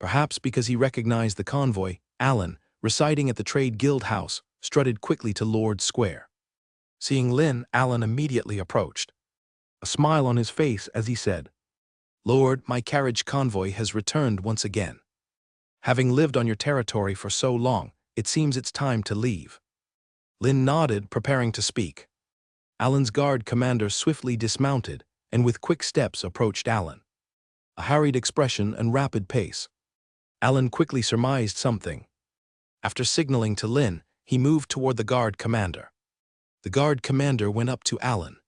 Perhaps because he recognized the convoy, Alan, residing at the Trade Guild House, strutted quickly to Lord's Square. Seeing Lin, Alan immediately approached, a smile on his face as he said, "Lord, my carriage convoy has returned once again. Having lived on your territory for so long, it seems it's time to leave." Lin nodded, preparing to speak. Alan's guard commander swiftly dismounted and with quick steps approached Alan. A harried expression and rapid pace. Alan quickly surmised something. After signaling to Lin, he moved toward the guard commander. The guard commander went up to Alan,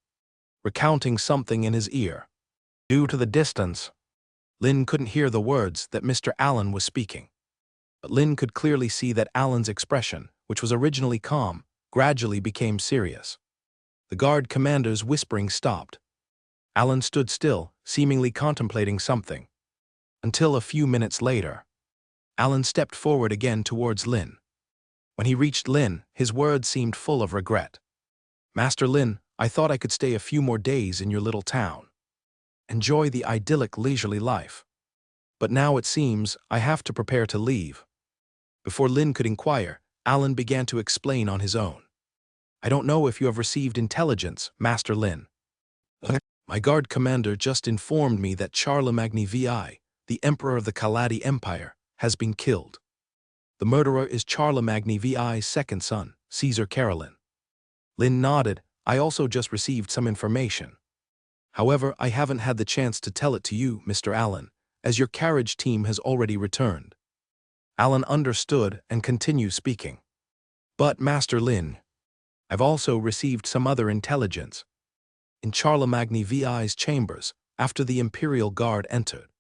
recounting something in his ear. Due to the distance, Lin couldn't hear the words that Mr. Allen was speaking. But Lin could clearly see that Alan's expression, which was originally calm, gradually became serious. The guard commander's whispering stopped. Alan stood still, seemingly contemplating something. Until a few minutes later, Alan stepped forward again towards Lin. When he reached Lin, his words seemed full of regret. "Master Lin, I thought I could stay a few more days in your little town. Enjoy the idyllic leisurely life. But now it seems I have to prepare to leave." Before Lin could inquire, Alan began to explain on his own. "I don't know if you have received intelligence, Master Lin. My guard commander just informed me that Charlemagne VI, the Emperor of the Kaladi Empire, has been killed. The murderer is Charlemagne VI's second son, Caesar Carolin." Lin nodded. "I also just received some information. However, I haven't had the chance to tell it to you, Mr. Allen, as your carriage team has already returned." Alan understood and continued speaking. "But, Master Lin, I've also received some other intelligence. In Charlemagne VI's chambers, after the Imperial Guard entered,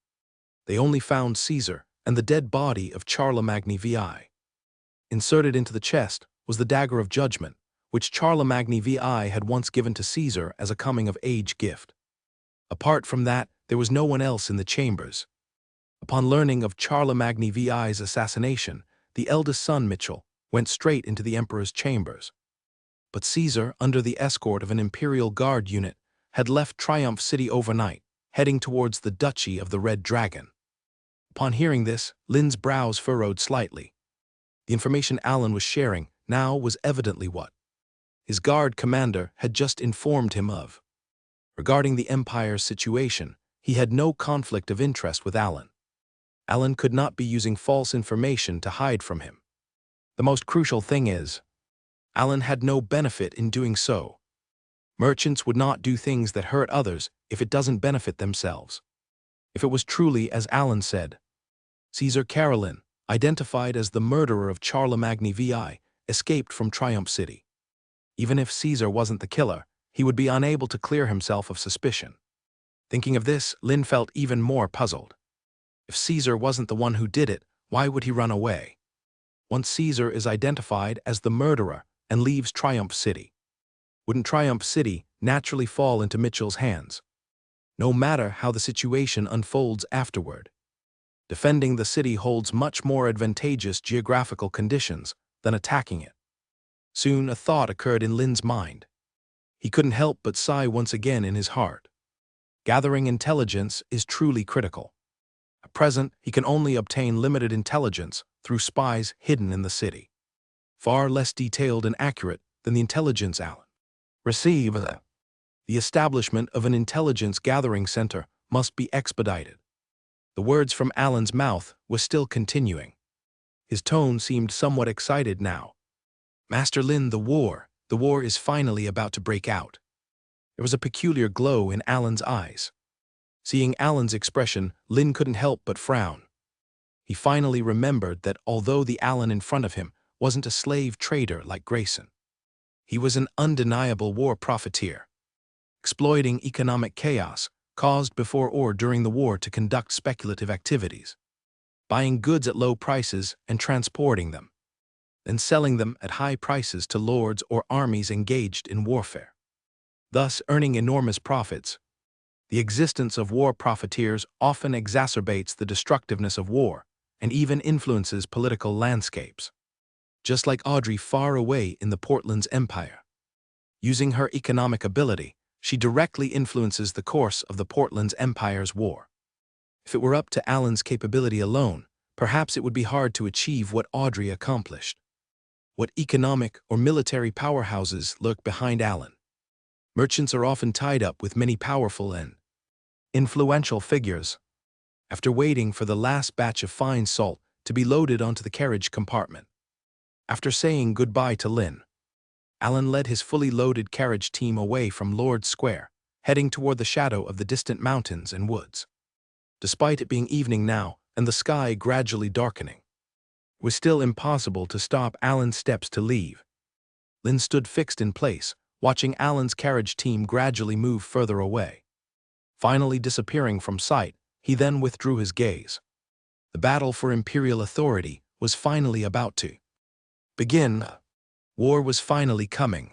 they only found Caesar and the dead body of Charlemagne VI. Inserted into the chest was the dagger of judgment, which Charlemagne VI had once given to Caesar as a coming-of-age gift. Apart from that, there was no one else in the chambers. Upon learning of Charlemagne VI's assassination, the eldest son, Mitchell, went straight into the emperor's chambers. But Caesar, under the escort of an Imperial Guard unit, had left Triumph City overnight, heading towards the Duchy of the Red Dragon." Upon hearing this, Lin's brows furrowed slightly. The information Alan was sharing now was evidently what his guard commander had just informed him of. Regarding the Empire's situation, he had no conflict of interest with Alan. Alan could not be using false information to hide from him. The most crucial thing is, Alan had no benefit in doing so. Merchants would not do things that hurt others if it doesn't benefit themselves. If it was truly as Alan said, Caesar Carolin, identified as the murderer of Charlemagne VI, escaped from Triumph City. Even if Caesar wasn't the killer, he would be unable to clear himself of suspicion. Thinking of this, Lin felt even more puzzled. If Caesar wasn't the one who did it, why would he run away? Once Caesar is identified as the murderer and leaves Triumph City, wouldn't Triumph City naturally fall into Mitchell's hands? No matter how the situation unfolds afterward, defending the city holds much more advantageous geographical conditions than attacking it. Soon a thought occurred in Lin's mind. He couldn't help but sigh once again in his heart. Gathering intelligence is truly critical. At present, he can only obtain limited intelligence through spies hidden in the city. Far less detailed and accurate than the intelligence Alan received. The establishment of an intelligence gathering center must be expedited. The words from Alan's mouth were still continuing. His tone seemed somewhat excited now. "Master Lin, the war is finally about to break out." There was a peculiar glow in Alan's eyes. Seeing Alan's expression, Lin couldn't help but frown. He finally remembered that although the Alan in front of him wasn't a slave trader like Grayson, he was an undeniable war profiteer, exploiting economic chaos caused before or during the war to conduct speculative activities, buying goods at low prices and transporting them, then selling them at high prices to lords or armies engaged in warfare, thus earning enormous profits. The existence of war profiteers often exacerbates the destructiveness of war and even influences political landscapes. Just like Audrey far away in the Portland's empire. Using her economic ability, she directly influences the course of the Portland's empire's war. If it were up to Alan's capability alone, perhaps it would be hard to achieve what Audrey accomplished. What economic or military powerhouses lurk behind Alan? Merchants are often tied up with many powerful and influential figures. After waiting for the last batch of fine salt to be loaded onto the carriage compartment, after saying goodbye to Lin, Alan led his fully loaded carriage team away from Lord's Square, heading toward the shadow of the distant mountains and woods. Despite it being evening now and the sky gradually darkening, it was still impossible to stop Alan's steps to leave. Lin stood fixed in place, watching Alan's carriage team gradually move further away. Finally disappearing from sight, he then withdrew his gaze. The battle for imperial authority was finally about to begin. War was finally coming.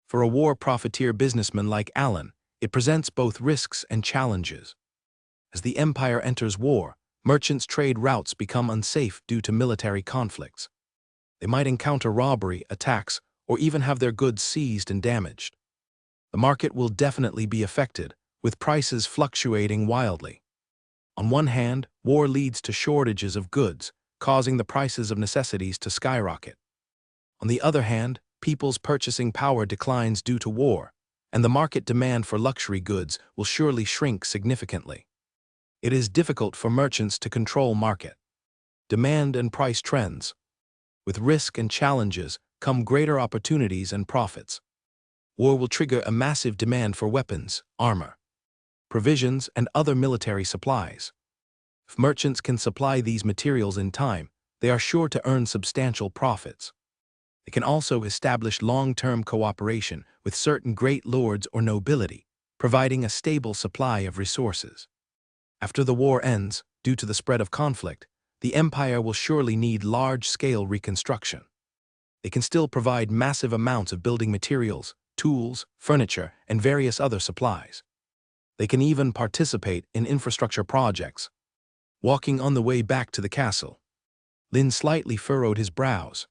For a war profiteer businessman like Alan, it presents both risks and challenges. As the empire enters war, merchants' trade routes become unsafe due to military conflicts. They might encounter robbery, attacks, or even have their goods seized and damaged. The market will definitely be affected, with prices fluctuating wildly. On one hand, war leads to shortages of goods, causing the prices of necessities to skyrocket. On the other hand, people's purchasing power declines due to war, and the market demand for luxury goods will surely shrink significantly. It is difficult for merchants to control market demand and price trends. With risk and challenges come greater opportunities and profits. War will trigger a massive demand for weapons, armor, provisions, and other military supplies. If merchants can supply these materials in time, they are sure to earn substantial profits. They can also establish long-term cooperation with certain great lords or nobility, providing a stable supply of resources. After the war ends, due to the spread of conflict, the empire will surely need large-scale reconstruction. They can still provide massive amounts of building materials, tools, furniture, and various other supplies. They can even participate in infrastructure projects. Walking on the way back to the castle, Lin slightly furrowed his brows.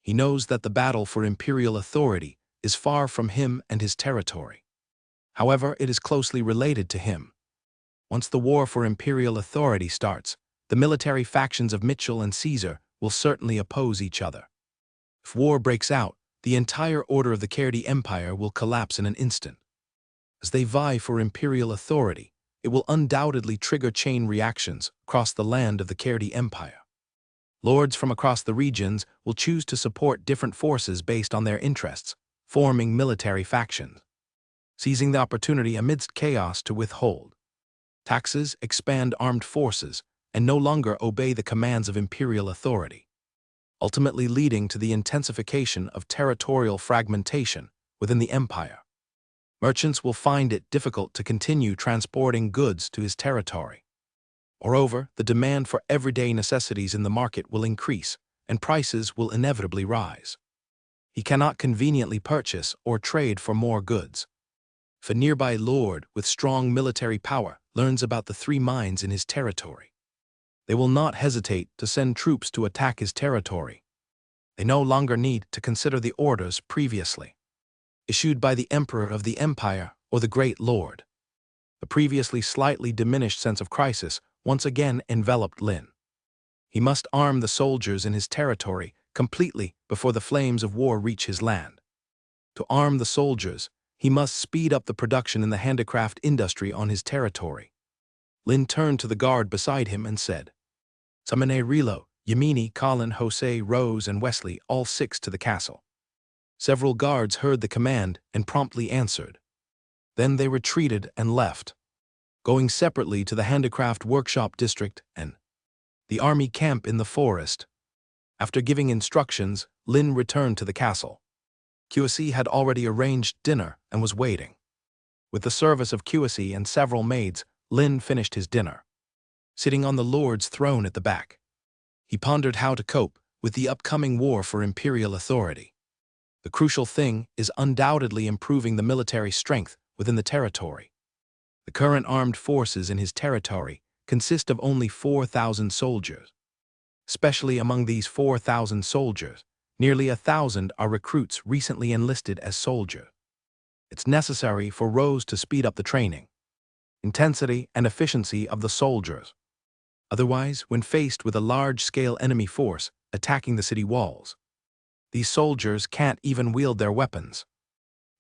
He knows that the battle for imperial authority is far from him and his territory. However, it is closely related to him. Once the war for imperial authority starts, the military factions of Mitchell and Caesar will certainly oppose each other. If war breaks out, the entire order of the Caerdy Empire will collapse in an instant. As they vie for imperial authority, it will undoubtedly trigger chain reactions across the land of the Caerdy Empire. Lords from across the regions will choose to support different forces based on their interests, forming military factions, seizing the opportunity amidst chaos to withhold taxes, expand armed forces, and no longer obey the commands of imperial authority, ultimately leading to the intensification of territorial fragmentation within the empire. Merchants will find it difficult to continue transporting goods to his territory. Moreover, the demand for everyday necessities in the market will increase, and prices will inevitably rise. He cannot conveniently purchase or trade for more goods. If a nearby lord with strong military power learns about the 3 mines in his territory, they will not hesitate to send troops to attack his territory. They no longer need to consider the orders previously issued by the emperor of the empire or the great lord. The previously slightly diminished sense of crisis once again enveloped Lin. He must arm the soldiers in his territory completely before the flames of war reach his land. To arm the soldiers, he must speed up the production in the handicraft industry on his territory. Lin turned to the guard beside him and said, "Summon Rilo, Yamini, Colin, Jose, Rose, and Wesley, all 6 to the castle." Several guards heard the command and promptly answered. Then they retreated and left, going separately to the handicraft workshop district and the army camp in the forest. After giving instructions, Lin returned to the castle. QSE had already arranged dinner and was waiting. With the service of QSE and several maids, Lin finished his dinner. Sitting on the Lord's throne at the back, he pondered how to cope with the upcoming war for imperial authority. The crucial thing is undoubtedly improving the military strength within the territory. The current armed forces in his territory consist of only 4,000 soldiers. Especially among these 4,000 soldiers, nearly 1,000 are recruits recently enlisted as soldiers. It's necessary for Rose to speed up the training, intensity, and efficiency of the soldiers. Otherwise, when faced with a large-scale enemy force attacking the city walls, these soldiers can't even wield their weapons.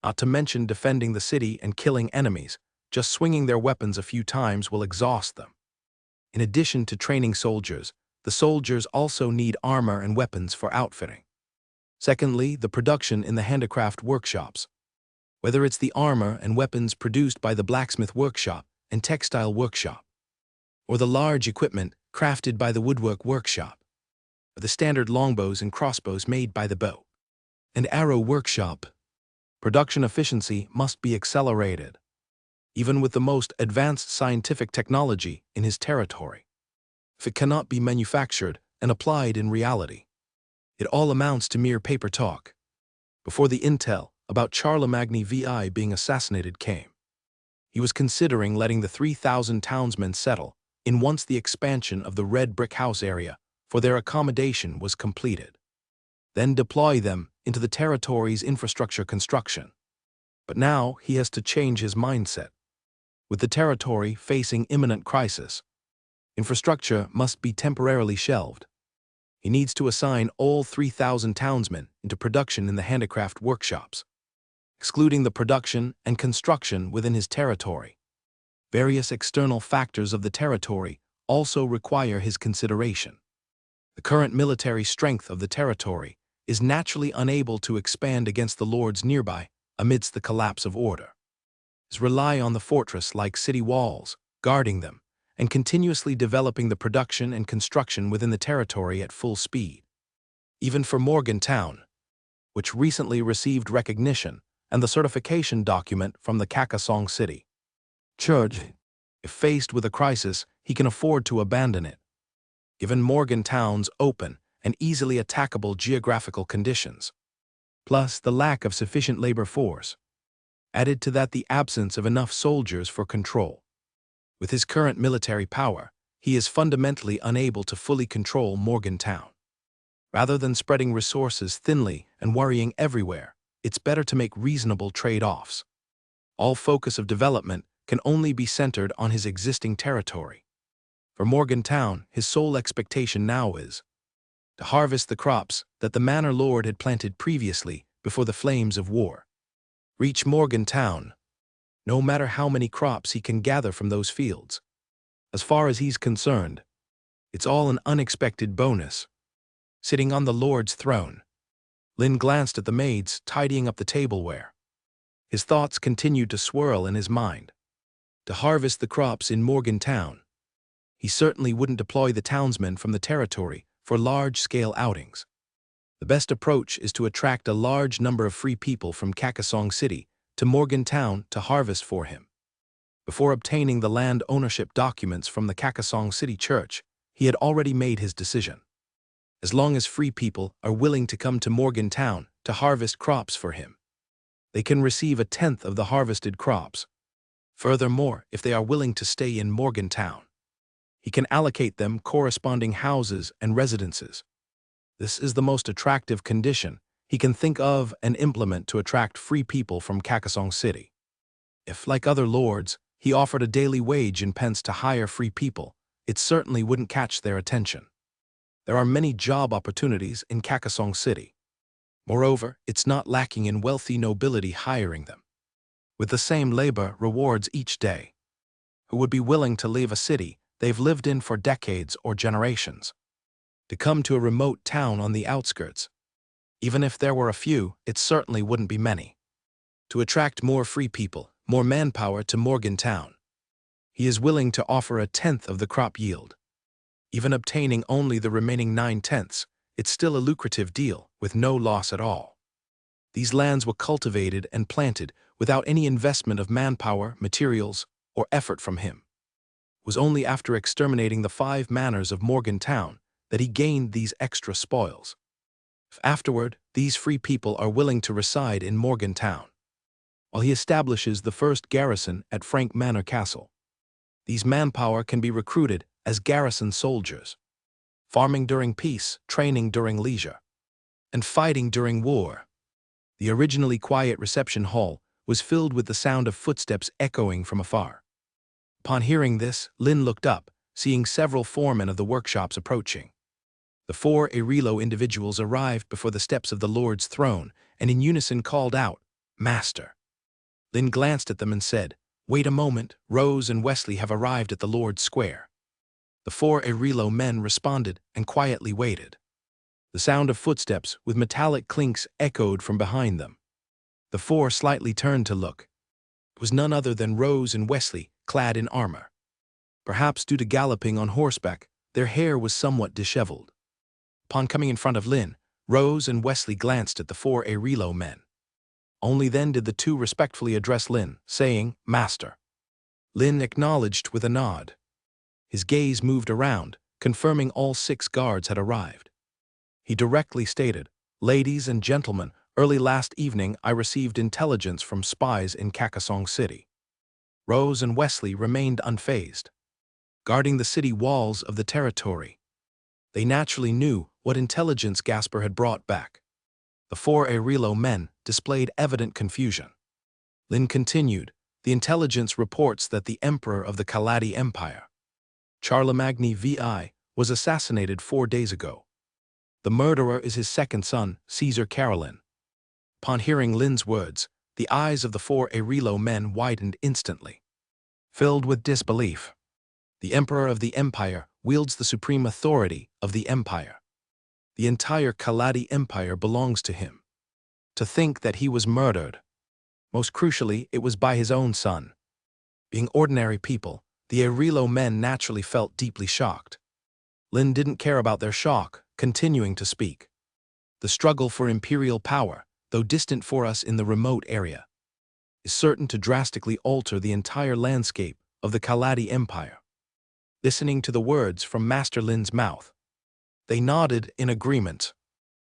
Not to mention defending the city and killing enemies, just swinging their weapons a few times will exhaust them. In addition to training soldiers, the soldiers also need armor and weapons for outfitting. Secondly, the production in the handicraft workshops. Whether it's the armor and weapons produced by the blacksmith workshop and textile workshop, or the large equipment crafted by the woodwork workshop, or the standard longbows and crossbows made by the bow and arrow workshop, production efficiency must be accelerated, even with the most advanced scientific technology in his territory. If it cannot be manufactured and applied in reality, it all amounts to mere paper talk. Before the intel about Charlemagne VI being assassinated came, he was considering letting the 3,000 townsmen settle in once the expansion of the Red Brick House area for their accommodation was completed. then deploy them into the territory's infrastructure construction. But now he has to change his mindset. With the territory facing imminent crisis, infrastructure must be temporarily shelved. He needs to assign all 3,000 townsmen into production in the handicraft workshops, excluding the production and construction within his territory. Various external factors of the territory also require his consideration. The current military strength of the territory is naturally unable to expand against the lords nearby amidst the collapse of order. He rely on the fortress-like city walls, guarding them, and continuously developing the production and construction within the territory at full speed. Even for Morgantown, which recently received recognition and the certification document from the Kakasong City Church, if faced with a crisis, he can afford to abandon it. Given Morgantown's open and easily attackable geographical conditions, plus the lack of sufficient labor force, added to that the absence of enough soldiers for control. With his current military power, he is fundamentally unable to fully control Morgantown. Rather than spreading resources thinly and worrying everywhere, it's better to make reasonable trade-offs. All focus of development can only be centered on his existing territory. For Morgantown, his sole expectation now is to harvest the crops that the manor lord had planted previously before the flames of war. Reach Morgantown, no matter how many crops he can gather from those fields. As far as he's concerned, it's all an unexpected bonus. Sitting on the lord's throne, Lin glanced at the maids tidying up the tableware. His thoughts continued to swirl in his mind. To harvest the crops in Morgantown, he certainly wouldn't deploy the townsmen from the territory for large-scale outings. The best approach is to attract a large number of free people from Kakasong City to Morgantown to harvest for him. Before obtaining the land ownership documents from the Kakasong City Church, he had already made his decision. As long as free people are willing to come to Morgantown to harvest crops for him, they can receive 1/10 of the harvested crops. Furthermore, if they are willing to stay in Morgantown, he can allocate them corresponding houses and residences. This is the most attractive condition he can think of and implement to attract free people from Kakasong City. If, like other lords, he offered a daily wage in pence to hire free people, it certainly wouldn't catch their attention. There are many job opportunities in Kakasong City. Moreover, it's not lacking in wealthy nobility hiring them, with the same labor rewards each day, who would be willing to leave a city they've lived in for decades or generations, to come to a remote town on the outskirts. Even if there were a few, it certainly wouldn't be many. To attract more free people, more manpower to Morgantown, he is willing to offer 1/10 of the crop yield. Even obtaining only the remaining 9/10, it's still a lucrative deal with no loss at all. These lands were cultivated and planted without any investment of manpower, materials, or effort from him. It was only after exterminating the 5 manors of Morgantown that he gained these extra spoils. If afterward, these free people are willing to reside in Morgantown, while he establishes the first garrison at Frank Manor Castle, these manpower can be recruited as garrison soldiers, farming during peace, training during leisure, and fighting during war. The originally quiet reception hall was filled with the sound of footsteps echoing from afar. Upon hearing this, Lin looked up, seeing several foremen of the workshops approaching. The 4 Arilo individuals arrived before the steps of the Lord's throne and in unison called out, "Master." Lin glanced at them and said, "Wait a moment, Rose and Wesley have arrived at the Lord's square." The 4 Arilo men responded and quietly waited. The sound of footsteps with metallic clinks echoed from behind them. The 4 slightly turned to look. It was none other than Rose and Wesley, clad in armor. Perhaps due to galloping on horseback, their hair was somewhat disheveled. Upon coming in front of Lin, Rose and Wesley glanced at the 4 Arilo men. Only then did the 2 respectfully address Lin, saying, "Master." Lin acknowledged with a nod. His gaze moved around, confirming all 6 guards had arrived. He directly stated, "Ladies and gentlemen, early last evening I received intelligence from spies in Kakasong City." Rose and Wesley remained unfazed, guarding the city walls of the territory. They naturally knew what intelligence Gasper had brought back. The 4 Arilo men displayed evident confusion. Lin continued, the intelligence reports that the emperor of the Kaladi Empire, Charlemagne VI, was assassinated 4 days ago. The murderer is his second son, Caesar Carolin. Upon hearing Lin's words, the eyes of the 4 Arilo men widened instantly. Filled with disbelief, the emperor of the empire wields the supreme authority of the empire. The entire Kaladi Empire belongs to him. To think that he was murdered. Most crucially, it was by his own son. Being ordinary people, the Arilo men naturally felt deeply shocked. Lin didn't care about their shock, continuing to speak. The struggle for imperial power, though distant for us in the remote area, is certain to drastically alter the entire landscape of the Kaladi Empire. Listening to the words from Master Lin's mouth, they nodded in agreement.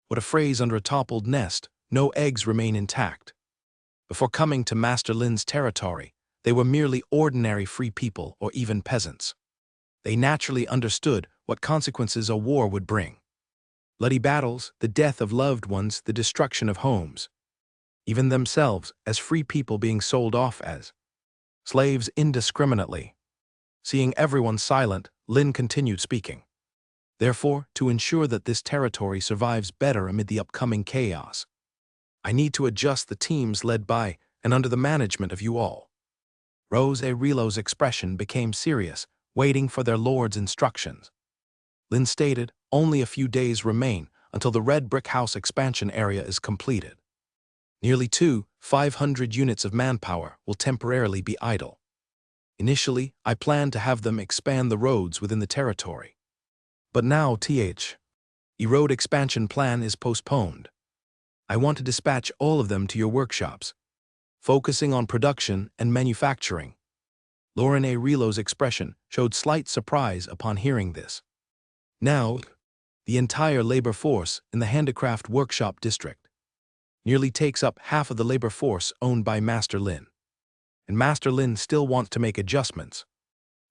What a phrase under a toppled nest, no eggs remain intact. Before coming to Master Lin's territory, they were merely ordinary free people or even peasants. They naturally understood what consequences a war would bring. Bloody battles, the death of loved ones, the destruction of homes. Even themselves, as free people being sold off as slaves indiscriminately. Seeing everyone silent, Lin continued speaking. Therefore, to ensure that this territory survives better amid the upcoming chaos, I need to adjust the teams led by and under the management of you all. Rose Arilo's expression became serious, waiting for their lord's instructions. Lin stated, only a few days remain until the Red Brick House expansion area is completed. Nearly 500 units of manpower will temporarily be idle. Initially, I planned to have them expand the roads within the territory. But now the road expansion plan is postponed. I want to dispatch all of them to your workshops, focusing on production and manufacturing. Lauren Arilo's expression showed slight surprise upon hearing this. Now, the entire labor force in the handicraft workshop district nearly takes up half of the labor force owned by Master Lin. And Master Lin still wants to make adjustments.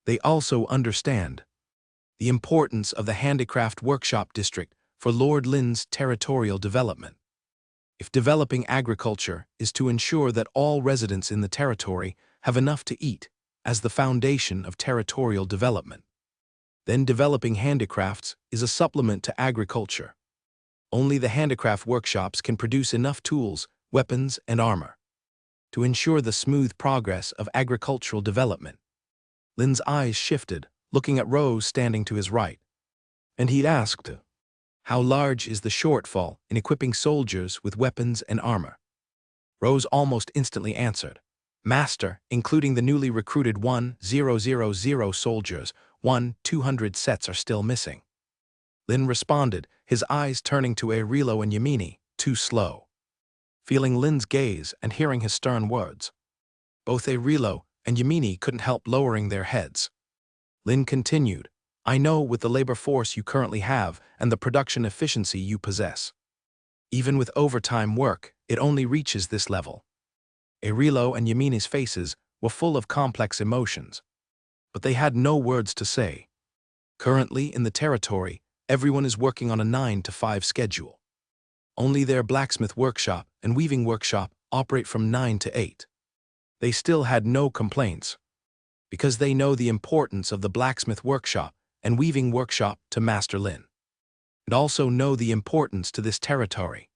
They also understand the importance of the handicraft workshop district for Lord Lin's territorial development. If developing agriculture is to ensure that all residents in the territory have enough to eat as the foundation of territorial development, then developing handicrafts is a supplement to agriculture. Only the handicraft workshops can produce enough tools, weapons, and armor to ensure the smooth progress of agricultural development. Lin's eyes shifted, looking at Rose standing to his right, and he asked, how large is the shortfall in equipping soldiers with weapons and armor? Rose almost instantly answered, Master, including the newly recruited 1,000 soldiers, 200 sets are still missing. Lin responded, his eyes turning to Arilo and Yamini, too slow. Feeling Lin's gaze and hearing his stern words, both Arilo and Yamini couldn't help lowering their heads. Lin continued, I know with the labor force you currently have and the production efficiency you possess. Even with overtime work, it only reaches this level. Arilo and Yamini's faces were full of complex emotions, but they had no words to say. Currently in the territory, everyone is working on a 9-to-5 schedule. Only their blacksmith workshop and weaving workshop operate from 9 to 8. They still had no complaints, because they know the importance of the blacksmith workshop and weaving workshop to Master Lin, and also know the importance to this territory.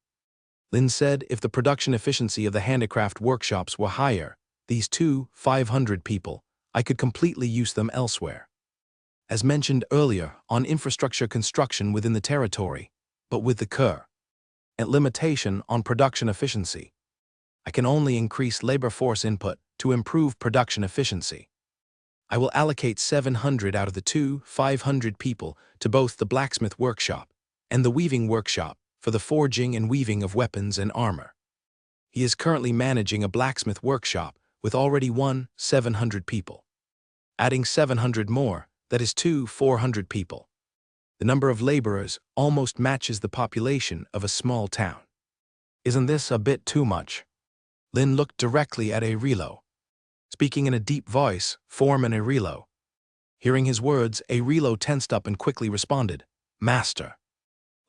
Lin said if the production efficiency of the handicraft workshops were higher, these 500 people, I could completely use them elsewhere. As mentioned earlier, on infrastructure construction within the territory, but with the current limitation on production efficiency, I can only increase labor force input to improve production efficiency. I will allocate 700 out of the 500 people to both the blacksmith workshop and the weaving workshop for the forging and weaving of weapons and armor. He is currently managing a blacksmith workshop with already 700 people. Adding 700 more, that is 400 people. The number of laborers almost matches the population of a small town. Isn't this a bit too much? Lin looked directly at Arilo, speaking in a deep voice, Foreman Arilo. Hearing his words, Arilo tensed up and quickly responded, Master.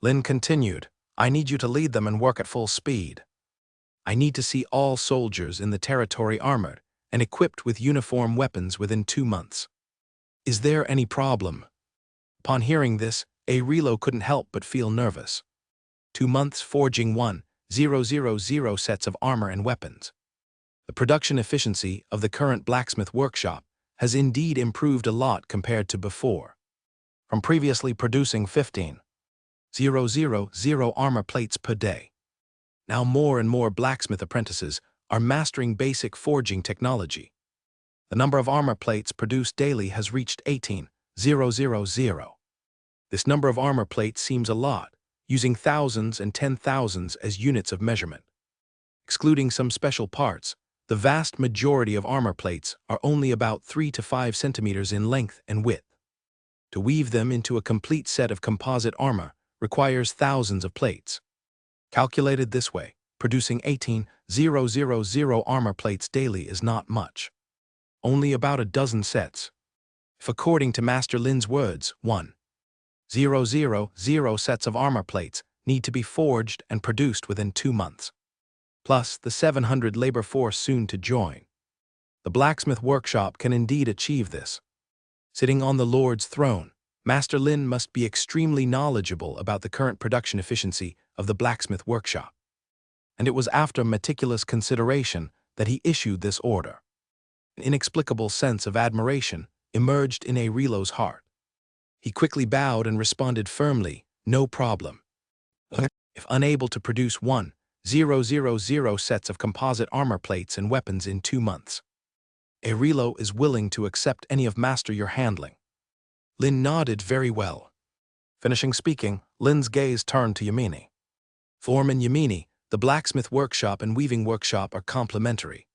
Lin continued, I need you to lead them and work at full speed. I need to see all soldiers in the territory armored and equipped with uniform weapons within 2 months. Is there any problem? Upon hearing this, Arilo couldn't help but feel nervous. 2 months forging 1,000 sets of armor and weapons. The production efficiency of the current blacksmith workshop has indeed improved a lot compared to before. From previously producing 15,000 armor plates per day. Now more and more blacksmith apprentices are mastering basic forging technology. The number of armor plates produced daily has reached 18,000. This number of armor plates seems a lot, using thousands and 10,000s as units of measurement. Excluding some special parts, the vast majority of armor plates are only about 3 to 5 centimeters in length and width. To weave them into a complete set of composite armor requires thousands of plates. Calculated this way, producing 18,000 armor plates daily is not much. Only about a dozen sets. If according to Master Lin's words, 1,000 sets of armor plates need to be forged and produced within 2 months. Plus the 700 labor force soon to join. The blacksmith workshop can indeed achieve this. Sitting on the Lord's throne, Master Lin must be extremely knowledgeable about the current production efficiency of the blacksmith workshop. And it was after meticulous consideration that he issued this order. An inexplicable sense of admiration emerged in Arilo's heart. He quickly bowed and responded firmly, "No problem." If unable to produce 1,000 sets of composite armor plates and weapons in 2 months, Arilo is willing to accept any of Master your handling. Lin nodded very well. Finishing speaking, Lin's gaze turned to Yamini. Foreman Yamini, the blacksmith workshop and weaving workshop are complementary.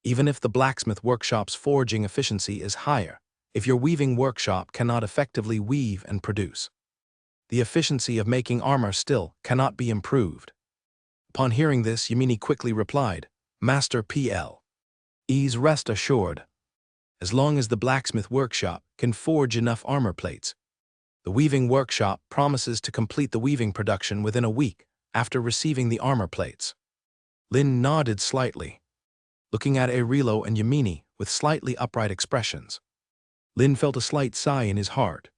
Even if the blacksmith workshop's forging efficiency is higher, if your weaving workshop cannot effectively weave and produce, the efficiency of making armor still cannot be improved. Upon hearing this, Yamini quickly replied, "Master P.L.'s rest assured. As long as the blacksmith workshop can forge enough armor plates, the weaving workshop promises to complete the weaving production within a week after receiving the armor plates." Lin nodded slightly, looking at Arilo and Yamini with slightly upright expressions. Lin felt a slight sigh in his heart.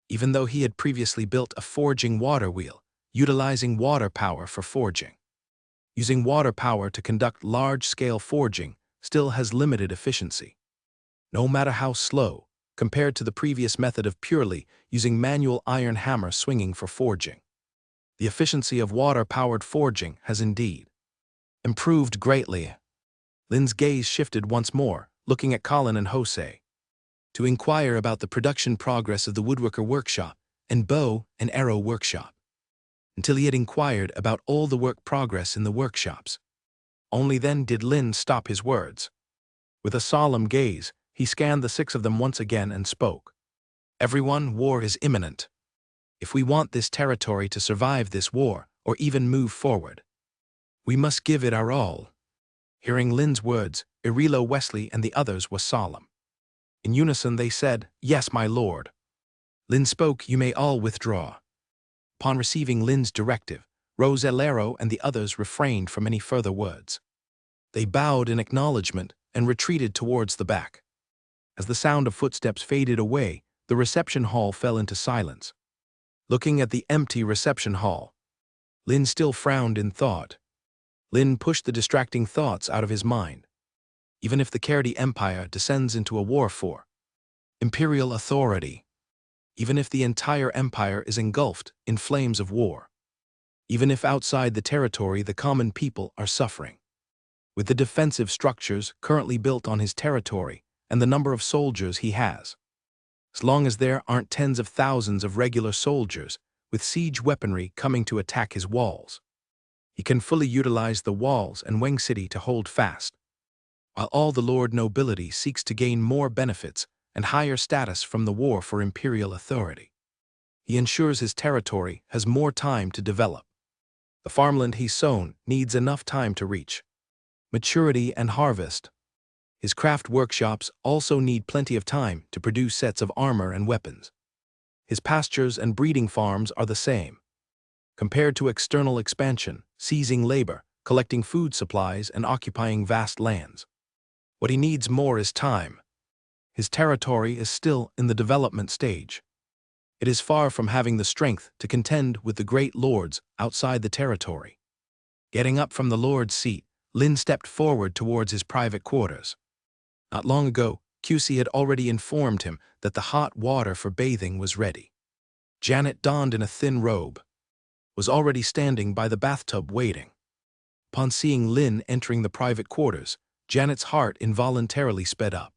Even though he had previously built a forging water wheel, utilizing water power for forging, using water power to conduct large-scale forging still has limited efficiency. No matter how slow, compared to the previous method of purely using manual iron hammer swinging for forging. The efficiency of water-powered forging has indeed improved greatly. Lin's gaze shifted once more, looking at Colin and Jose, to inquire about the production progress of the woodworker workshop and bow and arrow workshop, until he had inquired about all the work progress in the workshops. Only then did Lin stop his words. With a solemn gaze, he scanned the 6 of them once again and spoke. "Everyone, war is imminent. If we want this territory to survive this war, or even move forward, we must give it our all." Hearing Lin's words, Arilo, Wesley, and the others were solemn. In unison they said, "Yes, my lord." Lin spoke, "You may all withdraw." Upon receiving Lin's directive, Roselero and the others refrained from any further words. They bowed in acknowledgement and retreated towards the back. As the sound of footsteps faded away, the reception hall fell into silence. Looking at the empty reception hall, Lin still frowned in thought. Lin pushed the distracting thoughts out of his mind. Even if the Kerdi Empire descends into a war for imperial authority, even if the entire empire is engulfed in flames of war, even if outside the territory the common people are suffering, with the defensive structures currently built on his territory and the number of soldiers he has, as long as there aren't tens of thousands of regular soldiers with siege weaponry coming to attack his walls, he can fully utilize the walls and Weng City to hold fast, while all the Lord nobility seeks to gain more benefits and higher status from the war for imperial authority. He ensures his territory has more time to develop. The farmland he's sown needs enough time to reach maturity and harvest. His craft workshops also need plenty of time to produce sets of armor and weapons. His pastures and breeding farms are the same. compared to external expansion, seizing labor, collecting food supplies, and occupying vast lands. What he needs more is time. His territory is still in the development stage. It is far from having the strength to contend with the great lords outside the territory. Getting up from the lord's seat, Lin stepped forward towards his private quarters. Not long ago, QC had already informed him that the hot water for bathing was ready. Janet, donned in a thin robe, was already standing by the bathtub waiting. Upon seeing Lin entering the private quarters, Janet's heart involuntarily sped up.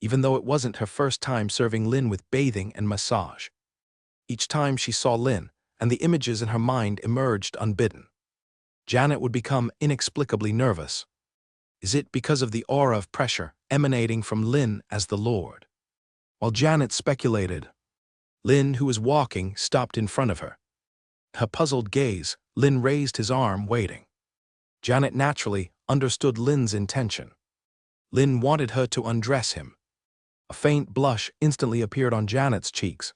Even though it wasn't her first time serving Lin with bathing and massage. Each time she saw Lin, and the images in her mind emerged unbidden, Janet would become inexplicably nervous. Is it because of the aura of pressure emanating from Lin as the Lord? While Janet speculated, Lin, who was walking, stopped in front of her. Her puzzled gaze, Lin raised his arm, waiting. Janet naturally understood Lin's intention. Lin wanted her to undress him. A faint blush instantly appeared on Janet's cheeks.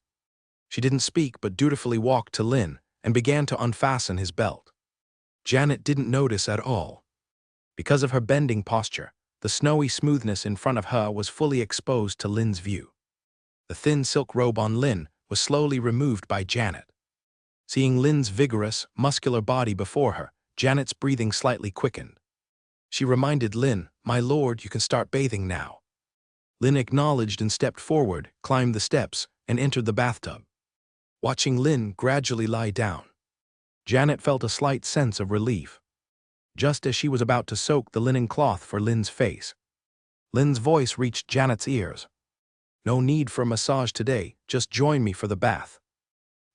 She didn't speak but dutifully walked to Lin and began to unfasten his belt. Janet didn't notice at all. Because of her bending posture, the snowy smoothness in front of her was fully exposed to Lin's view. The thin silk robe on Lin was slowly removed by Janet. Seeing Lin's vigorous, muscular body before her, Janet's breathing slightly quickened. She reminded Lin, "My lord, you can start bathing now." Lin acknowledged and stepped forward, climbed the steps, and entered the bathtub. Watching Lin gradually lie down, Janet felt a slight sense of relief. Just as she was about to soak the linen cloth for Lin's face, Lin's voice reached Janet's ears. "No need for a massage today, just join me for the bath."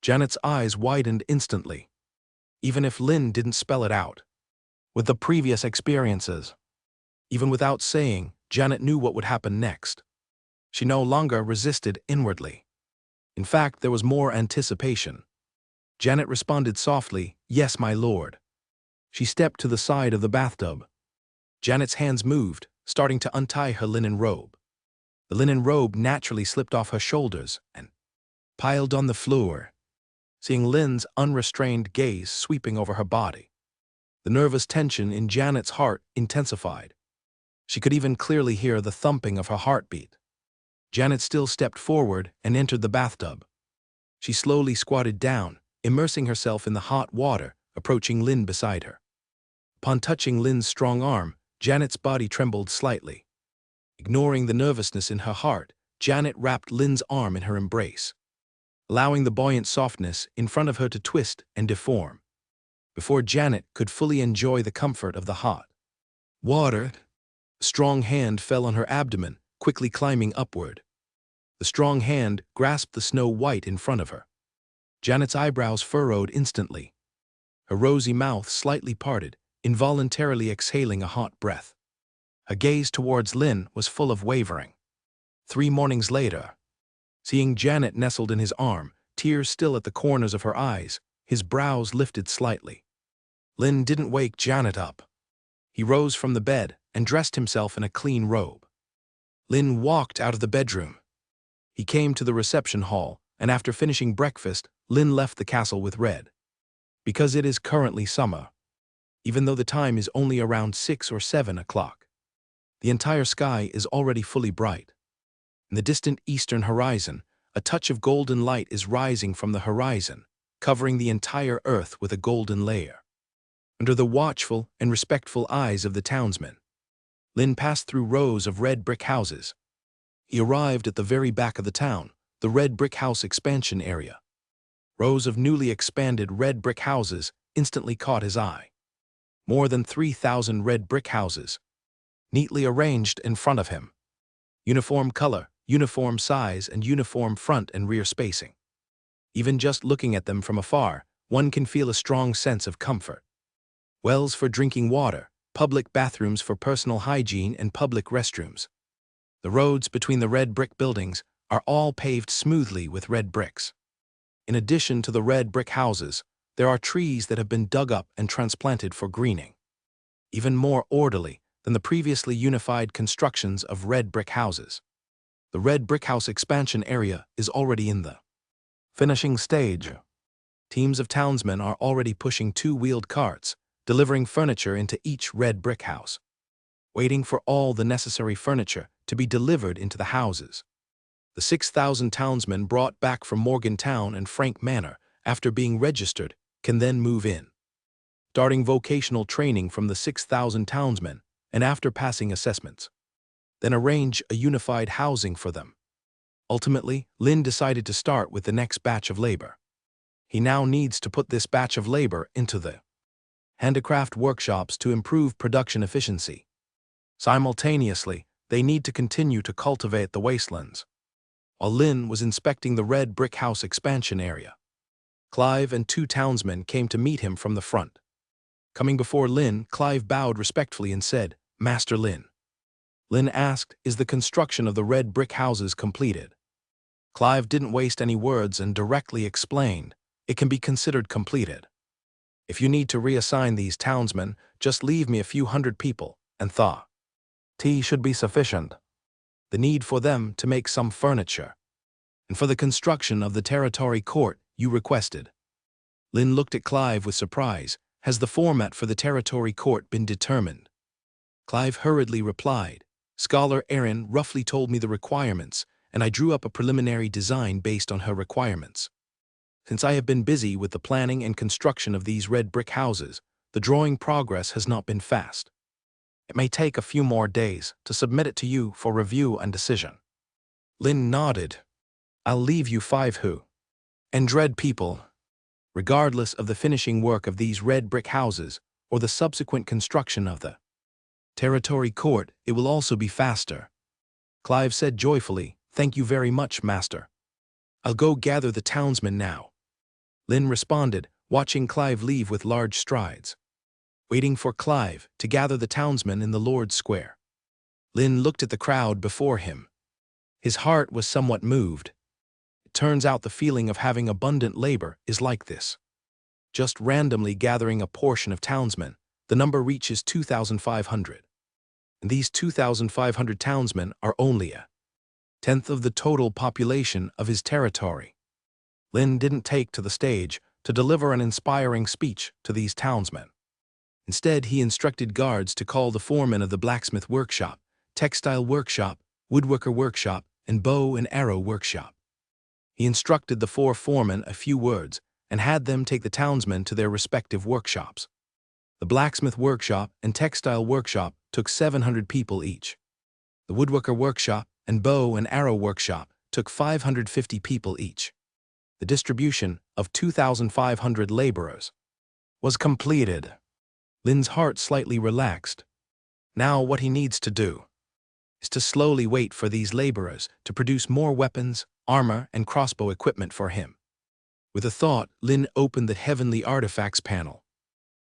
Janet's eyes widened instantly, even if Lin didn't spell it out. With the previous experiences, even without saying, Janet knew what would happen next. She no longer resisted inwardly. In fact, there was more anticipation. Janet responded softly, "Yes, my lord." She stepped to the side of the bathtub. Janet's hands moved, starting to untie her linen robe. The linen robe naturally slipped off her shoulders and piled on the floor. Seeing Lin's unrestrained gaze sweeping over her body, the nervous tension in Janet's heart intensified. She could even clearly hear the thumping of her heartbeat. Janet still stepped forward and entered the bathtub. She slowly squatted down, immersing herself in the hot water, approaching Lin beside her. Upon touching Lin's strong arm, Janet's body trembled slightly. Ignoring the nervousness in her heart, Janet wrapped Lin's arm in her embrace, allowing the buoyant softness in front of her to twist and deform. Before Janet could fully enjoy the comfort of the hot water, a strong hand fell on her abdomen, quickly climbing upward. The strong hand grasped the snow white in front of her. Janet's eyebrows furrowed instantly. Her rosy mouth slightly parted, involuntarily exhaling a hot breath. Her gaze towards Lin was full of wavering. 3 mornings later, seeing Janet nestled in his arm, tears still at the corners of her eyes, his brows lifted slightly. Lin didn't wake Janet up. He rose from the bed and dressed himself in a clean robe. Lin walked out of the bedroom. He came to the reception hall, and after finishing breakfast, Lin left the castle with Red. Because it is currently summer, even though the time is only around 6 or 7 o'clock, the entire sky is already fully bright. In the distant eastern horizon, a touch of golden light is rising from the horizon, covering the entire earth with a golden layer. Under the watchful and respectful eyes of the townsmen, Lin passed through rows of red brick houses. He arrived at the very back of the town, the red brick house expansion area. Rows of newly expanded red brick houses instantly caught his eye. More than 3,000 red brick houses, neatly arranged in front of him. Uniform color, uniform size, and uniform front and rear spacing. Even just looking at them from afar, one can feel a strong sense of comfort. Wells for drinking water, public bathrooms for personal hygiene, and public restrooms. The roads between the red brick buildings are all paved smoothly with red bricks. In addition to the red brick houses, there are trees that have been dug up and transplanted for greening. Even more orderly than the previously unified constructions of red brick houses. The red brick house expansion area is already in the finishing stage. Teams of townsmen are already pushing two-wheeled carts, delivering furniture into each red brick house, waiting for all the necessary furniture to be delivered into the houses. The 6,000 townsmen brought back from Morgantown and Frank Manor after being registered can then move in, starting vocational training from the 6,000 townsmen and after passing assessments. Then arrange a unified housing for them. Ultimately, Lynn decided to start with the next batch of labor. He now needs to put this batch of labor into the handicraft workshops to improve production efficiency. Simultaneously, they need to continue to cultivate the wastelands. While Lynn was inspecting the red brick house expansion area, Clive and two townsmen came to meet him from the front. Coming before Lynn, Clive bowed respectfully and said, "Master Lynn." Lynn asked, "Is the construction of the red brick houses completed?" Clive didn't waste any words and directly explained, "It can be considered completed. If you need to reassign these townsmen, just leave me a few hundred people, and tea should be sufficient. The need for them to make some furniture, and for the construction of the territory court you requested." Lynn looked at Clive with surprise. "Has the format for the territory court been determined?" Clive hurriedly replied, "Scholar Erin roughly told me the requirements, and I drew up a preliminary design based on her requirements. Since I have been busy with the planning and construction of these red brick houses, the drawing progress has not been fast. It may take a few more days to submit it to you for review and decision." Lynn nodded. "I'll leave you 500 people. Regardless of the finishing work of these red brick houses or the subsequent construction of the territory court, it will also be faster." Clive said joyfully, "Thank you very much, Master. I'll go gather the townsmen now." Lynn responded, watching Clive leave with large strides. Waiting for Clive to gather the townsmen in the Lord's Square, Lynn looked at the crowd before him. His heart was somewhat moved. It turns out the feeling of having abundant labor is like this. Just randomly gathering a portion of townsmen, the number reaches 2,500. And these 2,500 townsmen are only a tenth of the total population of his territory. Lynn didn't take to the stage to deliver an inspiring speech to these townsmen. Instead, he instructed guards to call the foremen of the blacksmith workshop, textile workshop, woodworker workshop, and bow and arrow workshop. He instructed the 4 foremen a few words and had them take the townsmen to their respective workshops. The blacksmith workshop and textile workshop took 700 people each. The woodworker workshop and bow and arrow workshop took 550 people each. The distribution of 2,500 laborers was completed. Lynn's heart slightly relaxed. Now what he needs to do is to slowly wait for these laborers to produce more weapons, armor, and crossbow equipment for him. With a thought, Lynn opened the Heavenly Artifacts panel.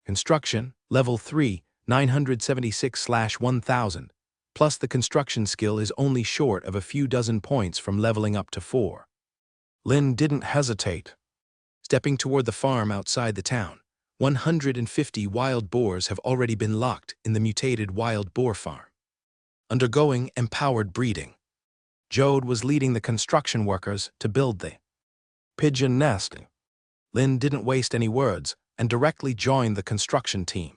Construction, Level 3, 976/1000, plus the construction skill is only short of a few dozen points from leveling up to 4. Lynn didn't hesitate. Stepping toward the farm outside the town, 150 wild boars have already been locked in the mutated wild boar farm, undergoing empowered breeding. Jode was leading the construction workers to build the pigeon nest. Lynn didn't waste any words and directly joined the construction team.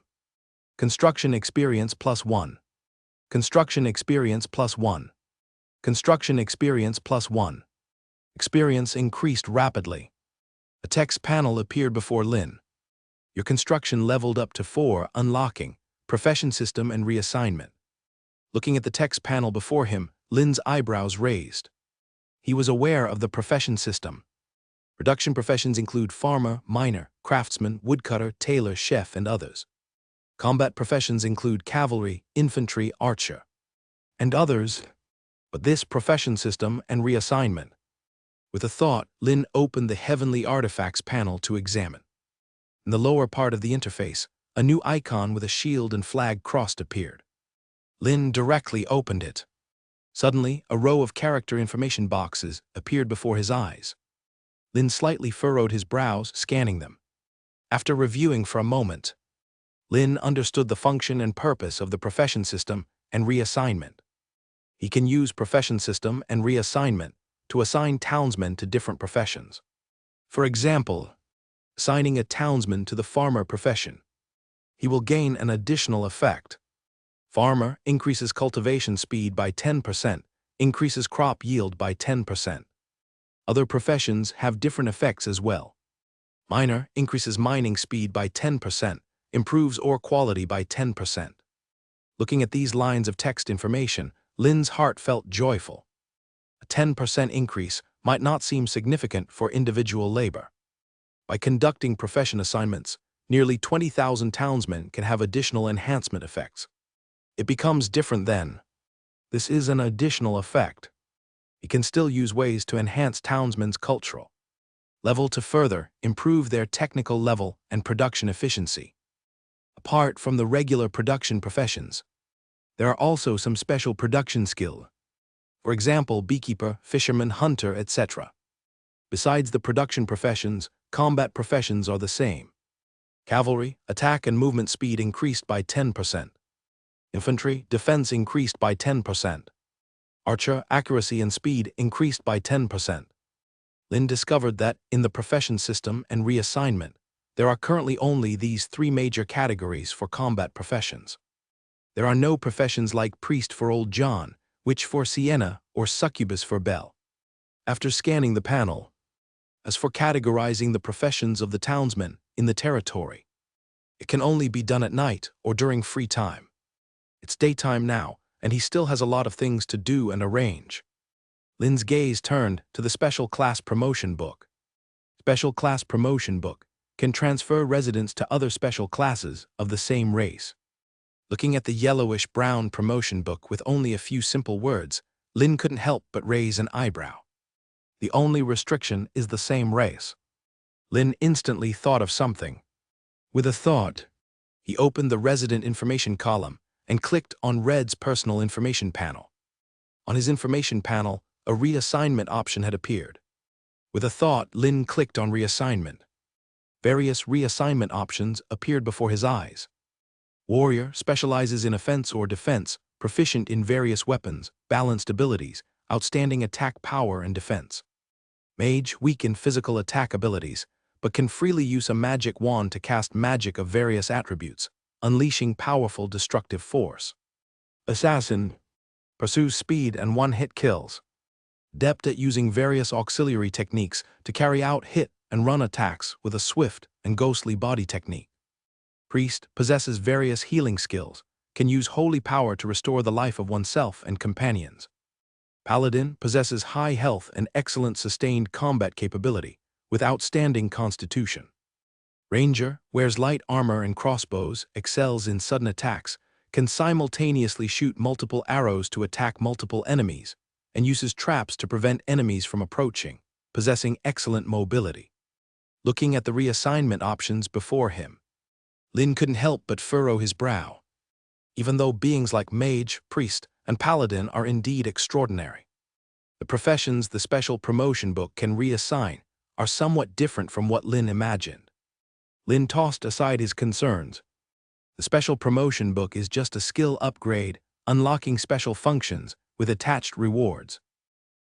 Construction experience +1. Construction experience +1. Construction experience +1. Experience increased rapidly. A text panel appeared before Lynn. Your construction leveled up to 4, unlocking profession system and reassignment. Looking at the text panel before him, Lynn's eyebrows raised. He was aware of the profession system. Production professions include farmer, miner, craftsman, woodcutter, tailor, chef, and others. Combat professions include cavalry, infantry, archer, and others. But this profession system and reassignment. With a thought, Lynn opened the Heavenly Artifacts panel to examine. In the lower part of the interface, a new icon with a shield and flag crossed appeared. Lynn directly opened it. Suddenly, a row of character information boxes appeared before his eyes. Lynn slightly furrowed his brows, scanning them. After reviewing for a moment, Lynn understood the function and purpose of the profession system and reassignment. He can use profession system and reassignment to assign townsmen to different professions. For example, assigning a townsman to the farmer profession. He will gain an additional effect. Farmer increases cultivation speed by 10%, increases crop yield by 10%. Other professions have different effects as well. Miner increases mining speed by 10%, improves ore quality by 10%. Looking at these lines of text information, Lin's heart felt joyful. A 10% increase might not seem significant for individual labor. By conducting profession assignments, nearly 20,000 townsmen can have additional enhancement effects. It becomes different then. This is an additional effect. He can still use ways to enhance townsmen's cultural level to further improve their technical level and production efficiency. Apart from the regular production professions, there are also some special production skill. For example, beekeeper, fisherman, hunter, etc. Besides the production professions, combat professions are the same. Cavalry, attack and movement speed increased by 10%. Infantry, defense increased by 10%. Archer, accuracy and speed increased by 10%. Lin discovered that, in the profession system and reassignment, there are currently only these three major categories for combat professions. There are no professions like priest for Old John, witch for Sienna, or succubus for Belle. After scanning the panel, as for categorizing the professions of the townsmen in the territory, it can only be done at night or during free time. It's daytime now, and he still has a lot of things to do and arrange. Lin's gaze turned to the Special Class Promotion Book. Special Class Promotion Book can transfer residents to other special classes of the same race. Looking at the yellowish-brown promotion book with only a few simple words, Lin couldn't help but raise an eyebrow. The only restriction is the same race. Lin instantly thought of something. With a thought, he opened the resident information column and clicked on Red's personal information panel. On his information panel, a reassignment option had appeared. With a thought, Lin clicked on reassignment. Various reassignment options appeared before his eyes. Warrior specializes in offense or defense, proficient in various weapons, balanced abilities, outstanding attack power and defense. Mage, weak in physical attack abilities, but can freely use a magic wand to cast magic of various attributes, unleashing powerful destructive force. Assassin pursues speed and one-hit kills. Adept at using various auxiliary techniques to carry out hit and run attacks with a swift and ghostly body technique. Priest possesses various healing skills, can use holy power to restore the life of oneself and companions. Paladin possesses high health and excellent sustained combat capability, with outstanding constitution. Ranger wears light armor and crossbows, excels in sudden attacks, can simultaneously shoot multiple arrows to attack multiple enemies, and uses traps to prevent enemies from approaching, possessing excellent mobility. Looking at the reassignment options before him, Lin couldn't help but furrow his brow. Even though beings like mage, priest, and paladin are indeed extraordinary, the professions the special promotion book can reassign are somewhat different from what Lin imagined. Lin tossed aside his concerns. The special promotion book is just a skill upgrade, unlocking special functions with attached rewards.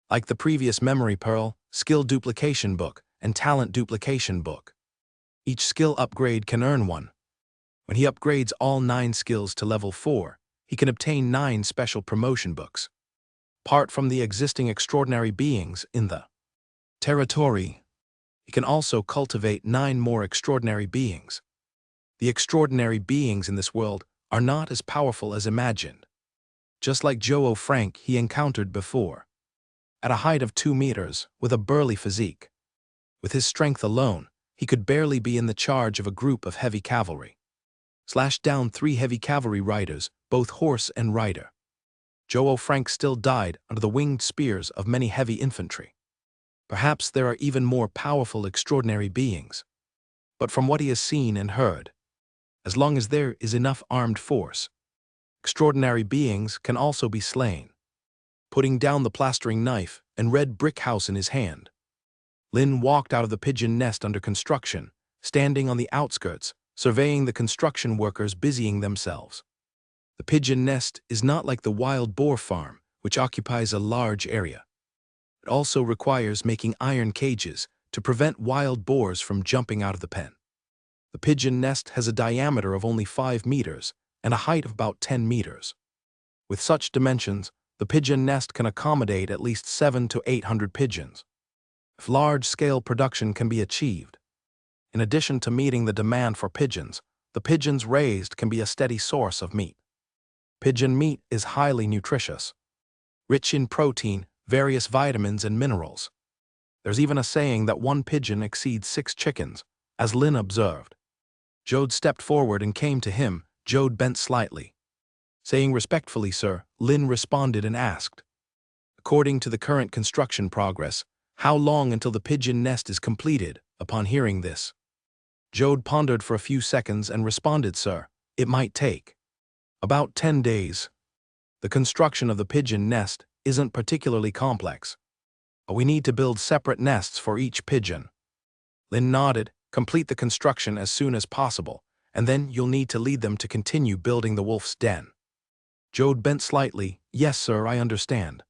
Like the previous memory pearl, skill duplication book, and talent duplication book. Each skill upgrade can earn one. When he upgrades all 9 skills to level 4, he can obtain 9 special promotion books. Apart from the existing extraordinary beings in the territory, he can also cultivate 9 more extraordinary beings. The extraordinary beings in this world are not as powerful as imagined. Just like Joe Frank he encountered before. At a height of 2 meters, with a burly physique. With his strength alone, he could barely be in the charge of a group of heavy cavalry. Slashed down 3 heavy cavalry riders, both horse and rider. Joe Frank still died under the winged spears of many heavy infantry. Perhaps there are even more powerful extraordinary beings. But from what he has seen and heard, as long as there is enough armed force, extraordinary beings can also be slain. Putting down the plastering knife and red brick house in his hand, Lin walked out of the pigeon nest under construction, standing on the outskirts, surveying the construction workers busying themselves. The pigeon nest is not like the wild boar farm, which occupies a large area. It also requires making iron cages to prevent wild boars from jumping out of the pen. The pigeon nest has a diameter of only 5 meters and a height of about 10 meters. With such dimensions, the pigeon nest can accommodate at least 700 to 800 pigeons. If large-scale production can be achieved, in addition to meeting the demand for pigeons, the pigeons raised can be a steady source of meat. Pigeon meat is highly nutritious, rich in protein, various vitamins, and minerals. There's even a saying that one pigeon exceeds 6 chickens, as Lynn observed. Jode stepped forward and came to him. Jode bent slightly. Saying respectfully, "Sir," Lynn responded and asked, "According to the current construction progress, how long until the pigeon nest is completed?" Upon hearing this, Jode pondered for a few seconds and responded, "Sir, it might take about 10 days. The construction of the pigeon nest isn't particularly complex. We need to build separate nests for each pigeon." Lynn nodded. "Complete the construction as soon as possible, and then you'll need to lead them to continue building the wolf's den." Jode bent slightly. "Yes, sir, I understand."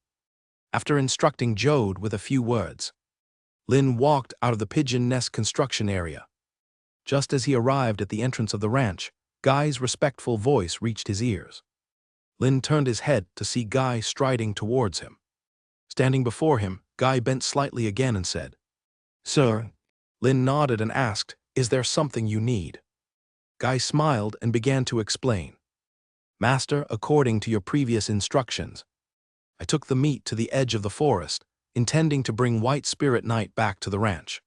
After instructing Jode with a few words, Lynn walked out of the pigeon nest construction area. Just as he arrived at the entrance of the ranch, Guy's respectful voice reached his ears. Lynn turned his head to see Guy striding towards him. Standing before him, Guy bent slightly again and said, "Sir." Lynn nodded and asked, "Is there something you need?" Guy smiled and began to explain. "Master, according to your previous instructions, I took the meat to the edge of the forest, intending to bring White Spirit Night back to the ranch.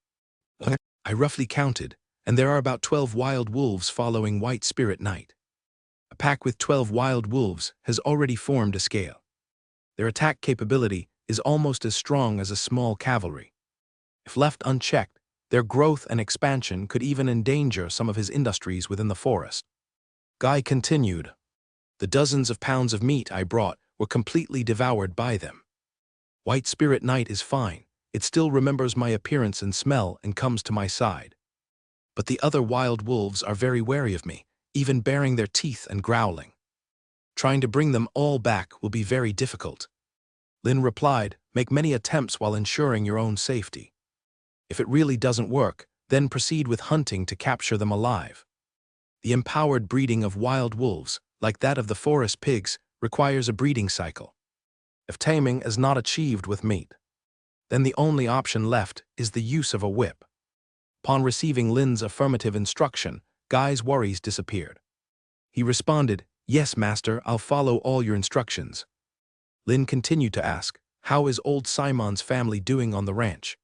I roughly counted, and there are about 12 wild wolves following White Spirit Night. A pack with 12 wild wolves has already formed a scale. Their attack capability is almost as strong as a small cavalry. If left unchecked, their growth and expansion could even endanger some of his industries within the forest." Guy continued, "The dozens of pounds of meat I brought were completely devoured by them. White Spirit Night is fine. It still remembers my appearance and smell and comes to my side. But the other wild wolves are very wary of me, even baring their teeth and growling. Trying to bring them all back will be very difficult." Lynn replied, "Make many attempts while ensuring your own safety. If it really doesn't work, then proceed with hunting to capture them alive. The empowered breeding of wild wolves, like that of the forest pigs, requires a breeding cycle. If taming is not achieved with meat, then the only option left is the use of a whip." Upon receiving Lynn's affirmative instruction, Guy's worries disappeared. He responded, "Yes, master, I'll follow all your instructions." Lynn continued to ask, "How is old Simon's family doing on the ranch?"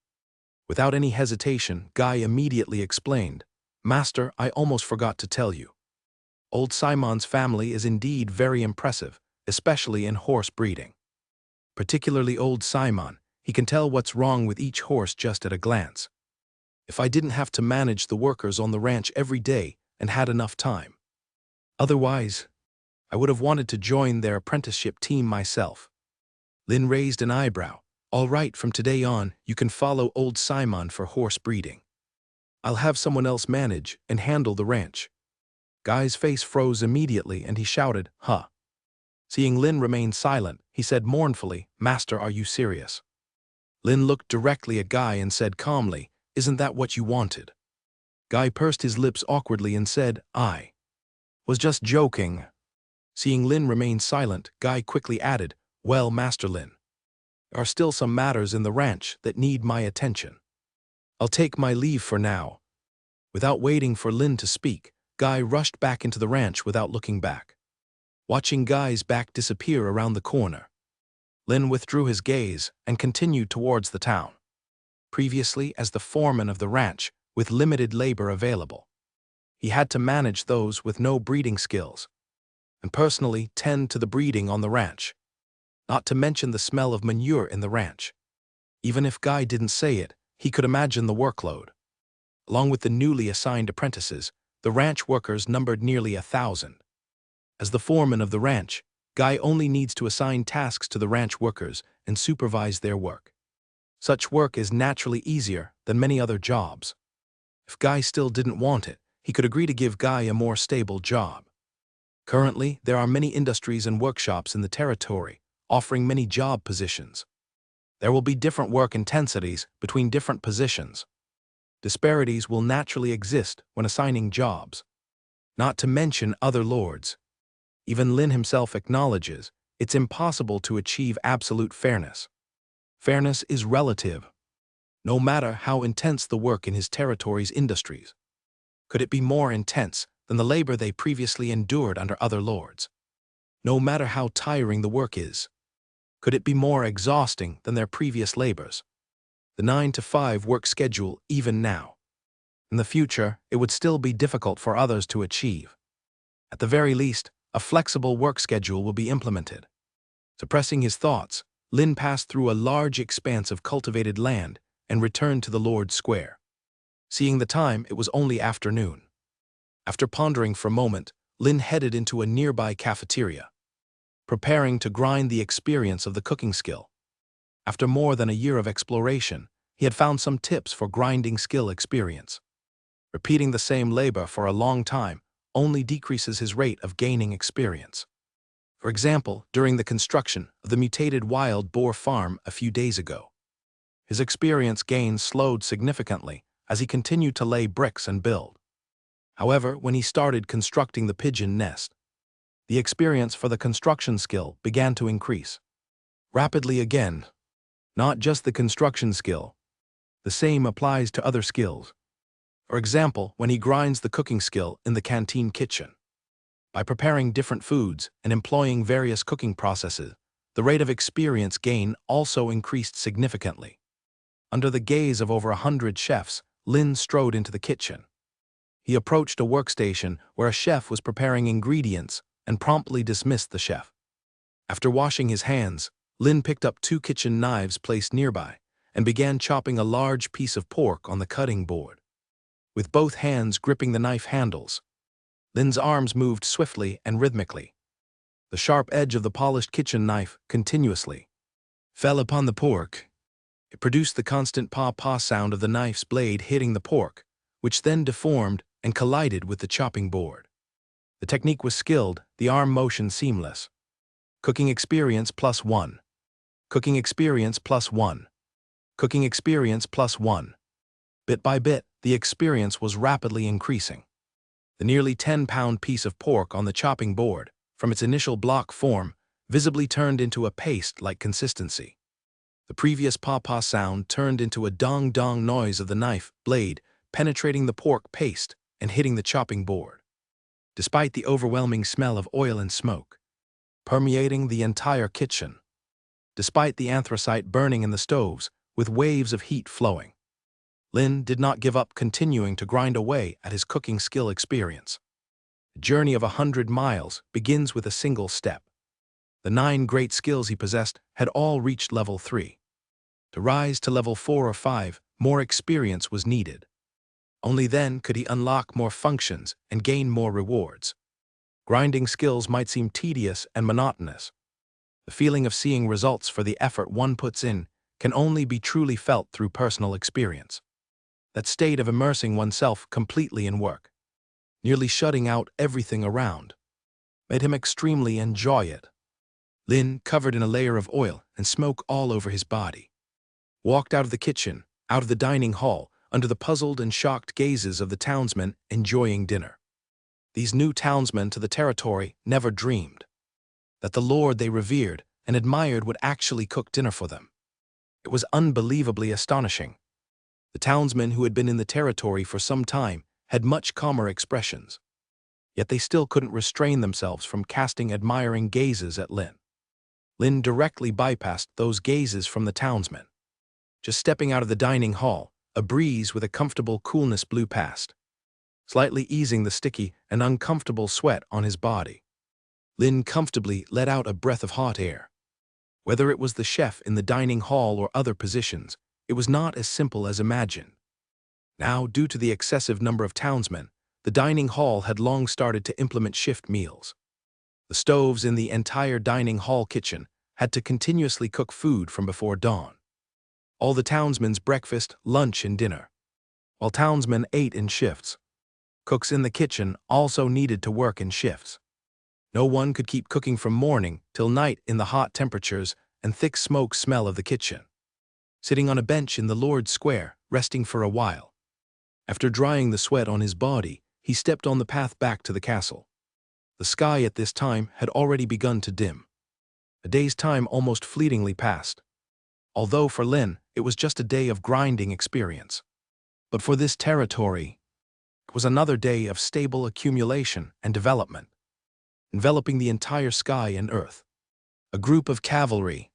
Without any hesitation, Guy immediately explained, "Master, I almost forgot to tell you. Old Simon's family is indeed very impressive, especially in horse breeding. Particularly old Simon, he can tell what's wrong with each horse just at a glance. If I didn't have to manage the workers on the ranch every day and had enough time. Otherwise, I would have wanted to join their apprenticeship team myself." Lynn raised an eyebrow. "All right, from today on, you can follow old Simon for horse breeding. I'll have someone else manage and handle the ranch." Guy's face froze immediately and he shouted, "Huh." Seeing Lynn remain silent, he said mournfully, "Master, are you serious?" Lynn looked directly at Guy and said calmly, "Isn't that what you wanted?" Guy pursed his lips awkwardly and said, "I was just joking." Seeing Lynn remain silent, Guy quickly added, "Well, Master Lynn, there are still some matters in the ranch that need my attention. I'll take my leave for now." Without waiting for Lynn to speak, Guy rushed back into the ranch without looking back. Watching Guy's back disappear around the corner, Lynn withdrew his gaze and continued towards the town. Previously as the foreman of the ranch, with limited labor available, he had to manage those with no breeding skills, and personally tend to the breeding on the ranch. Not to mention the smell of manure in the ranch. Even if Guy didn't say it, he could imagine the workload. Along with the newly assigned apprentices, the ranch workers numbered nearly 1,000. As the foreman of the ranch, Guy only needs to assign tasks to the ranch workers and supervise their work. Such work is naturally easier than many other jobs. If Guy still didn't want it, he could agree to give Guy a more stable job. Currently, there are many industries and workshops in the territory, offering many job positions. There will be different work intensities between different positions. Disparities will naturally exist when assigning jobs. Not to mention other lords. Even Lin himself acknowledges it's impossible to achieve absolute fairness. Fairness is relative. No matter how intense the work in his territory's industries, could it be more intense than the labor they previously endured under other lords? No matter how tiring the work is, could it be more exhausting than their previous labors? The 9-to-5 work schedule even now. In the future, it would still be difficult for others to achieve. At the very least, a flexible work schedule will be implemented. Suppressing his thoughts, Lin passed through a large expanse of cultivated land and returned to the Lord's Square. Seeing the time, it was only afternoon. After pondering for a moment, Lin headed into a nearby cafeteria, preparing to grind the experience of the cooking skill. After more than a year of exploration, he had found some tips for grinding skill experience. Repeating the same labor for a long time only decreases his rate of gaining experience. For example, during the construction of the mutated wild boar farm a few days ago, his experience gains slowed significantly as he continued to lay bricks and build. However, when he started constructing the pigeon nest, the experience for the construction skill began to increase rapidly again. Not just the construction skill. The same applies to other skills. For example, when he grinds the cooking skill in the canteen kitchen. By preparing different foods and employing various cooking processes, the rate of experience gain also increased significantly. Under the gaze of over 100 chefs, Lin strode into the kitchen. He approached a workstation where a chef was preparing ingredients and promptly dismissed the chef. After washing his hands, Lin picked up 2 kitchen knives placed nearby and began chopping a large piece of pork on the cutting board. With both hands gripping the knife handles, Lin's arms moved swiftly and rhythmically. The sharp edge of the polished kitchen knife continuously fell upon the pork. It produced the constant paw-paw sound of the knife's blade hitting the pork, which then deformed and collided with the chopping board. The technique was skilled, the arm motion seamless. Cooking experience +1. Cooking experience +1. Cooking experience +1. Bit by bit, the experience was rapidly increasing. The nearly 10-pound piece of pork on the chopping board, from its initial block form, visibly turned into a paste-like consistency. The previous paw-paw sound turned into a dong-dong noise of the knife blade penetrating the pork paste and hitting the chopping board. Despite the overwhelming smell of oil and smoke permeating the entire kitchen, despite the anthracite burning in the stoves with waves of heat flowing, Lin did not give up, continuing to grind away at his cooking skill experience. The journey of 100 miles begins with a single step. The 9 great skills he possessed had all reached level 3. To rise to level 4 or 5, more experience was needed. Only then could he unlock more functions and gain more rewards. Grinding skills might seem tedious and monotonous. The feeling of seeing results for the effort one puts in can only be truly felt through personal experience. That state of immersing oneself completely in work, nearly shutting out everything around, made him extremely enjoy it. Lin, covered in a layer of oil and smoke all over his body, walked out of the kitchen, out of the dining hall, under the puzzled and shocked gazes of the townsmen enjoying dinner. These new townsmen to the territory never dreamed that the lord they revered and admired would actually cook dinner for them. It was unbelievably astonishing. The townsmen who had been in the territory for some time had much calmer expressions, yet they still couldn't restrain themselves from casting admiring gazes at Lin. Lin directly bypassed those gazes from the townsmen. Just stepping out of the dining hall, a breeze with a comfortable coolness blew past, slightly easing the sticky and uncomfortable sweat on his body. Lin comfortably let out a breath of hot air. Whether it was the chef in the dining hall or other positions, it was not as simple as imagined. Now, due to the excessive number of townsmen, the dining hall had long started to implement shift meals. The stoves in the entire dining hall kitchen had to continuously cook food from before dawn. All the townsmen's breakfast, lunch, and dinner. While townsmen ate in shifts, cooks in the kitchen also needed to work in shifts. No one could keep cooking from morning till night in the hot temperatures and thick smoke smell of the kitchen. Sitting on a bench in the Lord's Square, resting for a while, After drying the sweat on his body, he stepped on the path back to the castle. The sky at this time had already begun to dim. A day's time almost fleetingly passed. Although for Lin, it was just a day of grinding experience. But for this territory, it was another day of stable accumulation and development, enveloping the entire sky and earth. A group of cavalry,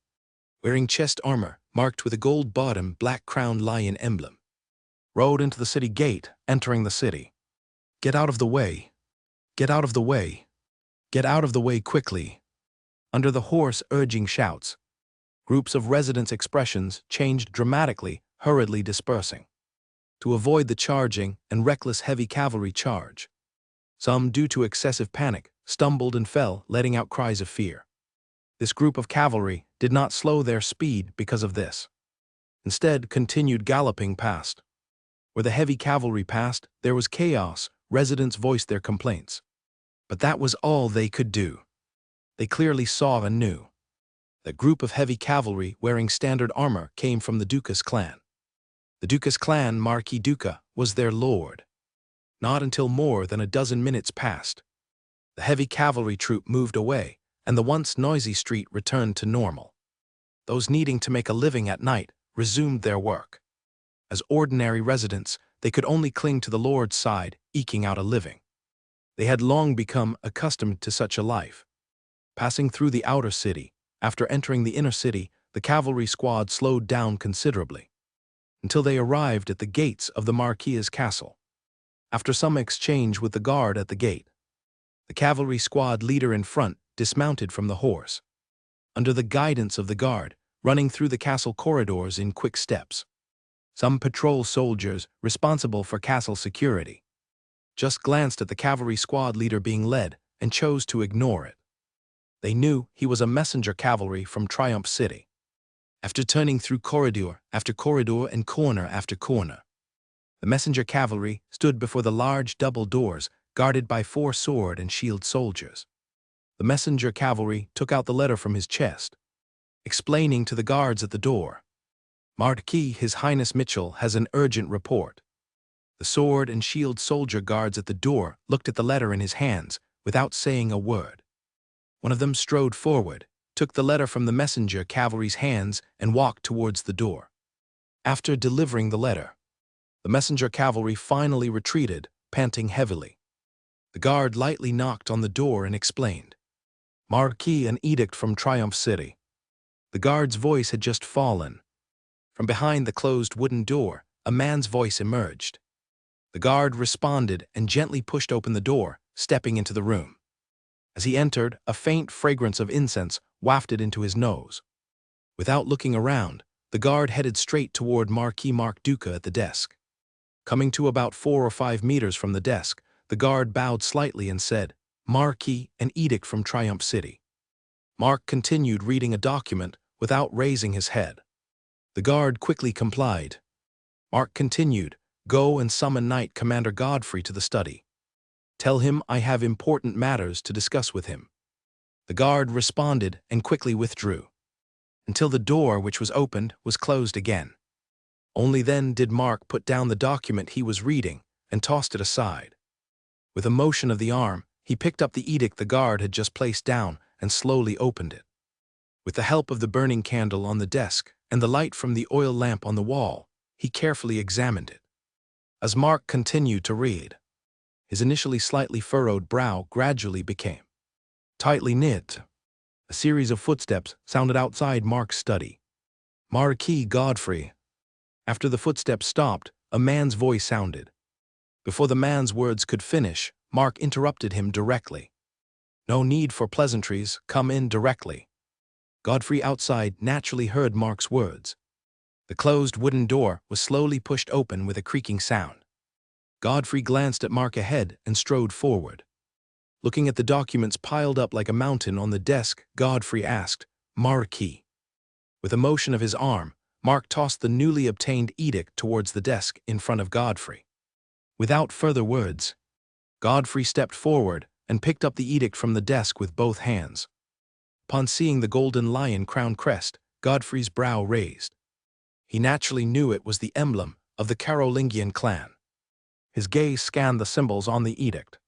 wearing chest armor marked with a gold-bottom, black-crowned lion emblem, rode into the city gate, entering the city. "Get out of the way! Get out of the way! Get out of the way quickly!" Under the hoarse, urging shouts, groups of residents' expressions changed dramatically, hurriedly dispersing to avoid the charging and reckless heavy cavalry charge. Some, due to excessive panic, stumbled and fell, letting out cries of fear. This group of cavalry did not slow their speed because of this. Instead, continued galloping past. Where the heavy cavalry passed, there was chaos. Residents voiced their complaints. But that was all they could do. They clearly saw and knew. The group of heavy cavalry wearing standard armor came from the Dukas clan. The Dukas clan, Marquis Duca, was their lord. Not until more than a dozen minutes passed. The heavy cavalry troop moved away, and the once noisy street returned to normal. Those needing to make a living at night resumed their work. As ordinary residents, they could only cling to the Lord's side, eking out a living. They had long become accustomed to such a life. Passing through the outer city, after entering the inner city, the cavalry squad slowed down considerably, until they arrived at the gates of the Marquis's castle. After some exchange with the guard at the gate, the cavalry squad leader in front dismounted from the horse. Under the guidance of the guard, running through the castle corridors in quick steps. Some patrol soldiers, responsible for castle security, just glanced at the cavalry squad leader being led and chose to ignore it. They knew he was a messenger cavalry from Triumph City. After turning through corridor after corridor and corner after corner, the messenger cavalry stood before the large double doors guarded by 4 sword and shield soldiers. The messenger cavalry took out the letter from his chest, explaining to the guards at the door, "Marquis, His Highness Mitchell has an urgent report." The sword and shield soldier guards at the door looked at the letter in his hands without saying a word. One of them strode forward, took the letter from the messenger cavalry's hands, and walked towards the door. After delivering the letter, the messenger cavalry finally retreated, panting heavily. The guard lightly knocked on the door and explained, "Marquis, an edict from Triumph City." The guard's voice had just fallen. From behind the closed wooden door, a man's voice emerged. The guard responded and gently pushed open the door, stepping into the room. As he entered, a faint fragrance of incense wafted into his nose. Without looking around, the guard headed straight toward Marquis Mark Duca at the desk. Coming to about 4 or 5 meters from the desk, the guard bowed slightly and said, "Marquis, an edict from Triumph City." Mark continued reading a document without raising his head. The guard quickly complied. Mark continued, "Go and summon Knight Commander Godfrey to the study. Tell him I have important matters to discuss with him." The guard responded and quickly withdrew, until the door which was opened was closed again. Only then did Mark put down the document he was reading and tossed it aside. With a motion of the arm, he picked up the edict the guard had just placed down and slowly opened it. With the help of the burning candle on the desk and the light from the oil lamp on the wall, he carefully examined it. As Mark continued to read, his initially slightly furrowed brow gradually became tightly knit. A series of footsteps sounded outside Mark's study. "Marquis Godfrey." After the footsteps stopped, a man's voice sounded. Before the man's words could finish, Mark interrupted him directly. "No need for pleasantries, come in directly." Godfrey outside naturally heard Mark's words. The closed wooden door was slowly pushed open with a creaking sound. Godfrey glanced at Mark ahead and strode forward. Looking at the documents piled up like a mountain on the desk, Godfrey asked, "Marquis." With a motion of his arm, Mark tossed the newly obtained edict towards the desk in front of Godfrey. Without further words, Godfrey stepped forward and picked up the edict from the desk with both hands. Upon seeing the golden lion crown crest, Godfrey's brow raised. He naturally knew it was the emblem of the Carolingian clan. His gaze scanned the symbols on the edict.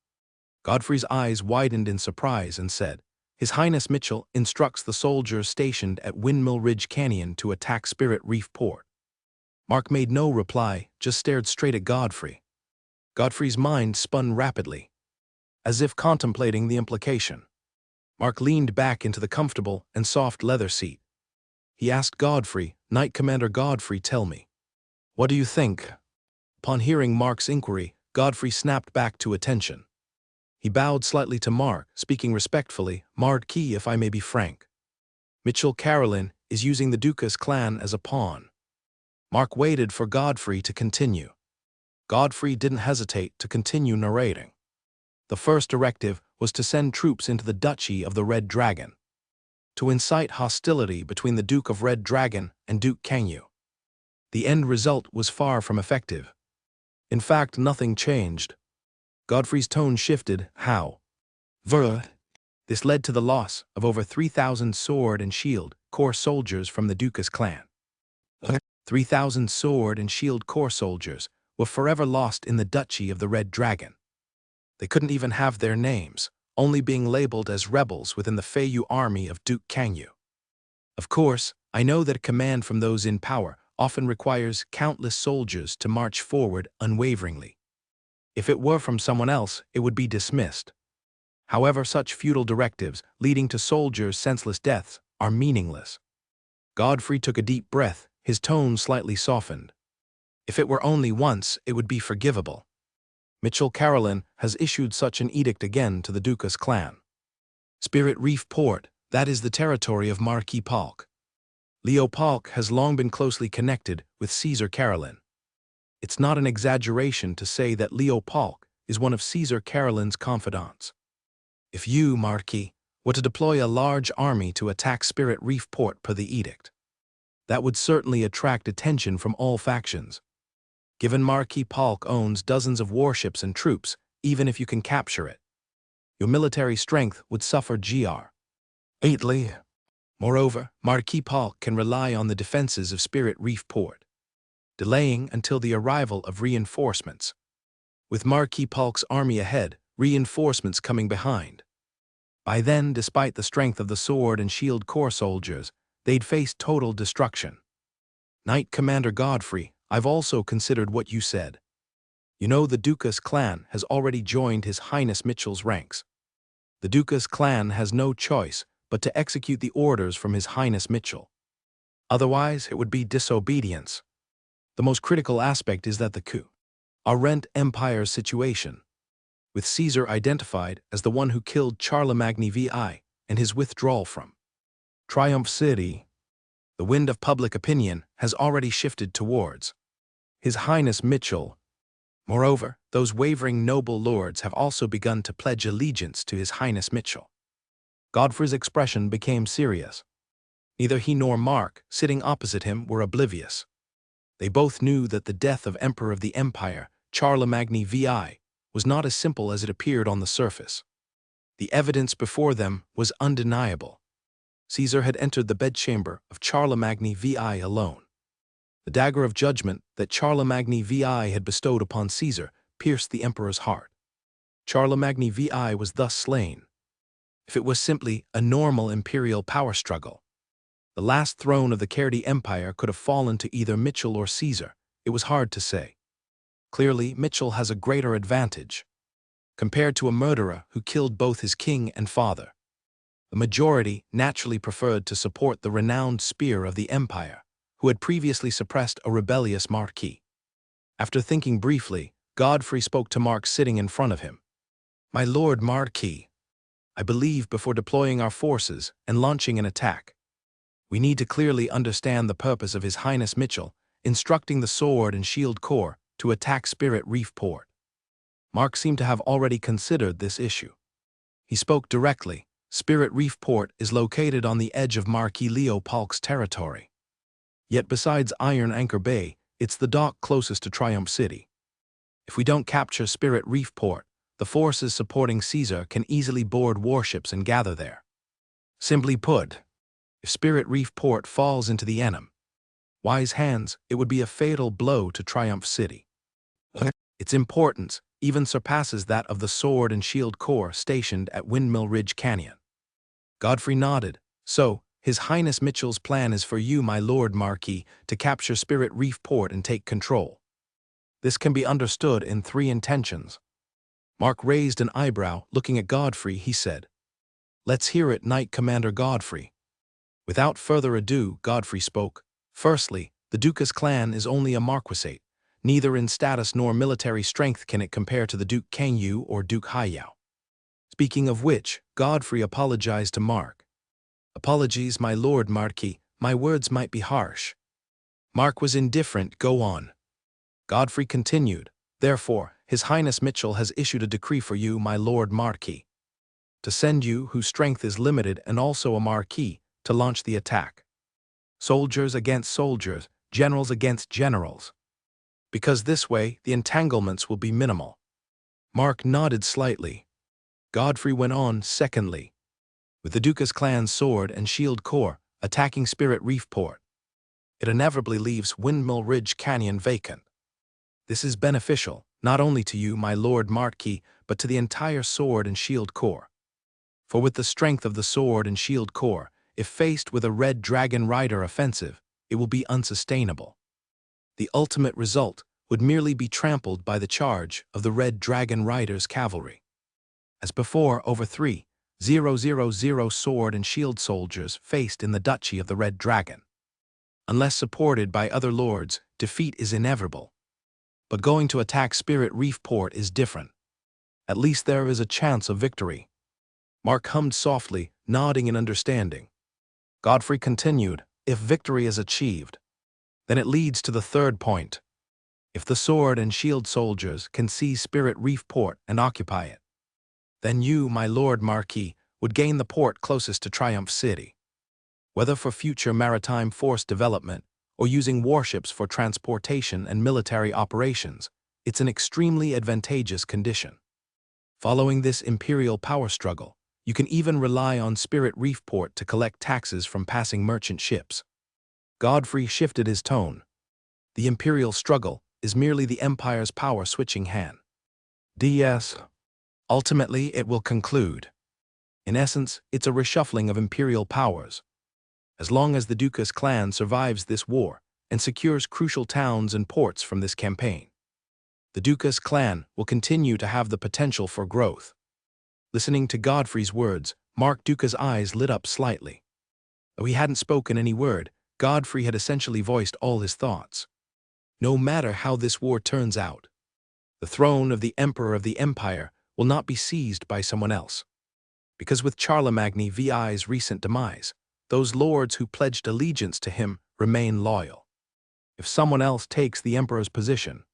Godfrey's eyes widened in surprise and said, "His Highness Mitchell instructs the soldiers stationed at Windmill Ridge Canyon to attack Spirit Reef Port." Mark made no reply, just stared straight at Godfrey. Godfrey's mind spun rapidly, as if contemplating the implication. Mark leaned back into the comfortable and soft leather seat. He asked Godfrey, "Knight Commander Godfrey, tell me, what do you think?" Upon hearing Mark's inquiry, Godfrey snapped back to attention. He bowed slightly to Mark, speaking respectfully, "Marquis, if I may be frank. Mitchell Carolyn is using the Dukas clan as a pawn." Mark waited for Godfrey to continue. Godfrey didn't hesitate to continue narrating. The first directive was to send troops into the Duchy of the Red Dragon, to incite hostility between the Duke of Red Dragon and Duke Kanyu. The end result was far from effective. In fact, nothing changed. Godfrey's tone shifted. How? This led to the loss of over 3,000 sword and shield corps soldiers from the Dukas clan. 3,000 sword and shield corps soldiers were forever lost in the Duchy of the Red Dragon. They couldn't even have their names, only being labeled as rebels within the Feiyu army of Duke Kanyu. Of course, I know that command from those in power often requires countless soldiers to march forward unwaveringly. If it were from someone else, it would be dismissed. However, such feudal directives leading to soldiers' senseless deaths are meaningless. Godfrey took a deep breath, his tone slightly softened. If it were only once, it would be forgivable. Mitchell Carolyn has issued such an edict again to the Dukas clan. Spirit Reef Port, that is the territory of Marquis Palk. Leo Palk has long been closely connected with Caesar Carolyn. It's not an exaggeration to say that Leo Palk is one of Caesar Carolyn's confidants. If you, Marquis, were to deploy a large army to attack Spirit Reef Port per the edict, that would certainly attract attention from all factions. Given Marquis Palk owns dozens of warships and troops, even if you can capture it, your military strength would suffer greatly. Moreover, Marquis Palk can rely on the defenses of Spirit Reef Port, delaying until the arrival of reinforcements. With Marquis Palk's army ahead, reinforcements coming behind. By then, despite the strength of the sword and shield corps soldiers, they'd face total destruction. Knight Commander Godfrey, I've also considered what you said. You know, the Dukas clan has already joined His Highness Mitchell's ranks. The Dukas clan has no choice but to execute the orders from His Highness Mitchell. Otherwise, it would be disobedience. The most critical aspect is that the Arrent Empire's situation, with Caesar identified as the one who killed Charlemagne VI and his withdrawal from Triumph City, the wind of public opinion has already shifted towards His Highness Mitchell. Moreover, those wavering noble lords have also begun to pledge allegiance to His Highness Mitchell. Godfrey's expression became serious. Neither he nor Mark, sitting opposite him, were oblivious. They both knew that the death of Emperor of the Empire, Charlemagne VI, was not as simple as it appeared on the surface. The evidence before them was undeniable. Caesar had entered the bedchamber of Charlemagne VI alone. The dagger of judgment that Charlemagne VI had bestowed upon Caesar pierced the emperor's heart. Charlemagne VI was thus slain. If it was simply a normal imperial power struggle, the last throne of the Kerdi Empire could have fallen to either Mitchell or Caesar. It was hard to say. Clearly, Mitchell has a greater advantage, compared to a murderer who killed both his king and father. The majority naturally preferred to support the renowned spear of the empire, who had previously suppressed a rebellious Marquis. After thinking briefly, Godfrey spoke to Mark sitting in front of him. "My Lord Marquis, I believe before deploying our forces and launching an attack, we need to clearly understand the purpose of His Highness Mitchell instructing the Sword and Shield Corps to attack Spirit Reef Port." Mark seemed to have already considered this issue. He spoke directly. Spirit Reef Port is located on the edge of Marquis Leo Palk's territory. Yet besides Iron Anchor Bay, it's the dock closest to Triumph City. If we don't capture Spirit Reef Port, the forces supporting Caesar can easily board warships and gather there. Simply put, if Spirit Reef Port falls into the enemy wise hands, it would be a fatal blow to Triumph City. Its importance even surpasses that of the Sword and Shield Corps stationed at Windmill Ridge Canyon. Godfrey nodded. So, His Highness Mitchell's plan is for you, my Lord Marquis, to capture Spirit Reef Port and take control. This can be understood in 3 intentions. Mark raised an eyebrow. Looking at Godfrey, he said, "Let's hear it, Knight Commander Godfrey." Without further ado, Godfrey spoke. "Firstly, the Dukas clan is only a marquisate. Neither in status nor military strength can it compare to the Duke Kangyu or Duke Haiyao." Speaking of which, Godfrey apologized to Mark. "Apologies, my Lord Marquis, my words might be harsh." Mark was indifferent. "Go on." Godfrey continued, "Therefore, His Highness Mitchell has issued a decree for you, my Lord Marquis, to send you, whose strength is limited and also a Marquis, to launch the attack. Soldiers against soldiers, generals against generals. Because this way, the entanglements will be minimal." Mark nodded slightly. Godfrey went on, "Secondly, with the Dukas clan's Sword and Shield Corps attacking Spirit Reef Port, it inevitably leaves Windmill Ridge Canyon vacant. This is beneficial, not only to you, my Lord Marquis, but to the entire Sword and Shield Corps. For with the strength of the Sword and Shield Corps, if faced with a Red Dragon Rider offensive, it will be unsustainable. The ultimate result would merely be trampled by the charge of the Red Dragon Rider's cavalry. As before, over 3,000 Sword and Shield soldiers faced in the Duchy of the Red Dragon. Unless supported by other lords, defeat is inevitable. But going to attack Spirit Reef Port is different. At least there is a chance of victory." Mark hummed softly, nodding in understanding. Godfrey continued, "If victory is achieved, then it leads to the third point. If the Sword and Shield soldiers can seize Spirit Reef Port and occupy it, then you, my Lord Marquis, would gain the port closest to Triumph City. Whether for future maritime force development or using warships for transportation and military operations, it's an extremely advantageous condition. Following this imperial power struggle, you can even rely on Spirit Reef Port to collect taxes from passing merchant ships." Godfrey shifted his tone. "The imperial struggle is merely the Empire's power-switching hand. DS. Ultimately, it will conclude. In essence, it's a reshuffling of imperial powers. As long as the Dukas clan survives this war and secures crucial towns and ports from this campaign, the Dukas clan will continue to have the potential for growth." Listening to Godfrey's words, Mark Dukas' eyes lit up slightly. Though he hadn't spoken any word, Godfrey had essentially voiced all his thoughts. No matter how this war turns out, the throne of the Emperor of the Empire will not be seized by someone else. Because with Charlemagne VI's recent demise, those lords who pledged allegiance to him remain loyal. If someone else takes the Emperor's position,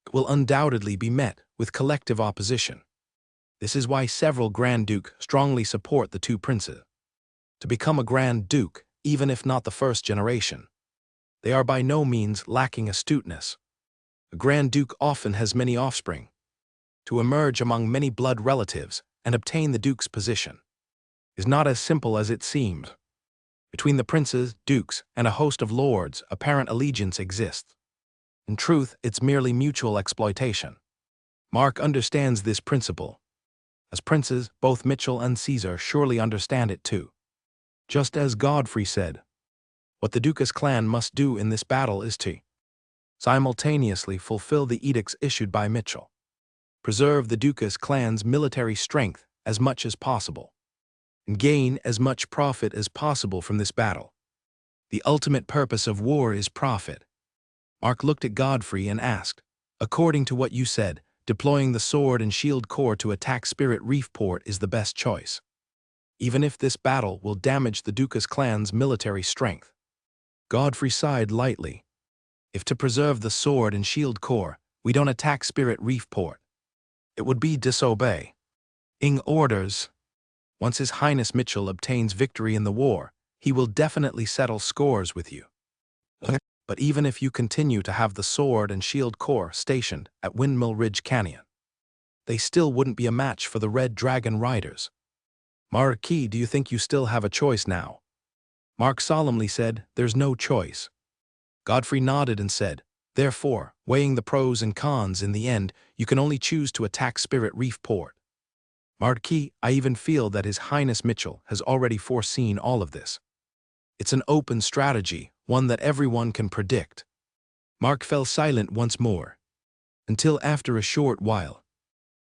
it will undoubtedly be met with collective opposition. This is why several Grand Duke strongly support the 2 princes. To become a Grand Duke, even if not the first generation, they are by no means lacking astuteness. A Grand Duke often has many offspring. To emerge among many blood relatives and obtain the Duke's position is not as simple as it seems. Between the princes, dukes, and a host of lords, apparent allegiance exists. In truth, it's merely mutual exploitation. Mark understands this principle. As princes, both Mitchell and Caesar surely understand it too. Just as Godfrey said, what the Dukas clan must do in this battle is to simultaneously fulfill the edicts issued by Mitchell, preserve the Dukas clan's military strength as much as possible, and gain as much profit as possible from this battle. The ultimate purpose of war is profit. Mark looked at Godfrey and asked, "According to what you said, deploying the Sword and Shield Corps to attack Spirit Reef Port is the best choice, even if this battle will damage the Dukas clan's military strength." Godfrey sighed lightly. "If to preserve the Sword and Shield Corps, we don't attack Spirit Reef Port, it would be disobeying orders. Once His Highness Mitchell obtains victory in the war, he will definitely settle scores with you. But even if you continue to have the Sword and Shield Corps stationed at Windmill Ridge Canyon, they still wouldn't be a match for the Red Dragon Riders. Marquis, do you think you still have a choice now?" Mark solemnly said, "There's no choice." Godfrey nodded and said, Therefore, weighing the pros and cons in the end, you can only choose to attack Spirit Reef Port. Marquis, I even feel that His Highness Mitchell has already foreseen all of this. It's an open strategy, one that everyone can predict. Mark fell silent once more. Until after a short while.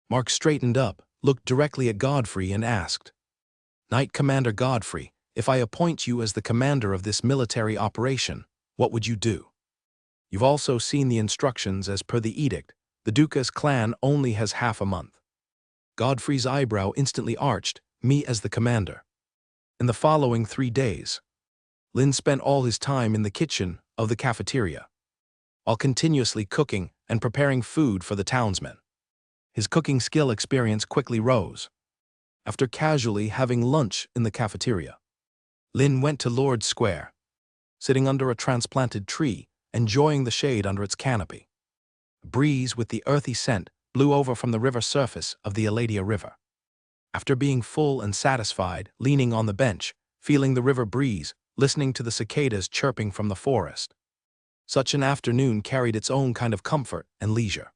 Mark straightened up, looked directly at Godfrey and asked, Knight Commander Godfrey, if I appoint you as the commander of this military operation, what would you do? You've also seen the instructions as per the edict. The Duca's clan only has half a month. Godfrey's eyebrow instantly arched, me as the commander. In the following 3 days, Lynn spent all his time in the kitchen of the cafeteria, while continuously cooking and preparing food for the townsmen. His cooking skill experience quickly rose. After casually having lunch in the cafeteria, Lynn went to Lord's Square, sitting under a transplanted tree, enjoying the shade under its canopy. A breeze with the earthy scent blew over from the river surface of the Eladia River. After being full and satisfied, leaning on the bench, feeling the river breeze, listening to the cicadas chirping from the forest, such an afternoon carried its own kind of comfort and leisure.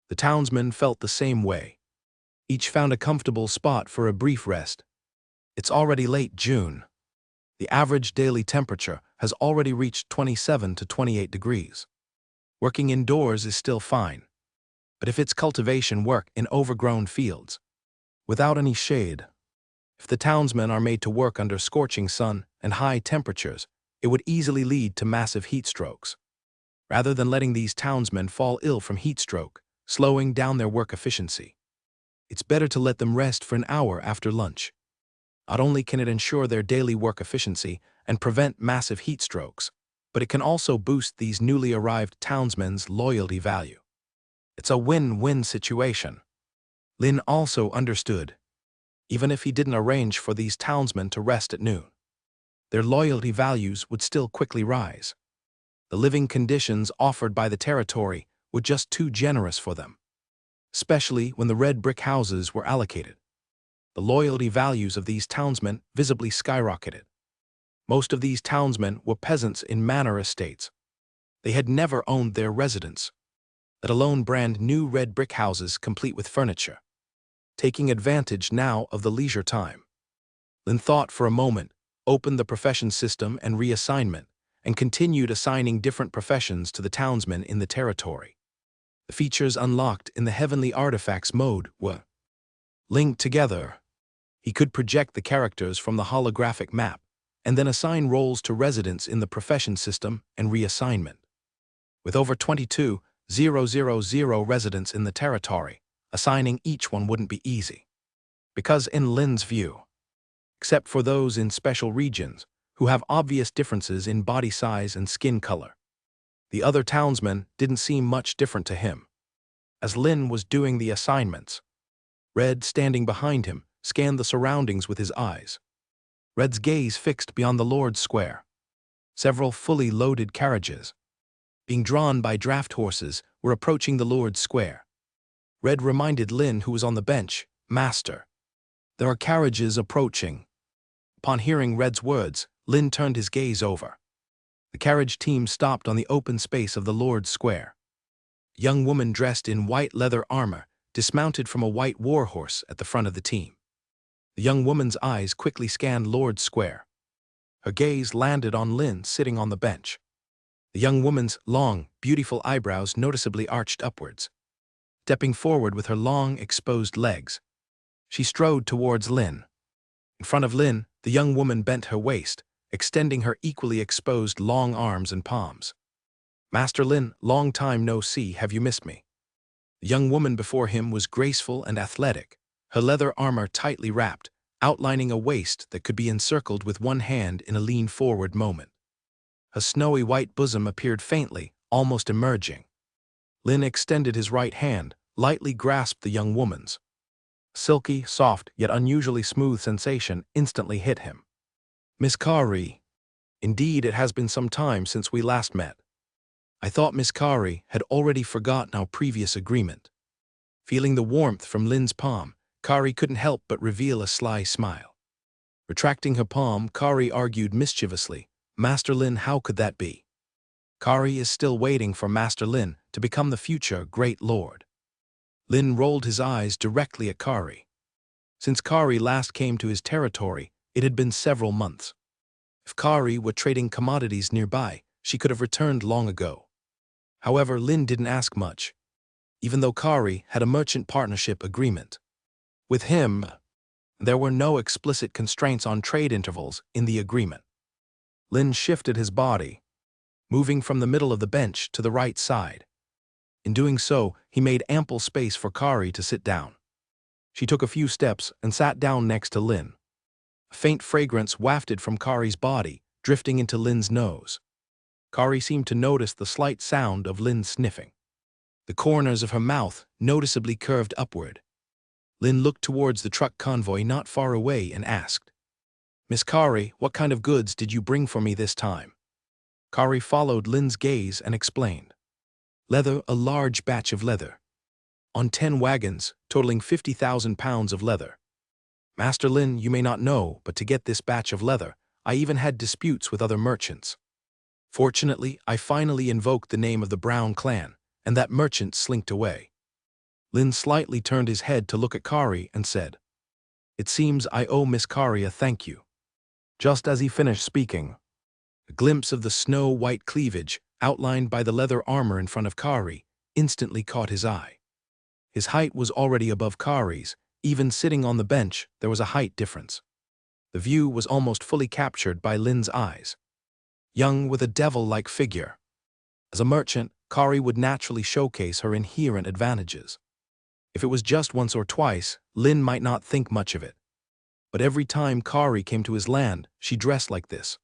The townsmen felt the same way. Each found a comfortable spot for a brief rest. It's already late June. The average daily temperature has already reached 27 to 28 degrees. Working indoors is still fine. But if it's cultivation work in overgrown fields, without any shade, if the townsmen are made to work under scorching sun and high temperatures, it would easily lead to massive heat strokes. Rather than letting these townsmen fall ill from heat stroke, slowing down their work efficiency, it's better to let them rest for an hour after lunch. Not only can it ensure their daily work efficiency and prevent massive heat strokes, but it can also boost these newly arrived townsmen's loyalty value. It's a win-win situation. Lynn also understood. Even if he didn't arrange for these townsmen to rest at noon, their loyalty values would still quickly rise. The living conditions offered by the territory were just too generous for them, especially when the red brick houses were allocated. The loyalty values of these townsmen visibly skyrocketed. Most of these townsmen were peasants in manor estates. They had never owned their residence, let alone brand new red brick houses complete with furniture. Taking advantage now of the leisure time, Lynn thought for a moment, opened the profession system and reassignment, and continued assigning different professions to the townsmen in the territory. The features unlocked in the Heavenly Artifacts mode were linked together. He could project the characters from the holographic map, and then assign roles to residents in the profession system and reassignment. With over 22,000 residents in the territory, assigning each one wouldn't be easy. Because in Lynn's view, except for those in special regions who have obvious differences in body size and skin color, the other townsmen didn't seem much different to him. As Lynn was doing the assignments, Red, standing behind him, scanned the surroundings with his eyes. Red's gaze fixed beyond the Lord's Square. Several fully loaded carriages, being drawn by draft horses, were approaching the Lord's Square. Red reminded Lynn, who was on the bench, "Master, there are carriages approaching." Upon hearing Red's words, Lynn turned his gaze over. The carriage team stopped on the open space of the Lord's Square. A young woman dressed in white leather armor dismounted from a white warhorse at the front of the team. The young woman's eyes quickly scanned Lord's Square. Her gaze landed on Lynn sitting on the bench. The young woman's long, beautiful eyebrows noticeably arched upwards. Stepping forward with her long, exposed legs, she strode towards Lynn. In front of Lynn, the young woman bent her waist, extending her equally exposed long arms and palms. "Master Lynn, long time no see, have you missed me?" The young woman before him was graceful and athletic, her leather armor tightly wrapped, outlining a waist that could be encircled with one hand in a lean-forward moment. Her snowy white bosom appeared faintly, almost emerging. Lynn extended his right hand, lightly grasped the young woman's. A silky, soft, yet unusually smooth sensation instantly hit him. "Miss Kari, indeed it has been some time since we last met." I thought Miss Kari had already forgotten our previous agreement. Feeling the warmth from Lynn's palm, Kari couldn't help but reveal a sly smile. Retracting her palm, Kari argued mischievously, "Master Lynn, how could that be? Kari is still waiting for Master Lin to become the future Great Lord. Lin rolled his eyes directly at Kari. Since Kari last came to his territory, it had been several months. If Kari were trading commodities nearby, she could have returned long ago. However, Lin didn't ask much, even though Kari had a merchant partnership agreement. With him, there were no explicit constraints on trade intervals in the agreement. Lin shifted his body, moving from the middle of the bench to the right side. In doing so, he made ample space for Kari to sit down. She took a few steps and sat down next to Lin. A faint fragrance wafted from Kari's body, drifting into Lin's nose. Kari seemed to notice the slight sound of Lin sniffing. The corners of her mouth noticeably curved upward. Lin looked towards the truck convoy not far away and asked, "Miss Kari, what kind of goods did you bring for me this time?" Kari followed Lin's gaze and explained. "Leather, a large batch of leather. On 10 wagons, totaling 50,000 pounds of leather. Master Lin, you may not know, but to get this batch of leather, I even had disputes with other merchants. Fortunately, I finally invoked the name of the Brown clan, and that merchant slinked away." Lin slightly turned his head to look at Kari and said, "It seems I owe Miss Kari a thank you." Just as he finished speaking, a glimpse of the snow-white cleavage, outlined by the leather armor in front of Kari, instantly caught his eye. His height was already above Kari's. Even sitting on the bench, there was a height difference. The view was almost fully captured by Lin's eyes. Young with a devil-like figure. As a merchant, Kari would naturally showcase her inherent advantages. If it was just once or twice, Lin might not think much of it. But every time Kari came to his land, she dressed like this.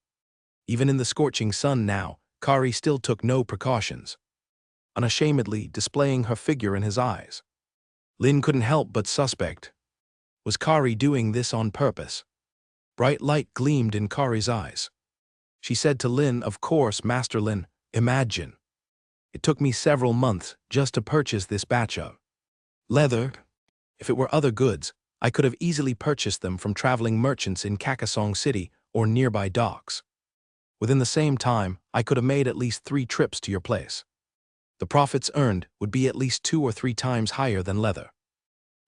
Even in the scorching sun now, Kari still took no precautions, unashamedly displaying her figure in his eyes. Lin couldn't help but suspect. Was Kari doing this on purpose? Bright light gleamed in Kari's eyes. She said to Lin, "Of course, Master Lin, imagine. It took me several months just to purchase this batch of leather. If it were other goods, I could have easily purchased them from traveling merchants in Kakasong City or nearby docks. Within the same time, I could have made at least 3 trips to your place. The profits earned would be at least 2 or 3 times higher than leather."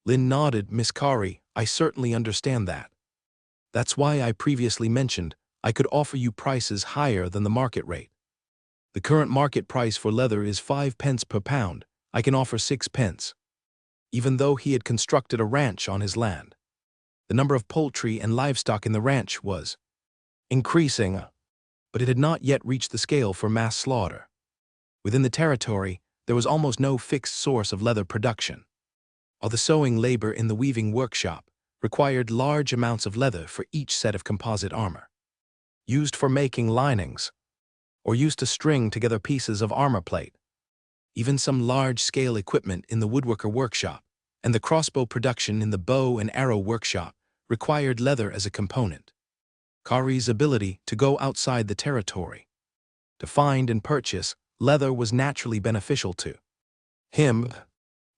Lin nodded. "Miss Kari, I certainly understand that. That's why I previously mentioned I could offer you prices higher than the market rate. The current market price for leather is 5 pence per pound. I can offer 6 pence. Even though he had constructed a ranch on his land, the number of poultry and livestock in the ranch was increasing, but it had not yet reached the scale for mass slaughter. Within the territory, there was almost no fixed source of leather production. All the sewing labor in the weaving workshop required large amounts of leather for each set of composite armor, used for making linings, or used to string together pieces of armor plate. Even some large-scale equipment in the woodworker workshop and the crossbow production in the bow and arrow workshop required leather as a component. Kari's ability to go outside the territory, to find and purchase leather, was naturally beneficial to him,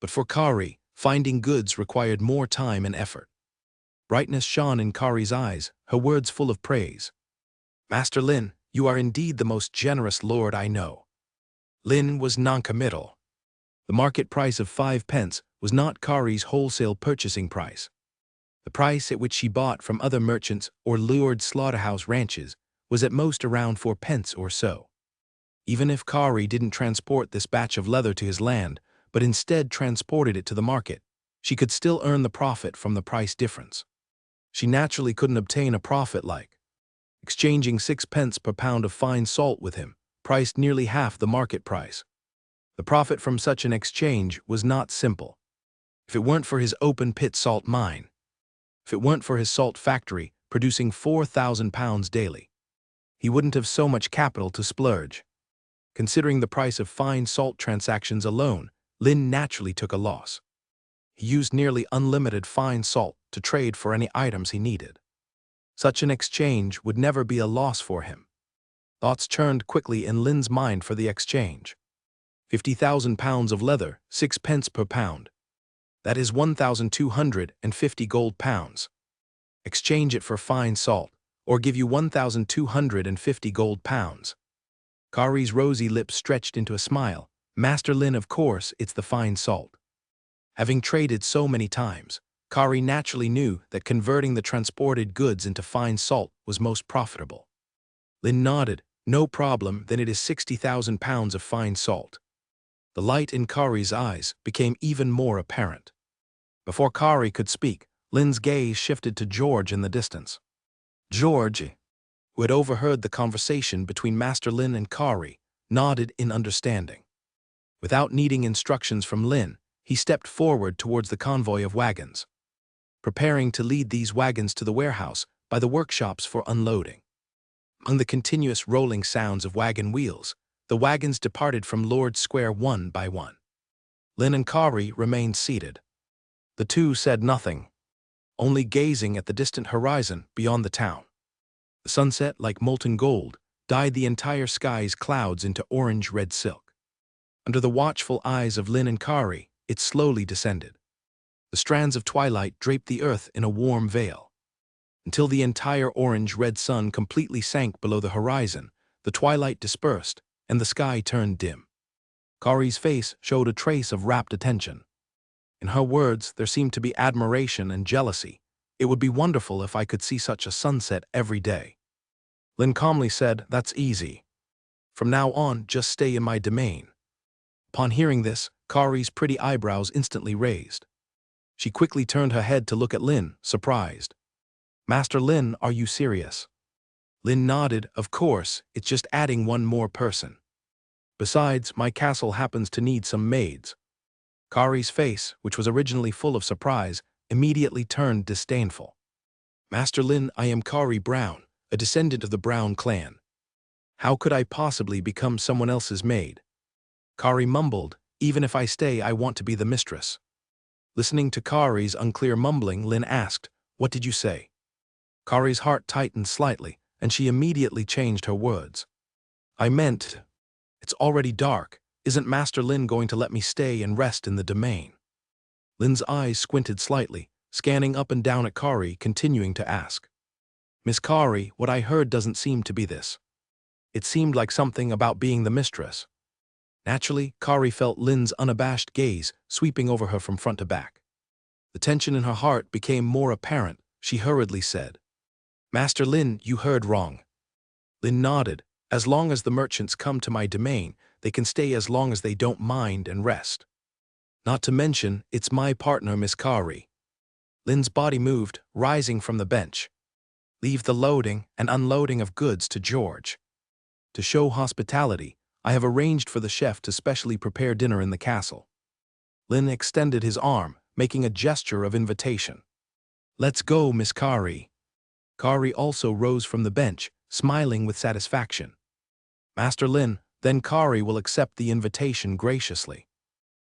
but for Kari, finding goods required more time and effort. Brightness shone in Kari's eyes, her words full of praise. "Master Lin, you are indeed the most generous lord I know." Lin was noncommittal. The market price of 5 pence was not Kari's wholesale purchasing price. The price at which she bought from other merchants or lured slaughterhouse ranches was at most around 4 pence or so. Even if Kari didn't transport this batch of leather to his land, but instead transported it to the market, she could still earn the profit from the price difference. She naturally couldn't obtain a profit like exchanging 6 pence per pound of fine salt with him, priced nearly half the market price. The profit from such an exchange was not simple. If it weren't for his open-pit salt mine, if it weren't for his salt factory producing 4,000 pounds daily, he wouldn't have so much capital to splurge. Considering the price of fine salt transactions alone, Lin naturally took a loss. He used nearly unlimited fine salt to trade for any items he needed. Such an exchange would never be a loss for him. Thoughts churned quickly in Lin's mind for the exchange. 50,000 pounds of leather, 6 pence per pound. That is 1,250 gold pounds. Exchange it for fine salt, or give you 1,250 gold pounds. Kari's rosy lips stretched into a smile. Master Lin, of course, it's the fine salt. Having traded so many times, Kari naturally knew that converting the transported goods into fine salt was most profitable. Lin nodded. No problem, then it is 60,000 pounds of fine salt. The light in Kari's eyes became even more apparent. Before Kari could speak, Lin's gaze shifted to George in the distance. George, who had overheard the conversation between Master Lin and Kari, nodded in understanding. Without needing instructions from Lin, he stepped forward towards the convoy of wagons, preparing to lead these wagons to the warehouse by the workshops for unloading. Among the continuous rolling sounds of wagon wheels, the wagons departed from Lord's Square one by one. Lin and Kari remained seated. The two said nothing, only gazing at the distant horizon beyond the town. The sunset, like molten gold, dyed the entire sky's clouds into orange-red silk. Under the watchful eyes of Lin and Kari, it slowly descended. The strands of twilight draped the earth in a warm veil. Until the entire orange-red sun completely sank below the horizon, the twilight dispersed, and the sky turned dim. Kari's face showed a trace of rapt attention. In her words, there seemed to be admiration and jealousy. It would be wonderful if I could see such a sunset every day. Lin calmly said, "That's easy. From now on, just stay in my domain." Upon hearing this, Kari's pretty eyebrows instantly raised. She quickly turned her head to look at Lin, surprised. "Master Lin, are you serious?" Lin nodded. "Of course, it's just adding one more person. Besides, my castle happens to need some maids." Kari's face, which was originally full of surprise, immediately turned disdainful. "Master Lin, I am Kari Brown, a descendant of the Brown clan. How could I possibly become someone else's maid?" Kari mumbled, "Even if I stay, I want to be the mistress." Listening to Kari's unclear mumbling, Lin asked, "What did you say?" Kari's heart tightened slightly, and she immediately changed her words. "I meant, it's already dark. Isn't Master Lin going to let me stay and rest in the domain?" Lin's eyes squinted slightly, scanning up and down at Kari, continuing to ask. "Miss Kari, what I heard doesn't seem to be this. It seemed like something about being the mistress." Naturally, Kari felt Lin's unabashed gaze sweeping over her from front to back. The tension in her heart became more apparent. She hurriedly said, "Master Lin, you heard wrong." Lin nodded. "As long as the merchants come to my domain, they can stay as long as they don't mind and rest. Not to mention, it's my partner, Miss Kari." Lin's body moved, rising from the bench. "Leave the loading and unloading of goods to George. To show hospitality, I have arranged for the chef to specially prepare dinner in the castle." Lin extended his arm, making a gesture of invitation. "Let's go, Miss Kari." Kari also rose from the bench, smiling with satisfaction. "Master Lin, then Kari will accept the invitation graciously."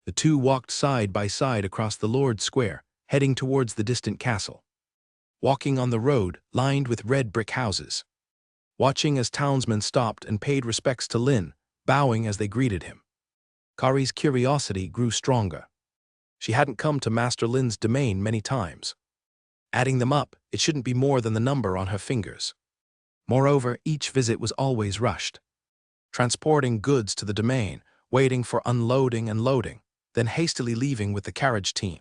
The two walked side by side across the Lord's Square, heading towards the distant castle. Walking on the road, lined with red brick houses. Watching as townsmen stopped and paid respects to Lin, bowing as they greeted him. Kari's curiosity grew stronger. She hadn't come to Master Lin's domain many times. Adding them up, it shouldn't be more than the number on her fingers. Moreover, each visit was always rushed. Transporting goods to the domain, waiting for unloading and loading, then hastily leaving with the carriage team.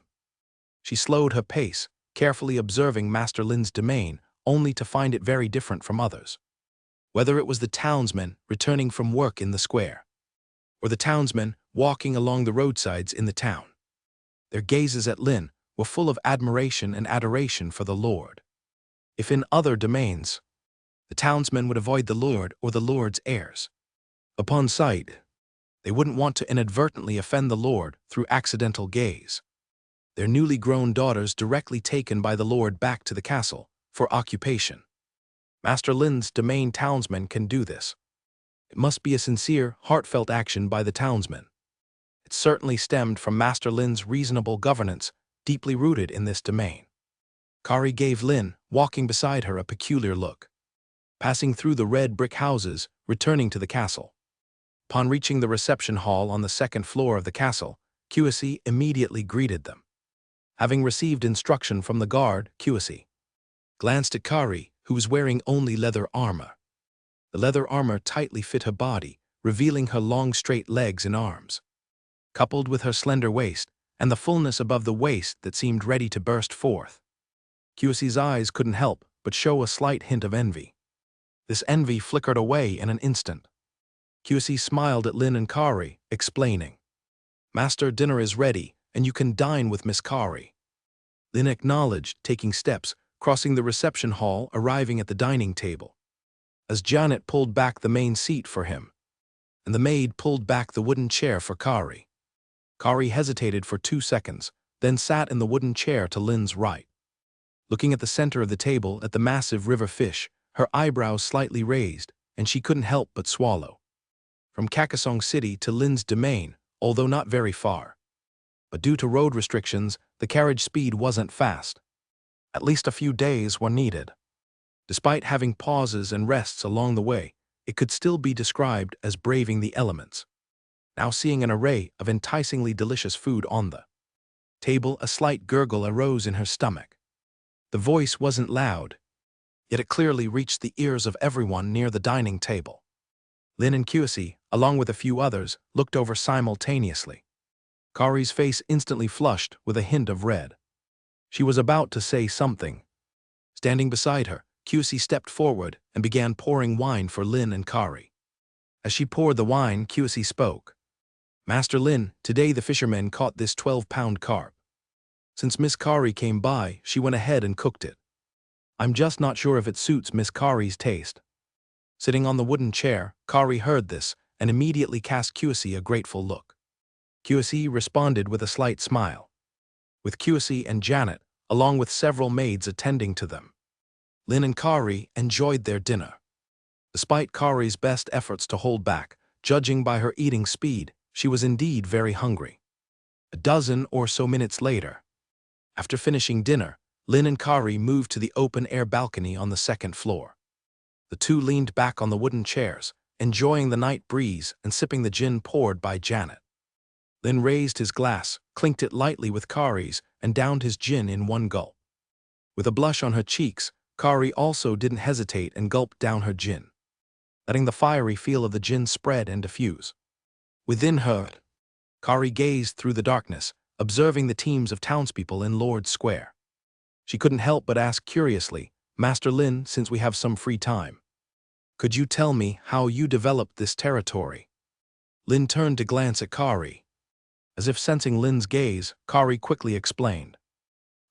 She slowed her pace, carefully observing Master Lin's domain, only to find it very different from others. Whether it was the townsmen returning from work in the square, or the townsmen walking along the roadsides in the town, their gazes at Lin were full of admiration and adoration for the Lord. If in other domains, the townsmen would avoid the Lord or the Lord's heirs. Upon sight, they wouldn't want to inadvertently offend the Lord through accidental gaze. Their newly grown daughters directly taken by the Lord back to the castle for occupation. Master Lin's domain townsmen can do this. It must be a sincere, heartfelt action by the townsmen. It certainly stemmed from Master Lin's reasonable governance, deeply rooted in this domain. Kari gave Lin, walking beside her, a peculiar look. Passing through the red brick houses, returning to the castle. Upon reaching the reception hall on the second floor of the castle, Qc immediately greeted them. Having received instruction from the guard, Qc glanced at Kari, who was wearing only leather armor. The leather armor tightly fit her body, revealing her long straight legs and arms. Coupled with her slender waist, and the fullness above the waist that seemed ready to burst forth, Kyossi's eyes couldn't help but show a slight hint of envy. This envy flickered away in an instant. Kyossi smiled at Lin and Kari, explaining, "Master, dinner is ready, and you can dine with Miss Kari." Lin acknowledged, taking steps, crossing the reception hall, arriving at the dining table. As Janet pulled back the main seat for him, and the maid pulled back the wooden chair for Kari. Kari hesitated for 2 seconds, then sat in the wooden chair to Lin's right. Looking at the center of the table at the massive river fish, her eyebrows slightly raised, and she couldn't help but swallow. From Kakasong City to Lin's domain, although not very far. But due to road restrictions, the carriage speed wasn't fast. At least a few days were needed. Despite having pauses and rests along the way, it could still be described as braving the elements. Now seeing an array of enticingly delicious food on the table, a slight gurgle arose in her stomach. The voice wasn't loud, yet it clearly reached the ears of everyone near the dining table. Lin and Kyossi, along with a few others, looked over simultaneously. Kari's face instantly flushed with a hint of red. She was about to say something. Standing beside her, Kyossi stepped forward and began pouring wine for Lin and Kari. As she poured the wine, Kyossi spoke. "Master Lin, today the fishermen caught this 12-pound carp. Since Miss Kari came by, she went ahead and cooked it. I'm just not sure if it suits Miss Kari's taste." Sitting on the wooden chair, Kari heard this and immediately cast Kyossi a grateful look. Kyossi responded with a slight smile. With Kyossi and Janet, along with several maids attending to them, Lin and Kari enjoyed their dinner. Despite Kari's best efforts to hold back, judging by her eating speed, she was indeed very hungry. A dozen or so minutes later, after finishing dinner, Lin and Kari moved to the open-air balcony on the second floor. The two leaned back on the wooden chairs, enjoying the night breeze and sipping the gin poured by Janet. Lin raised his glass, clinked it lightly with Kari's, and downed his gin in one gulp. With a blush on her cheeks, Kari also didn't hesitate and gulped down her gin, letting the fiery feel of the gin spread and diffuse. Within her, Kari gazed through the darkness, observing the teams of townspeople in Lord's Square. She couldn't help but ask curiously, "Master Lin, since we have some free time, could you tell me how you developed this territory?" Lin turned to glance at Kari. As if sensing Lin's gaze, Kari quickly explained.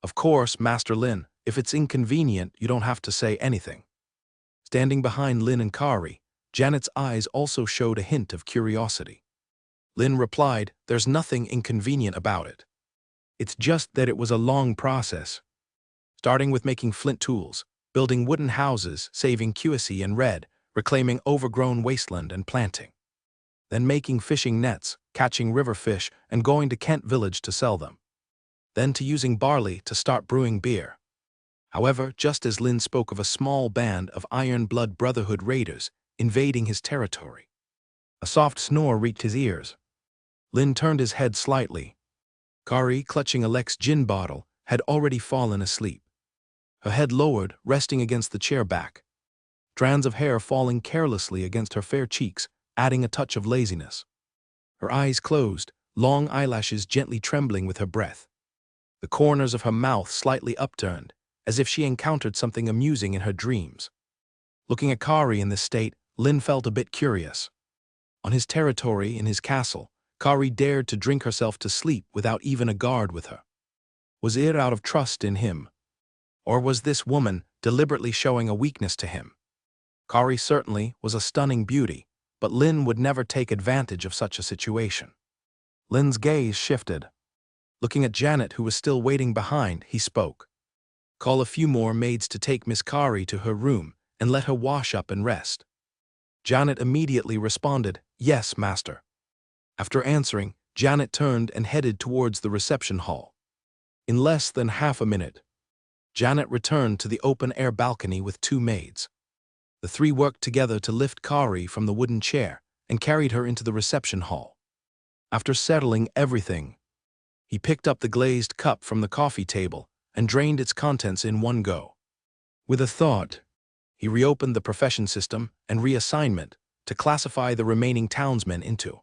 "Of course, Master Lin, if it's inconvenient, you don't have to say anything." Standing behind Lin and Kari, Janet's eyes also showed a hint of curiosity. Lin replied, "There's nothing inconvenient about it. It's just that it was a long process. Starting with making flint tools, building wooden houses, saving Kyossi and Red, reclaiming overgrown wasteland and planting. Then making fishing nets, catching river fish, and going to Kent Village to sell them. Then to using barley to start brewing beer." However, just as Lin spoke of a small band of Iron Blood Brotherhood raiders invading his territory, a soft snore reached his ears. Lin turned his head slightly. Kari, clutching Alex's gin bottle, had already fallen asleep. Her head lowered, resting against the chair back. Strands of hair falling carelessly against her fair cheeks, adding a touch of laziness. Her eyes closed, long eyelashes gently trembling with her breath. The corners of her mouth slightly upturned, as if she encountered something amusing in her dreams. Looking at Kari in this state, Lin felt a bit curious. On his territory, in his castle, Kari dared to drink herself to sleep without even a guard with her. Was it out of trust in him? Or was this woman deliberately showing a weakness to him? Kari certainly was a stunning beauty, but Lin would never take advantage of such a situation. Lin's gaze shifted. Looking at Janet, who was still waiting behind, he spoke. "Call a few more maids to take Miss Kari to her room and let her wash up and rest." Janet immediately responded, "Yes, master." After answering, Janet turned and headed towards the reception hall. In less than half a minute, Janet returned to the open-air balcony with two maids. The three worked together to lift Kari from the wooden chair and carried her into the reception hall. After settling everything, he picked up the glazed cup from the coffee table and drained its contents in one go. With a thought, he reopened the profession system and reassignment, to classify the remaining townsmen into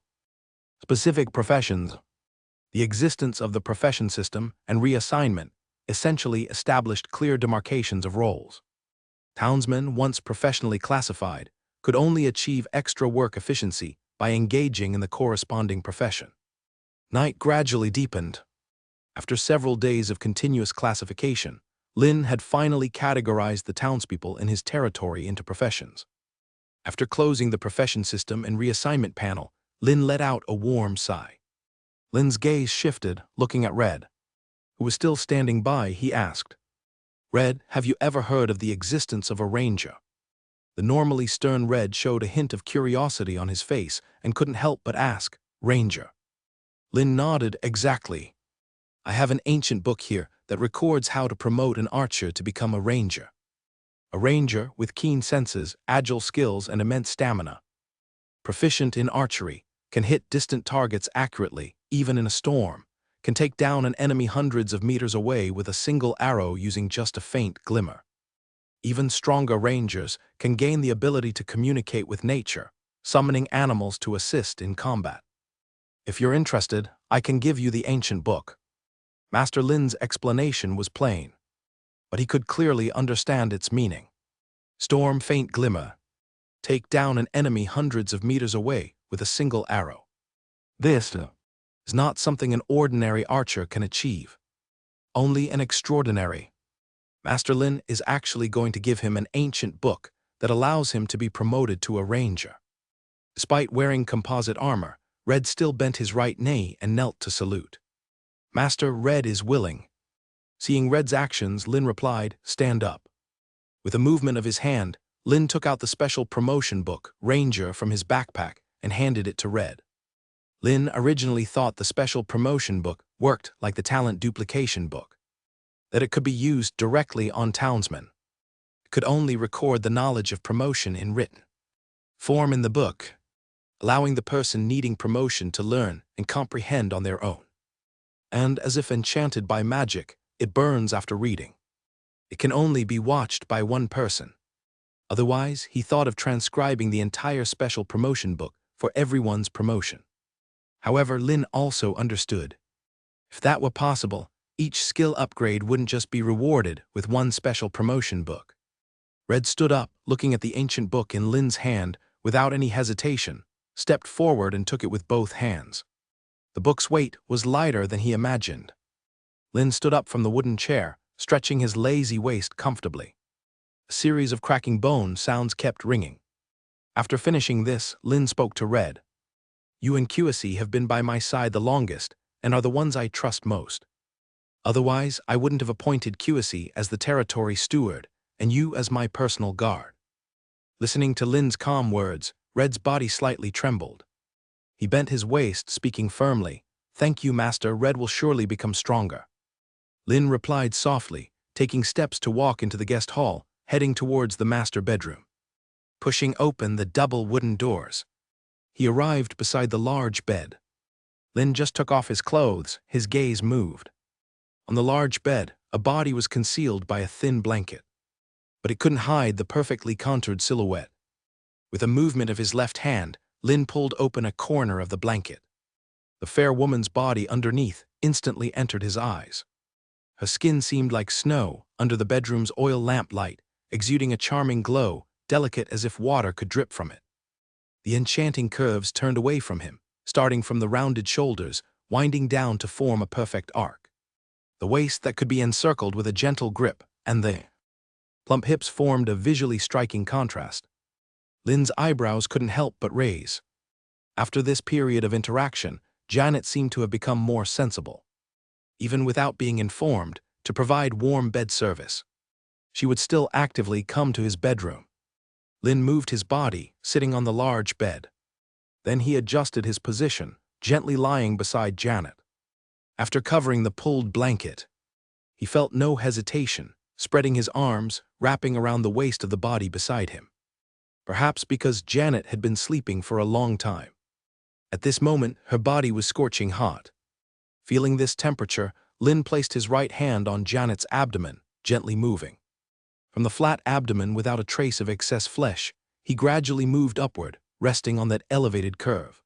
specific professions. The existence of the profession system and reassignment essentially established clear demarcations of roles. Townsmen, once professionally classified, could only achieve extra work efficiency by engaging in the corresponding profession. Night gradually deepened. After several days of continuous classification, Lin had finally categorized the townspeople in his territory into professions. After closing the profession system and reassignment panel, Lin let out a warm sigh. Lin's gaze shifted, looking at Red, who was still standing by. He asked, "Red, have you ever heard of the existence of a ranger?" The normally stern Red showed a hint of curiosity on his face and couldn't help but ask, "Ranger?" Lin nodded. "Exactly. I have an ancient book here that records how to promote an archer to become a ranger. A ranger with keen senses, agile skills, and immense stamina. Proficient in archery, can hit distant targets accurately, even in a storm, can take down an enemy hundreds of meters away with a single arrow using just a faint glimmer. Even stronger rangers can gain the ability to communicate with nature, summoning animals to assist in combat. If you're interested, I can give you the ancient book." Master Lin's explanation was plain, but he could clearly understand its meaning. Storm, faint glimmer. Take down an enemy hundreds of meters away with a single arrow. This is not something an ordinary archer can achieve. Only an extraordinary. Master Lin is actually going to give him an ancient book that allows him to be promoted to a ranger. Despite wearing composite armor, Red still bent his right knee and knelt to salute. "Master, Red is willing." Seeing Red's actions, Lin replied, "Stand up." With a movement of his hand, Lin took out the special promotion book, Ranger, from his backpack and handed it to Red. Lin originally thought the special promotion book worked like the talent duplication book, that it could be used directly on townsmen. It could only record the knowledge of promotion in written form in the book, allowing the person needing promotion to learn and comprehend on their own. And as if enchanted by magic, it burns after reading. It can only be watched by one person. Otherwise, he thought of transcribing the entire special promotion book for everyone's promotion. However, Lin also understood. If that were possible, each skill upgrade wouldn't just be rewarded with one special promotion book. Red stood up, looking at the ancient book in Lin's hand without any hesitation, stepped forward and took it with both hands. The book's weight was lighter than he imagined. Lin stood up from the wooden chair, stretching his lazy waist comfortably. A series of cracking bone sounds kept ringing. After finishing this, Lin spoke to Red. "You and QSE have been by my side the longest and are the ones I trust most. Otherwise, I wouldn't have appointed QSE as the territory steward and you as my personal guard." Listening to Lin's calm words, Red's body slightly trembled. He bent his waist, speaking firmly, "Thank you, Master. Red will surely become stronger." Lin replied softly, taking steps to walk into the guest hall, heading towards the master bedroom. Pushing open the double wooden doors, he arrived beside the large bed. Lin just took off his clothes, his gaze moved. On the large bed, a body was concealed by a thin blanket. But it couldn't hide the perfectly contoured silhouette. With a movement of his left hand, Lin pulled open a corner of the blanket. The fair woman's body underneath instantly entered his eyes. Her skin seemed like snow under the bedroom's oil lamp light, exuding a charming glow, delicate as if water could drip from it. The enchanting curves turned away from him, starting from the rounded shoulders, winding down to form a perfect arc. The waist that could be encircled with a gentle grip, and the plump hips formed a visually striking contrast. Lin's eyebrows couldn't help but raise. After this period of interaction, Janet seemed to have become more sensible. Even without being informed, to provide warm bed service. She would still actively come to his bedroom. Lin moved his body, sitting on the large bed. Then he adjusted his position, gently lying beside Janet. After covering the pulled blanket, he felt no hesitation, spreading his arms, wrapping around the waist of the body beside him. Perhaps because Janet had been sleeping for a long time. At this moment, her body was scorching hot. Feeling this temperature, Lin placed his right hand on Janet's abdomen, gently moving. From the flat abdomen without a trace of excess flesh, he gradually moved upward, resting on that elevated curve.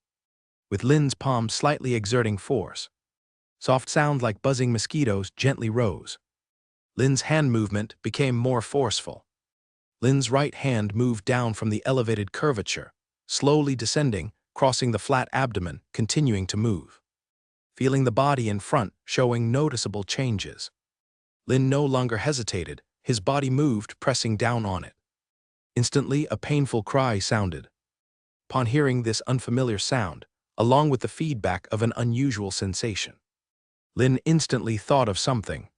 With Lin's palm slightly exerting force, soft sound like buzzing mosquitoes gently rose. Lin's hand movement became more forceful. Lin's right hand moved down from the elevated curvature, slowly descending, crossing the flat abdomen, continuing to move. Feeling the body in front, showing noticeable changes. Lin no longer hesitated, his body moved, pressing down on it. Instantly, a painful cry sounded. Upon hearing this unfamiliar sound, along with the feedback of an unusual sensation, Lin instantly thought of something.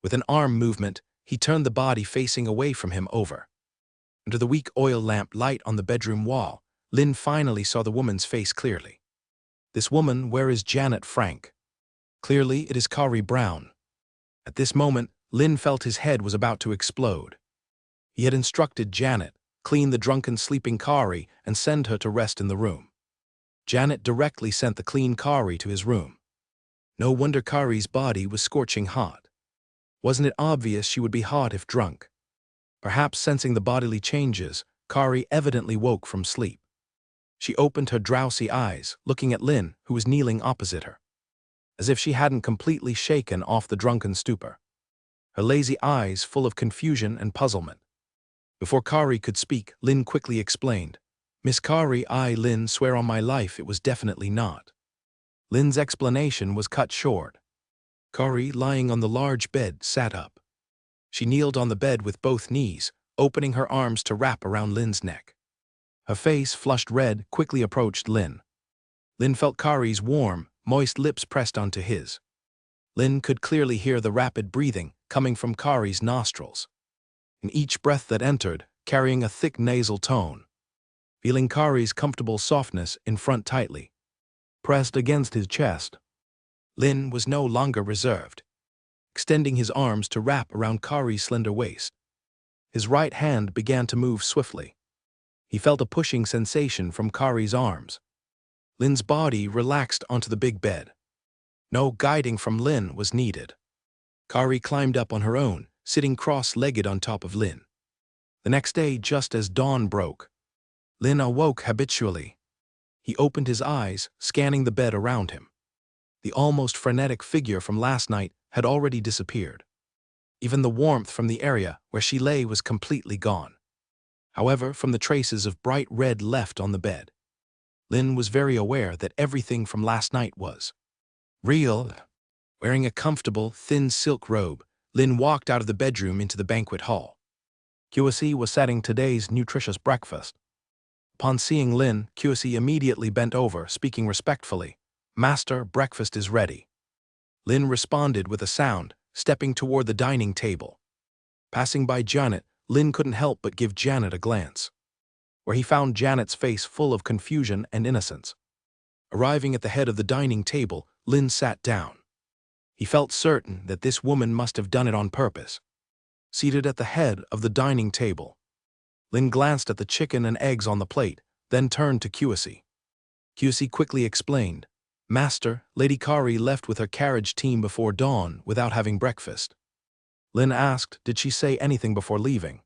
With an arm movement, he turned the body facing away from him over. Under the weak oil lamp light on the bedroom wall, Lin finally saw the woman's face clearly. This woman, where is Janet Frank? Clearly, it is Kari Brown. At this moment, Lin felt his head was about to explode. He had instructed Janet, clean the drunken sleeping Kari and send her to rest in the room. Janet directly sent the clean Kari to his room. No wonder Kari's body was scorching hot. Wasn't it obvious she would be hot if drunk? Perhaps sensing the bodily changes, Kari evidently woke from sleep. She opened her drowsy eyes, looking at Lin, who was kneeling opposite her, as if she hadn't completely shaken off the drunken stupor. Her lazy eyes full of confusion and puzzlement. Before Kari could speak, Lin quickly explained, "Miss Kari, Lin, swear on my life it was definitely not." Lin's explanation was cut short. Kari, lying on the large bed, sat up. She kneeled on the bed with both knees, opening her arms to wrap around Lin's neck. Her face, flushed red, quickly approached Lin. Lin felt Kari's warm, moist lips pressed onto his. Lin could clearly hear the rapid breathing coming from Kari's nostrils. In each breath that entered, carrying a thick nasal tone. Feeling Kari's comfortable softness in front tightly pressed against his chest, Lin was no longer reserved, extending his arms to wrap around Kari's slender waist. His right hand began to move swiftly. He felt a pushing sensation from Kari's arms. Lin's body relaxed onto the big bed. No guiding from Lin was needed. Kari climbed up on her own, sitting cross-legged on top of Lin. The next day, just as dawn broke, Lin awoke habitually. He opened his eyes, scanning the bed around him. The almost frenetic figure from last night had already disappeared. Even the warmth from the area where she lay was completely gone. However, from the traces of bright red left on the bed, Lin was very aware that everything from last night was real. Wearing a comfortable, thin silk robe, Lin walked out of the bedroom into the banquet hall. QSE was setting today's nutritious breakfast. Upon seeing Lin, QSE immediately bent over, speaking respectfully, "Master, breakfast is ready." Lin responded with a sound, stepping toward the dining table. Passing by Janet, Lin couldn't help but give Janet a glance, where he found Janet's face full of confusion and innocence. Arriving at the head of the dining table, Lin sat down. He felt certain that this woman must have done it on purpose. Seated at the head of the dining table, Lin glanced at the chicken and eggs on the plate, then turned to QSE. QSE quickly explained, "Master, Lady Kari left with her carriage team before dawn without having breakfast." Lin asked, "Did she say anything before leaving?"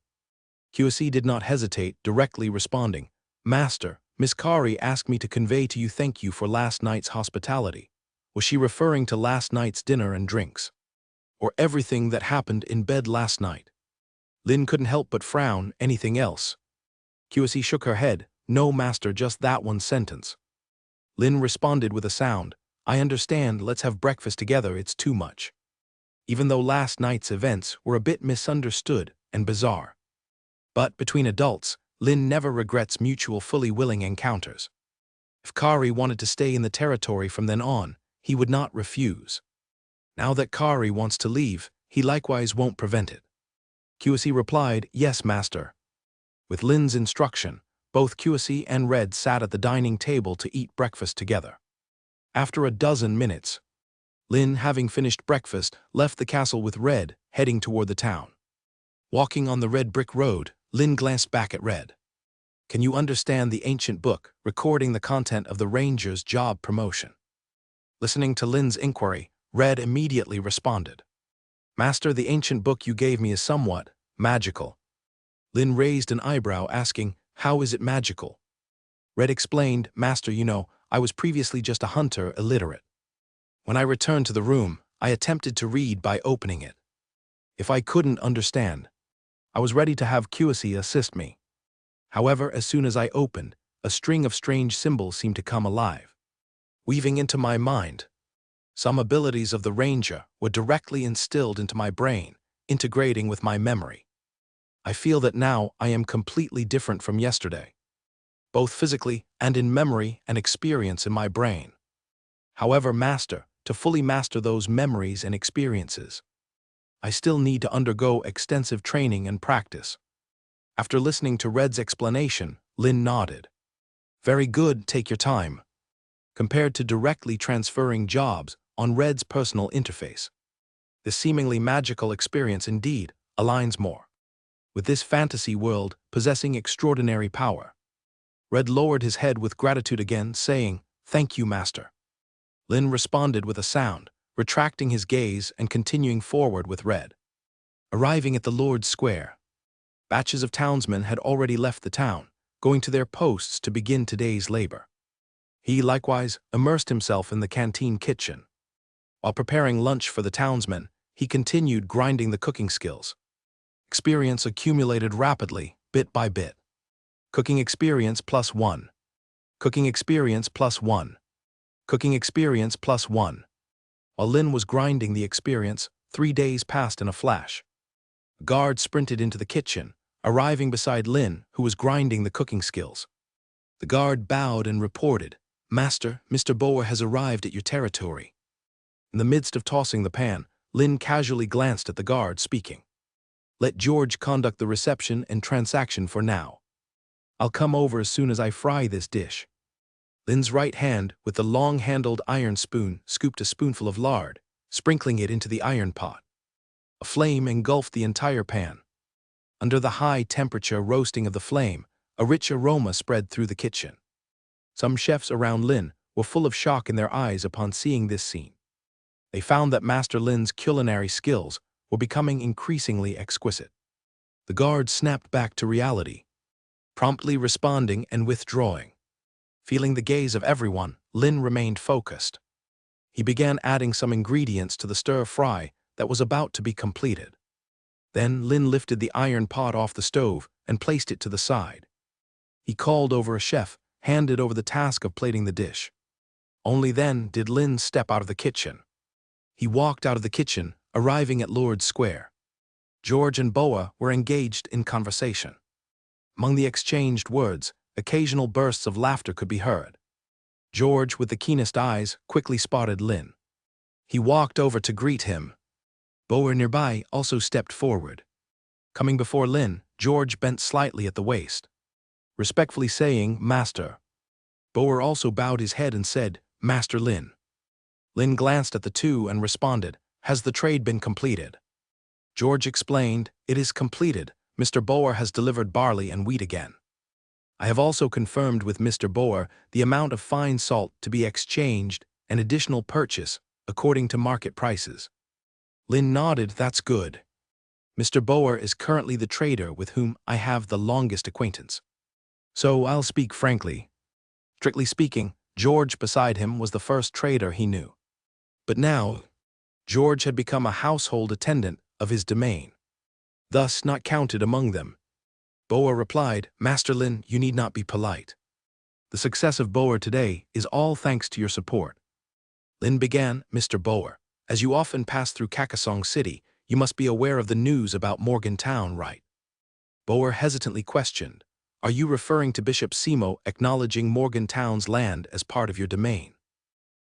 QSE did not hesitate, directly responding, "Master, Miss Kari asked me to convey to you thank you for last night's hospitality." Was she referring to last night's dinner and drinks? Or everything that happened in bed last night? Lin couldn't help but frown. Anything else? QSE shook her head. "No, master, just that one sentence." Lin responded with a sound, "I understand, let's have breakfast together, it's too much." Even though last night's events were a bit misunderstood and bizarre. But between adults, Lin never regrets mutual fully willing encounters. If Kari wanted to stay in the territory from then on, he would not refuse. Now that Kari wants to leave, he likewise won't prevent it. QSE replied, "Yes, master." With Lin's instruction, both QSE and Red sat at the dining table to eat breakfast together. After a dozen minutes, Lin, having finished breakfast, left the castle with Red, heading toward the town. Walking on the red brick road, Lin glanced back at Red. "Can you understand the ancient book, recording the content of the ranger's job promotion?" Listening to Lin's inquiry, Red immediately responded, "Master, the ancient book you gave me is somewhat magical." Lin raised an eyebrow, asking, "How is it magical?" Red explained, Master, I was previously just a hunter, illiterate. When I returned to the room, I attempted to read by opening it. If I couldn't understand, I was ready to have QC assist me. However, as soon as I opened, a string of strange symbols seemed to come alive, weaving into my mind. Some abilities of the Ranger were directly instilled into my brain, integrating with my memory. I feel that now I am completely different from yesterday, both physically and in memory and experience in my brain. However, Master, to fully master those memories and experiences, I still need to undergo extensive training and practice. After listening to Red's explanation, Lin nodded. Very good, take your time. Compared to directly transferring jobs on Red's personal interface, this seemingly magical experience indeed aligns more with this fantasy world possessing extraordinary power. Red lowered his head with gratitude again, saying, Thank you, Master. Lin responded with a sound, retracting his gaze and continuing forward with Red. Arriving at the Lord's Square, batches of townsmen had already left the town, going to their posts to begin today's labor. He likewise immersed himself in the canteen kitchen. While preparing lunch for the townsmen, he continued grinding the cooking skills. Experience accumulated rapidly, bit by bit. Cooking experience +1. Cooking experience +1. Cooking experience +1. While Lin was grinding the experience, 3 days passed in a flash. A guard sprinted into the kitchen, arriving beside Lin, who was grinding the cooking skills. The guard bowed and reported, Master, Mr. Boer has arrived at your territory. In the midst of tossing the pan, Lin casually glanced at the guard, speaking, Let George conduct the reception and transaction for now. I'll come over as soon as I fry this dish. Lin's right hand, with the long-handled iron spoon, scooped a spoonful of lard, sprinkling it into the iron pot. A flame engulfed the entire pan. Under the high-temperature roasting of the flame, a rich aroma spread through the kitchen. Some chefs around Lin were full of shock in their eyes upon seeing this scene. They found that Master Lin's culinary skills were becoming increasingly exquisite. The guard snapped back to reality, promptly responding and withdrawing. Feeling the gaze of everyone, Lin remained focused. He began adding some ingredients to the stir-fry that was about to be completed. Then Lin lifted the iron pot off the stove and placed it to the side. He called over a chef, handed over the task of plating the dish. Only then did Lin step out of the kitchen. He walked out of the kitchen, arriving at Lord's Square. George and Boa were engaged in conversation. Among the exchanged words, occasional bursts of laughter could be heard. George, with the keenest eyes, quickly spotted Lin. He walked over to greet him. Boa nearby also stepped forward. Coming before Lin, George bent slightly at the waist, respectfully saying, Master. Boa also bowed his head and said, Master Lin. Lin glanced at the two and responded, Has the trade been completed? George explained, It is completed. Mr. Boer has delivered barley and wheat again. I have also confirmed with Mr. Boer the amount of fine salt to be exchanged and additional purchase according to market prices. Lin nodded, That's good. Mr. Boer is currently the trader with whom I have the longest acquaintance. So I'll speak frankly. Strictly speaking, George beside him was the first trader he knew. But now, George had become a household attendant of his domain, thus not counted among them. Boer replied, Master Lin, you need not be polite. The success of Boer today is all thanks to your support. Lin began, Mr. Boer, as you often pass through Kakasong City, you must be aware of the news about Morgantown, right? Boer hesitantly questioned, Are you referring to Bishop Simo acknowledging Morgantown's land as part of your domain?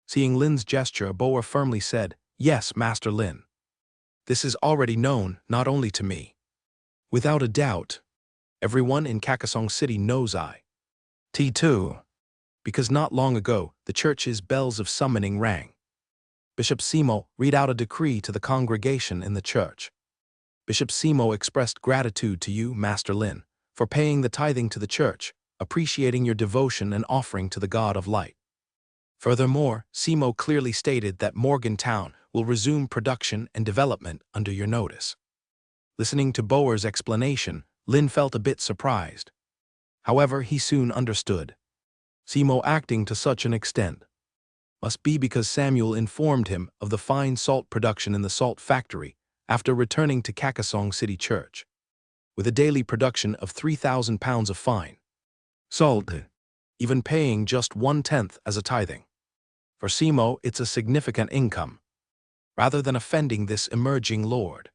Seeing Lin's gesture, Boer firmly said, Yes, Master Lin. This is already known, not only to me. Without a doubt, everyone in Kakasong City knows I. T2. Because not long ago, the church's bells of summoning rang. Bishop Simo read out a decree to the congregation in the church. Bishop Simo expressed gratitude to you, Master Lin, for paying the tithing to the church, appreciating your devotion and offering to the God of light. Furthermore, Simo clearly stated that Morgantown will resume production and development under your notice. Listening to Boer's explanation, Lin felt a bit surprised. However, he soon understood. Simo acting to such an extent must be because Samuel informed him of the fine salt production in the salt factory after returning to Kakasong City Church, with a daily production of 3,000 pounds of fine salt, even paying just 1/10 as a tithing. For Simo, it's a significant income, rather than offending this emerging lord,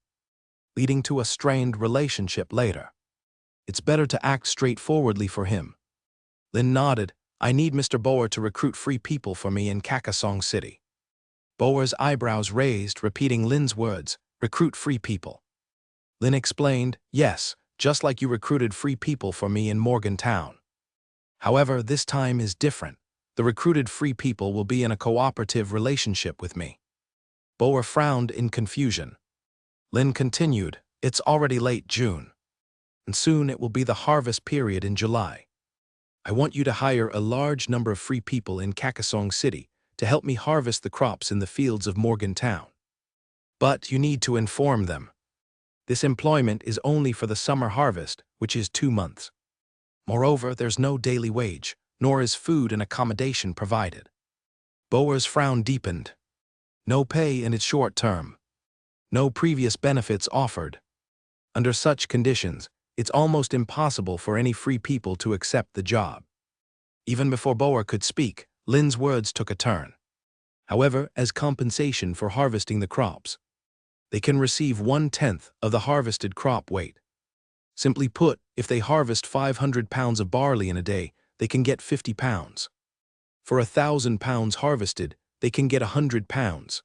leading to a strained relationship later. It's better to act straightforwardly for him. Lin nodded. I need Mr. Boer to recruit free people for me in Kakasong City. Boer's eyebrows raised, repeating Lin's words, recruit free people. Lin explained, yes, just like you recruited free people for me in Morgantown. However, this time is different. The recruited free people will be in a cooperative relationship with me. Boer frowned in confusion. Lin continued, it's already late June, and soon it will be the harvest period in July. I want you to hire a large number of free people in Kakasong City to help me harvest the crops in the fields of Morgantown. But you need to inform them. This employment is only for the summer harvest, which is 2 months. Moreover, there's no daily wage, nor is food and accommodation provided. Boer's frown deepened. No pay in its short term. No previous benefits offered. Under such conditions, it's almost impossible for any free people to accept the job. Even before Boer could speak, Lin's words took a turn. However, as compensation for harvesting the crops, they can receive 1/10 of the harvested crop weight. Simply put, if they harvest 500 pounds of barley in a day, they can get 50 pounds. For 1,000 pounds harvested, they can get 100 pounds.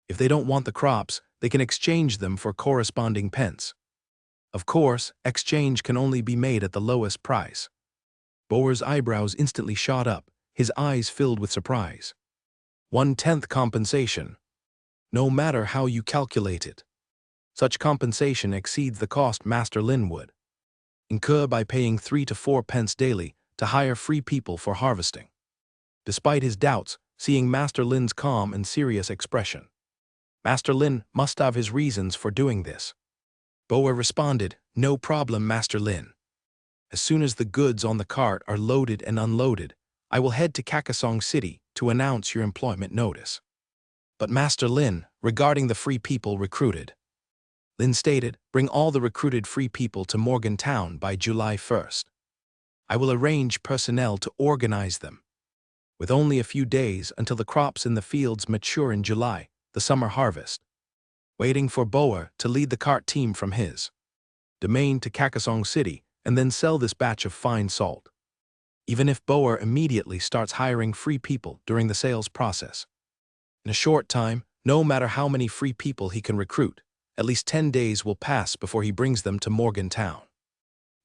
If they don't want the crops, they can exchange them for corresponding pence. Of course, exchange can only be made at the lowest price. Boer's eyebrows instantly shot up, his eyes filled with surprise. 1/10 compensation. No matter how you calculate it. Such compensation exceeds the cost Master Lin would incur by paying 3 to 4 pence daily to hire free people for harvesting. Despite his doubts, seeing Master Lin's calm and serious expression, Master Lin must have his reasons for doing this. Boer responded, no problem, Master Lin. As soon as the goods on the cart are loaded and unloaded, I will head to Kakasong City to announce your employment notice. But Master Lin, regarding the free people recruited, Lin stated, bring all the recruited free people to Morgantown by July 1st. I will arrange personnel to organize them. With only a few days until the crops in the fields mature in July, the summer harvest. Waiting for Boer to lead the cart team from his domain to Kakasong City and then sell this batch of fine salt. Even if Boer immediately starts hiring free people during the sales process. In a short time, no matter how many free people he can recruit, at least 10 days will pass before he brings them to Morgantown.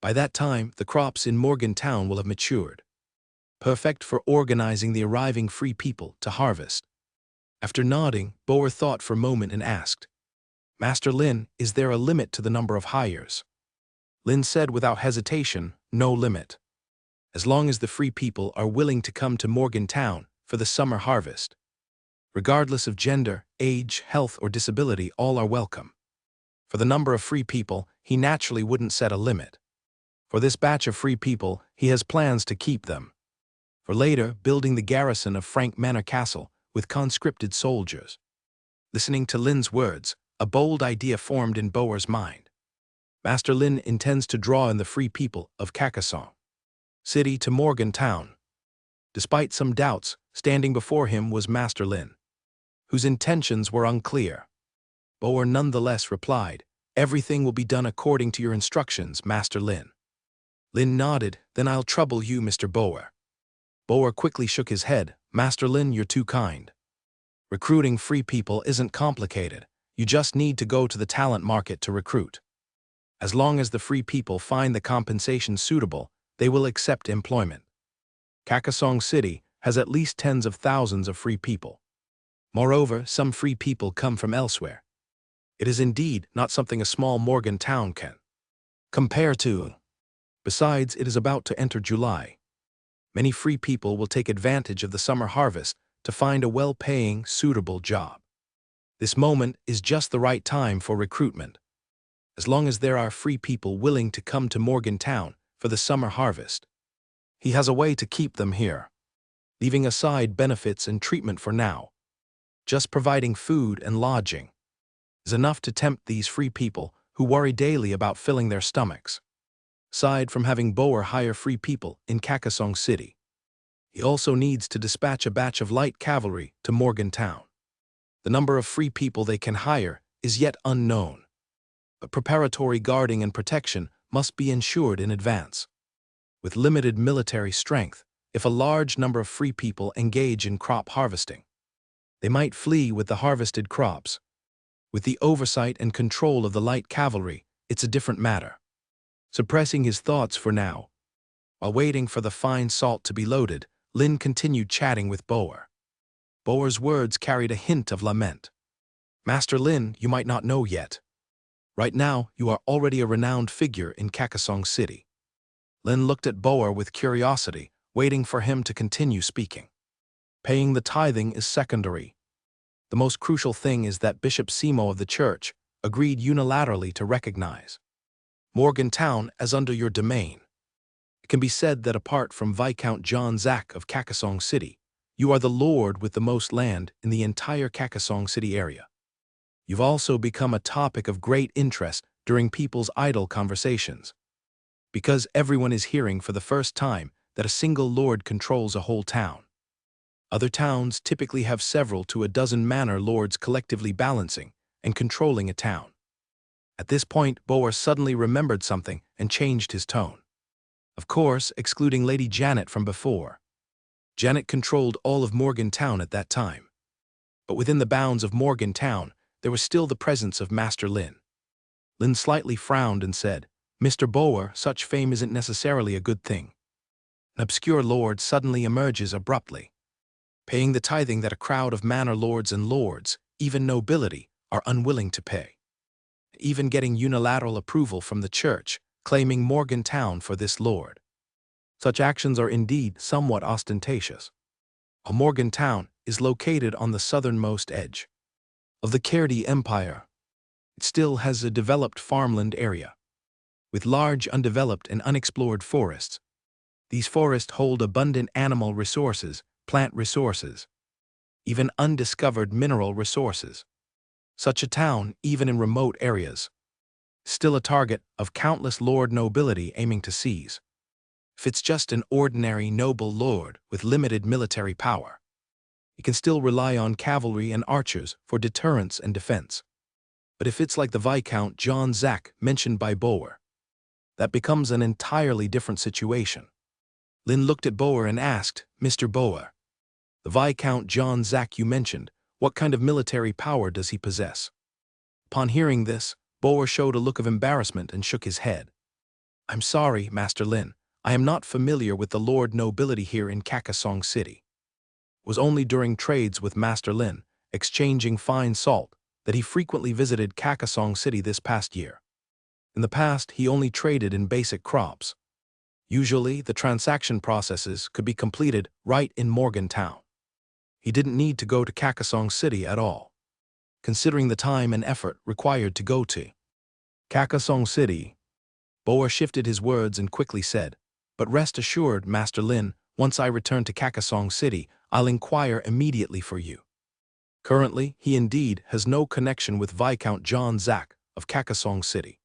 By that time, the crops in Morgantown will have matured. Perfect for organizing the arriving free people to harvest. After nodding, Boer thought for a moment and asked, Master Lin, is there a limit to the number of hires? Lin said without hesitation, no limit. As long as the free people are willing to come to Morgantown for the summer harvest. Regardless of gender, age, health, or disability, all are welcome. For the number of free people, he naturally wouldn't set a limit. For this batch of free people, he has plans to keep them. For later, building the garrison of Frank Manor Castle with conscripted soldiers. Listening to Lin's words, a bold idea formed in Boer's mind. Master Lin intends to draw in the free people of Kakasong City to Morgantown. Despite some doubts, standing before him was Master Lin, whose intentions were unclear. Boer nonetheless replied, everything will be done according to your instructions, Master Lin. Lin nodded, then I'll trouble you, Mr. Boer. Boer quickly shook his head, Master Lin, you're too kind. Recruiting free people isn't complicated. You just need to go to the talent market to recruit. As long as the free people find the compensation suitable, they will accept employment. Kakasong City has at least tens of thousands of free people. Moreover, some free people come from elsewhere. It is indeed not something a small Morgantown can compare to. Besides, it is about to enter July. Many free people will take advantage of the summer harvest to find a well-paying, suitable job. This moment is just the right time for recruitment. As long as there are free people willing to come to Morgantown for the summer harvest. He has a way to keep them here, leaving aside benefits and treatment for now. Just providing food and lodging is enough to tempt these free people who worry daily about filling their stomachs. Aside from having Boer hire free people in Kakasong City, he also needs to dispatch a batch of light cavalry to Morgantown. The number of free people they can hire is yet unknown, but preparatory guarding and protection must be ensured in advance. With limited military strength, if a large number of free people engage in crop harvesting, they might flee with the harvested crops. With the oversight and control of the light cavalry, it's a different matter. Suppressing his thoughts for now, while waiting for the fine salt to be loaded, Lin continued chatting with Boer. Boer's words carried a hint of lament. Master Lin, you might not know yet. Right now, you are already a renowned figure in Kakasong City. Lin looked at Boer with curiosity, waiting for him to continue speaking. Paying the tithing is secondary. The most crucial thing is that Bishop Simo of the church agreed unilaterally to recognize Morgantown as under your domain. It can be said that apart from Viscount John Zack of Kakasong City, you are the lord with the most land in the entire Kakasong City area. You've also become a topic of great interest during people's idle conversations, because everyone is hearing for the first time that a single lord controls a whole town. Other towns typically have several to a dozen manor lords collectively balancing and controlling a town. At this point, Boer suddenly remembered something and changed his tone. Of course, excluding Lady Janet from before. Janet controlled all of Morgantown at that time. But within the bounds of Morgantown, there was still the presence of Master Lin. Lin slightly frowned and said, Mr. Boer, such fame isn't necessarily a good thing. An obscure lord suddenly emerges abruptly, paying the tithing that a crowd of manor lords and lords, even nobility, are unwilling to pay. Even getting unilateral approval from the church, claiming Morgantown for this lord. Such actions are indeed somewhat ostentatious. Morgantown is located on the southernmost edge of the Kerdi Empire. It still has a developed farmland area, with large undeveloped and unexplored forests. These forests hold abundant animal resources, plant resources, even undiscovered mineral resources. Such a town, even in remote areas, is still a target of countless lord nobility aiming to seize. If it's just an ordinary noble lord with limited military power, he can still rely on cavalry and archers for deterrence and defense. But if it's like the Viscount John Zack mentioned by Boer, that becomes an entirely different situation. Lin looked at Boer and asked, Mr. Boer, the Viscount John Zack you mentioned, what kind of military power does he possess? Upon hearing this, Boer showed a look of embarrassment and shook his head. I'm sorry, Master Lin, I am not familiar with the lord nobility here in Kakasong City. It was only during trades with Master Lin, exchanging fine salt, that he frequently visited Kakasong City this past year. In the past, he only traded in basic crops. Usually, the transaction processes could be completed right in Morgantown. He didn't need to go to Kakasong City at all, considering the time and effort required to go to Kakasong City. Boer shifted his words and quickly said, but rest assured, Master Lin, once I return to Kakasong City, I'll inquire immediately for you. Currently, he indeed has no connection with Viscount John Zack of Kakasong City.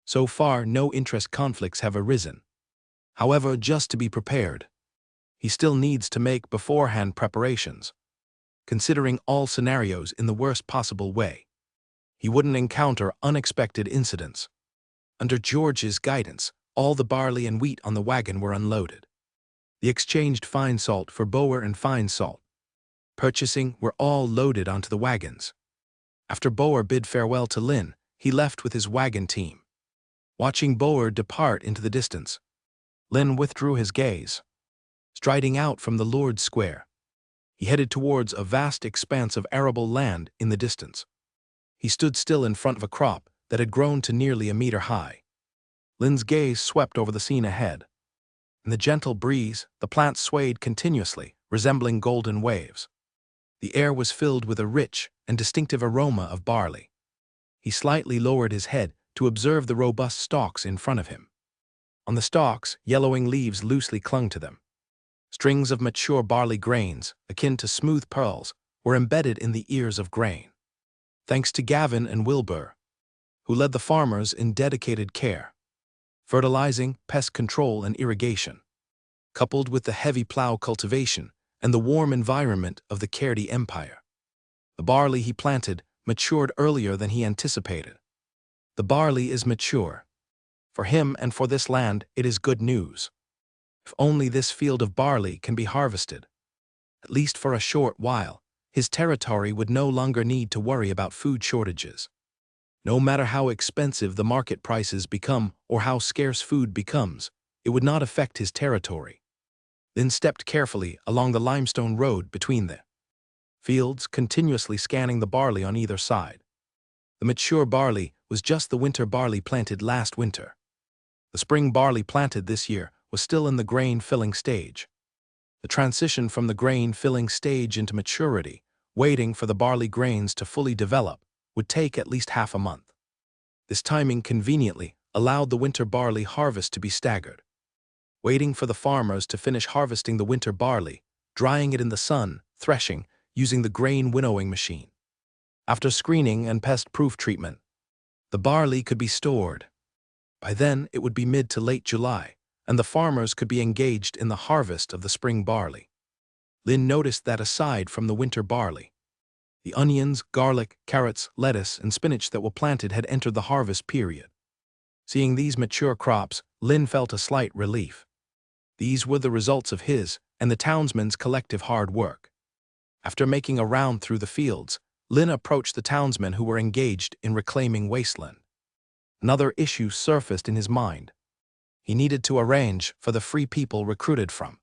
So far, no interest conflicts have arisen. However, just to be prepared, he still needs to make beforehand preparations, considering all scenarios in the worst possible way. He wouldn't encounter unexpected incidents. Under George's guidance, all the barley and wheat on the wagon were unloaded. The exchanged fine salt for Boer and fine salt purchasing were all loaded onto the wagons. After Boer bid farewell to Lin, he left with his wagon team. Watching Boer depart into the distance, Lin withdrew his gaze. Striding out from the Lord's Square, he headed towards a vast expanse of arable land in the distance. He stood still in front of a crop that had grown to nearly a meter high. Lin's gaze swept over the scene ahead. In the gentle breeze, the plants swayed continuously, resembling golden waves. The air was filled with a rich and distinctive aroma of barley. He slightly lowered his head to observe the robust stalks in front of him. On the stalks, yellowing leaves loosely clung to them. Strings of mature barley grains, akin to smooth pearls, were embedded in the ears of grain. Thanks to Gavin and Wilbur, who led the farmers in dedicated care, fertilizing, pest control, and irrigation, coupled with the heavy plow cultivation and the warm environment of the Cairdy Empire. The barley he planted matured earlier than he anticipated. The barley is mature. For him and for this land, it is good news. If only this field of barley can be harvested, at least for a short while, his territory would no longer need to worry about food shortages. No matter how expensive the market prices become or how scarce food becomes, it would not affect his territory. Lynn stepped carefully along the limestone road between the fields, continuously scanning the barley on either side. The mature barley was just the winter barley planted last winter. The spring barley planted this year was still in the grain-filling stage. The transition from the grain-filling stage into maturity, waiting for the barley grains to fully develop, would take at least half a month. This timing conveniently allowed the winter barley harvest to be staggered. Waiting for the farmers to finish harvesting the winter barley, drying it in the sun, threshing, using the grain winnowing machine. After screening and pest-proof treatment, the barley could be stored. By then, it would be mid to late July, and the farmers could be engaged in the harvest of the spring barley. Lynn noticed that aside from the winter barley, the onions, garlic, carrots, lettuce, and spinach that were planted had entered the harvest period. Seeing these mature crops, Lynn felt a slight relief. These were the results of his and the townsmen's collective hard work. After making a round through the fields, Lynn approached the townsmen who were engaged in reclaiming Wasteland. Another issue surfaced in his mind. He needed to arrange for the free people recruited from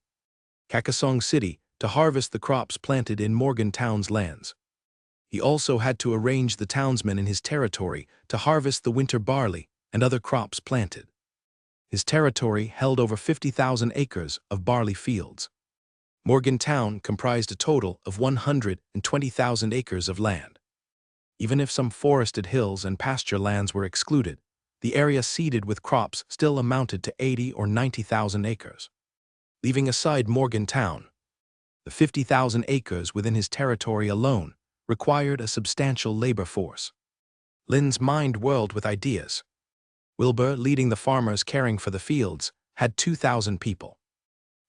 Kakasong City to harvest the crops planted in Morgantown's lands. He also had to arrange the townsmen in his territory to harvest the winter barley and other crops planted. His territory held over 50,000 acres of barley fields. Morgantown comprised a total of 120,000 acres of land. Even if some forested hills and pasture lands were excluded, the area seeded with crops still amounted to 80 or 90,000 acres. Leaving aside Morgantown, the 50,000 acres within his territory alone required a substantial labor force. Lynn's mind whirled with ideas. Wilbur, leading the farmers caring for the fields, had 2,000 people.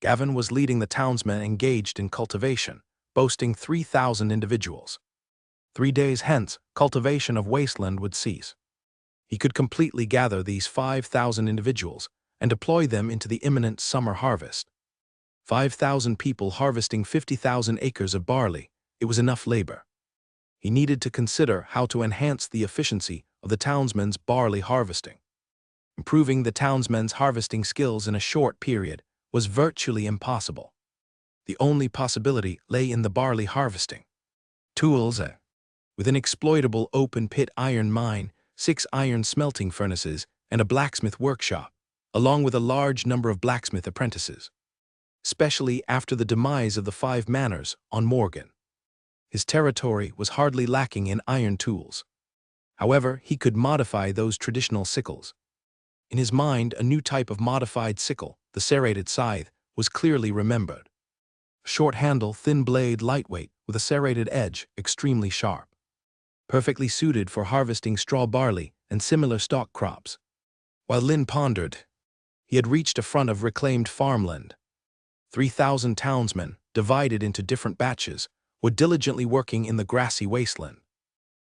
Gavin was leading the townsmen engaged in cultivation, boasting 3,000 individuals. 3 days hence, cultivation of Wasteland would cease. He could completely gather these 5,000 individuals and deploy them into the imminent summer harvest. 5,000 people harvesting 50,000 acres of barley, it was enough labor. He needed to consider how to enhance the efficiency of the townsmen's barley harvesting. Improving the townsmen's harvesting skills in a short period was virtually impossible. The only possibility lay in the barley harvesting tools. With an exploitable open-pit iron mine, 6 iron smelting furnaces, and a blacksmith workshop, along with a large number of blacksmith apprentices. Especially after the demise of the 5 manors on Morgan, his territory was hardly lacking in iron tools. However, he could modify those traditional sickles. In his mind, a new type of modified sickle, the serrated scythe, was clearly remembered. A short handle, thin blade, lightweight, with a serrated edge, extremely sharp. Perfectly suited for harvesting straw barley and similar stock crops. While Lynn pondered, he had reached a front of reclaimed farmland. 3,000 townsmen, divided into different batches, were diligently working in the grassy wasteland.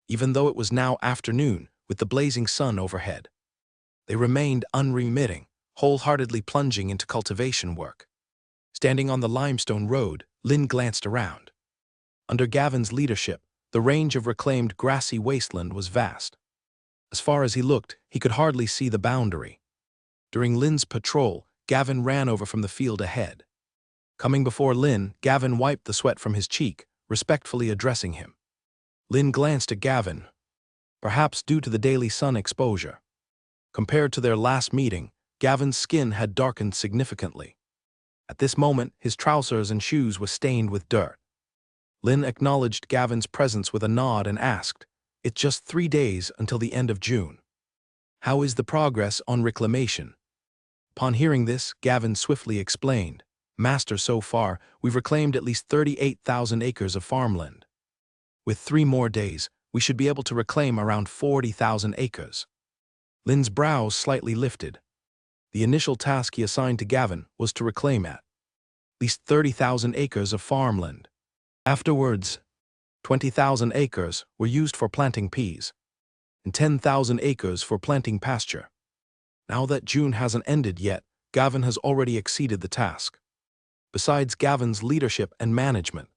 Even though it was now afternoon, with the blazing sun overhead, they remained unremitting, wholeheartedly plunging into cultivation work. Standing on the limestone road, Lynn glanced around. Under Gavin's leadership, the range of reclaimed grassy wasteland was vast. As far as he looked, he could hardly see the boundary. During Lynn's patrol, Gavin ran over from the field ahead. Coming before Lynn, Gavin wiped the sweat from his cheek, respectfully addressing him. Lynn glanced at Gavin, perhaps due to the daily sun exposure. Compared to their last meeting, Gavin's skin had darkened significantly. At this moment, his trousers and shoes were stained with dirt. Lynn acknowledged Gavin's presence with a nod and asked, "It's just 3 days until the end of June. How is the progress on reclamation?" Upon hearing this, Gavin swiftly explained, "Master, so far, we've reclaimed at least 38,000 acres of farmland. With 3 more days, we should be able to reclaim around 40,000 acres." Lynn's brows slightly lifted. The initial task he assigned to Gavin was to reclaim at least 30,000 acres of farmland. Afterwards, 20,000 acres were used for planting peas, and 10,000 acres for planting pasture. Now that June hasn't ended yet, Gavin has already exceeded the task. Besides Gavin's leadership and management,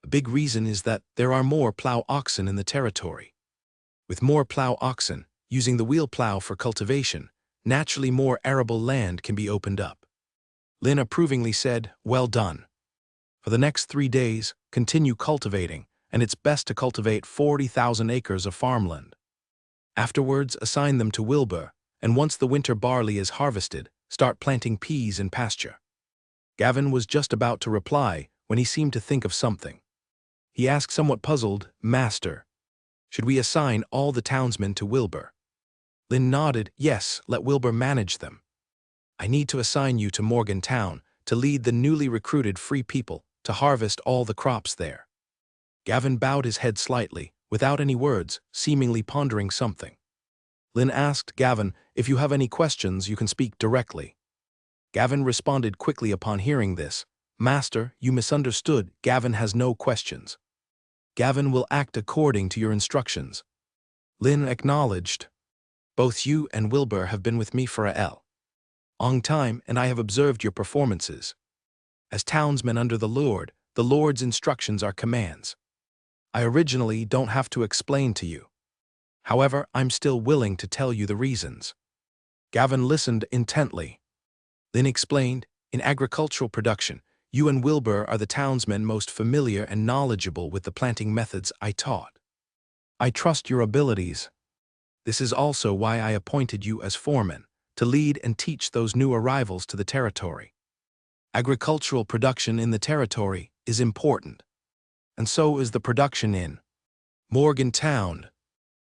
a big reason is that there are more plow oxen in the territory. With more plow oxen, using the wheel plow for cultivation, naturally more arable land can be opened up. Lynn approvingly said, "Well done. For the next 3 days, continue cultivating, and it's best to cultivate 40,000 acres of farmland. Afterwards, assign them to Wilbur, and once the winter barley is harvested, start planting peas in pasture." Gavin was just about to reply when he seemed to think of something. He asked, somewhat puzzled, "Master, should we assign all the townsmen to Wilbur?" Lynn nodded, "Yes, let Wilbur manage them. I need to assign you to Morgantown to lead the newly recruited free people to harvest all the crops there." Gavin bowed his head slightly, without any words, seemingly pondering something. Lynn asked Gavin, "If you have any questions, you can speak directly." Gavin responded quickly upon hearing this, "Master, you misunderstood. Gavin has no questions. Gavin will act according to your instructions." Lynn acknowledged, "Both you and Wilbur have been with me for a long time, and I have observed your performances. As townsmen under the Lord's instructions are commands. I originally don't have to explain to you. However, I'm still willing to tell you the reasons." Gavin listened intently. Lynn explained, "In agricultural production, you and Wilbur are the townsmen most familiar and knowledgeable with the planting methods I taught. I trust your abilities. This is also why I appointed you as foreman, to lead and teach those new arrivals to the territory. Agricultural production in the territory is important, and so is the production in Morgantown.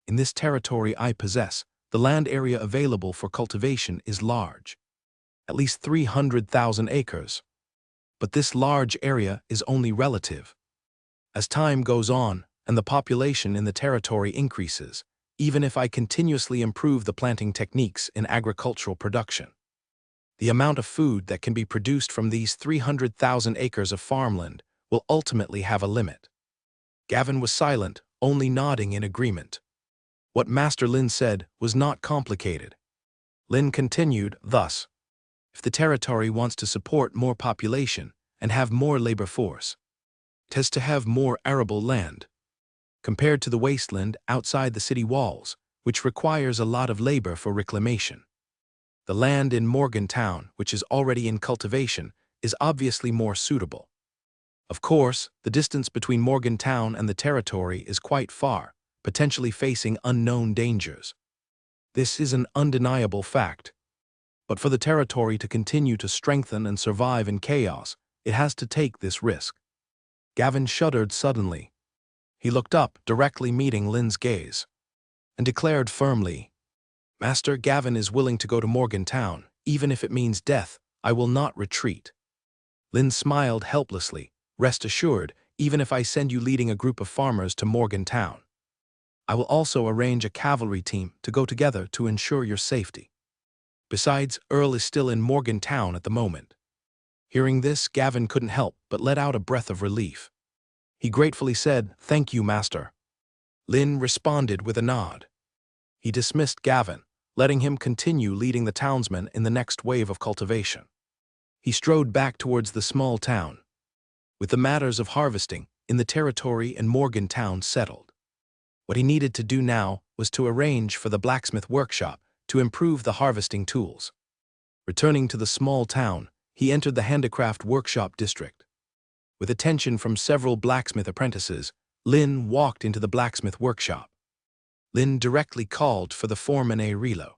In this territory I possess, the land area available for cultivation is large, at least 300,000 acres. But this large area is only relative. As time goes on and the population in the territory increases, even if I continuously improve the planting techniques in agricultural production, the amount of food that can be produced from these 300,000 acres of farmland will ultimately have a limit." Gavin was silent, only nodding in agreement. What Master Lynn said was not complicated. Lynn continued, "Thus, if the territory wants to support more population and have more labor force, it has to have more arable land. Compared to the wasteland outside the city walls, which requires a lot of labor for reclamation, the land in Morgantown, which is already in cultivation, is obviously more suitable. Of course, the distance between Morgantown and the territory is quite far, potentially facing unknown dangers. This is an undeniable fact. But for the territory to continue to strengthen and survive in chaos, it has to take this risk." Gavin shuddered suddenly. He looked up, directly meeting Lynn's gaze, and declared firmly, "Master, Gavin is willing to go to Morgantown. Even if it means death, I will not retreat." Lynn smiled helplessly. "Rest assured, even if I send you leading a group of farmers to Morgantown, I will also arrange a cavalry team to go together to ensure your safety. Besides, Earl is still in Morgantown at the moment." Hearing this, Gavin couldn't help but let out a breath of relief. He gratefully said, "Thank you, Master." Lynn responded with a nod. He dismissed Gavin, letting him continue leading the townsmen in the next wave of cultivation. He strode back towards the small town. With the matters of harvesting in the territory and Morgantown settled, what he needed to do now was to arrange for the blacksmith workshop to improve the harvesting tools. Returning to the small town, he entered the handicraft workshop district. With attention from several blacksmith apprentices, Lynn walked into the blacksmith workshop. Lynn directly called for the foreman Arilo.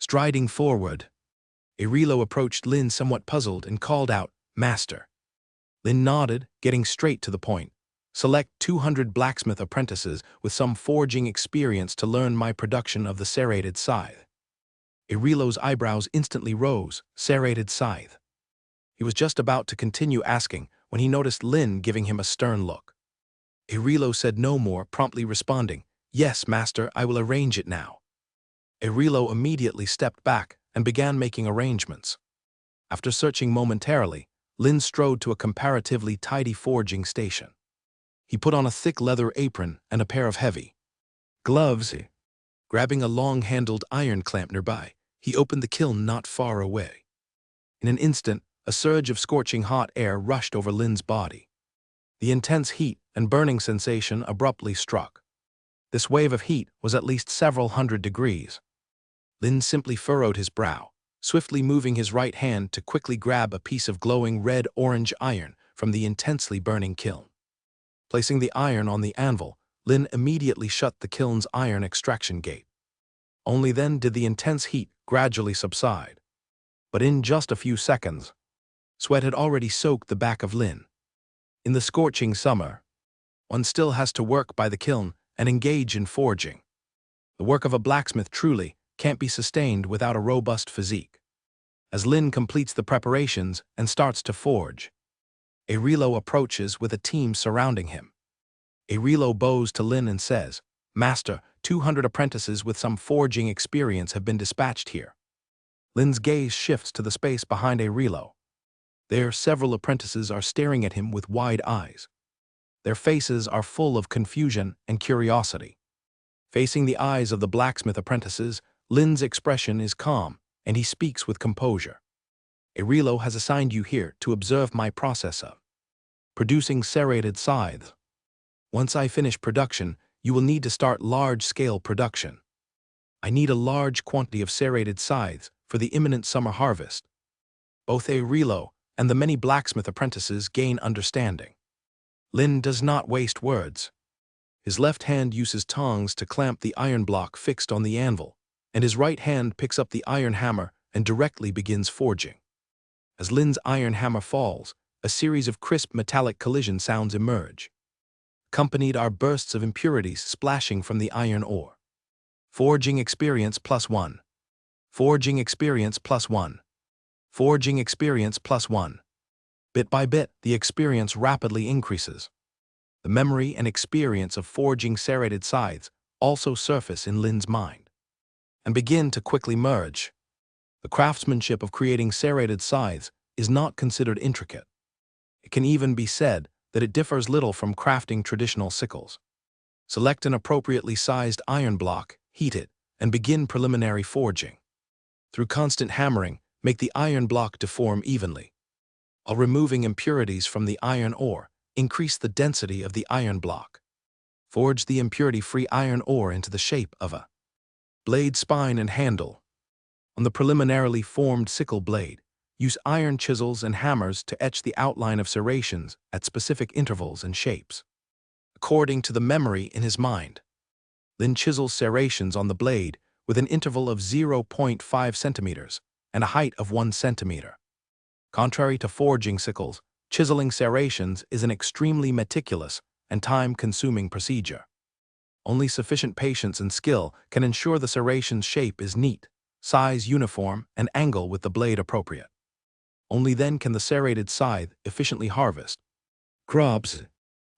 Striding forward, Arilo approached Lynn somewhat puzzled and called out, "Master." Lynn nodded, getting straight to the point. "Select 200 blacksmith apprentices with some forging experience to learn my production of the serrated scythe. Arilo's eyebrows instantly rose, serrated scythe. He was just about to continue asking when he noticed Lin giving him a stern look. Arilo said no more, promptly responding, "Yes, master, I will arrange it now." Arilo immediately stepped back and began making arrangements. After searching momentarily, Lin strode to a comparatively tidy forging station. He put on a thick leather apron and a pair of heavy gloves. Grabbing a long-handled iron clamp nearby, he opened the kiln not far away. In an instant, a surge of scorching hot air rushed over Lin's body. The intense heat and burning sensation abruptly struck. This wave of heat was at least several hundred degrees. Lin simply furrowed his brow, swiftly moving his right hand to quickly grab a piece of glowing red-orange iron from the intensely burning kiln. Placing the iron on the anvil, Lin immediately shut the kiln's iron extraction gate. Only then did the intense heat gradually subside. But in just a few seconds, sweat had already soaked the back of Lin. In the scorching summer, one still has to work by the kiln and engage in forging. The work of a blacksmith truly can't be sustained without a robust physique. As Lin completes the preparations and starts to forge, Arilo approaches with a team surrounding him. Arilo bows to Lin and says, "Master, 200 apprentices with some forging experience have been dispatched here." Lin's gaze shifts to the space behind Arilo. There, several apprentices are staring at him with wide eyes. Their faces are full of confusion and curiosity. Facing the eyes of the blacksmith apprentices, Lin's expression is calm, and he speaks with composure. "Arilo has assigned you here to observe my process of producing serrated scythes. Once I finish production, you will need to start large-scale production. I need a large quantity of serrated scythes for the imminent summer harvest." Both Arilo and the many blacksmith apprentices gain understanding. Lin does not waste words. His left hand uses tongs to clamp the iron block fixed on the anvil, and his right hand picks up the iron hammer and directly begins forging. As Lin's iron hammer falls, a series of crisp metallic collision sounds emerge. Accompanied are bursts of impurities splashing from the iron ore. Forging experience +1. Forging experience +1. Forging experience +1. Bit by bit, the experience rapidly increases. The memory and experience of forging serrated scythes also surface in Lin's mind and begin to quickly merge. The craftsmanship of creating serrated scythes is not considered intricate. It can even be said that it differs little from crafting traditional sickles. Select an appropriately sized iron block, heat it, and begin preliminary forging. Through constant hammering, make the iron block deform evenly. While removing impurities from the iron ore, increase the density of the iron block. Forge the impurity-free iron ore into the shape of a blade spine and handle. On the preliminarily formed sickle blade, use iron chisels and hammers to etch the outline of serrations at specific intervals and shapes. According to the memory in his mind, Lin chisels serrations on the blade with an interval of 0.5 centimeters and a height of 1 centimeter. Contrary to forging sickles, chiseling serrations is an extremely meticulous and time-consuming procedure. Only sufficient patience and skill can ensure the serration's shape is neat, size uniform, and angle with the blade appropriate. Only then can the serrated scythe efficiently harvest crops.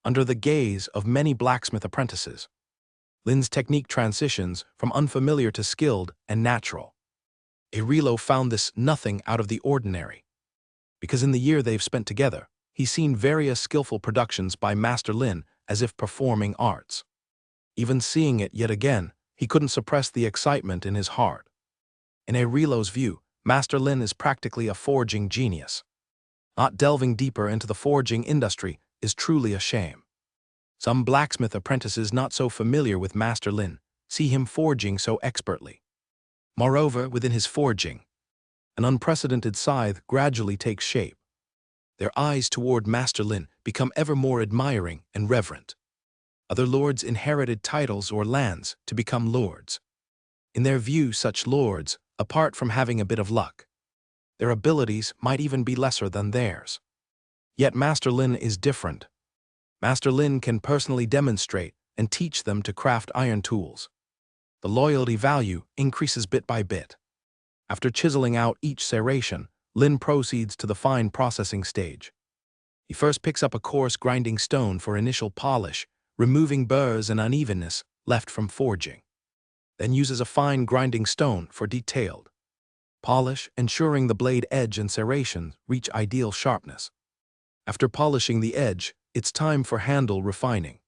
Under the gaze of many blacksmith apprentices, Lin's technique transitions from unfamiliar to skilled and natural. Arilo found this nothing out of the ordinary, because in the year they've spent together, he's seen various skillful productions by Master Lin as if performing arts. Even seeing it yet again, he couldn't suppress the excitement in his heart. In Arilo's view, Master Lin is practically a forging genius. Not delving deeper into the forging industry is truly a shame. Some blacksmith apprentices not so familiar with Master Lin see him forging so expertly. Moreover, within his forging, an unprecedented scythe gradually takes shape. Their eyes toward Master Lin become ever more admiring and reverent. Other lords inherited titles or lands to become lords. In their view, such lords, apart from having a bit of luck, their abilities might even be lesser than theirs. Yet Master Lin is different. Master Lin can personally demonstrate and teach them to craft iron tools. The loyalty value increases bit by bit. After chiseling out each serration, Lin proceeds to the fine processing stage. He first picks up a coarse grinding stone for initial polish, removing burrs and unevenness left from forging. Then uses a fine grinding stone for detailed polish, ensuring the blade edge and serration reach ideal sharpness. After polishing the edge, it's time for handle refining.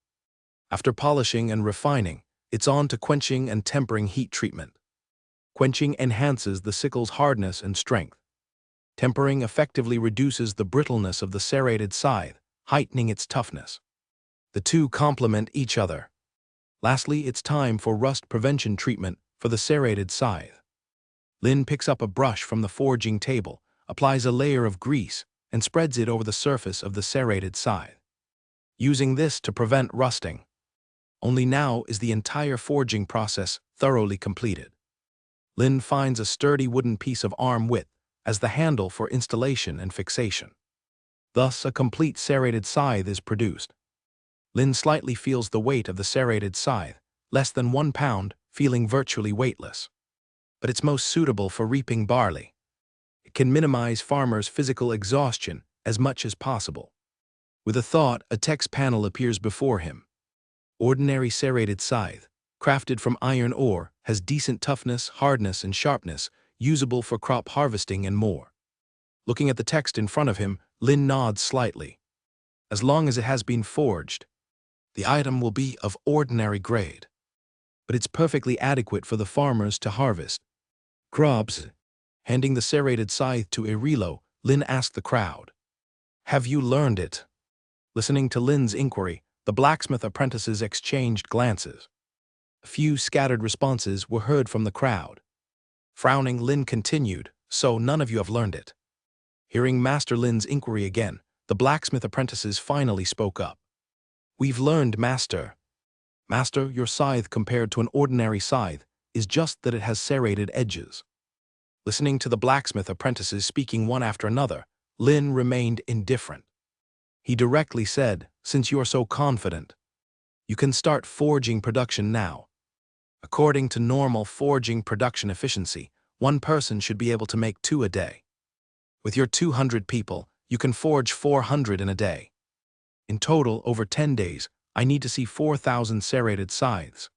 After polishing and refining, it's on to quenching and tempering heat treatment. Quenching enhances the sickle's hardness and strength. Tempering effectively reduces the brittleness of the serrated scythe, heightening its toughness. The two complement each other. Lastly, it's time for rust prevention treatment for the serrated scythe. Lin picks up a brush from the forging table, applies a layer of grease, and spreads it over the surface of the serrated scythe, using this to prevent rusting. Only now is the entire forging process thoroughly completed. Lin finds a sturdy wooden piece of arm width as the handle for installation and fixation. Thus, a complete serrated scythe is produced. Lin slightly feels the weight of the serrated scythe, less than 1 pound, feeling virtually weightless. But it's most suitable for reaping barley. It can minimize farmers' physical exhaustion as much as possible. With a thought, a text panel appears before him. Ordinary serrated scythe, crafted from iron ore, has decent toughness, hardness, and sharpness, usable for crop harvesting and more. Looking at the text in front of him, Lin nods slightly. As long as it has been forged, the item will be of ordinary grade. But it's perfectly adequate for the farmers to harvest crops. Handing the serrated scythe to Irilo, Lin asked the crowd, "Have you learned it?" Listening to Lin's inquiry, the blacksmith apprentices exchanged glances. A few scattered responses were heard from the crowd. Frowning, Lin continued, "So none of you have learned it?" Hearing Master Lin's inquiry again, the blacksmith apprentices finally spoke up. "We've learned, Master." "Master, your scythe compared to an ordinary scythe is just that it has serrated edges." Listening to the blacksmith apprentices speaking one after another, Lin remained indifferent. He directly said, "Since you are so confident, you can start forging production now. According to normal forging production efficiency, one person should be able to make 2 a day. With your 200 people, you can forge 400 in a day. In total, over 10 days, I need to see 4,000 serrated scythes."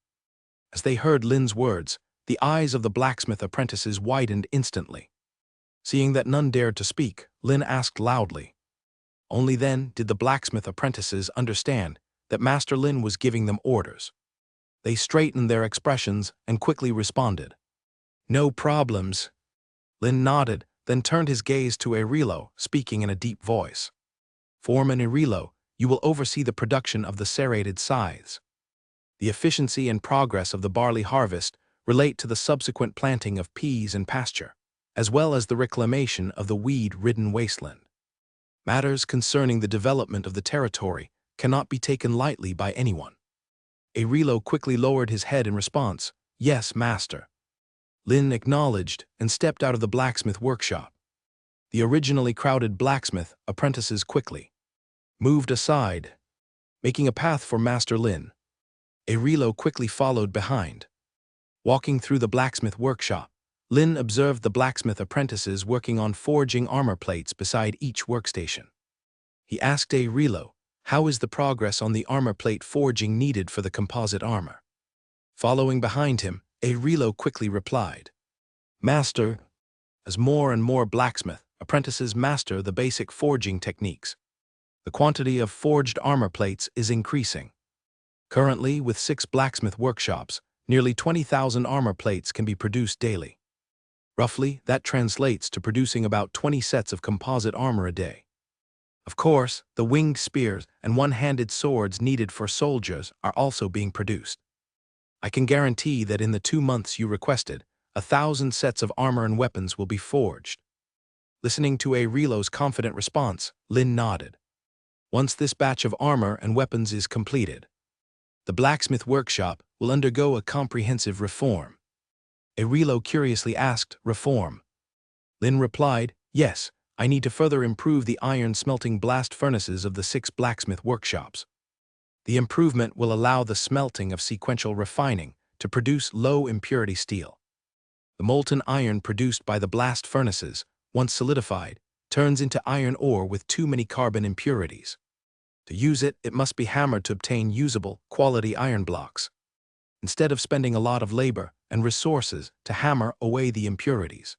As they heard Lin's words, the eyes of the blacksmith apprentices widened instantly. Seeing that none dared to speak, Lin asked loudly. Only then did the blacksmith apprentices understand that Master Lin was giving them orders. They straightened their expressions and quickly responded, "No problems." Lin nodded, then turned his gaze to Irilo, speaking in a deep voice. "Foreman Irilo, you will oversee the production of the serrated scythes. The efficiency and progress of the barley harvest relate to the subsequent planting of peas and pasture, as well as the reclamation of the weed-ridden wasteland. Matters concerning the development of the territory cannot be taken lightly by anyone." Irilo quickly lowered his head in response, "Yes, Master." Lin acknowledged and stepped out of the blacksmith workshop. The originally crowded blacksmith apprentices quickly moved aside, making a path for Master Lin. Irilo quickly followed behind. Walking through the blacksmith workshop, Lin observed the blacksmith apprentices working on forging armor plates beside each workstation. He asked Irilo, "How is the progress on the armor plate forging needed for the composite armor?" Following behind him, Irilo quickly replied, "Master." As more and more blacksmith apprentices master the basic forging techniques, the quantity of forged armor plates is increasing. Currently, with 6 blacksmith workshops, nearly 20,000 armor plates can be produced daily. Roughly, that translates to producing about 20 sets of composite armor a day. Of course, the winged spears and one-handed swords needed for soldiers are also being produced. I can guarantee that in the 2 months you requested, 1,000 sets of armor and weapons will be forged. Listening to Irilo's confident response, Lin nodded. Once this batch of armor and weapons is completed, the blacksmith workshop will undergo a comprehensive reform. Irilo curiously asked, "Reform?" Lin replied, "Yes, I need to further improve the iron smelting blast furnaces of the 6 blacksmith workshops. The improvement will allow the smelting of sequential refining to produce low-impurity steel. The molten iron produced by the blast furnaces, once solidified, turns into iron ore with too many carbon impurities. To use it, it must be hammered to obtain usable, quality iron blocks. Instead of spending a lot of labor and resources to hammer away the impurities,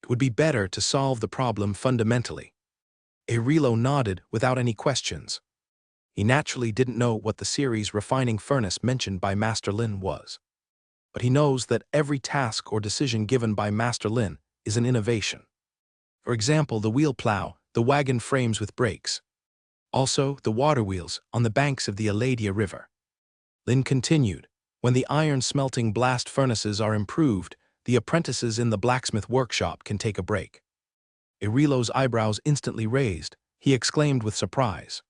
it would be better to solve the problem fundamentally. Aurelio nodded without any questions. He naturally didn't know what the series refining furnace mentioned by Master Lin was. But he knows that every task or decision given by Master Lin is an innovation. For example, the wheel plow, the wagon frames with brakes. Also, the water wheels on the banks of the Eladia River. Lin continued, when the iron smelting blast furnaces are improved, the apprentices in the blacksmith workshop can take a break. Aurelio's eyebrows instantly raised. He exclaimed with surprise,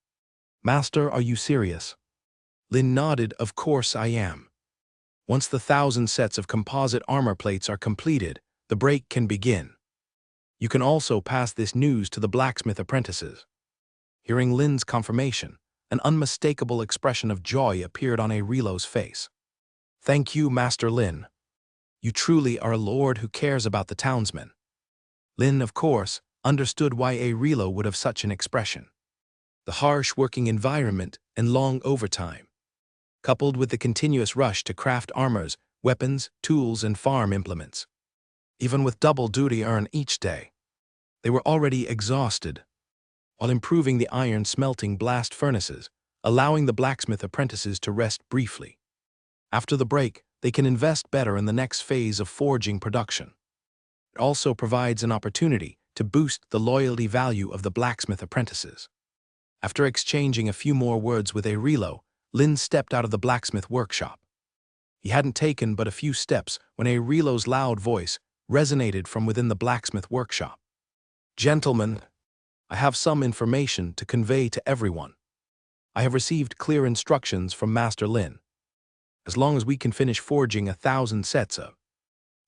"Master, are you serious?" Lin nodded, "Of course I am. Once the 1,000 sets of composite armor plates are completed, the break can begin. You can also pass this news to the blacksmith apprentices." Hearing Lin's confirmation, an unmistakable expression of joy appeared on Aurelio's face. "Thank you, Master Lin. You truly are a lord who cares about the townsmen." Lin, of course, understood why Aurelio would have such an expression. The harsh working environment and long overtime, coupled with the continuous rush to craft armors, weapons, tools, and farm implements. Even with double duty earned each day, they were already exhausted. While improving the iron smelting blast furnaces, allowing the blacksmith apprentices to rest briefly. After the break, they can invest better in the next phase of forging production. It also provides an opportunity to boost the loyalty value of the blacksmith apprentices. After exchanging a few more words with Aurelio, Lin stepped out of the blacksmith workshop. He hadn't taken but a few steps when Aurelio's loud voice resonated from within the blacksmith workshop. "Gentlemen, I have some information to convey to everyone. I have received clear instructions from Master Lin. As long as we can finish forging 1,000 sets of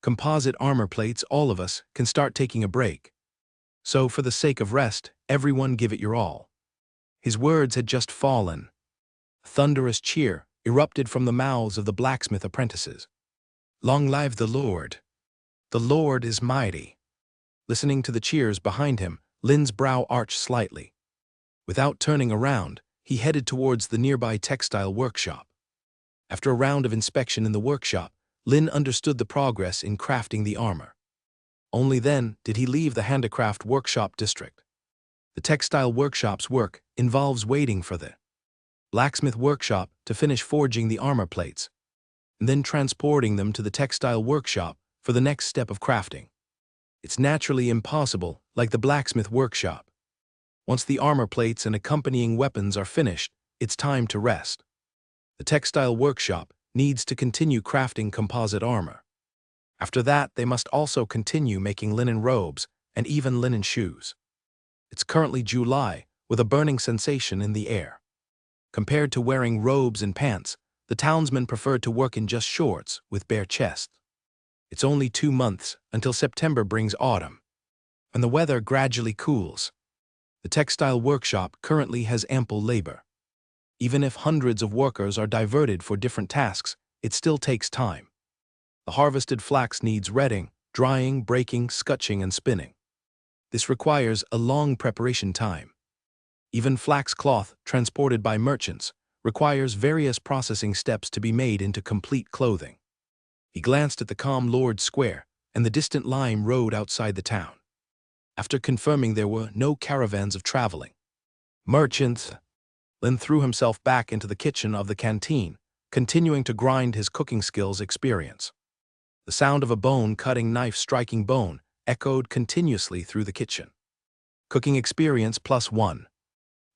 composite armor plates, all of us can start taking a break. So for the sake of rest, everyone give it your all." His words had just fallen. A thunderous cheer erupted from the mouths of the blacksmith apprentices. "Long live the Lord! The Lord is mighty!" Listening to the cheers behind him, Lin's brow arched slightly. Without turning around, he headed towards the nearby textile workshop. After a round of inspection in the workshop, Lin understood the progress in crafting the armor. Only then did he leave the handicraft workshop district. The textile workshop's work involves waiting for the blacksmith workshop to finish forging the armor plates, and then transporting them to the textile workshop for the next step of crafting. It's naturally impossible, like the blacksmith workshop. Once the armor plates and accompanying weapons are finished, it's time to rest. The textile workshop needs to continue crafting composite armor. After that, they must also continue making linen robes and even linen shoes. It's currently July, with a burning sensation in the air. Compared to wearing robes and pants, the townsmen prefer to work in just shorts with bare chests. It's only 2 months until September brings autumn, and the weather gradually cools. The textile workshop currently has ample labor. Even if hundreds of workers are diverted for different tasks, it still takes time. The harvested flax needs retting, drying, breaking, scutching, and spinning. This requires a long preparation time. Even flax cloth, transported by merchants, requires various processing steps to be made into complete clothing. He glanced at the calm Lord's Square and the distant lime road outside the town. After confirming there were no caravans of traveling merchants, Lin threw himself back into the kitchen of the canteen, continuing to grind his cooking skills experience. The sound of a bone-cutting knife striking bone echoed continuously through the kitchen. Cooking experience +1.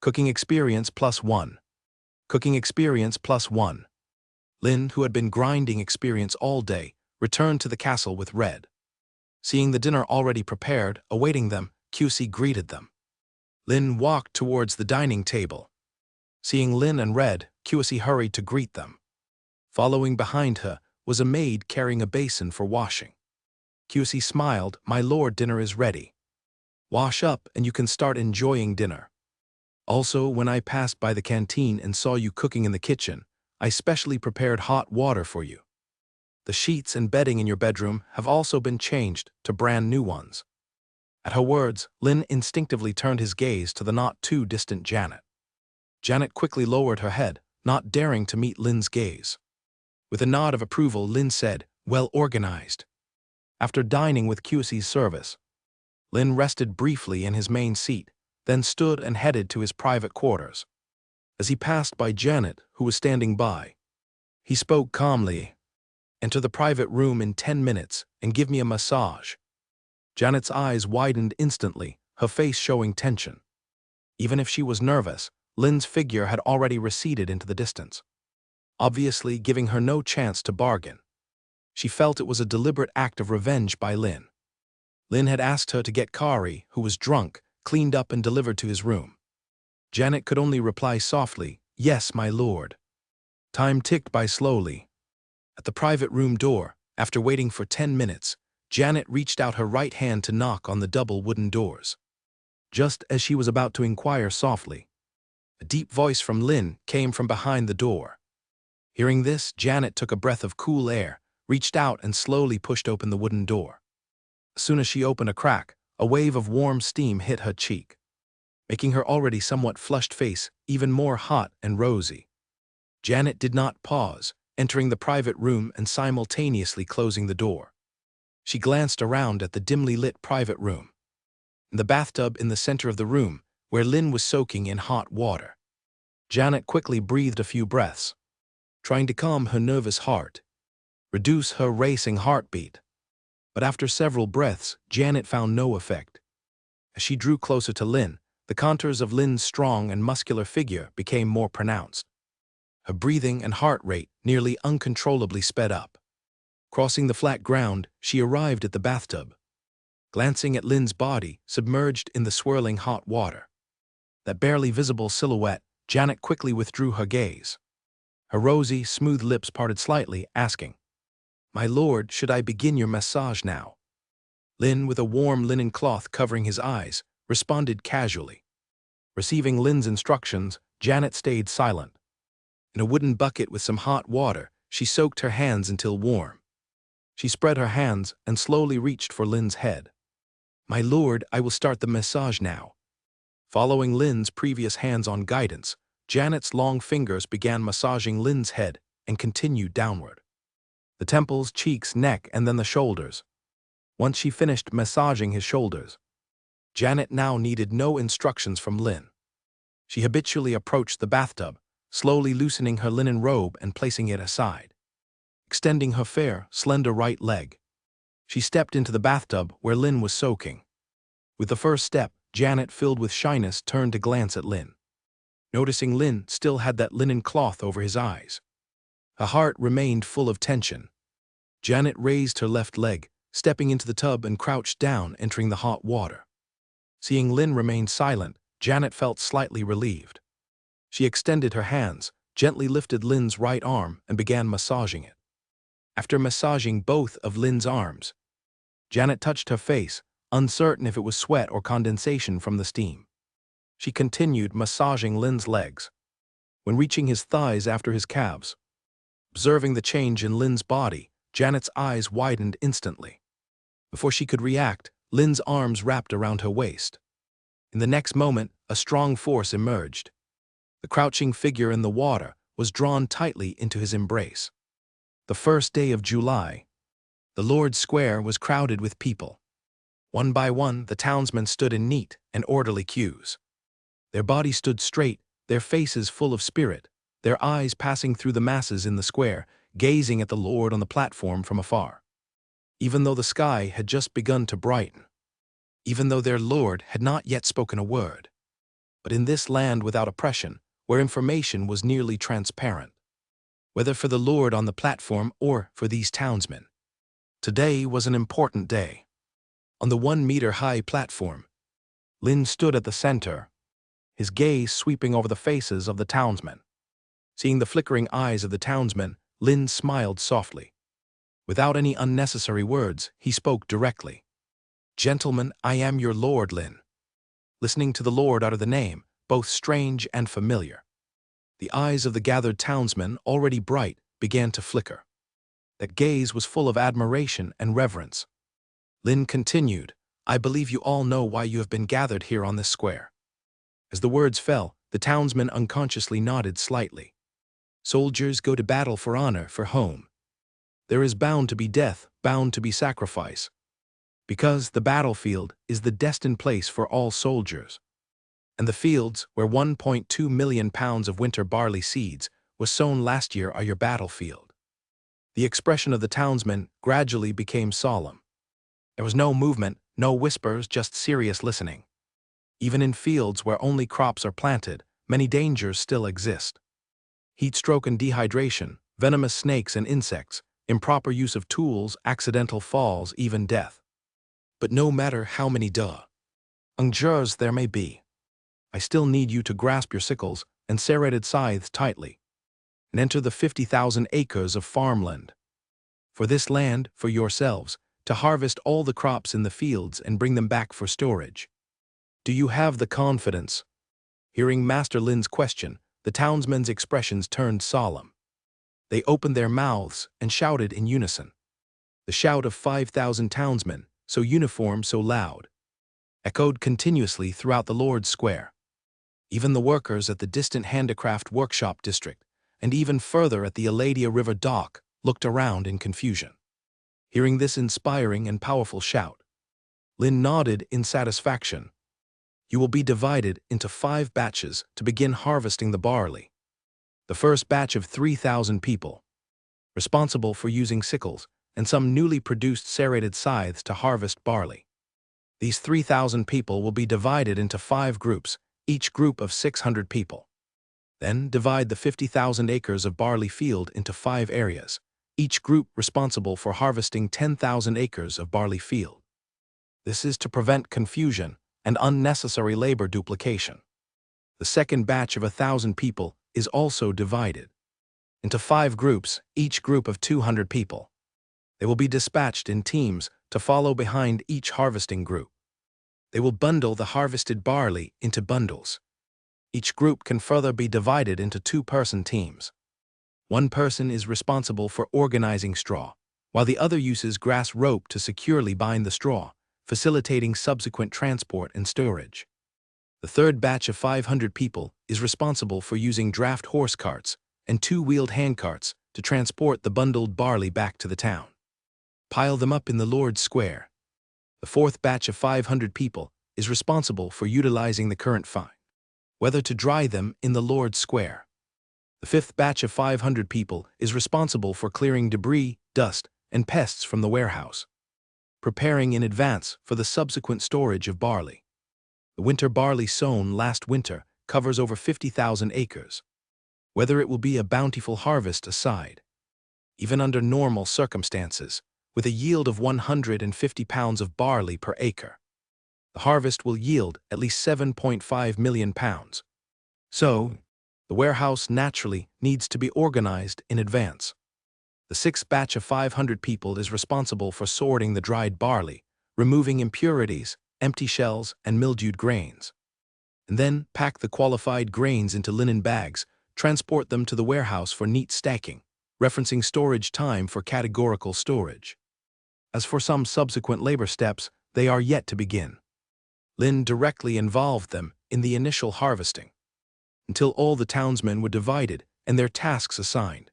Cooking experience +1. Cooking experience +1. Lin, who had been grinding experience all day, returned to the castle with Red. Seeing the dinner already prepared, awaiting them, QC greeted them. Lin walked towards the dining table. Seeing Lin and Red, QC hurried to greet them. Following behind her was a maid carrying a basin for washing. QC smiled, "My lord, dinner is ready. Wash up and you can start enjoying dinner. Also, when I passed by the canteen and saw you cooking in the kitchen, I specially prepared hot water for you." The sheets and bedding in your bedroom have also been changed to brand new ones. At her words, Lynn instinctively turned his gaze to the not-too-distant Janet. Janet quickly lowered her head, not daring to meet Lynn's gaze. With a nod of approval, Lynn said, "Well organized." After dining with QC's service, Lynn rested briefly in his main seat, then stood and headed to his private quarters. As he passed by Janet, who was standing by, he spoke calmly. "Enter the private room in 10 minutes and give me a massage." Janet's eyes widened instantly, her face showing tension. Even if she was nervous, Lynn's figure had already receded into the distance, obviously giving her no chance to bargain. She felt it was a deliberate act of revenge by Lynn. Lynn had asked her to get Kari, who was drunk, cleaned up and delivered to his room. Janet could only reply softly, "Yes, my lord." Time ticked by slowly. At the private room door, after waiting for 10 minutes, Janet reached out her right hand to knock on the double wooden doors. Just as she was about to inquire softly, a deep voice from Lynn came from behind the door. Hearing this, Janet took a breath of cool air, reached out and slowly pushed open the wooden door. As soon as she opened a crack, a wave of warm steam hit her cheek, making her already somewhat flushed face even more hot and rosy. Janet did not pause, entering the private room and simultaneously closing the door. She glanced around at the dimly lit private room. In the bathtub in the center of the room, where Lynn was soaking in hot water, Janet quickly breathed a few breaths, trying to calm her nervous heart, reduce her racing heartbeat. But after several breaths, Janet found no effect. As she drew closer to Lynn, the contours of Lynn's strong and muscular figure became more pronounced. Her breathing and heart rate nearly uncontrollably sped up. Crossing the flat ground, she arrived at the bathtub. Glancing at Lynn's body, submerged in the swirling hot water, that barely visible silhouette, Janet quickly withdrew her gaze. Her rosy, smooth lips parted slightly, asking, "My lord, should I begin your massage now?" Lynn, with a warm linen cloth covering his eyes, responded casually. Receiving Lynn's instructions, Janet stayed silent. In a wooden bucket with some hot water, she soaked her hands until warm. She spread her hands and slowly reached for Lynn's head. "My lord, I will start the massage now." Following Lynn's previous hands-on guidance, Janet's long fingers began massaging Lynn's head and continued downward. The temples, cheeks, neck, and then the shoulders. Once she finished massaging his shoulders, Janet now needed no instructions from Lynn. She habitually approached the bathtub, slowly loosening her linen robe and placing it aside. Extending her fair, slender right leg, she stepped into the bathtub where Lynn was soaking. With the first step, Janet, filled with shyness, turned to glance at Lynn. Noticing Lynn still had that linen cloth over his eyes, her heart remained full of tension. Janet raised her left leg, stepping into the tub and crouched down, entering the hot water. Seeing Lynn remain silent, Janet felt slightly relieved. She extended her hands, gently lifted Lynn's right arm, and began massaging it. After massaging both of Lynn's arms, Janet touched her face, uncertain if it was sweat or condensation from the steam. She continued massaging Lynn's legs. When reaching his thighs after his calves, observing the change in Lynn's body, Janet's eyes widened instantly. Before she could react, Lynn's arms wrapped around her waist. In the next moment, a strong force emerged. The crouching figure in the water was drawn tightly into his embrace. The first day of July, the Lord's Square was crowded with people. One by one, the townsmen stood in neat and orderly queues. Their bodies stood straight, their faces full of spirit, their eyes passing through the masses in the square, gazing at the Lord on the platform from afar. Even though the sky had just begun to brighten, even though their Lord had not yet spoken a word. But in this land without oppression, where information was nearly transparent, whether for the Lord on the platform or for these townsmen, today was an important day. On the 1-meter-high platform, Lynn stood at the center, his gaze sweeping over the faces of the townsmen. Seeing the flickering eyes of the townsmen, Lynn smiled softly. Without any unnecessary words, he spoke directly. "Gentlemen, I am your Lord, Lynn." Listening to the Lord utter the name, both strange and familiar, the eyes of the gathered townsmen, already bright, began to flicker. That gaze was full of admiration and reverence. Lin continued, "I believe you all know why you have been gathered here on this square." As the words fell, the townsmen unconsciously nodded slightly. Soldiers go to battle for honor, for home. There is bound to be death, bound to be sacrifice. Because the battlefield is the destined place for all soldiers. And the fields where 1.2 million pounds of winter barley seeds was sown last year are your battlefield. The expression of the townsmen gradually became solemn. There was no movement, no whispers, just serious listening. Even in fields where only crops are planted, many dangers still exist. Heat stroke and dehydration, venomous snakes and insects, improper use of tools, accidental falls, even death. But no matter how many dangers there may be, I still need you to grasp your sickles and serrated scythes tightly, and enter the 50,000 acres of farmland. For this land, for yourselves, to harvest all the crops in the fields and bring them back for storage. Do you have the confidence? Hearing Master Lin's question, the townsmen's expressions turned solemn. They opened their mouths and shouted in unison. The shout of 5,000 townsmen, so uniform, so loud, echoed continuously throughout the Lord's Square. Even the workers at the distant handicraft workshop district, and even further at the Eladia River dock, looked around in confusion. Hearing this inspiring and powerful shout, Lin nodded in satisfaction. You will be divided into 5 batches to begin harvesting the barley. The first batch of 3,000 people, responsible for using sickles and some newly produced serrated scythes to harvest barley. These 3,000 people will be divided into 5 groups, each group of 600 people. Then divide the 50,000 acres of barley field into 5 areas, each group responsible for harvesting 10,000 acres of barley field. This is to prevent confusion and unnecessary labor duplication. The second batch of 1,000 people is also divided into 5 groups, each group of 200 people. They will be dispatched in teams to follow behind each harvesting group. They will bundle the harvested barley into bundles. Each group can further be divided into 2-person teams. One person is responsible for organizing straw, while the other uses grass rope to securely bind the straw, facilitating subsequent transport and storage. The third batch of 500 people is responsible for using draft horse carts and 2-wheeled handcarts to transport the bundled barley back to the town. Pile them up in the Lord's Square. The fourth batch of 500 people is responsible for utilizing the current fine, whether to dry them in the Lord's Square. The fifth batch of 500 people is responsible for clearing debris, dust, and pests from the warehouse, preparing in advance for the subsequent storage of barley. The winter barley sown last winter covers over 50,000 acres. Whether it will be a bountiful harvest aside, even under normal circumstances, with a yield of 150 pounds of barley per acre, the harvest will yield at least 7.5 million pounds. So, the warehouse naturally needs to be organized in advance. The sixth batch of 500 people is responsible for sorting the dried barley, removing impurities, empty shells, and mildewed grains. And then pack the qualified grains into linen bags, transport them to the warehouse for neat stacking, referencing storage time for categorical storage. As for some subsequent labor steps, they are yet to begin. Lin directly involved them in the initial harvesting, until all the townsmen were divided and their tasks assigned.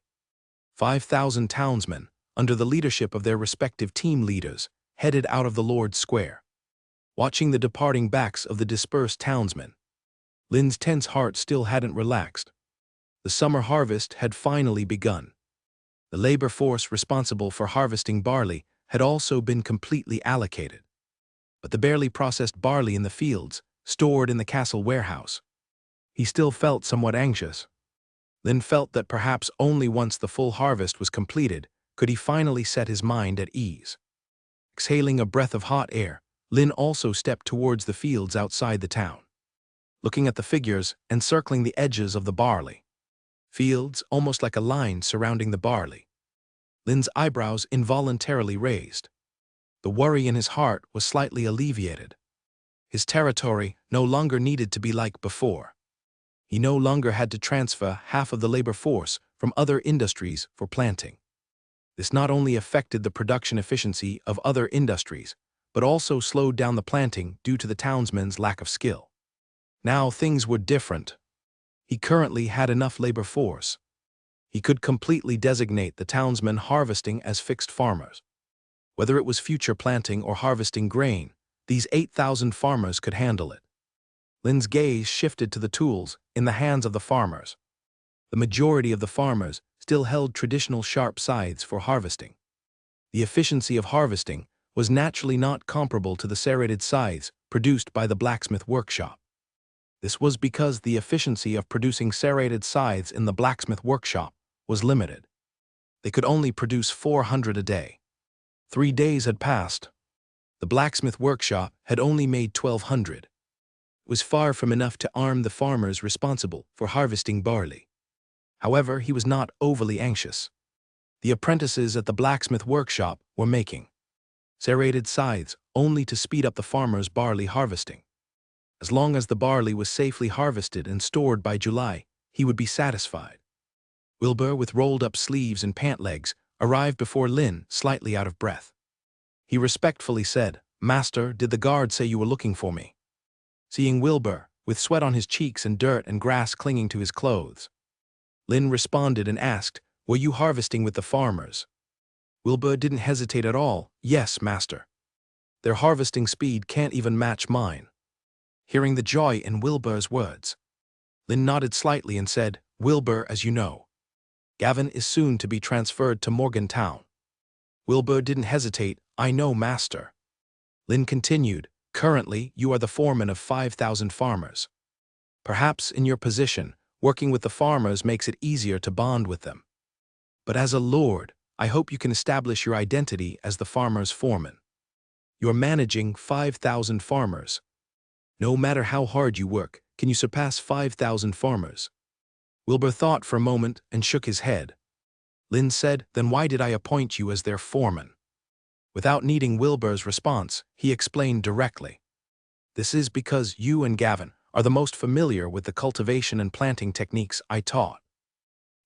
5,000 townsmen, under the leadership of their respective team leaders, headed out of the Lord's Square. Watching the departing backs of the dispersed townsmen, Lin's tense heart still hadn't relaxed. The summer harvest had finally begun. The labor force responsible for harvesting barley had also been completely allocated. But the barely processed barley in the fields, stored in the castle warehouse, he still felt somewhat anxious. Lin felt that perhaps only once the full harvest was completed could he finally set his mind at ease. Exhaling a breath of hot air, Lin also stepped towards the fields outside the town, looking at the figures and circling the edges of the barley. Fields almost like a line surrounding the barley. Lin's eyebrows involuntarily raised. The worry in his heart was slightly alleviated. His territory no longer needed to be like before. He no longer had to transfer half of the labor force from other industries for planting. This not only affected the production efficiency of other industries, but also slowed down the planting due to the townsmen's lack of skill. Now things were different. He currently had enough labor force. He could completely designate the townsmen harvesting as fixed farmers. Whether it was future planting or harvesting grain, these 8,000 farmers could handle it. Lin's gaze shifted to the tools in the hands of the farmers. The majority of the farmers still held traditional sharp scythes for harvesting. The efficiency of harvesting was naturally not comparable to the serrated scythes produced by the blacksmith workshop. This was because the efficiency of producing serrated scythes in the blacksmith workshop was limited. They could only produce 400 a day. 3 days had passed. The blacksmith workshop had only made 1,200. It was far from enough to arm the farmers responsible for harvesting barley. However, he was not overly anxious. The apprentices at the blacksmith workshop were making serrated scythes only to speed up the farmers' barley harvesting. As long as the barley was safely harvested and stored by July, he would be satisfied. Wilbur, with rolled-up sleeves and pant legs, arrived before Lin, slightly out of breath. He respectfully said, "Master, did the guard say you were looking for me?" Seeing Wilbur, with sweat on his cheeks and dirt and grass clinging to his clothes, Lin responded and asked, "Were you harvesting with the farmers?" Wilbur didn't hesitate at all. "Yes, master. Their harvesting speed can't even match mine." Hearing the joy in Wilbur's words, Lin nodded slightly and said, "Wilbur, as you know, Gavin is soon to be transferred to Morgantown." Wilbur didn't hesitate. "I know, master." Lin continued, "Currently, you are the foreman of 5,000 farmers. Perhaps in your position, working with the farmers makes it easier to bond with them. But as a lord, I hope you can establish your identity as the farmer's foreman. You're managing 5,000 farmers. No matter how hard you work, can you surpass 5,000 farmers?" Wilbur thought for a moment and shook his head. Lin said, "Then why did I appoint you as their foreman?" Without needing Wilbur's response, he explained directly. "This is because you and Gavin are the most familiar with the cultivation and planting techniques I taught.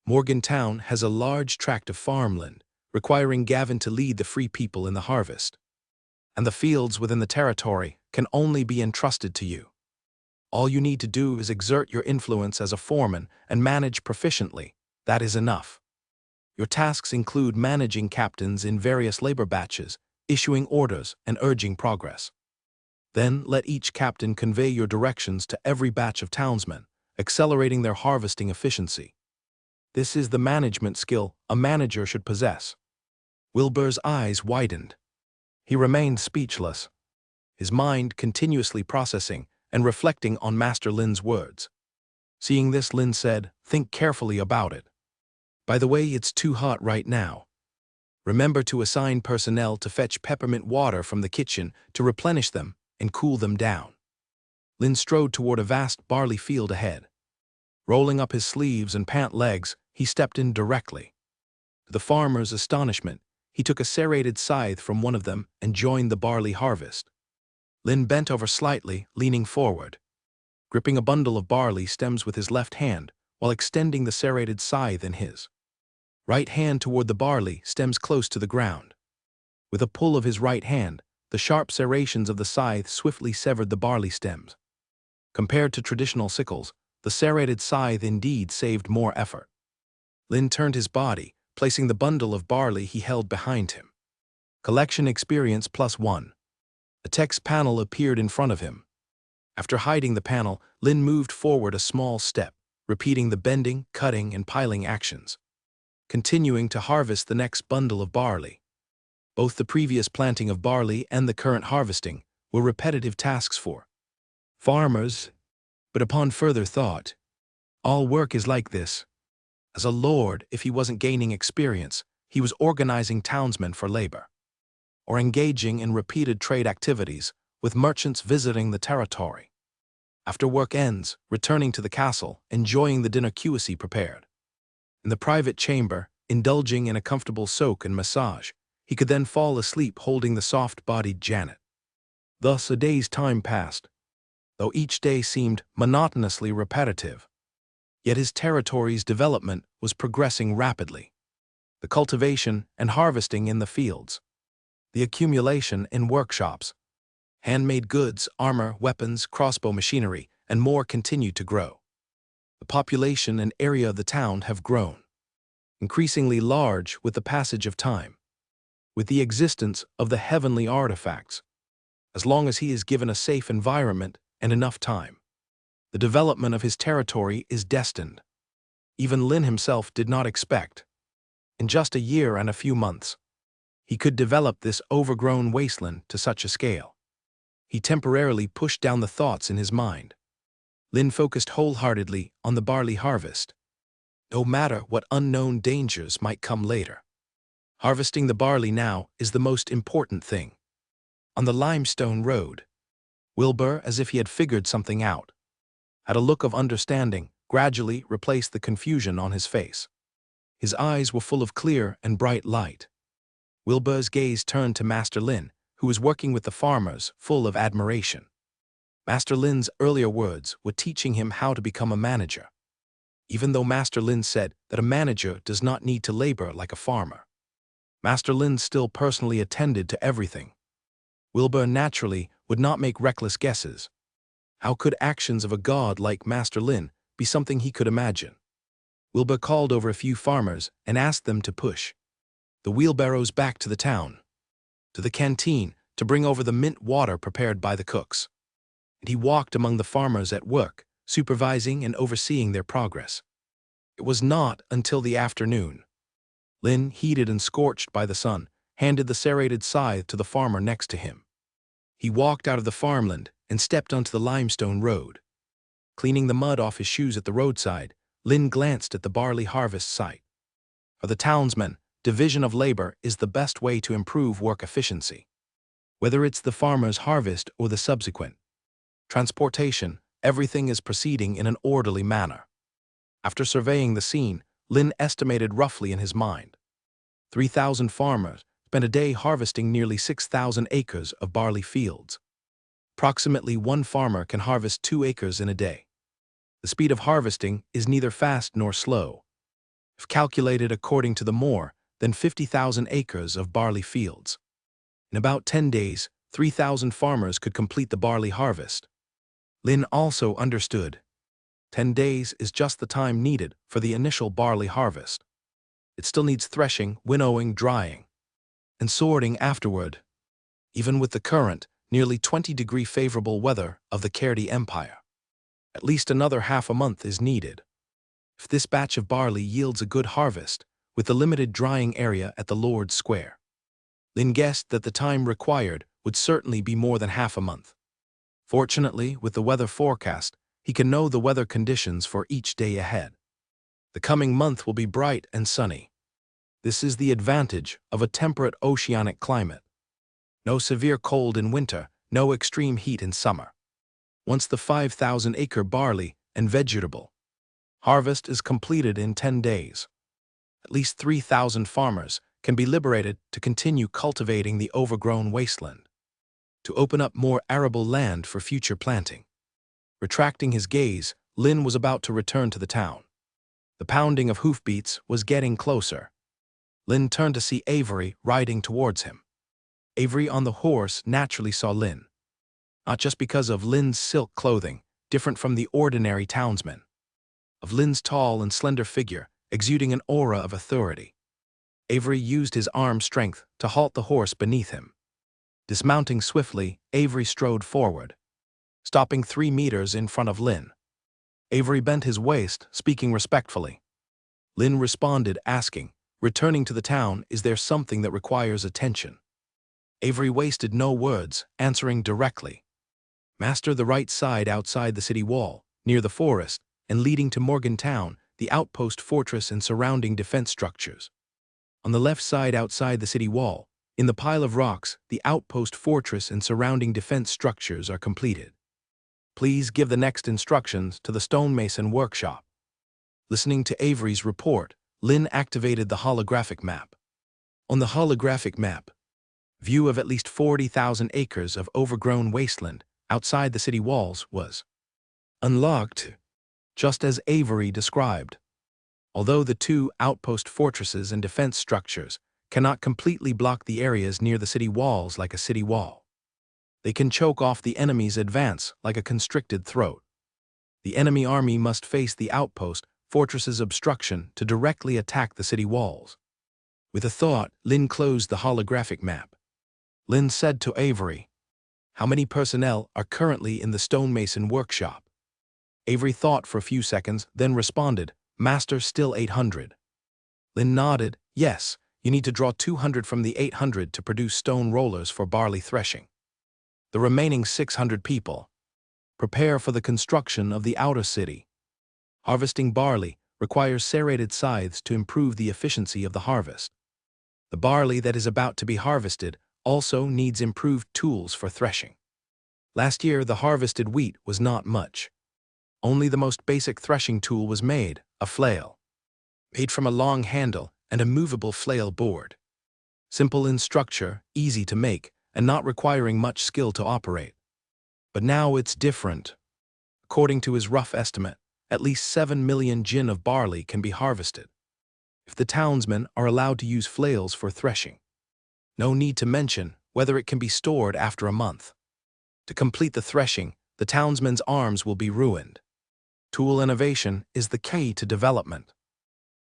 Morgantown has a large tract of farmland, requiring Gavin to lead the free people in the harvest. And the fields within the territory can only be entrusted to you. All you need to do is exert your influence as a foreman and manage proficiently. That is enough. Your tasks include managing captains in various labor batches, issuing orders, and urging progress. Then let each captain convey your directions to every batch of townsmen, accelerating their harvesting efficiency. This is the management skill a manager should possess." Wilbur's eyes widened. He remained speechless, his mind continuously processing and reflecting on Master Lin's words. Seeing this, Lin said, "Think carefully about it. By the way, it's too hot right now. Remember to assign personnel to fetch peppermint water from the kitchen to replenish them and cool them down." Lin strode toward a vast barley field ahead. Rolling up his sleeves and pant legs, he stepped in directly. To the farmer's astonishment, he took a serrated scythe from one of them and joined the barley harvest. Lin bent over slightly, leaning forward, gripping a bundle of barley stems with his left hand while extending the serrated scythe in his right hand toward the barley stems close to the ground. With a pull of his right hand, the sharp serrations of the scythe swiftly severed the barley stems. Compared to traditional sickles, the serrated scythe indeed saved more effort. Lin turned his body, placing the bundle of barley he held behind him. Collection experience +1. A text panel appeared in front of him. After hiding the panel, Lin moved forward a small step, repeating the bending, cutting, and piling actions, continuing to harvest the next bundle of barley. Both the previous planting of barley and the current harvesting were repetitive tasks for farmers, but upon further thought, all work is like this. As a lord, if he wasn't gaining experience, he was organizing townsmen for labor, or engaging in repeated trade activities with merchants visiting the territory. After work ends, returning to the castle, enjoying the dinner Qc prepared. In the private chamber, indulging in a comfortable soak and massage, he could then fall asleep holding the soft-bodied Janet. Thus a day's time passed, though each day seemed monotonously repetitive. Yet his territory's development was progressing rapidly. the cultivation and harvesting in the fields, the accumulation in workshops. Handmade goods, armor, weapons, crossbow machinery, and more continue to grow. The population and area of the town have grown, increasingly large with the passage of time, with the existence of the heavenly artifacts. As long as he is given a safe environment and enough time, the development of his territory is destined. Even Lin himself did not expect, in just a year and a few months, he could develop this overgrown wasteland to such a scale. He temporarily pushed down the thoughts in his mind. Lin focused wholeheartedly on the barley harvest, no matter what unknown dangers might come later. Harvesting the barley now is the most important thing. On the limestone road, Wilbur, as if he had figured something out, had a look of understanding gradually replaced the confusion on his face. His eyes were full of clear and bright light. Wilbur's gaze turned to Master Lin, who was working with the farmers, full of admiration. Master Lin's earlier words were teaching him how to become a manager, even though Master Lin said that a manager does not need to labor like a farmer. Master Lin still personally attended to everything. Wilbur naturally would not make reckless guesses. How could actions of a god like Master Lin be something he could imagine? Wilbur called over a few farmers and asked them to push the wheelbarrows back to the town, to the canteen, to bring over the mint water prepared by the cooks. And he walked among the farmers at work, supervising and overseeing their progress. It was not until the afternoon. Lin, heated and scorched by the sun, handed the serrated scythe to the farmer next to him. He walked out of the farmland and stepped onto the limestone road. Cleaning the mud off his shoes at the roadside, Lin glanced at the barley harvest site. For the townsmen, division of labor is the best way to improve work efficiency. Whether it's the farmer's harvest or the subsequent transportation, everything is proceeding in an orderly manner. After surveying the scene, Lin estimated roughly in his mind. 3,000 farmers spent a day harvesting nearly 6,000 acres of barley fields. Approximately one farmer can harvest 2 acres in a day. The speed of harvesting is neither fast nor slow. If calculated according to the more than 50,000 acres of barley fields, in about 10 days, 3,000 farmers could complete the barley harvest. Lin also understood 10 days is just the time needed for the initial barley harvest. It still needs threshing, winnowing, drying, and sorting afterward. Even with the current, nearly 20-degree favorable weather of the Kerdi Empire, at least another half a month is needed. If this batch of barley yields a good harvest, with the limited drying area at the Lord's Square, Lin guessed that the time required would certainly be more than half a month. Fortunately, with the weather forecast, he can know the weather conditions for each day ahead. The coming month will be bright and sunny. This is the advantage of a temperate oceanic climate. No severe cold in winter, no extreme heat in summer. Once the 5,000-acre barley and vegetable harvest is completed in 10 days, at least 3,000 farmers can be liberated to continue cultivating the overgrown wasteland, to open up more arable land for future planting. Retracting his gaze, Lin was about to return to the town. The pounding of hoofbeats was getting closer. Lin turned to see Avery riding towards him. Avery on the horse naturally saw Lin, not just because of Lin's silk clothing, different from the ordinary townsman, of Lin's tall and slender figure, exuding an aura of authority. Avery used his arm strength to halt the horse beneath him. Dismounting swiftly, Avery strode forward, stopping 3 meters in front of Lin. Avery bent his waist, speaking respectfully. Lin responded, asking, "Returning to the town, is there something that requires attention?" Avery wasted no words, answering directly. "Master, the right side outside the city wall, near the forest, and leading to Morgantown, the outpost fortress and surrounding defense structures. On the left side outside the city wall, in the pile of rocks, the outpost fortress and surrounding defense structures are completed. Please give the next instructions to the stonemason workshop." Listening to Avery's report, Lin activated the holographic map. On the holographic map, view of at least 40,000 acres of overgrown wasteland outside the city walls was unlocked, just as Avery described. Although the two outpost fortresses and defense structures cannot completely block the areas near the city walls like a city wall, they can choke off the enemy's advance like a constricted throat. The enemy army must face the outpost fortress's obstruction to directly attack the city walls. With a thought, Lin closed the holographic map. Lin said to Avery, "How many personnel are currently in the stonemason workshop?" Avery thought for a few seconds, then responded, "Master, still 800. Lin nodded, "Yes, you need to draw 200 from the 800 to produce stone rollers for barley threshing. The remaining 600 people prepare for the construction of the outer city. Harvesting barley requires serrated scythes to improve the efficiency of the harvest. The barley that is about to be harvested also needs improved tools for threshing. Last year, the harvested wheat was not much. Only the most basic threshing tool was made, a flail. Made from a long handle and a movable flail board. Simple in structure, easy to make, and not requiring much skill to operate. But now it's different. According to his rough estimate, at least 7 million jin of barley can be harvested, if the townsmen are allowed to use flails for threshing. No need to mention whether it can be stored after a month. To complete the threshing, the townsmen's arms will be ruined. Tool innovation is the key to development.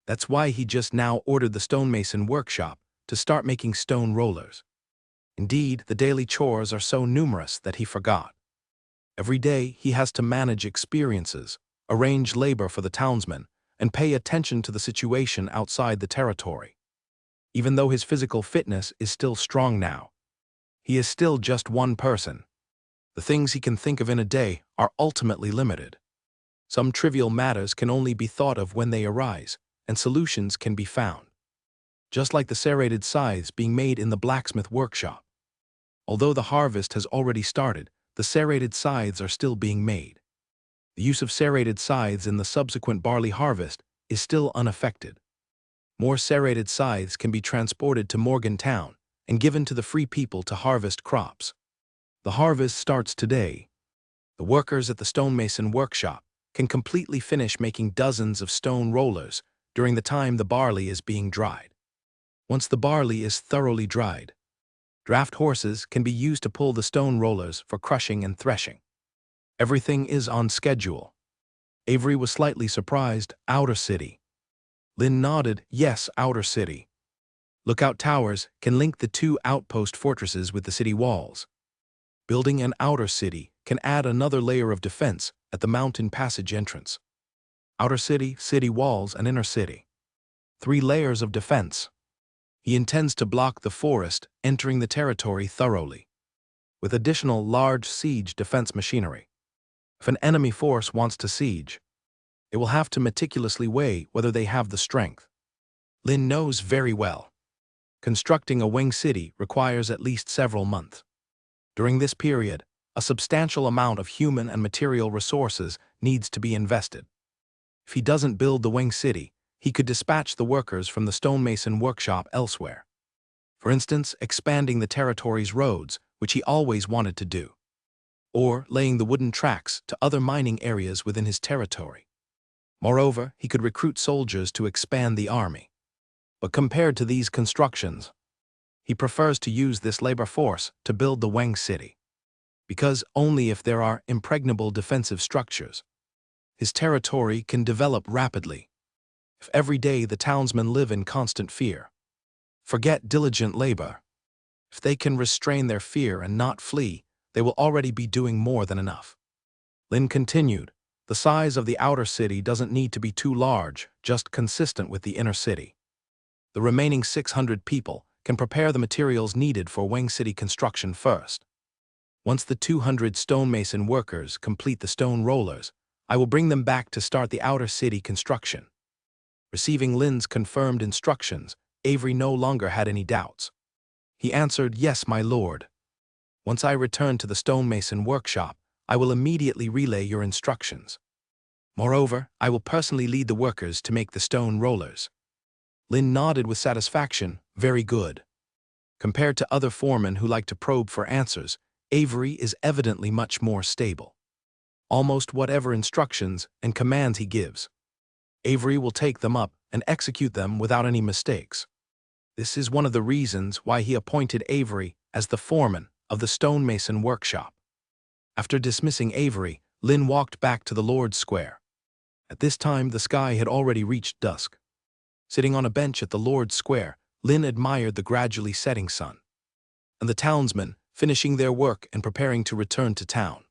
That's why he just now ordered the stonemason workshop to start making stone rollers. Indeed, the daily chores are so numerous that he forgot. Every day he has to manage experiences, arrange labor for the townsmen, and pay attention to the situation outside the territory. Even though his physical fitness is still strong now, he is still just one person. The things he can think of in a day are ultimately limited. Some trivial matters can only be thought of when they arise, and solutions can be found. Just like the serrated scythes being made in the blacksmith workshop. Although the harvest has already started, the serrated scythes are still being made. The use of serrated scythes in the subsequent barley harvest is still unaffected. More serrated scythes can be transported to Morgantown and given to the free people to harvest crops. The harvest starts today. The workers at the stonemason workshop can completely finish making dozens of stone rollers during the time the barley is being dried. Once the barley is thoroughly dried, draft horses can be used to pull the stone rollers for crushing and threshing. Everything is on schedule. Avery was slightly surprised. Outer city. Lin nodded, "Yes, outer city. Lookout towers can link the two outpost fortresses with the city walls. Building an outer city can add another layer of defense at the mountain passage entrance. Outer city, city walls, and inner city. 3 layers of defense. He intends to block the forest entering the territory thoroughly, with additional large siege defense machinery. If an enemy force wants to siege, they will have to meticulously weigh whether they have the strength. Lin knows very well. Constructing a wing city requires at least several months. During this period, a substantial amount of human and material resources needs to be invested. If he doesn't build the wing city, he could dispatch the workers from the stonemason workshop elsewhere. For instance, expanding the territory's roads, which he always wanted to do. Or laying the wooden tracks to other mining areas within his territory. Moreover, he could recruit soldiers to expand the army. But compared to these constructions, he prefers to use this labor force to build the Wang city. Because only if there are impregnable defensive structures, his territory can develop rapidly. If every day the townsmen live in constant fear, forget diligent labor. If they can restrain their fear and not flee, they will already be doing more than enough. Lin continued, "The size of the outer city doesn't need to be too large, just consistent with the inner city. The remaining 600 people can prepare the materials needed for Wang City construction first. Once the 200 stonemason workers complete the stone rollers, I will bring them back to start the outer city construction." Receiving Lin's confirmed instructions, Avery no longer had any doubts. He answered, "Yes, my lord. Once I return to the stonemason workshop, I will immediately relay your instructions. Moreover, I will personally lead the workers to make the stone rollers." Lin nodded with satisfaction. "Very good." Compared to other foremen who like to probe for answers, Avery is evidently much more stable. Almost whatever instructions and commands he gives, Avery will take them up and execute them without any mistakes. This is one of the reasons why he appointed Avery as the foreman of the stonemason workshop. After dismissing Avery, Lynn walked back to the Lord's Square. At this time, the sky had already reached dusk. Sitting on a bench at the Lord's Square, Lynn admired the gradually setting sun, and the townsmen finishing their work and preparing to return to town.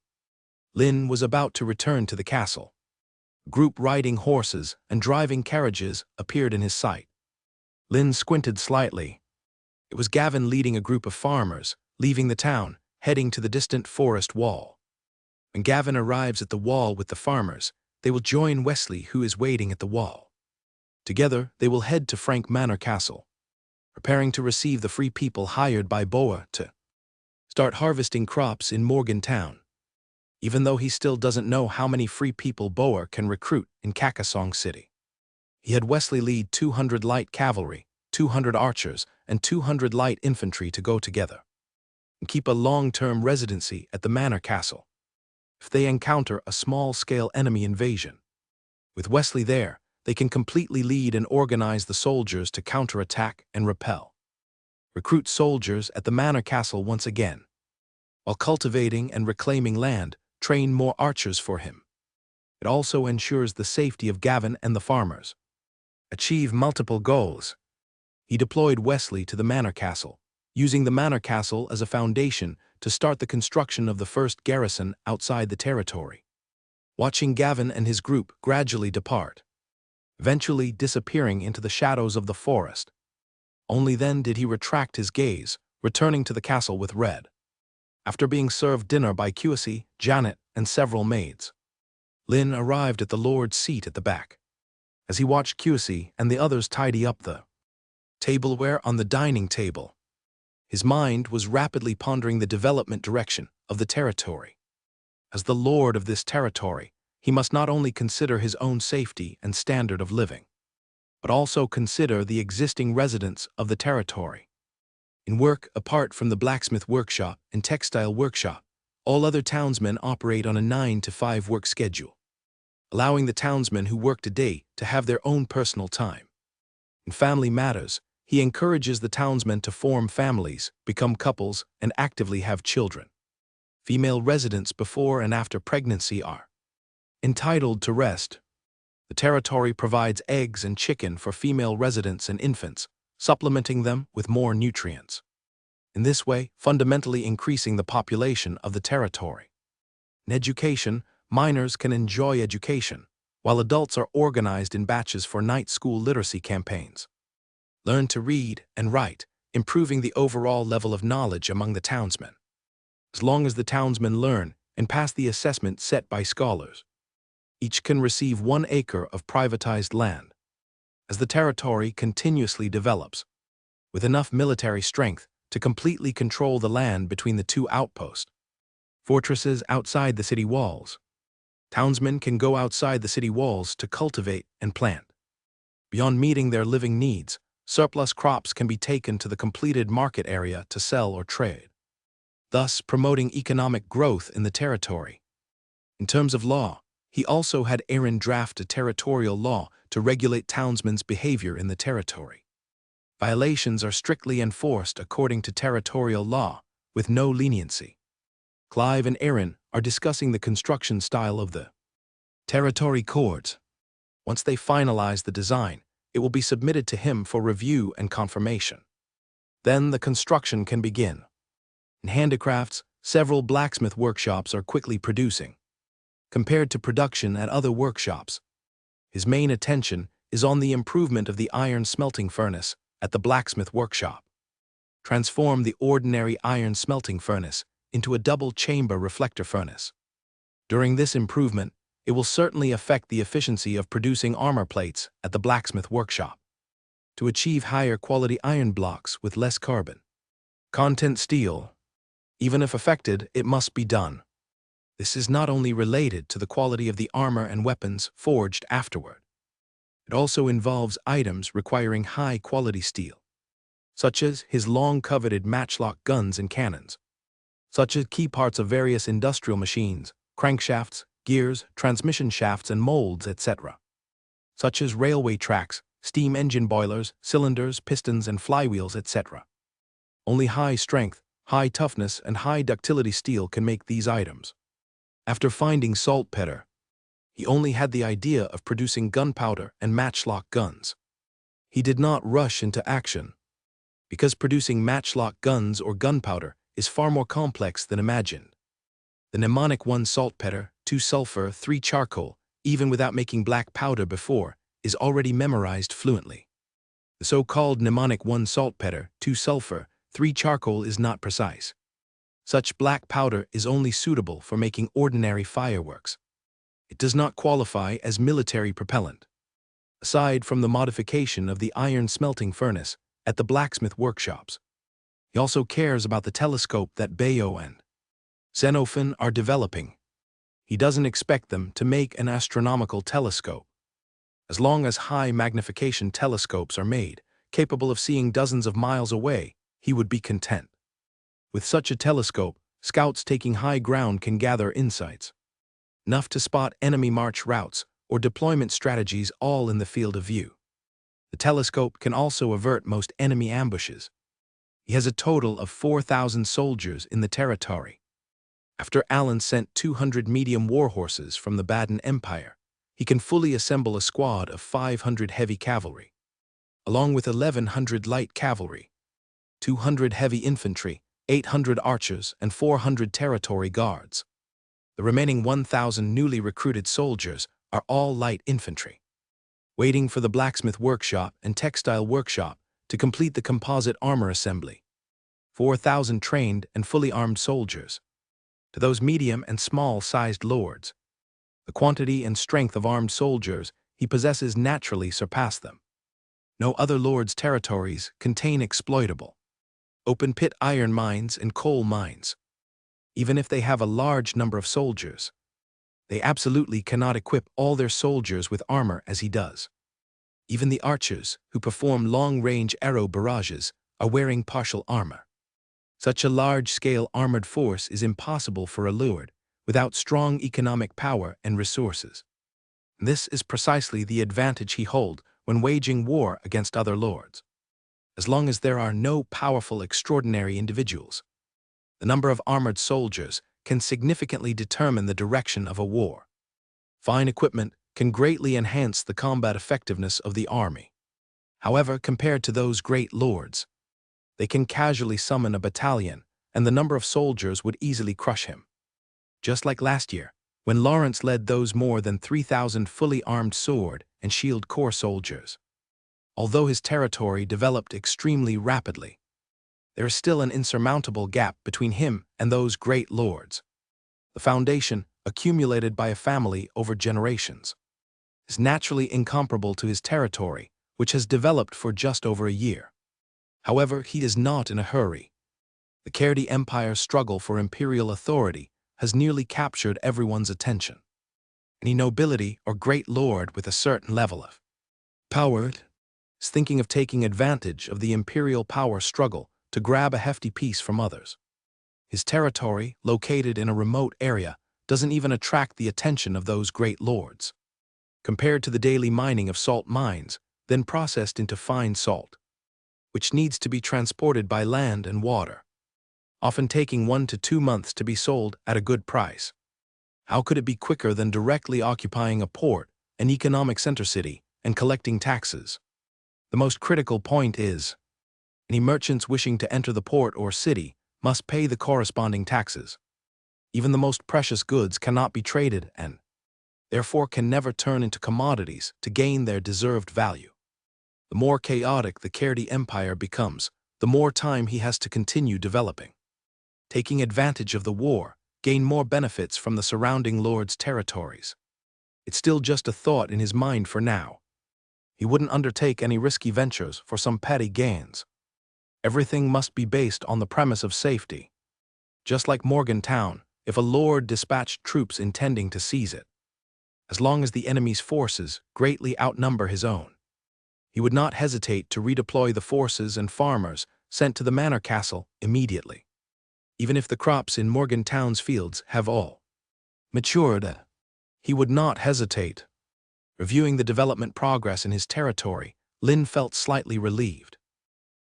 Lynn was about to return to the castle. A group riding horses and driving carriages appeared in his sight. Lynn squinted slightly. It was Gavin leading a group of farmers, leaving the town, heading to the distant forest wall. When Gavin arrives at the wall with the farmers, they will join Wesley, who is waiting at the wall. Together, they will head to Frank Manor Castle, preparing to receive the free people hired by Boa to start harvesting crops in Morgantown, even though he still doesn't know how many free people Boa can recruit in Kakasong City. He had Wesley lead 200 light cavalry, 200 archers, and 200 light infantry to go together and keep a long-term residency at the Manor Castle if they encounter a small-scale enemy invasion. With Wesley there, they can completely lead and organize the soldiers to counterattack and repel. Recruit soldiers at the Manor Castle once again. While cultivating and reclaiming land, train more archers for him. It also ensures the safety of Gavin and the farmers. Achieve multiple goals. He deployed Wesley to the Manor Castle, using the Manor Castle as a foundation to start the construction of the first garrison outside the territory. Watching Gavin and his group gradually depart, eventually disappearing into the shadows of the forest. Only then did he retract his gaze, returning to the castle with Red. After being served dinner by Cusi, Janet, and several maids, Lynn arrived at the Lord's seat at the back. As he watched Cusi and the others tidy up the tableware on the dining table, his mind was rapidly pondering the development direction of the territory. As the lord of this territory, he must not only consider his own safety and standard of living, but also consider the existing residents of the territory. In work apart from the blacksmith workshop and textile workshop, all other townsmen operate on a 9-to-5 work schedule, allowing the townsmen who work today to have their own personal time. In family matters, he encourages the townsmen to form families, become couples, and actively have children. Female residents before and after pregnancy are entitled to rest. The territory provides eggs and chicken for female residents and infants, supplementing them with more nutrients. In this way, fundamentally increasing the population of the territory. In education, minors can enjoy education, while adults are organized in batches for night school literacy campaigns. Learn to read and write, improving the overall level of knowledge among the townsmen. As long as the townsmen learn and pass the assessment set by scholars, each can receive 1 acre of privatized land. As the territory continuously develops, with enough military strength to completely control the land between the 2 outposts, fortresses outside the city walls, townsmen can go outside the city walls to cultivate and plant. Beyond meeting their living needs, surplus crops can be taken to the completed market area to sell or trade, thus promoting economic growth in the territory. In terms of law, he also had Aaron draft a territorial law to regulate townsmen's behavior in the territory. Violations are strictly enforced according to territorial law, with no leniency. Clive and Aaron are discussing the construction style of the territory courts. Once they finalize the design, it will be submitted to him for review and confirmation. Then the construction can begin. In handicrafts, several blacksmith workshops are quickly producing. Compared to production at other workshops, his main attention is on the improvement of the iron smelting furnace at the blacksmith workshop. Transform the ordinary iron smelting furnace into a double-chamber reflector furnace. During this improvement, it will certainly affect the efficiency of producing armor plates at the blacksmith workshop. To achieve higher quality iron blocks with less carbon content steel, even if affected, it must be done. This is not only related to the quality of the armor and weapons forged afterward. It also involves items requiring high-quality steel, such as his long-coveted matchlock guns and cannons, such as key parts of various industrial machines, crankshafts, gears, transmission shafts, and molds, etc. such as railway tracks, steam engine boilers, cylinders, pistons, and flywheels, etc. Only high strength, high toughness, and high ductility steel can make these items. After finding saltpeter, he only had the idea of producing gunpowder and matchlock guns. He did not rush into action, because producing matchlock guns or gunpowder is far more complex than imagined. The mnemonic 1 saltpeter, 2 sulfur, 3 charcoal, even without making black powder before, is already memorized fluently. The so-called mnemonic 1 saltpeter, 2 sulfur, 3 charcoal is not precise. Such black powder is only suitable for making ordinary fireworks. It does not qualify as military propellant. Aside from the modification of the iron smelting furnace at the blacksmith workshops, he also cares about the telescope that Bayo and Xenophon are developing. He doesn't expect them to make an astronomical telescope. As long as high magnification telescopes are made, capable of seeing dozens of miles away, he would be content. With such a telescope, scouts taking high ground can gather insights enough to spot enemy march routes or deployment strategies all in the field of view. The telescope can also avert most enemy ambushes. He has a total of 4,000 soldiers in the territory. After Alan sent 200 medium warhorses from the Baden Empire, he can fully assemble a squad of 500 heavy cavalry, along with 1,100 light cavalry, 200 heavy infantry, 800 archers, and 400 territory guards. The remaining 1,000 newly recruited soldiers are all light infantry, waiting for the blacksmith workshop and textile workshop to complete the composite armor assembly. 4,000 trained and fully armed soldiers. To those medium and small-sized lords, the quantity and strength of armed soldiers he possesses naturally surpass them. No other lord's territories contain exploitable, open-pit iron mines and coal mines. Even if they have a large number of soldiers, they absolutely cannot equip all their soldiers with armor as he does. Even the archers, who perform long-range arrow barrages, are wearing partial armor. Such a large-scale armored force is impossible for a lord without strong economic power and resources. This is precisely the advantage he holds when waging war against other lords. As long as there are no powerful, extraordinary individuals, the number of armored soldiers can significantly determine the direction of a war. Fine equipment can greatly enhance the combat effectiveness of the army. However, compared to those great lords, they can casually summon a battalion, and the number of soldiers would easily crush him. Just like last year, when Lawrence led those more than 3,000 fully armed sword and shield corps soldiers. Although his territory developed extremely rapidly, there is still an insurmountable gap between him and those great lords. The foundation, accumulated by a family over generations, is naturally incomparable to his territory, which has developed for just over a year. However, he is not in a hurry. The Kerdi Empire's struggle for imperial authority has nearly captured everyone's attention. Any nobility or great lord with a certain level of power is thinking of taking advantage of the imperial power struggle to grab a hefty piece from others. His territory, located in a remote area, doesn't even attract the attention of those great lords. Compared to the daily mining of salt mines, then processed into fine salt, which needs to be transported by land and water, often taking 1 to 2 months to be sold at a good price. How could it be quicker than directly occupying a port, an economic center city, and collecting taxes? The most critical point is, any merchants wishing to enter the port or city must pay the corresponding taxes. Even the most precious goods cannot be traded and, therefore, can never turn into commodities to gain their deserved value. The more chaotic the Kerdi Empire becomes, the more time he has to continue developing. Taking advantage of the war, gain more benefits from the surrounding lords' territories. It's still just a thought in his mind for now. He wouldn't undertake any risky ventures for some petty gains. Everything must be based on the premise of safety. Just like Morgantown, if a lord dispatched troops intending to seize it, as long as the enemy's forces greatly outnumber his own, he would not hesitate to redeploy the forces and farmers sent to the manor castle immediately. Even if the crops in Morgantown's fields have all matured, he would not hesitate. Reviewing the development progress in his territory, Lin felt slightly relieved.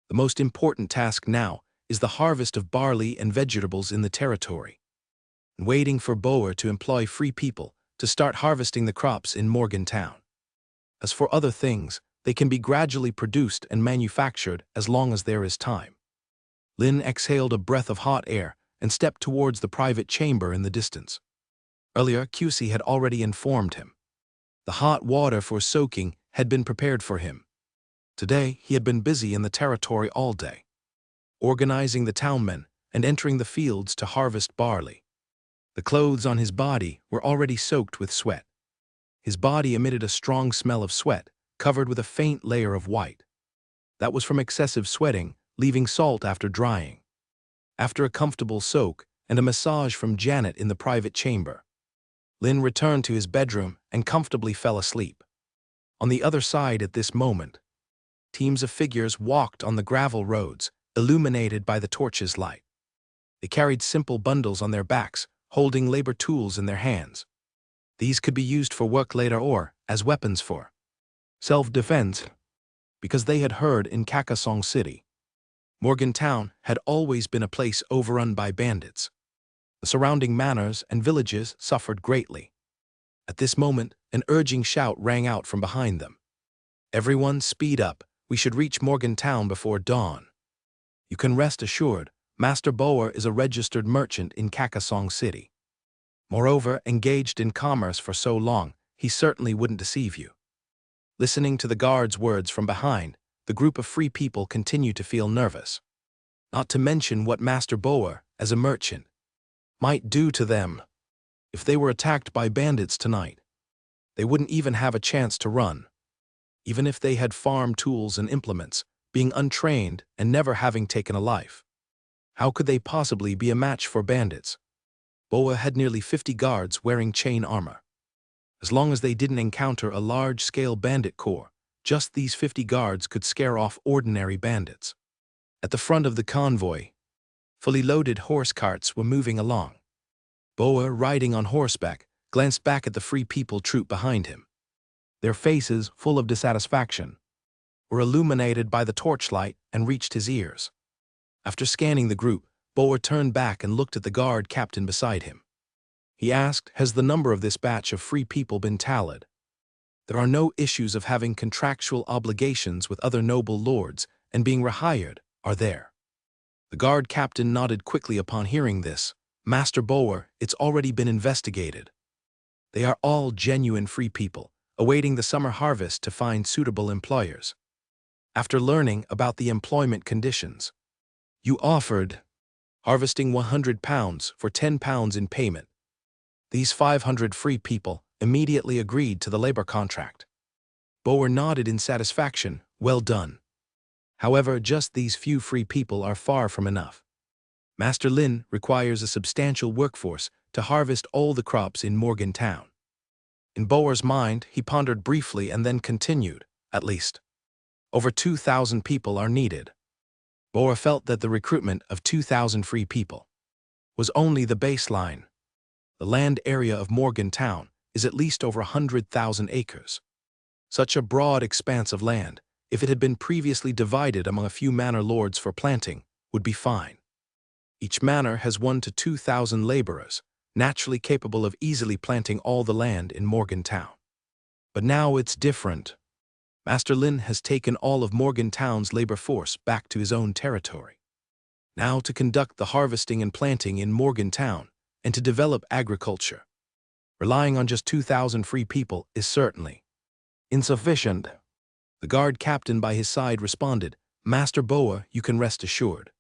The most important task now is the harvest of barley and vegetables in the territory, and waiting for Boer to employ free people to start harvesting the crops in Morgantown. As for other things, they can be gradually produced and manufactured as long as there is time. Lin exhaled a breath of hot air and stepped towards the private chamber in the distance. Earlier, QC had already informed him. The hot water for soaking had been prepared for him. Today, he had been busy in the territory all day, organizing the townmen and entering the fields to harvest barley. The clothes on his body were already soaked with sweat. His body emitted a strong smell of sweat, covered with a faint layer of white. That was from excessive sweating, leaving salt after drying. After a comfortable soak and a massage from Janet in the private chamber, Lin returned to his bedroom and comfortably fell asleep. On the other side at this moment, teams of figures walked on the gravel roads, illuminated by the torch's light. They carried simple bundles on their backs, holding labor tools in their hands. These could be used for work later or as weapons for self-defense, because they had heard in Kakasong City, Morgantown had always been a place overrun by bandits. The surrounding manors and villages suffered greatly. At this moment, an urging shout rang out from behind them. "Everyone, speed up. We should reach Morgantown before dawn." You can rest assured, Master Boer is a registered merchant in Kakasong City. Moreover, engaged in commerce for so long, he certainly wouldn't deceive you. Listening to the guard's words from behind, the group of free people continued to feel nervous. Not to mention what Master Boer, as a merchant, might do to them. If they were attacked by bandits tonight, they wouldn't even have a chance to run. Even if they had farm tools and implements, being untrained and never having taken a life, how could they possibly be a match for bandits? Boa had nearly 50 guards wearing chain armor. As long as they didn't encounter a large-scale bandit corps, just these 50 guards could scare off ordinary bandits. At the front of the convoy, fully loaded horse carts were moving along. Boa, riding on horseback, glanced back at the free people troop behind him. Their faces, full of dissatisfaction, were illuminated by the torchlight and reached his ears. After scanning the group, Boa turned back and looked at the guard captain beside him. He asked, "Has the number of this batch of free people been tallied?" "There are no issues of having contractual obligations with other noble lords and being rehired, are there?" The guard captain nodded quickly upon hearing this. "Master Boer, it's already been investigated. They are all genuine free people, awaiting the summer harvest to find suitable employers. After learning about the employment conditions, you offered harvesting 100 pounds for 10 pounds in payment. These 500 free people immediately agreed to the labor contract." Boer nodded in satisfaction. "Well done. However, just these few free people are far from enough. Master Lin requires a substantial workforce to harvest all the crops in Morgantown." In Boer's mind, he pondered briefly and then continued, "At least over 2,000 people are needed." Boer felt that the recruitment of 2,000 free people was only the baseline. The land area of Morgantown is at least over 100,000 acres. Such a broad expanse of land, if it had been previously divided among a few manor lords for planting, would be fine. Each manor has 1,000 to 2,000 laborers, naturally capable of easily planting all the land in Morgantown. But now it's different. Master Lin has taken all of Morgantown's labor force back to his own territory. Now to conduct the harvesting and planting in Morgantown and to develop agriculture, relying on just 2,000 free people is certainly insufficient. The guard captain by his side responded, "Master Boa, you can rest assured.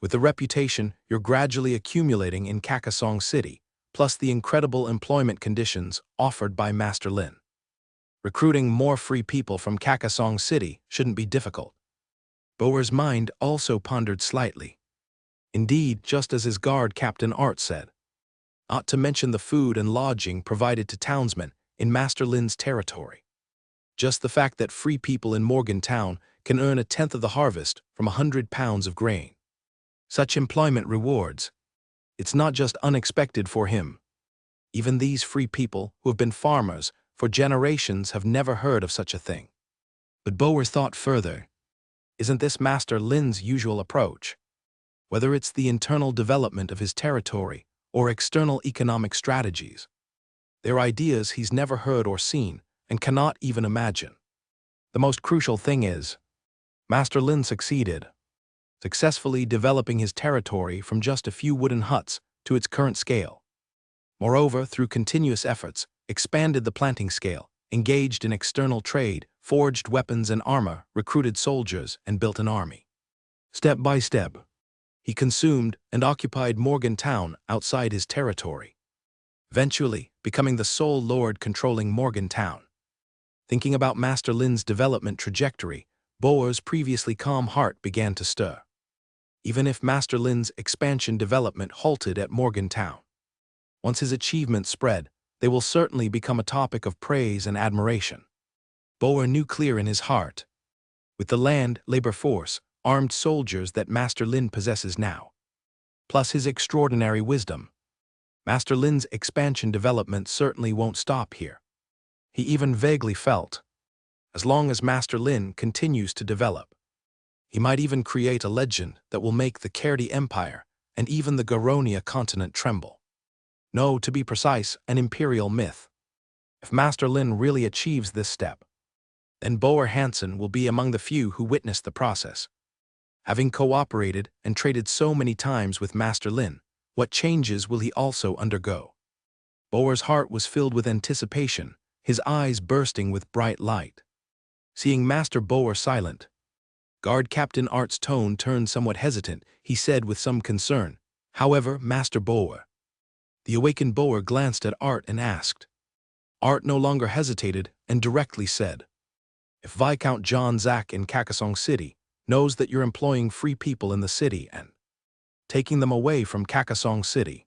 With the reputation you're gradually accumulating in Kakasong City, plus the incredible employment conditions offered by Master Lin, recruiting more free people from Kakasong City shouldn't be difficult." Boer's mind also pondered slightly. Indeed, just as his guard captain Art said, not to mention the food and lodging provided to townsmen in Master Lin's territory. Just the fact that free people in Morgantown can earn 1/10 of the harvest from 100 pounds of grain. Such employment rewards. It's not just unexpected for him. Even these free people, who have been farmers, for generations have never heard of such a thing. But Boer thought further. Isn't this Master Lin's usual approach? Whether it's the internal development of his territory or external economic strategies, they're ideas he's never heard or seen and cannot even imagine. The most crucial thing is, Master Lin succeeded, successfully developing his territory from just a few wooden huts to its current scale. Moreover, through continuous efforts, expanded the planting scale, engaged in external trade, forged weapons and armor, recruited soldiers, and built an army. Step by step, he consumed and occupied Morgantown outside his territory, eventually becoming the sole lord controlling Morgantown. Thinking about Master Lin's development trajectory, Boer's previously calm heart began to stir. Even if Master Lin's expansion development halted at Morgantown, once his achievements spread, they will certainly become a topic of praise and admiration. Boer knew clear in his heart. With the land, labor force, armed soldiers that Master Lin possesses now, plus his extraordinary wisdom, Master Lin's expansion development certainly won't stop here. He even vaguely felt, as long as Master Lin continues to develop, he might even create a legend that will make the Kerdi Empire and even the Garonia continent tremble. No, to be precise, an imperial myth. If Master Lin really achieves this step, then Boer Hansen will be among the few who witness the process. Having cooperated and traded so many times with Master Lin, what changes will he also undergo? Boer's heart was filled with anticipation, his eyes bursting with bright light. Seeing Master Boer silent, Guard Captain Art's tone turned somewhat hesitant. He said with some concern, "However, Master Boer." The awakened Boer glanced at Art and asked. Art no longer hesitated and directly said, "If Viscount John Zack in Kakasong City knows that you're employing free people in the city and taking them away from Kakasong City,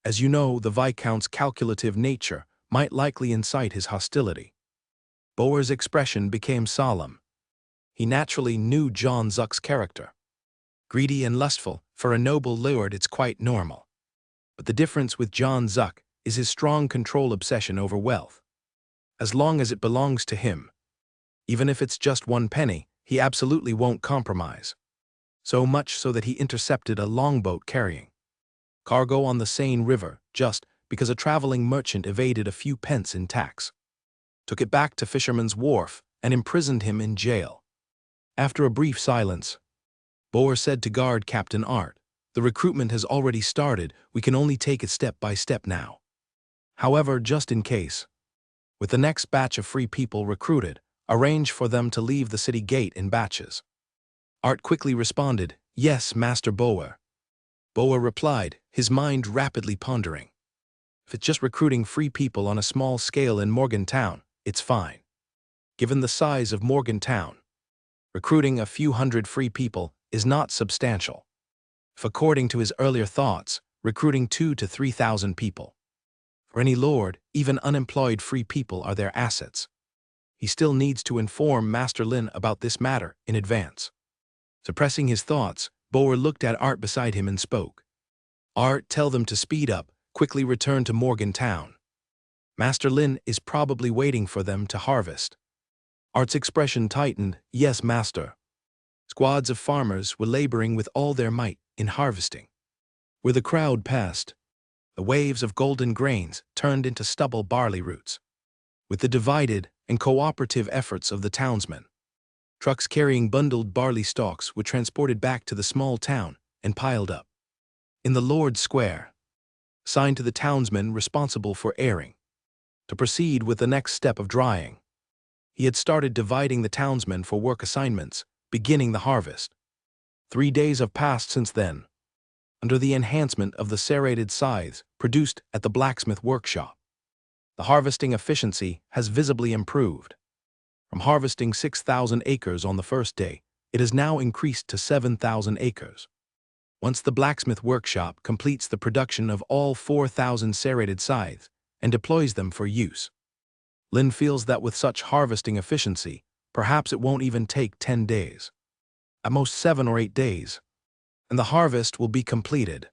as you know, the Viscount's calculative nature might likely incite his hostility." Boer's expression became solemn. He naturally knew John Zuck's character. Greedy and lustful, for a noble lord it's quite normal. But the difference with John Zuck is his strong control obsession over wealth. As long as it belongs to him, even if it's just 1 penny, he absolutely won't compromise. So much so that he intercepted a longboat carrying cargo on the Seine River just because a traveling merchant evaded a few pence in tax, took it back to Fisherman's Wharf, and imprisoned him in jail. After a brief silence, Boer said to Guard Captain Art, "The recruitment has already started, we can only take it step by step now. However, just in case, with the next batch of free people recruited, arrange for them to leave the city gate in batches." Art quickly responded, "Yes, Master Boer." Boer replied, his mind rapidly pondering. If it's just recruiting free people on a small scale in Morgantown, it's fine. Given the size of Morgantown, recruiting a few hundred free people is not substantial. If, according to his earlier thoughts, recruiting 2,000 to 3,000 people. For any lord, even unemployed free people are their assets. He still needs to inform Master Lin about this matter in advance. Suppressing his thoughts, Boer looked at Art beside him and spoke. "Art, tell them to speed up, quickly return to Morgantown. Master Lin is probably waiting for them to harvest." Art's expression tightened. "Yes, Master." Squads of farmers were laboring with all their might in harvesting. Where the crowd passed, the waves of golden grains turned into stubble barley roots. With the divided and cooperative efforts of the townsmen, trucks carrying bundled barley stalks were transported back to the small town and piled up in the Lord's Square, assigned to the townsmen responsible for airing, to proceed with the next step of drying. He had started dividing the townsmen for work assignments, beginning the harvest. 3 days have passed since then, under the enhancement of the serrated scythes produced at the blacksmith workshop. The harvesting efficiency has visibly improved. From harvesting 6,000 acres on the first day, it has now increased to 7,000 acres. Once the blacksmith workshop completes the production of all 4,000 serrated scythes and deploys them for use, Lin feels that with such harvesting efficiency, perhaps it won't even take 10 days. At most 7 or 8 days, and the harvest will be completed.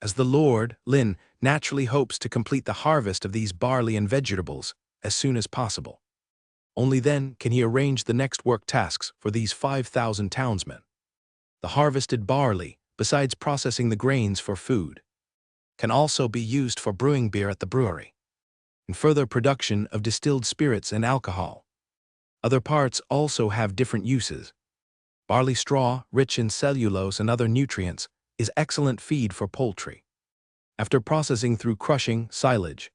As the Lord, Lin naturally hopes to complete the harvest of these barley and vegetables as soon as possible. Only then can he arrange the next work tasks for these 5,000 townsmen. The harvested barley, besides processing the grains for food, can also be used for brewing beer at the brewery, and further production of distilled spirits and alcohol. Other parts also have different uses. Barley straw, rich in cellulose and other nutrients, is excellent feed for poultry. After processing through crushing, silage,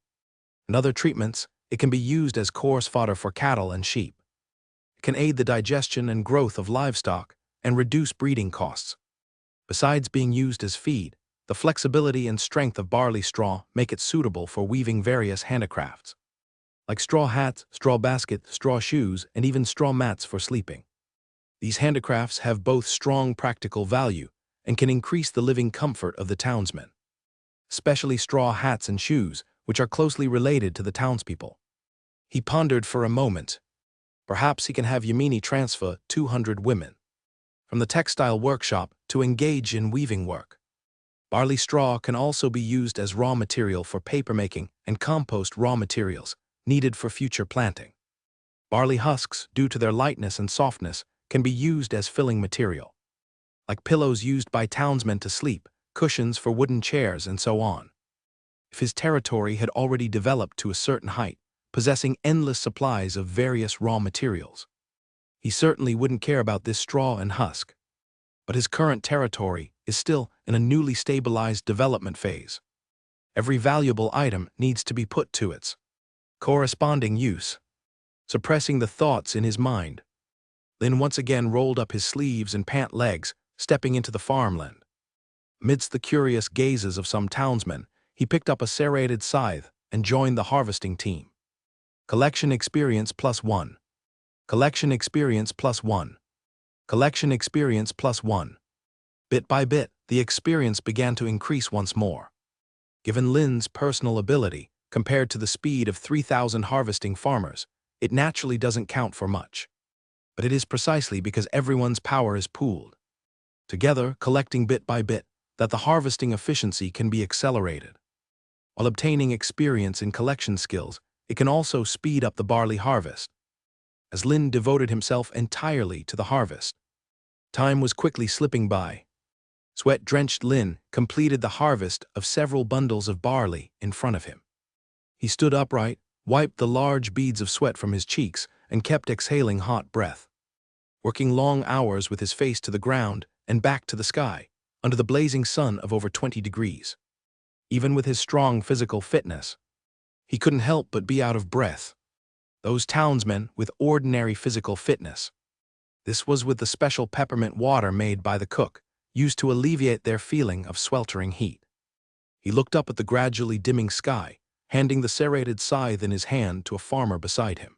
and other treatments, it can be used as coarse fodder for cattle and sheep. It can aid the digestion and growth of livestock and reduce breeding costs. Besides being used as feed, the flexibility and strength of barley straw make it suitable for weaving various handicrafts, like straw hats, straw basket, straw shoes, and even straw mats for sleeping. These handicrafts have both strong practical value and can increase the living comfort of the townsmen, especially straw hats and shoes, which are closely related to the townspeople. He pondered for a moment. Perhaps he can have Yamini transfer 200 women from the textile workshop to engage in weaving work. Barley straw can also be used as raw material for papermaking and compost raw materials needed for future planting. Barley husks, due to their lightness and softness, can be used as filling material, like pillows used by townsmen to sleep, cushions for wooden chairs, and so on. If his territory had already developed to a certain height, possessing endless supplies of various raw materials, he certainly wouldn't care about this straw and husk. But his current territory is still in a newly stabilized development phase. Every valuable item needs to be put to its corresponding use. Suppressing the thoughts in his mind, Lin once again rolled up his sleeves and pant legs, stepping into the farmland. Amidst the curious gazes of some townsmen, he picked up a serrated scythe and joined the harvesting team. Collection experience +1. Collection experience +1. Collection experience +1. Bit by bit, the experience began to increase once more. Given Lin's personal ability, compared to the speed of 3,000 harvesting farmers, it naturally doesn't count for much. But it is precisely because everyone's power is pooled together, collecting bit by bit, that the harvesting efficiency can be accelerated. While obtaining experience in collection skills, it can also speed up the barley harvest. As Lin devoted himself entirely to the harvest, time was quickly slipping by. Sweat-drenched Lin completed the harvest of several bundles of barley in front of him. He stood upright, wiped the large beads of sweat from his cheeks, and kept exhaling hot breath. Working long hours with his face to the ground and back to the sky, under the blazing sun of over 20 degrees. Even with his strong physical fitness, he couldn't help but be out of breath. Those townsmen with ordinary physical fitness. This was with the special peppermint water made by the cook, used to alleviate their feeling of sweltering heat. He looked up at the gradually dimming sky, handing the serrated scythe in his hand to a farmer beside him.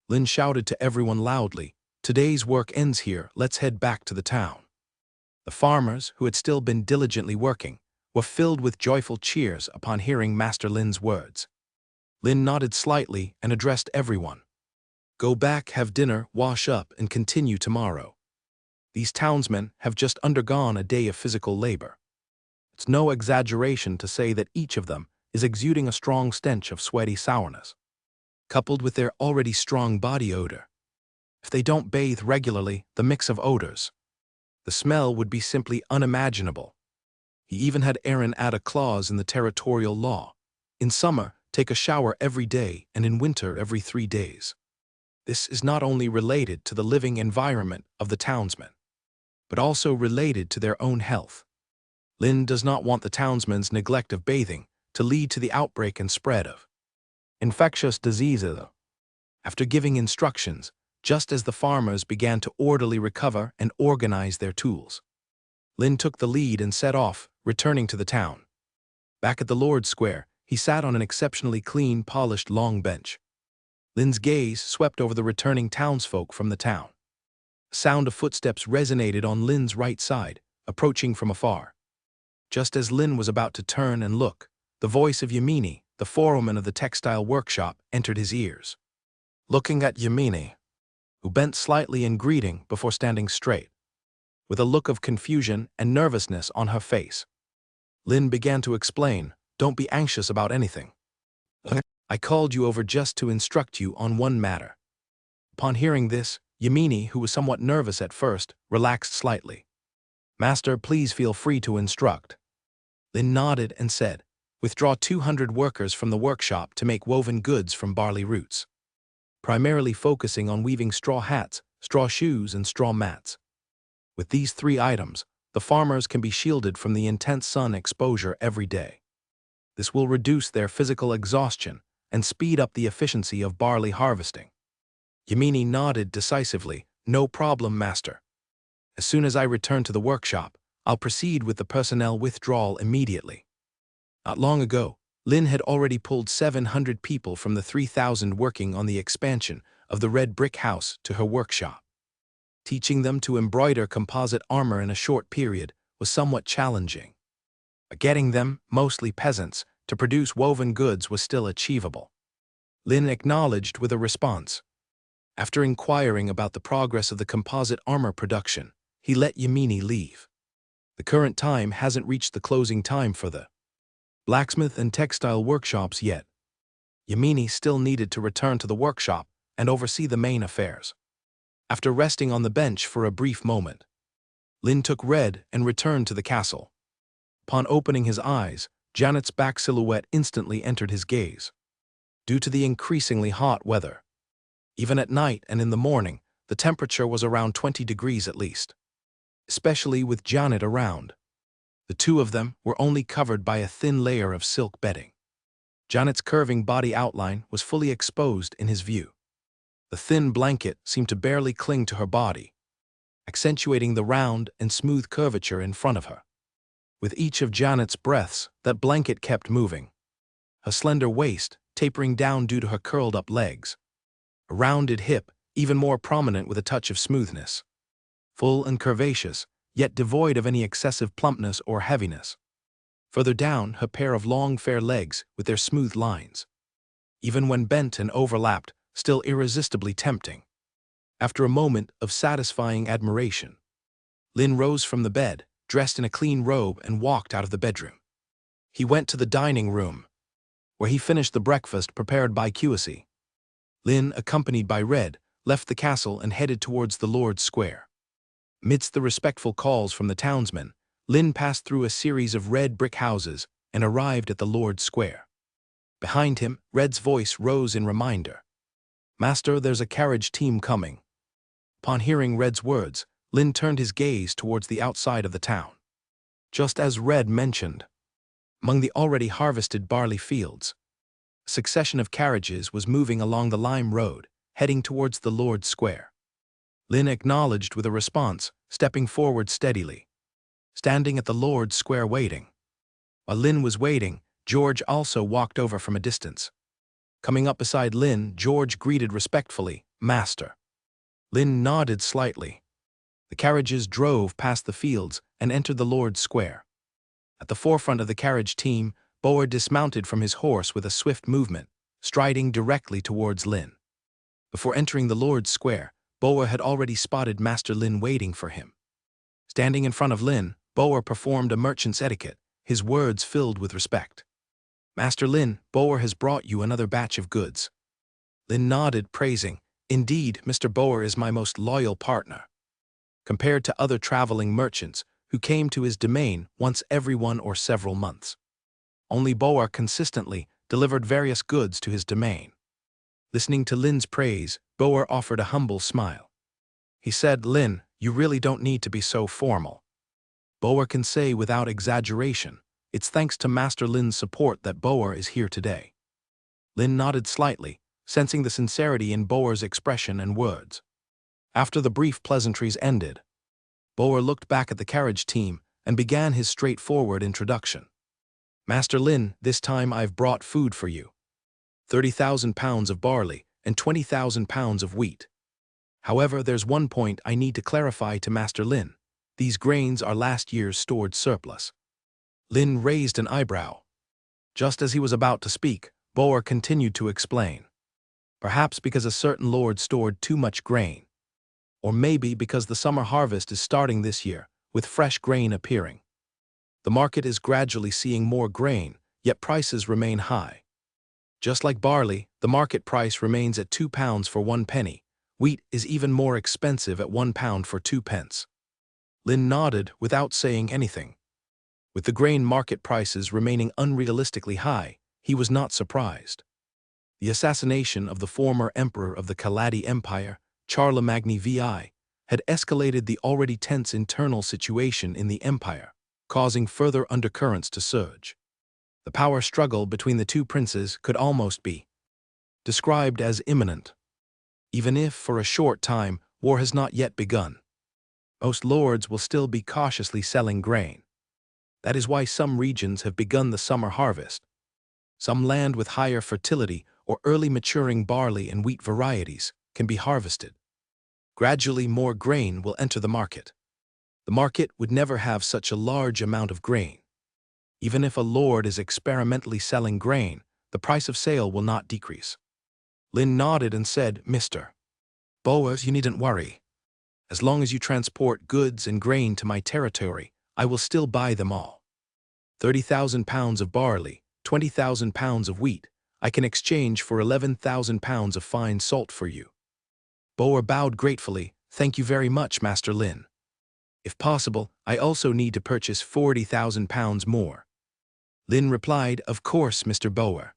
Lin shouted to everyone loudly, "Today's work ends here, let's head back to the town." The farmers, who had still been diligently working, were filled with joyful cheers upon hearing Master Lin's words. Lin nodded slightly and addressed everyone. "Go back, have dinner, wash up, and continue tomorrow. These townsmen have just undergone a day of physical labor. It's no exaggeration to say that each of them is exuding a strong stench of sweaty sourness, coupled with their already strong body odor. If they don't bathe regularly, the mix of odors, the smell would be simply unimaginable." He even had Aaron add a clause in the territorial law. In summer, take a shower every day, and in winter every 3 days. This is not only related to the living environment of the townsmen, but also related to their own health. Lin does not want the townsmen's neglect of bathing to lead to the outbreak and spread of infectious diseases. After giving instructions, just as the farmers began to orderly recover and organize their tools, Lin took the lead and set off, returning to the town. Back at the Lord's Square, he sat on an exceptionally clean, polished long bench. Lin's gaze swept over the returning townsfolk from the town. The sound of footsteps resonated on Lin's right side, approaching from afar. Just as Lin was about to turn and look, the voice of Yamini, the forewoman of the textile workshop, entered his ears. Looking at Yamini, who bent slightly in greeting before standing straight, with a look of confusion and nervousness on her face, Lin began to explain, "Don't be anxious about anything. I called you over just to instruct you on one matter." Upon hearing this, Yamini, who was somewhat nervous at first, relaxed slightly. "Master, please feel free to instruct." Lin nodded and said, "Withdraw 200 workers from the workshop to make woven goods from barley roots, primarily focusing on weaving straw hats, straw shoes, and straw mats. With these 3 items, the farmers can be shielded from the intense sun exposure every day. This will reduce their physical exhaustion and speed up the efficiency of barley harvesting." Yamini nodded decisively. "No problem, Master. As soon as I return to the workshop, I'll proceed with the personnel withdrawal immediately." Not long ago, Lin had already pulled 700 people from the 3,000 working on the expansion of the red brick house to her workshop. Teaching them to embroider composite armor in a short period was somewhat challenging, but getting them, mostly peasants, to produce woven goods was still achievable. Lin acknowledged with a response. After inquiring about the progress of the composite armor production, he let Yamini leave. The current time hasn't reached the closing time for the blacksmith and textile workshops yet. Yamini still needed to return to the workshop and oversee the main affairs. After resting on the bench for a brief moment, Lin took Red and returned to the castle. Upon opening his eyes, Janet's back silhouette instantly entered his gaze. Due to the increasingly hot weather, even at night and in the morning, the temperature was around 20 degrees at least. Especially with Janet around. The two of them were only covered by a thin layer of silk bedding. Janet's curving body outline was fully exposed in his view. The thin blanket seemed to barely cling to her body, accentuating the round and smooth curvature in front of her. With each of Janet's breaths, that blanket kept moving. Her slender waist tapering down due to her curled-up legs. A rounded hip, even more prominent with a touch of smoothness. Full and curvaceous, yet devoid of any excessive plumpness or heaviness. Further down, her pair of long, fair legs with their smooth lines. Even when bent and overlapped, still irresistibly tempting. After a moment of satisfying admiration, Lin rose from the bed, dressed in a clean robe, and walked out of the bedroom. He went to the dining room, where he finished the breakfast prepared by Qc. Lin, accompanied by Red, left the castle and headed towards the Lord's Square. Amidst the respectful calls from the townsmen, Lin passed through a series of red brick houses and arrived at the Lord's Square. Behind him, Red's voice rose in reminder. "Master, there's a carriage team coming." Upon hearing Red's words, Lin turned his gaze towards the outside of the town. Just as Red mentioned, among the already harvested barley fields, a succession of carriages was moving along the lime road, heading towards the Lord's Square. Lin acknowledged with a response, stepping forward steadily. Standing at the Lord's Square waiting. While Lin was waiting, George also walked over from a distance. Coming up beside Lin, George greeted respectfully, "Master." Lin nodded slightly. The carriages drove past the fields and entered the Lord's Square. At the forefront of the carriage team, Boer dismounted from his horse with a swift movement, striding directly towards Lin. Before entering the Lord's Square, Boer had already spotted Master Lin waiting for him. Standing in front of Lin, Boer performed a merchant's etiquette, his words filled with respect. "Master Lin, Boer has brought you another batch of goods." Lin nodded, praising, "Indeed, Mr. Boer is my most loyal partner." Compared to other traveling merchants who came to his domain once every 1 or several months. Only Boer consistently delivered various goods to his domain. Listening to Lin's praise, Boer offered a humble smile. He said, "Lin, you really don't need to be so formal." Boer can say without exaggeration, it's thanks to Master Lin's support that Boer is here today. Lin nodded slightly, sensing the sincerity in Boer's expression and words. After the brief pleasantries ended, Boer looked back at the carriage team and began his straightforward introduction. "Master Lin, this time I've brought food for you. 30,000 pounds of barley and 20,000 pounds of wheat. However, there's one point I need to clarify to Master Lin. These grains are last year's stored surplus." Lin raised an eyebrow. Just as he was about to speak, Boer continued to explain. "Perhaps because a certain lord stored too much grain. Or maybe because the summer harvest is starting this year, with fresh grain appearing. The market is gradually seeing more grain, yet prices remain high. Just like barley, the market price remains at £2 for 1 penny. Wheat is even more expensive at £1 for 2 pence. Lynn nodded without saying anything. With the grain market prices remaining unrealistically high, he was not surprised. The assassination of the former emperor of the Kaladi Empire, Charlemagne VI, had escalated the already tense internal situation in the empire, causing further undercurrents to surge. The power struggle between the two princes could almost be described as imminent. Even if, for a short time, war has not yet begun, most lords will still be cautiously selling grain. That is why some regions have begun the summer harvest. Some land with higher fertility or early maturing barley and wheat varieties can be harvested. Gradually, more grain will enter the market. The market would never have such a large amount of grain. Even if a lord is experimentally selling grain, the price of sale will not decrease. Lynn nodded and said, "Mr. Boas, you needn't worry. As long as you transport goods and grain to my territory, I will still buy them all. 30,000 pounds of barley, 20,000 pounds of wheat, I can exchange for 11,000 pounds of fine salt for you." Boer bowed gratefully. "Thank you very much, Master Lynn. If possible, I also need to purchase 40,000 pounds more." Lynn replied, "Of course, Mr. Boer.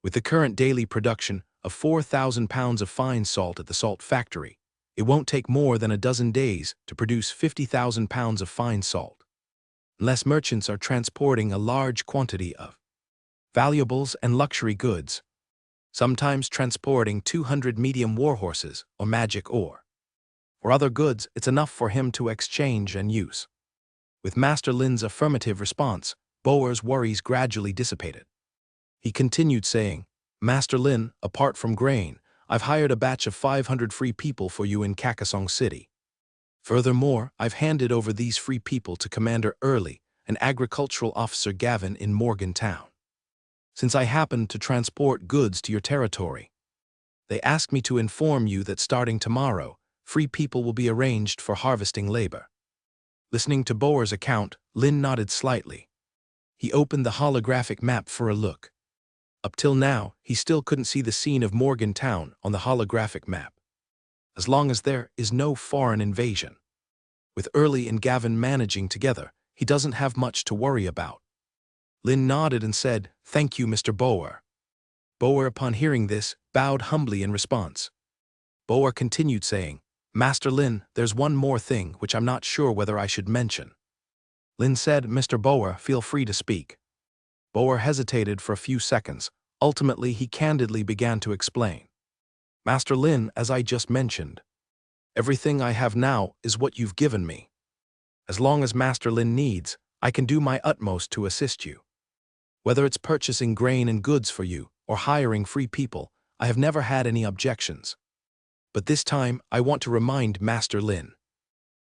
With the current daily production of 4,000 pounds of fine salt at the salt factory, it won't take more than a dozen days to produce 50,000 pounds of fine salt. Unless merchants are transporting a large quantity of valuables and luxury goods, sometimes transporting 200 medium warhorses or magic ore. For other goods, it's enough for him to exchange and use." With Master Lin's affirmative response, Boer's worries gradually dissipated. He continued saying, "Master Lin, apart from grain, I've hired a batch of 500 free people for you in Kakasong City. Furthermore, I've handed over these free people to Commander Early and Agricultural Officer Gavin in Morgantown. Since I happen to transport goods to your territory, they asked me to inform you that starting tomorrow, free people will be arranged for harvesting labor." Listening to Boer's account, Lin nodded slightly. He opened the holographic map for a look. Up till now, he still couldn't see the scene of Morgantown on the holographic map. As long as there is no foreign invasion, with Early and Gavin managing together, he doesn't have much to worry about. Lin nodded and said, "Thank you, Mr. Boer." Boer, upon hearing this, bowed humbly in response. Boer continued saying, "Master Lin, there's one more thing which I'm not sure whether I should mention." Lin said, "Mr. Boer, feel free to speak." Boer hesitated for a few seconds. Ultimately, he candidly began to explain. "Master Lin, as I just mentioned, everything I have now is what you've given me. As long as Master Lin needs, I can do my utmost to assist you. Whether it's purchasing grain and goods for you or hiring free people, I have never had any objections. But this time, I want to remind Master Lin.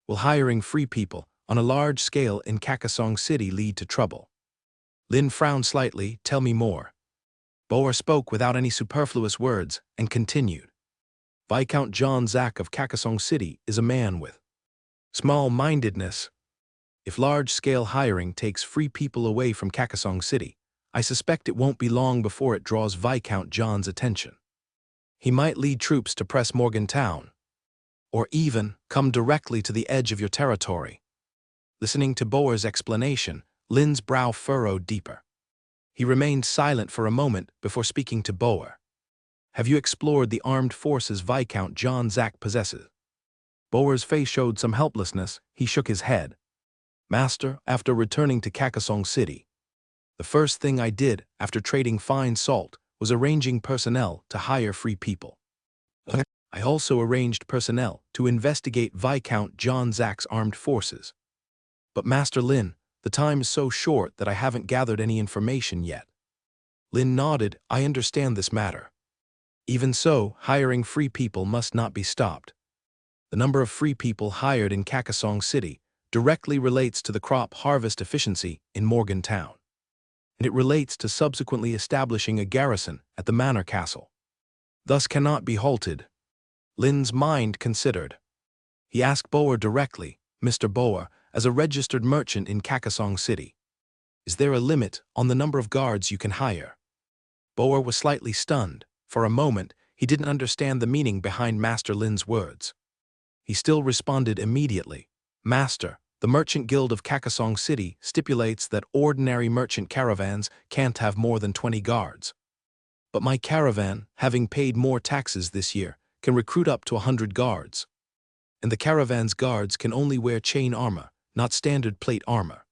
Will hiring free people on a large scale in Kakasong City lead to trouble?" Lin frowned slightly. "Tell me more." Boer spoke without any superfluous words and continued. "Viscount John Zack of Kakasong City is a man with small-mindedness. If large-scale hiring takes free people away from Kakasong City, I suspect it won't be long before it draws Viscount John's attention. He might lead troops to press Morgantown, or even come directly to the edge of your territory." Listening to Boer's explanation, Lin's brow furrowed deeper. He remained silent for a moment before speaking to Boer. "Have you explored the armed forces Viscount John Zack possesses?" Boer's face showed some helplessness. He shook his head. "Master, after returning to Kakasong City, the first thing I did after trading fine salt was arranging personnel to hire free people. I also arranged personnel to investigate Viscount John Zack's armed forces. But Master Lin, the time is so short that I haven't gathered any information yet." Lin nodded. "I understand this matter. Even so, hiring free people must not be stopped. The number of free people hired in Kakasong City directly relates to the crop harvest efficiency in Morgantown, and it relates to subsequently establishing a garrison at the manor castle. Thus cannot be halted." Lin's mind considered. He asked Boer directly, "Mr. Boer, as a registered merchant in Kakasong City, is there a limit on the number of guards you can hire?" Boer was slightly stunned. For a moment, he didn't understand the meaning behind Master Lin's words. He still responded immediately. Master, the Merchant Guild of Kakasong City stipulates that ordinary merchant caravans can't have more than 20 guards. But my caravan, having paid more taxes this year, can recruit up to 100 guards. And the caravan's guards can only wear chain armor, not standard plate armor.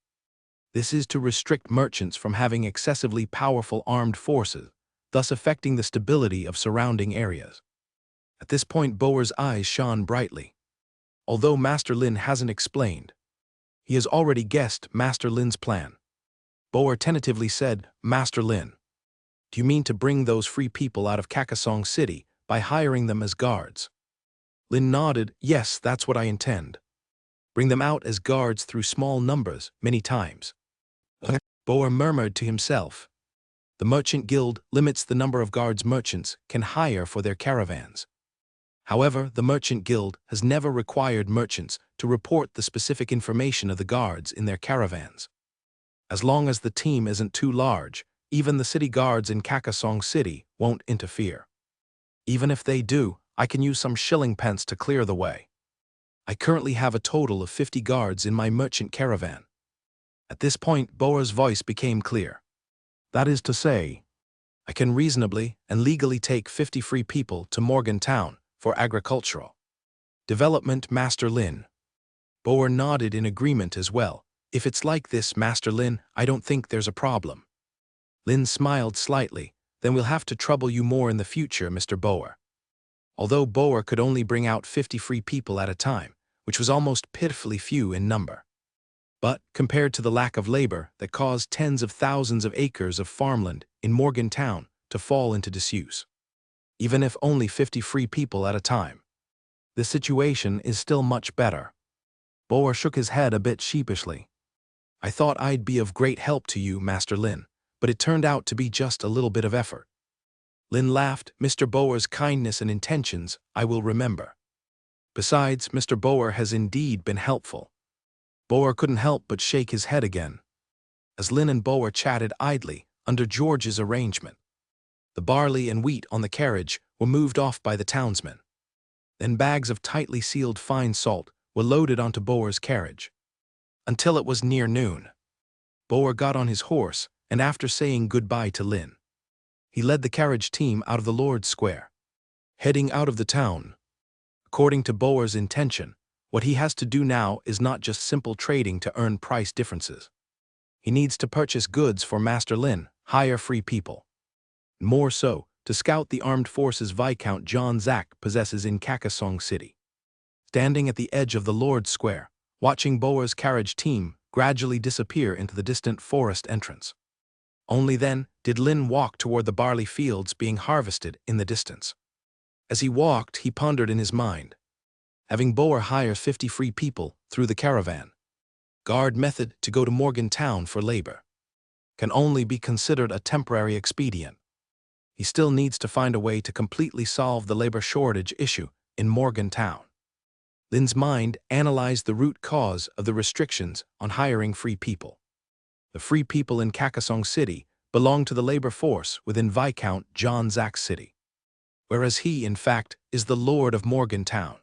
This is to restrict merchants from having excessively powerful armed forces, thus affecting the stability of surrounding areas. At this point, Boer's eyes shone brightly. Although Master Lin hasn't explained, he has already guessed Master Lin's plan. Boer tentatively said, Master Lin, do you mean to bring those free people out of Kakasong City by hiring them as guards? Lin nodded, yes, that's what I intend. Bring them out as guards through small numbers, many times. Boer murmured to himself. The Merchant Guild limits the number of guards merchants can hire for their caravans. However, the Merchant Guild has never required merchants to report the specific information of the guards in their caravans. As long as the team isn't too large, even the city guards in Kakasong City won't interfere. Even if they do, I can use some shilling pence to clear the way. I currently have a total of 50 guards in my merchant caravan. At this point, Boer's voice became clear. That is to say, I can reasonably and legally take 50 free people to Morgantown for agricultural development, Master Lin. Boer nodded in agreement as well. If it's like this, Master Lin, I don't think there's a problem. Lin smiled slightly. Then we'll have to trouble you more in the future, Mr. Boer. Although Boer could only bring out 50 free people at a time, which was almost pitifully few in number. But, compared to the lack of labor that caused tens of thousands of acres of farmland in Morgantown to fall into disuse, even if only 50 free people at a time, the situation is still much better. Boer shook his head a bit sheepishly. I thought I'd be of great help to you, Master Lin, but it turned out to be just a little bit of effort. Lin laughed. Mr. Boer's kindness and intentions I will remember. Besides, Mr. Boer has indeed been helpful. Boer couldn't help but shake his head again, as Lin and Boer chatted idly under George's arrangement. The barley and wheat on the carriage were moved off by the townsmen. Then bags of tightly sealed fine salt were loaded onto Boer's carriage. Until it was near noon. Boer got on his horse, and after saying goodbye to Lin, he led the carriage team out of the Lord's Square, heading out of the town. According to Boer's intention, what he has to do now is not just simple trading to earn price differences. He needs to purchase goods for Master Lin, hire free people. More so, to scout the armed forces Viscount John Zack possesses in Kakasong City. Standing at the edge of the Lord's Square, watching Boer's carriage team gradually disappear into the distant forest entrance. Only then did Lin walk toward the barley fields being harvested in the distance. As he walked, he pondered in his mind. Having Boer hire 50 free people through the caravan guard method to go to Morgantown for labor can only be considered a temporary expedient. He still needs to find a way to completely solve the labor shortage issue in Morgantown. Lin's mind analyzed the root cause of the restrictions on hiring free people. The free people in Kakasong City belong to the labor force within Viscount John Zack's city, whereas he, in fact, is the Lord of Morgantown.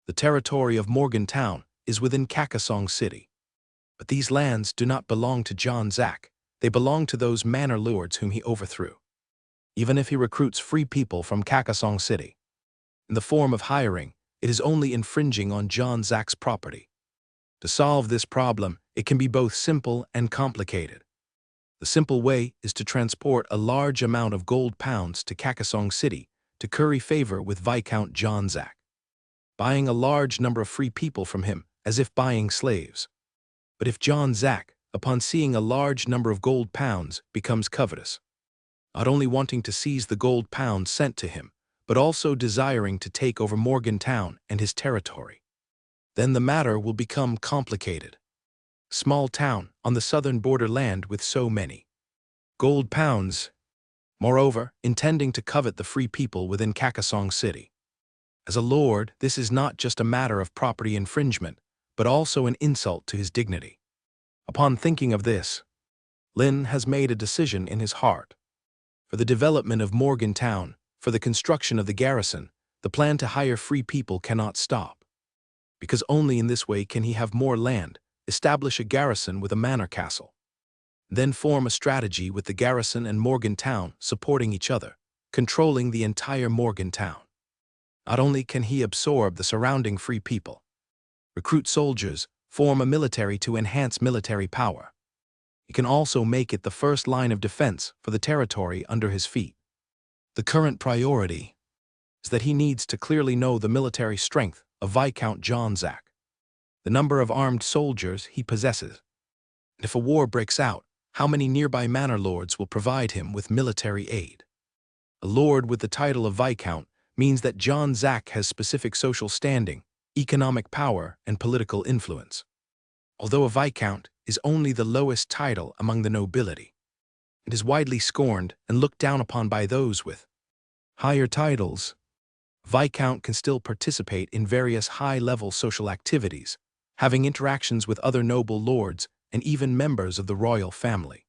The territory of Morgantown is within Kakasong City. But these lands do not belong to John Zack. They belong to those manor lords whom he overthrew. Even if he recruits free people from Kakasong City, in the form of hiring, it is only infringing on John Zack's property. To solve this problem, it can be both simple and complicated. The simple way is to transport a large amount of gold pounds to Kakasong City to curry favor with Viscount John Zack, buying a large number of free people from him as if buying slaves. But if John Zack, upon seeing a large number of gold pounds, becomes covetous, not only wanting to seize the gold pounds sent to him, but also desiring to take over Morgantown and his territory, then the matter will become complicated. Small town on the southern borderland with so many gold pounds, moreover, intending to covet the free people within Kakasong City. As a lord, this is not just a matter of property infringement, but also an insult to his dignity. Upon thinking of this, Lin has made a decision in his heart. For the development of Morgantown, for the construction of the garrison, the plan to hire free people cannot stop. Because only in this way can he have more land, establish a garrison with a manor castle. Then form a strategy with the garrison and Morgantown supporting each other, controlling the entire Morgantown. Not only can he absorb the surrounding free people, recruit soldiers, form a military to enhance military power, he can also make it the first line of defense for the territory under his feet. The current priority is that he needs to clearly know the military strength of Viscount John Zack, the number of armed soldiers he possesses, and if a war breaks out, how many nearby manor lords will provide him with military aid. A lord with the title of Viscount means that John Zack has specific social standing, economic power, and political influence. Although a Viscount is only the lowest title among the nobility, it is widely scorned and looked down upon by those with higher titles. Viscount can still participate in various high-level social activities, having interactions with other noble lords and even members of the royal family.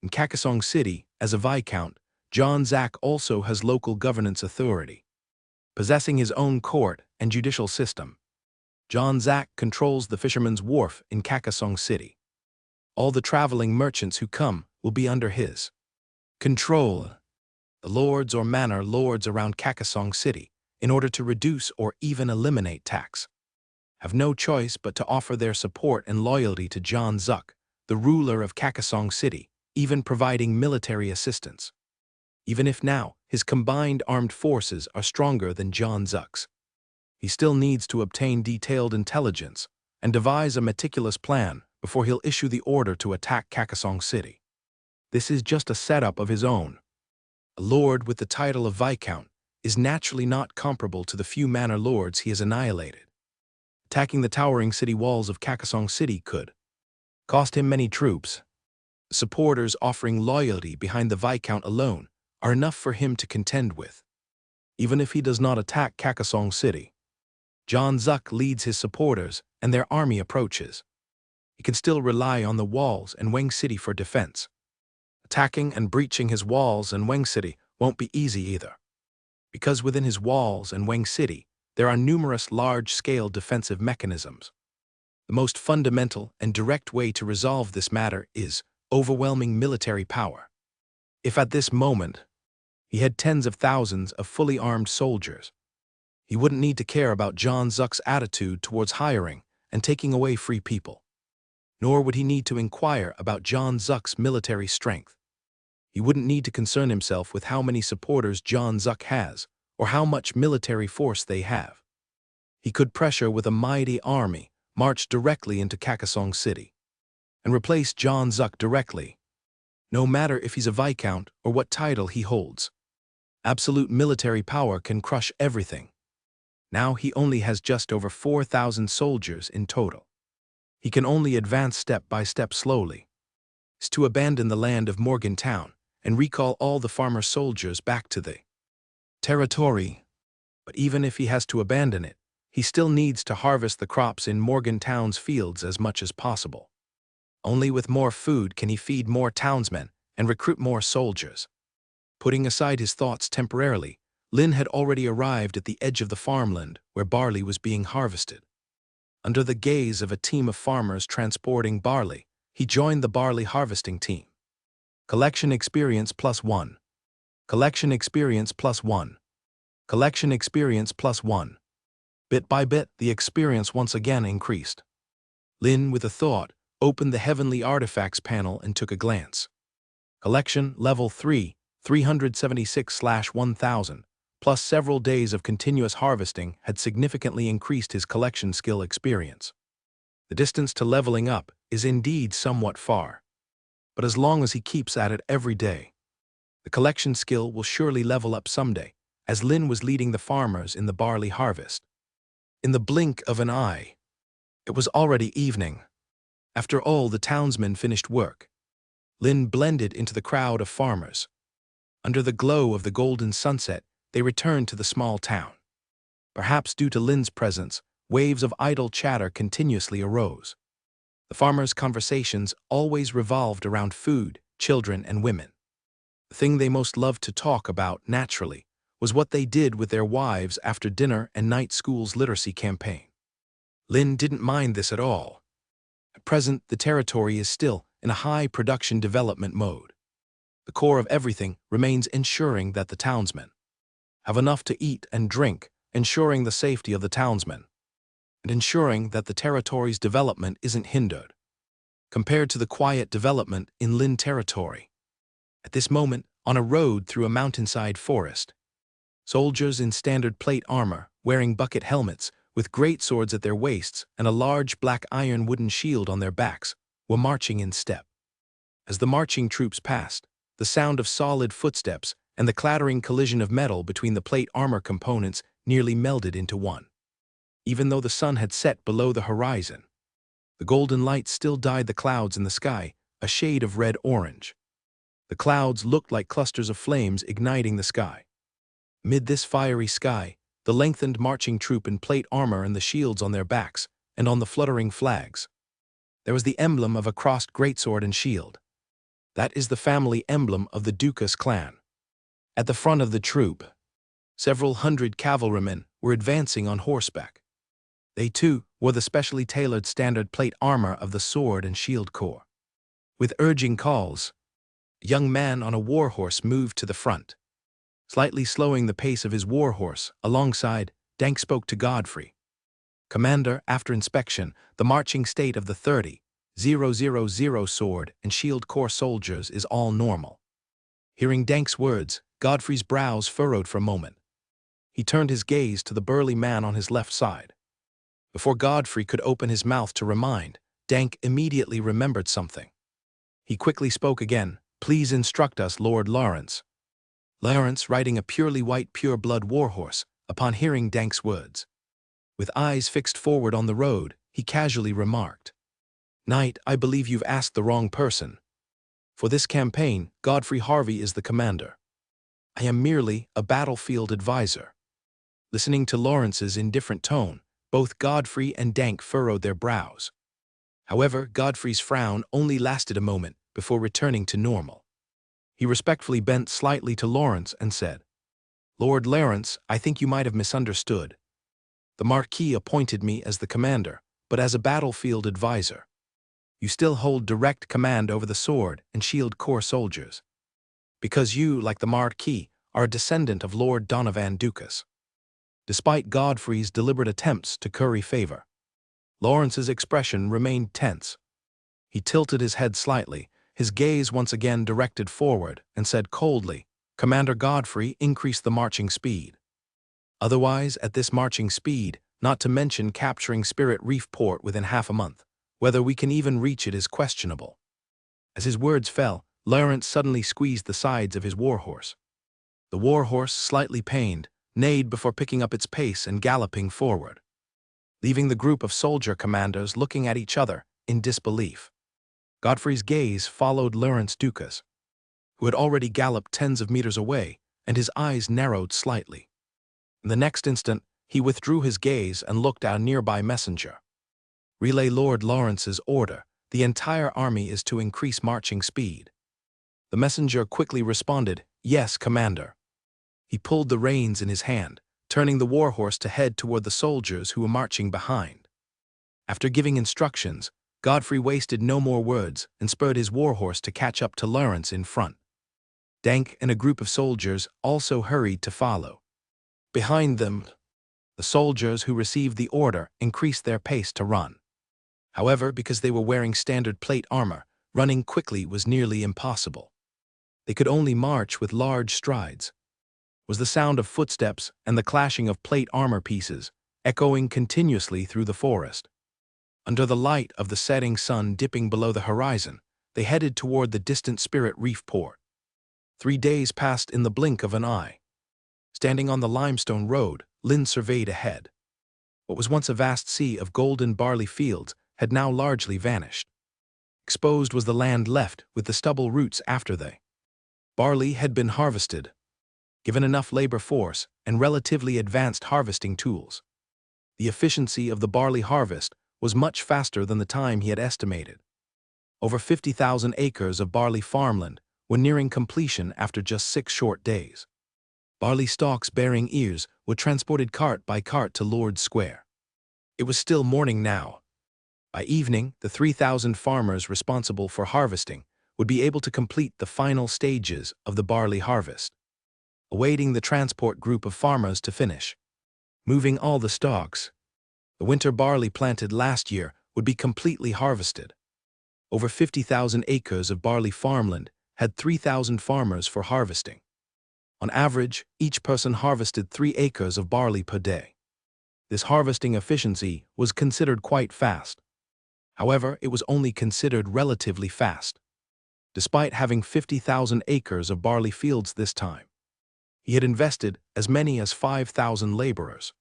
In Carcassonne City, as a Viscount, John Zack also has local governance authority. Possessing his own court and judicial system, John Zack controls the Fisherman's Wharf in Carcassonne City. All the traveling merchants who come will be under his control. The lords or manor lords around Carcassonne City, in order to reduce or even eliminate tax, have no choice but to offer their support and loyalty to John Zack, the ruler of Carcassonne City, even providing military assistance. Even if now his combined armed forces are stronger than John Zack's, he still needs to obtain detailed intelligence and devise a meticulous plan before he'll issue the order to attack Carcassonne City. This is just a setup of his own. A lord with the title of Viscount is naturally not comparable to the few manor lords he has annihilated. Attacking the towering city walls of Carcassonne City could cost him many troops. Supporters offering loyalty behind the Viscount alone are enough for him to contend with. Even if he does not attack Carcassonne City, John Zack leads his supporters and their army approaches. He can still rely on the walls and Wang City for defense. Attacking and breaching his walls and Wang City won't be easy either, because within his walls and Wang City there are numerous large-scale defensive mechanisms. The most fundamental and direct way to resolve this matter is overwhelming military power. If at this moment he had tens of thousands of fully armed soldiers, he wouldn't need to care about John Zack's attitude towards hiring and taking away free people. Nor would he need to inquire about John Zack's military strength. He wouldn't need to concern himself with how many supporters John Zack has or how much military force they have. He could pressure with a mighty army, march directly into Carcassonne City, and replace John Zack directly, no matter if he's a Viscount or what title he holds. Absolute military power can crush everything. Now he only has just over 4,000 soldiers in total. He can only advance step by step slowly. Is to abandon the land of Morgantown and recall all the farmer soldiers back to the territory. But even if he has to abandon it, he still needs to harvest the crops in Morgantown's fields as much as possible. Only with more food can he feed more townsmen and recruit more soldiers. Putting aside his thoughts temporarily, Lin had already arrived at the edge of the farmland where barley was being harvested. Under the gaze of a team of farmers transporting barley, he joined the barley harvesting team. Collection experience +1. Collection experience +1. Collection experience +1. Bit by bit, the experience once again increased. Lin, with a thought, opened the Heavenly Artifacts panel and took a glance. Collection Level 3, 376/1000, plus several days of continuous harvesting had significantly increased his collection skill experience. The distance to leveling up is indeed somewhat far, but as long as he keeps at it every day, the collection skill will surely level up someday, as Lin was leading the farmers in the barley harvest. In the blink of an eye, it was already evening. After all the townsmen finished work, Lin blended into the crowd of farmers. Under the glow of the golden sunset, they returned to the small town. Perhaps due to Lin's presence, waves of idle chatter continuously arose. The farmers' conversations always revolved around food, children, and women. The thing they most loved to talk about, naturally, was what they did with their wives after dinner and night school's literacy campaign. Lynn didn't mind this at all. At present, the territory is still in a high production development mode. The core of everything remains ensuring that the townsmen have enough to eat and drink, ensuring the safety of the townsmen, and ensuring that the territory's development isn't hindered, compared to the quiet development in Lynn territory. At this moment, on a road through a mountainside forest, soldiers in standard plate armor, wearing bucket helmets, with great swords at their waists and a large black iron wooden shield on their backs, were marching in step. As the marching troops passed, the sound of solid footsteps and the clattering collision of metal between the plate armor components nearly melded into one. Even though the sun had set below the horizon, the golden light still dyed the clouds in the sky a shade of red-orange. The clouds looked like clusters of flames igniting the sky. Amid this fiery sky, the lengthened marching troop in plate armor and the shields on their backs, and on the fluttering flags, there was the emblem of a crossed greatsword and shield. That is the family emblem of the Dukas clan. At the front of the troop, several hundred cavalrymen were advancing on horseback. They, too, wore the specially tailored standard plate armor of the sword and shield corps. With urging calls, a young man on a warhorse moved to the front. Slightly slowing the pace of his warhorse, alongside, Dank spoke to Godfrey. "Commander, after inspection, the marching state of the 30,000 sword and shield corps soldiers is all normal." Hearing Dank's words, Godfrey's brows furrowed for a moment. He turned his gaze to the burly man on his left side. Before Godfrey could open his mouth to remind, Dank immediately remembered something. He quickly spoke again. "Please instruct us, Lord Lawrence." Lawrence, riding a purely white pure-blood warhorse, upon hearing Dank's words, with eyes fixed forward on the road, he casually remarked, "Knight, I believe you've asked the wrong person. For this campaign, Godfrey Harvey is the commander. I am merely a battlefield advisor." Listening to Lawrence's indifferent tone, both Godfrey and Dank furrowed their brows. However, Godfrey's frown only lasted a moment before returning to normal. He respectfully bent slightly to Lawrence and said, "Lord Lawrence, I think you might have misunderstood. The Marquis appointed me as the commander, but as a battlefield advisor. You still hold direct command over the sword and shield corps soldiers, because you, like the Marquis, are a descendant of Lord Donovan Dukas." Despite Godfrey's deliberate attempts to curry favor, Lawrence's expression remained tense. He tilted his head slightly, his gaze once again directed forward, and said coldly, "Commander Godfrey, increase the marching speed. Otherwise, at this marching speed, not to mention capturing Spirit Reef Port within half a month, whether we can even reach it is questionable." As his words fell, Lawrence suddenly squeezed the sides of his warhorse. The warhorse, slightly pained, neighed before picking up its pace and galloping forward, leaving the group of soldier commanders looking at each other in disbelief. Godfrey's gaze followed Lawrence Dukas, who had already galloped tens of meters away, and his eyes narrowed slightly. In the next instant, he withdrew his gaze and looked at a nearby messenger. "Relay Lord Lawrence's order. The entire army is to increase marching speed." The messenger quickly responded, "Yes, Commander." He pulled the reins in his hand, turning the warhorse to head toward the soldiers who were marching behind. After giving instructions, Godfrey wasted no more words and spurred his warhorse to catch up to Lawrence in front. Dank and a group of soldiers also hurried to follow. Behind them, the soldiers who received the order increased their pace to run. However, because they were wearing standard plate armor, running quickly was nearly impossible. They could only march with large strides. Was the sound of footsteps and the clashing of plate armor pieces, echoing continuously through the forest. Under the light of the setting sun dipping below the horizon, they headed toward the distant Spirit Reef Port. 3 days passed in the blink of an eye. Standing on the limestone road, Lynn surveyed ahead. What was once a vast sea of golden barley fields had now largely vanished. Exposed was the land left with the stubble roots after the barley had been harvested. Given enough labor force and relatively advanced harvesting tools, the efficiency of the barley harvest was much faster than the time he had estimated. Over 50,000 acres of barley farmland were nearing completion after just 6 short days. Barley stalks bearing ears were transported cart by cart to Lord's Square. It was still morning now. By evening, the 3,000 farmers responsible for harvesting would be able to complete the final stages of the barley harvest, awaiting the transport group of farmers to finish moving all the stalks. The winter barley planted last year would be completely harvested. Over 50,000 acres of barley farmland had 3,000 farmers for harvesting. On average, each person harvested 3 acres of barley per day. This harvesting efficiency was considered quite fast. However, it was only considered relatively fast. Despite having 50,000 acres of barley fields this time, he had invested as many as 5,000 laborers.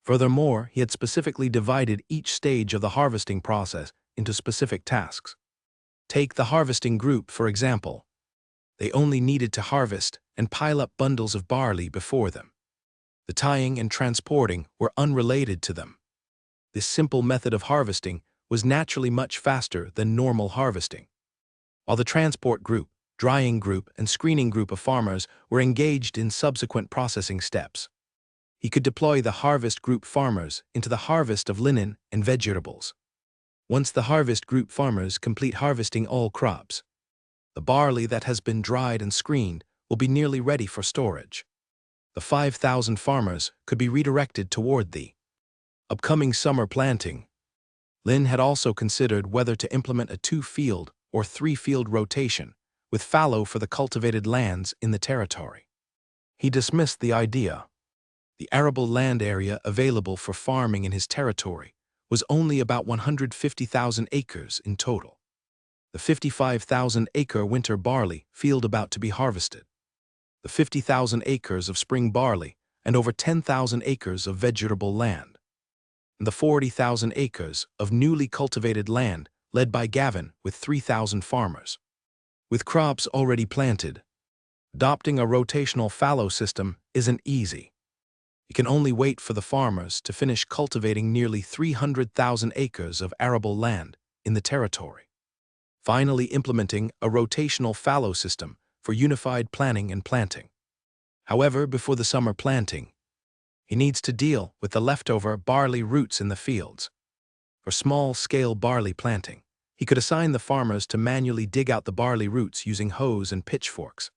Furthermore, he had specifically divided each stage of the harvesting process into specific tasks. Take the harvesting group, for example. They only needed to harvest and pile up bundles of barley before them. The tying and transporting were unrelated to them. This simple method of harvesting was naturally much faster than normal harvesting. While the transport group, drying group, and screening group of farmers were engaged in subsequent processing steps, he could deploy the harvest group farmers into the harvest of linen and vegetables. Once the harvest group farmers complete harvesting all crops, the barley that has been dried and screened will be nearly ready for storage. The 5,000 farmers could be redirected toward the upcoming summer planting. Lin had also considered whether to implement a 2-field or 3-field rotation, with fallow for the cultivated lands in the territory. He dismissed the idea. The arable land area available for farming in his territory was only about 150,000 acres in total. The 55,000-acre winter barley field about to be harvested, the 50,000 acres of spring barley, and over 10,000 acres of vegetable land, and the 40,000 acres of newly cultivated land led by Gavin with 3,000 farmers. With crops already planted, adopting a rotational fallow system isn't easy. You can only wait for the farmers to finish cultivating nearly 300,000 acres of arable land in the territory, finally implementing a rotational fallow system for unified planning and planting. However, before the summer planting, he needs to deal with the leftover barley roots in the fields. For small-scale barley planting, he could assign the farmers to manually dig out the barley roots using hoes and pitchforks,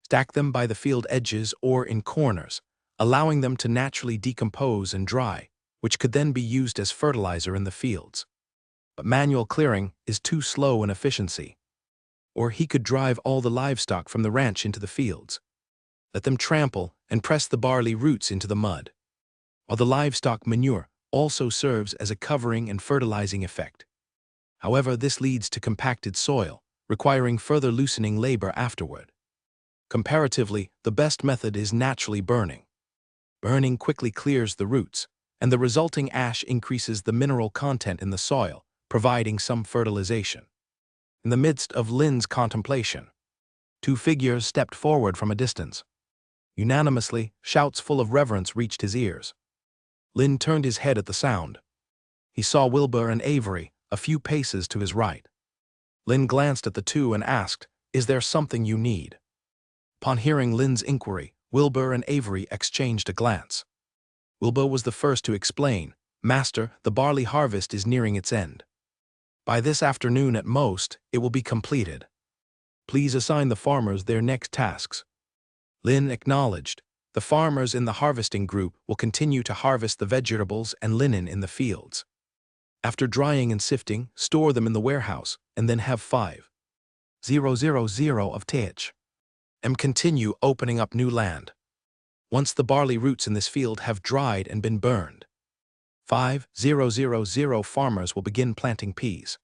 stack them by the field edges or in corners, allowing them to naturally decompose and dry, which could then be used as fertilizer in the fields. But manual clearing is too slow in efficiency. Or he could drive all the livestock from the ranch into the fields, let them trample and press the barley roots into the mud, while the livestock manure also serves as a covering and fertilizing effect. However, this leads to compacted soil, requiring further loosening labor afterward. Comparatively, the best method is naturally burning. Burning quickly clears the roots, and the resulting ash increases the mineral content in the soil, providing some fertilization. In the midst of Lin's contemplation, 2 figures stepped forward from a distance. Unanimously, shouts full of reverence reached his ears. Lin turned his head at the sound. He saw Wilbur and Avery a few paces to his right. Lin glanced at the two and asked, "Is there something you need?" Upon hearing Lin's inquiry, Wilbur and Avery exchanged a glance. Wilbur was the first to explain, "Master, the barley harvest is nearing its end. By this afternoon at most, it will be completed. Please assign the farmers their next tasks." Lin acknowledged. The farmers in the harvesting group will continue to harvest the vegetables and linen in the fields. After drying and sifting, store them in the warehouse, and then have 5,000 of tillage, and continue opening up new land. Once the barley roots in this field have dried and been burned, 5,000 farmers will begin planting peas.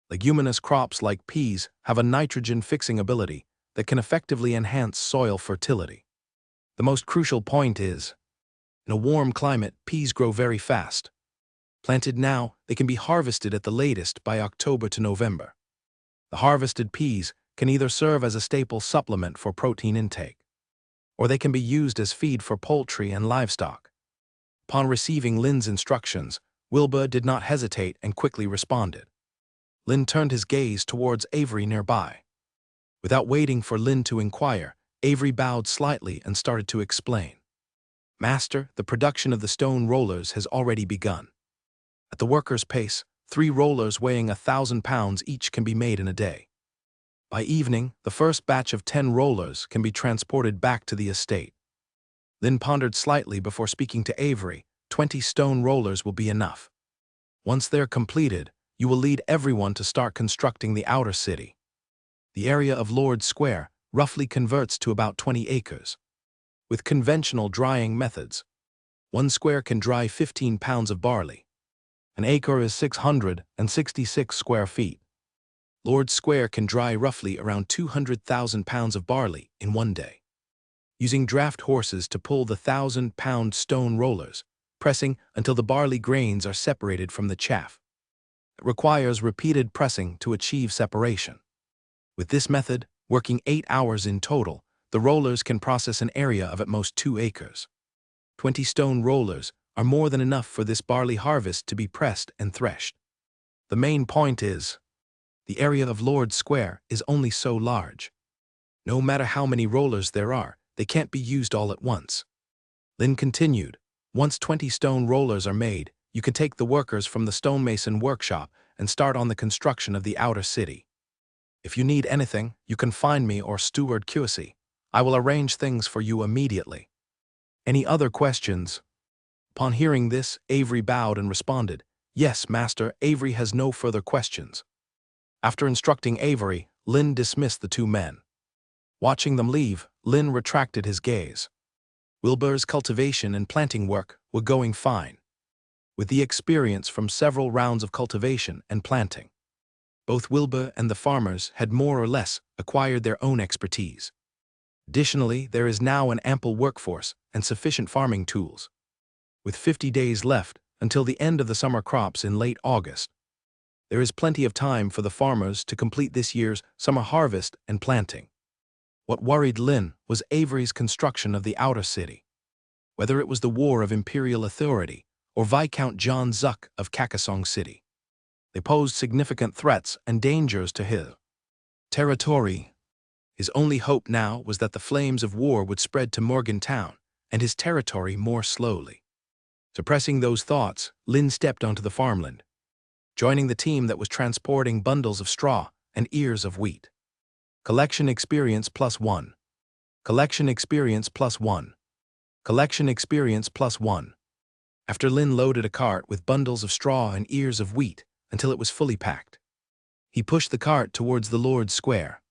Leguminous crops like peas have a nitrogen-fixing ability that can effectively enhance soil fertility. The most crucial point is, in a warm climate, peas grow very fast. Planted now, they can be harvested at the latest by October to November. The harvested peas can either serve as a staple supplement for protein intake, or they can be used as feed for poultry and livestock. Upon receiving Lin's instructions, Wilbur did not hesitate and quickly responded. Lin turned his gaze towards Avery nearby. Without waiting for Lin to inquire, Avery bowed slightly and started to explain. Master, the production of the stone rollers has already begun. At the worker's pace, 3 rollers weighing 1,000 pounds each can be made in a day. By evening, the first batch of 10 rollers can be transported back to the estate. Lin pondered slightly before speaking to Avery. 20 stone rollers will be enough. Once they're completed, you will lead everyone to start constructing the outer city. The area of Lord's Square roughly converts to about 20 acres. With conventional drying methods, 1 square can dry 15 pounds of barley. An acre is 666 square feet. Lord's Square can dry roughly around 200,000 pounds of barley in one day. Using draft horses to pull the 1,000-pound stone rollers, pressing until the barley grains are separated from the chaff. It requires repeated pressing to achieve separation. With this method, working 8 hours in total, the rollers can process an area of at most 2 acres. 20 stone rollers are more than enough for this barley harvest to be pressed and threshed. The main point is, the area of Lord's Square is only so large. No matter how many rollers there are, they can't be used all at once. Lin continued, once 20 stone rollers are made, you can take the workers from the stonemason workshop and start on the construction of the outer city. If you need anything, you can find me or Steward Cusey. I will arrange things for you immediately. Any other questions? Upon hearing this, Avery bowed and responded, Yes, Master, Avery has no further questions. After instructing Avery, Lin dismissed the 2 men. Watching them leave, Lin retracted his gaze. Wilbur's cultivation and planting work were going fine, with the experience from several rounds of cultivation and planting. Both Wilbur and the farmers had more or less acquired their own expertise. Additionally, there is now an ample workforce and sufficient farming tools. With 50 days left until the end of the summer crops in late August, there is plenty of time for the farmers to complete this year's summer harvest and planting. What worried Lin was Avery's construction of the outer city. Whether it was the War of Imperial Authority or Viscount John Zuck of Carcassonne City, they posed significant threats and dangers to his territory. His only hope now was that the flames of war would spread to Morgantown and his territory more slowly. Suppressing those thoughts, Lin stepped onto the farmland, joining the team that was transporting bundles of straw and ears of wheat. Collection experience +1. Collection experience +1. Collection experience +1. After Lin loaded a cart with bundles of straw and ears of wheat until it was fully packed, he pushed the cart towards the Lord's Square.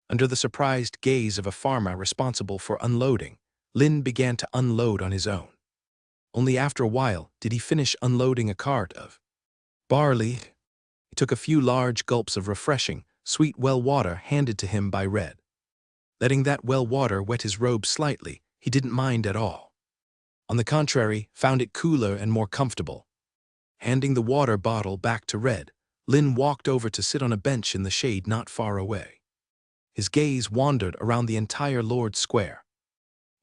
Under the surprised gaze of a farmer responsible for unloading, Lin began to unload on his own. Only after a while did he finish unloading a cart of barley. He took a few large gulps of refreshing, sweet well water handed to him by Red. Letting that well water wet his robe slightly, he didn't mind at all. On the contrary, found it cooler and more comfortable. Handing the water bottle back to Red, Lin walked over to sit on a bench in the shade not far away. His gaze wandered around the entire Lord's Square.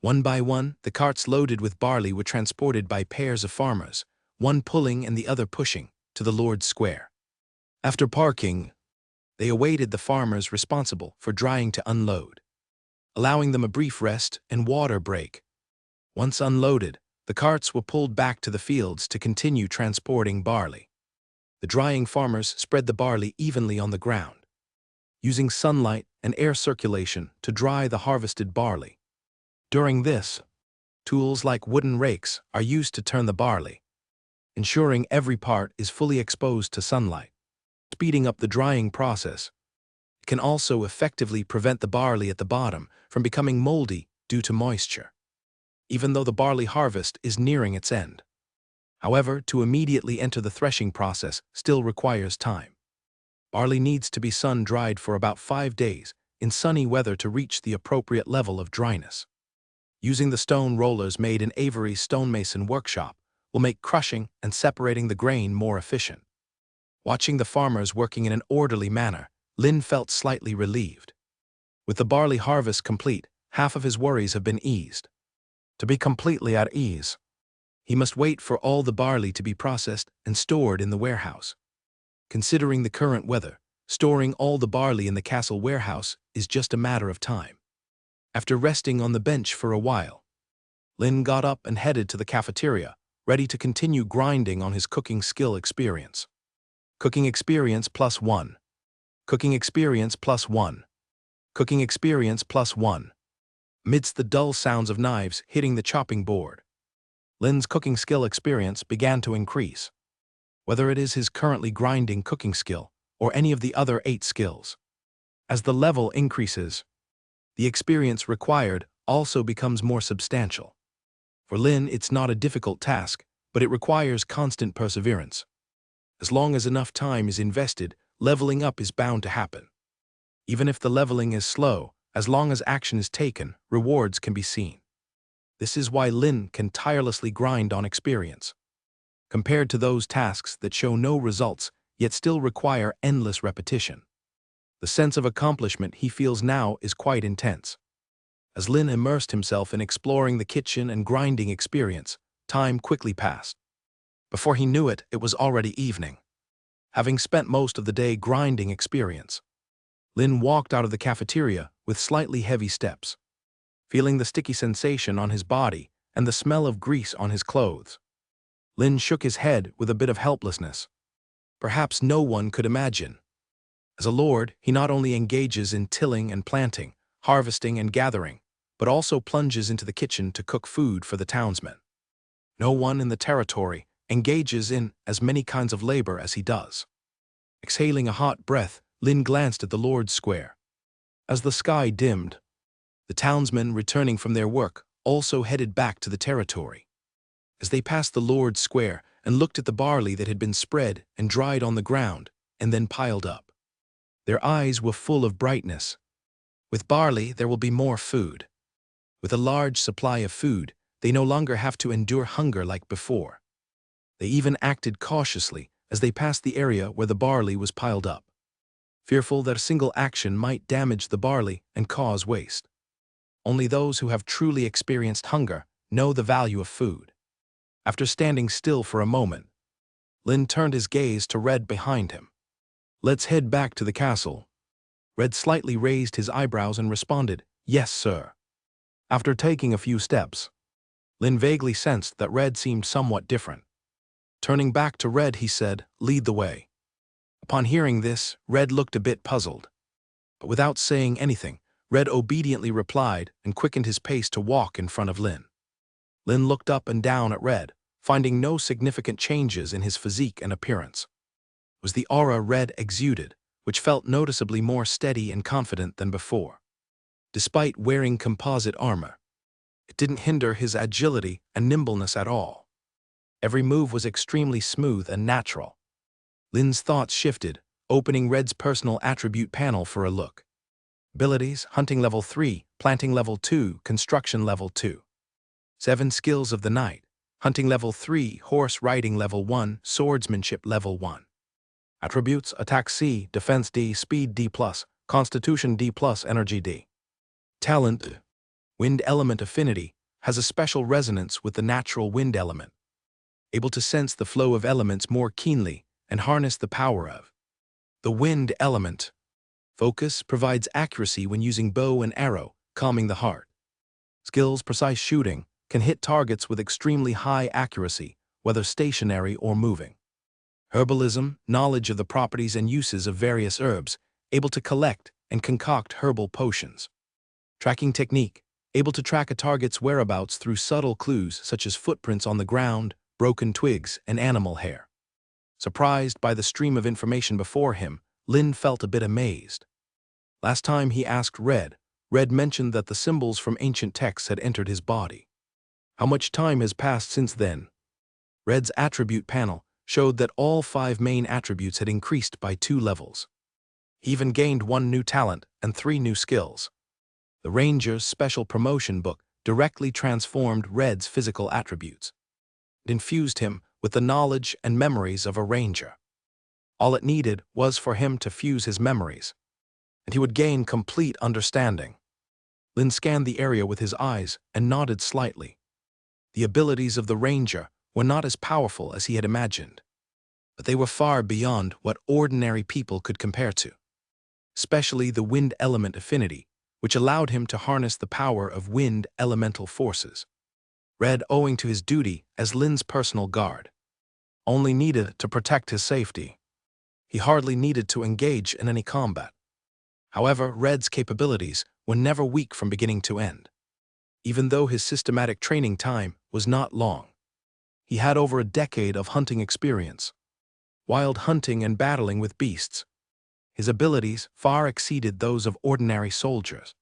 One by one, the carts loaded with barley were transported by pairs of farmers, one pulling and the other pushing, to the Lord's Square. After parking, they awaited the farmers responsible for drying to unload, allowing them a brief rest and water break. Once unloaded, the carts were pulled back to the fields to continue transporting barley. The drying farmers spread the barley evenly on the ground, using sunlight and air circulation to dry the harvested barley. During this, tools like wooden rakes are used to turn the barley, ensuring every part is fully exposed to sunlight. Speeding up the drying process, it can also effectively prevent the barley at the bottom from becoming moldy due to moisture, even though the barley harvest is nearing its end. However, to immediately enter the threshing process still requires time. Barley needs to be sun-dried for about 5 days in sunny weather to reach the appropriate level of dryness. Using the stone rollers made in Avery's stonemason workshop will make crushing and separating the grain more efficient. Watching the farmers working in an orderly manner, Lin felt slightly relieved. With the barley harvest complete, half of his worries have been eased. To be completely at ease, he must wait for all the barley to be processed and stored in the warehouse. Considering the current weather, Storing all the barley in the castle warehouse is just a matter of time. After resting on the bench for a while, Lin got up and headed to the cafeteria, ready to continue grinding on his cooking skill experience. Cooking experience +1. Cooking experience +1. Cooking experience +1. Amidst the dull sounds of knives hitting the chopping board, Lin's cooking skill experience began to increase. Whether it is his currently grinding cooking skill or any of the other 8 skills. As the level increases, the experience required also becomes more substantial. For Lin, it's not a difficult task, but it requires constant perseverance. As long as enough time is invested, leveling up is bound to happen. Even if the leveling is slow, as long as action is taken, rewards can be seen. This is why Lin can tirelessly grind on experience. Compared to those tasks that show no results, yet still require endless repetition, the sense of accomplishment he feels now is quite intense. As Lin immersed himself in exploring the kitchen and grinding experience, time quickly passed. Before he knew it, it was already evening. Having spent most of the day grinding experience, Lin walked out of the cafeteria with slightly heavy steps, feeling the sticky sensation on his body and the smell of grease on his clothes. Lin shook his head with a bit of helplessness. Perhaps no one could imagine. As a lord, he not only engages in tilling and planting, harvesting and gathering, but also plunges into the kitchen to cook food for the townsmen. No one in the territory engages in as many kinds of labor as he does. Exhaling a hot breath, Lin glanced at the Lord's Square. As the sky dimmed, the townsmen returning from their work also headed back to the territory. As they passed the Lord's Square and looked at the barley that had been spread and dried on the ground and then piled up, their eyes were full of brightness. With barley, there will be more food. With a large supply of food, they no longer have to endure hunger like before. They even acted cautiously as they passed the area where the barley was piled up, fearful that a single action might damage the barley and cause waste. Only those who have truly experienced hunger know the value of food. After standing still for a moment, Lin turned his gaze to Red behind him. "Let's head back to the castle." Red slightly raised his eyebrows and responded, "Yes, sir." After taking a few steps, Lin vaguely sensed that Red seemed somewhat different. Turning back to Red, he said, "Lead the way." Upon hearing this, Red looked a bit puzzled. But without saying anything, Red obediently replied and quickened his pace to walk in front of Lin. Lin looked up and down at Red, finding no significant changes in his physique and appearance. It was the aura Red exuded, which felt noticeably more steady and confident than before. Despite wearing composite armor, it didn't hinder his agility and nimbleness at all. Every move was extremely smooth and natural. Lin's thoughts shifted, opening Red's personal attribute panel for a look. Abilities: Hunting level 3, Planting level 2, Construction level 2. 7 Skills of the Night: Hunting level 3, Horse Riding level 1, Swordsmanship level 1. Attributes: Attack C, Defense D, Speed D+, Constitution D+, Energy D. Talent: Wind Element Affinity, has a special resonance with the natural wind element, able to sense the flow of elements more keenly and harness the power of the wind element. Focus provides accuracy when using bow and arrow, calming the heart. Skills: Precise Shooting, can hit targets with extremely high accuracy, whether stationary or moving. Herbalism, knowledge of the properties and uses of various herbs, able to collect and concoct herbal potions. Tracking Technique, able to track a target's whereabouts through subtle clues such as footprints on the ground, broken twigs, and animal hair. Surprised by the stream of information before him, Lin felt a bit amazed. Last time he asked Red, Red mentioned that the symbols from ancient texts had entered his body. How much time has passed since then? Red's attribute panel showed that all 5 main attributes had increased by 2 levels. He even gained 1 new talent and 3 new skills. The Ranger's special promotion book directly transformed Red's physical attributes. It infused him with the knowledge and memories of a ranger. All it needed was for him to fuse his memories, and he would gain complete understanding. Lin scanned the area with his eyes and nodded slightly. The abilities of the ranger were not as powerful as he had imagined. but they were far beyond what ordinary people could compare to, especially the wind element affinity, which allowed him to harness the power of wind elemental forces. Red, owing to his duty as Lin's personal guard, only needed to protect his safety. He hardly needed to engage in any combat. However, Red's capabilities were never weak from beginning to end. Even though his systematic training time was not long, he had over a decade of hunting experience, wild hunting and battling with beasts. His abilities far exceeded those of ordinary soldiers.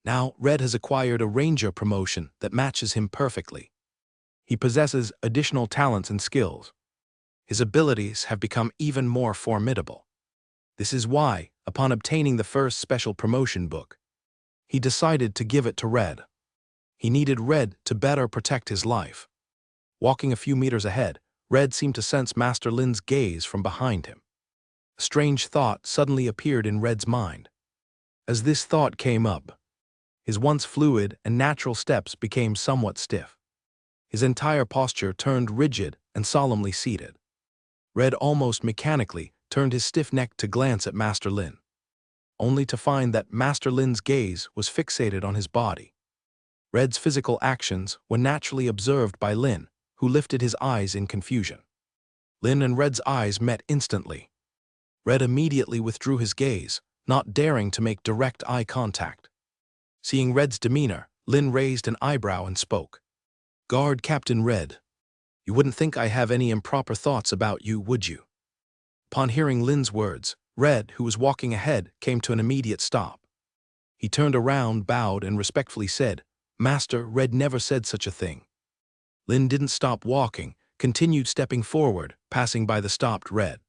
Now, Red has acquired a ranger promotion that matches him perfectly. He possesses additional talents and skills. His abilities have become even more formidable. This is why, upon obtaining the first special promotion book, he decided to give it to Red. He needed Red to better protect his life. Walking a few meters ahead, Red seemed to sense Master Lin's gaze from behind him. A strange thought suddenly appeared in Red's mind. As this thought came up, his once fluid and natural steps became somewhat stiff. His entire posture turned rigid and solemnly seated. Red almost mechanically turned his stiff neck to glance at Master Lin, only to find that Master Lin's gaze was fixated on his body. Red's physical actions were naturally observed by Lin, who lifted his eyes in confusion. Lin and Red's eyes met instantly. Red immediately withdrew his gaze, not daring to make direct eye contact. Seeing Red's demeanor, Lin raised an eyebrow and spoke. "Guard Captain Red, you wouldn't think I have any improper thoughts about you, would you?" Upon hearing Lin's words, Red, who was walking ahead, came to an immediate stop. He turned around, bowed, and respectfully said, "Master, Red never said such a thing." Lin didn't stop walking, continued stepping forward, passing by the stopped Red.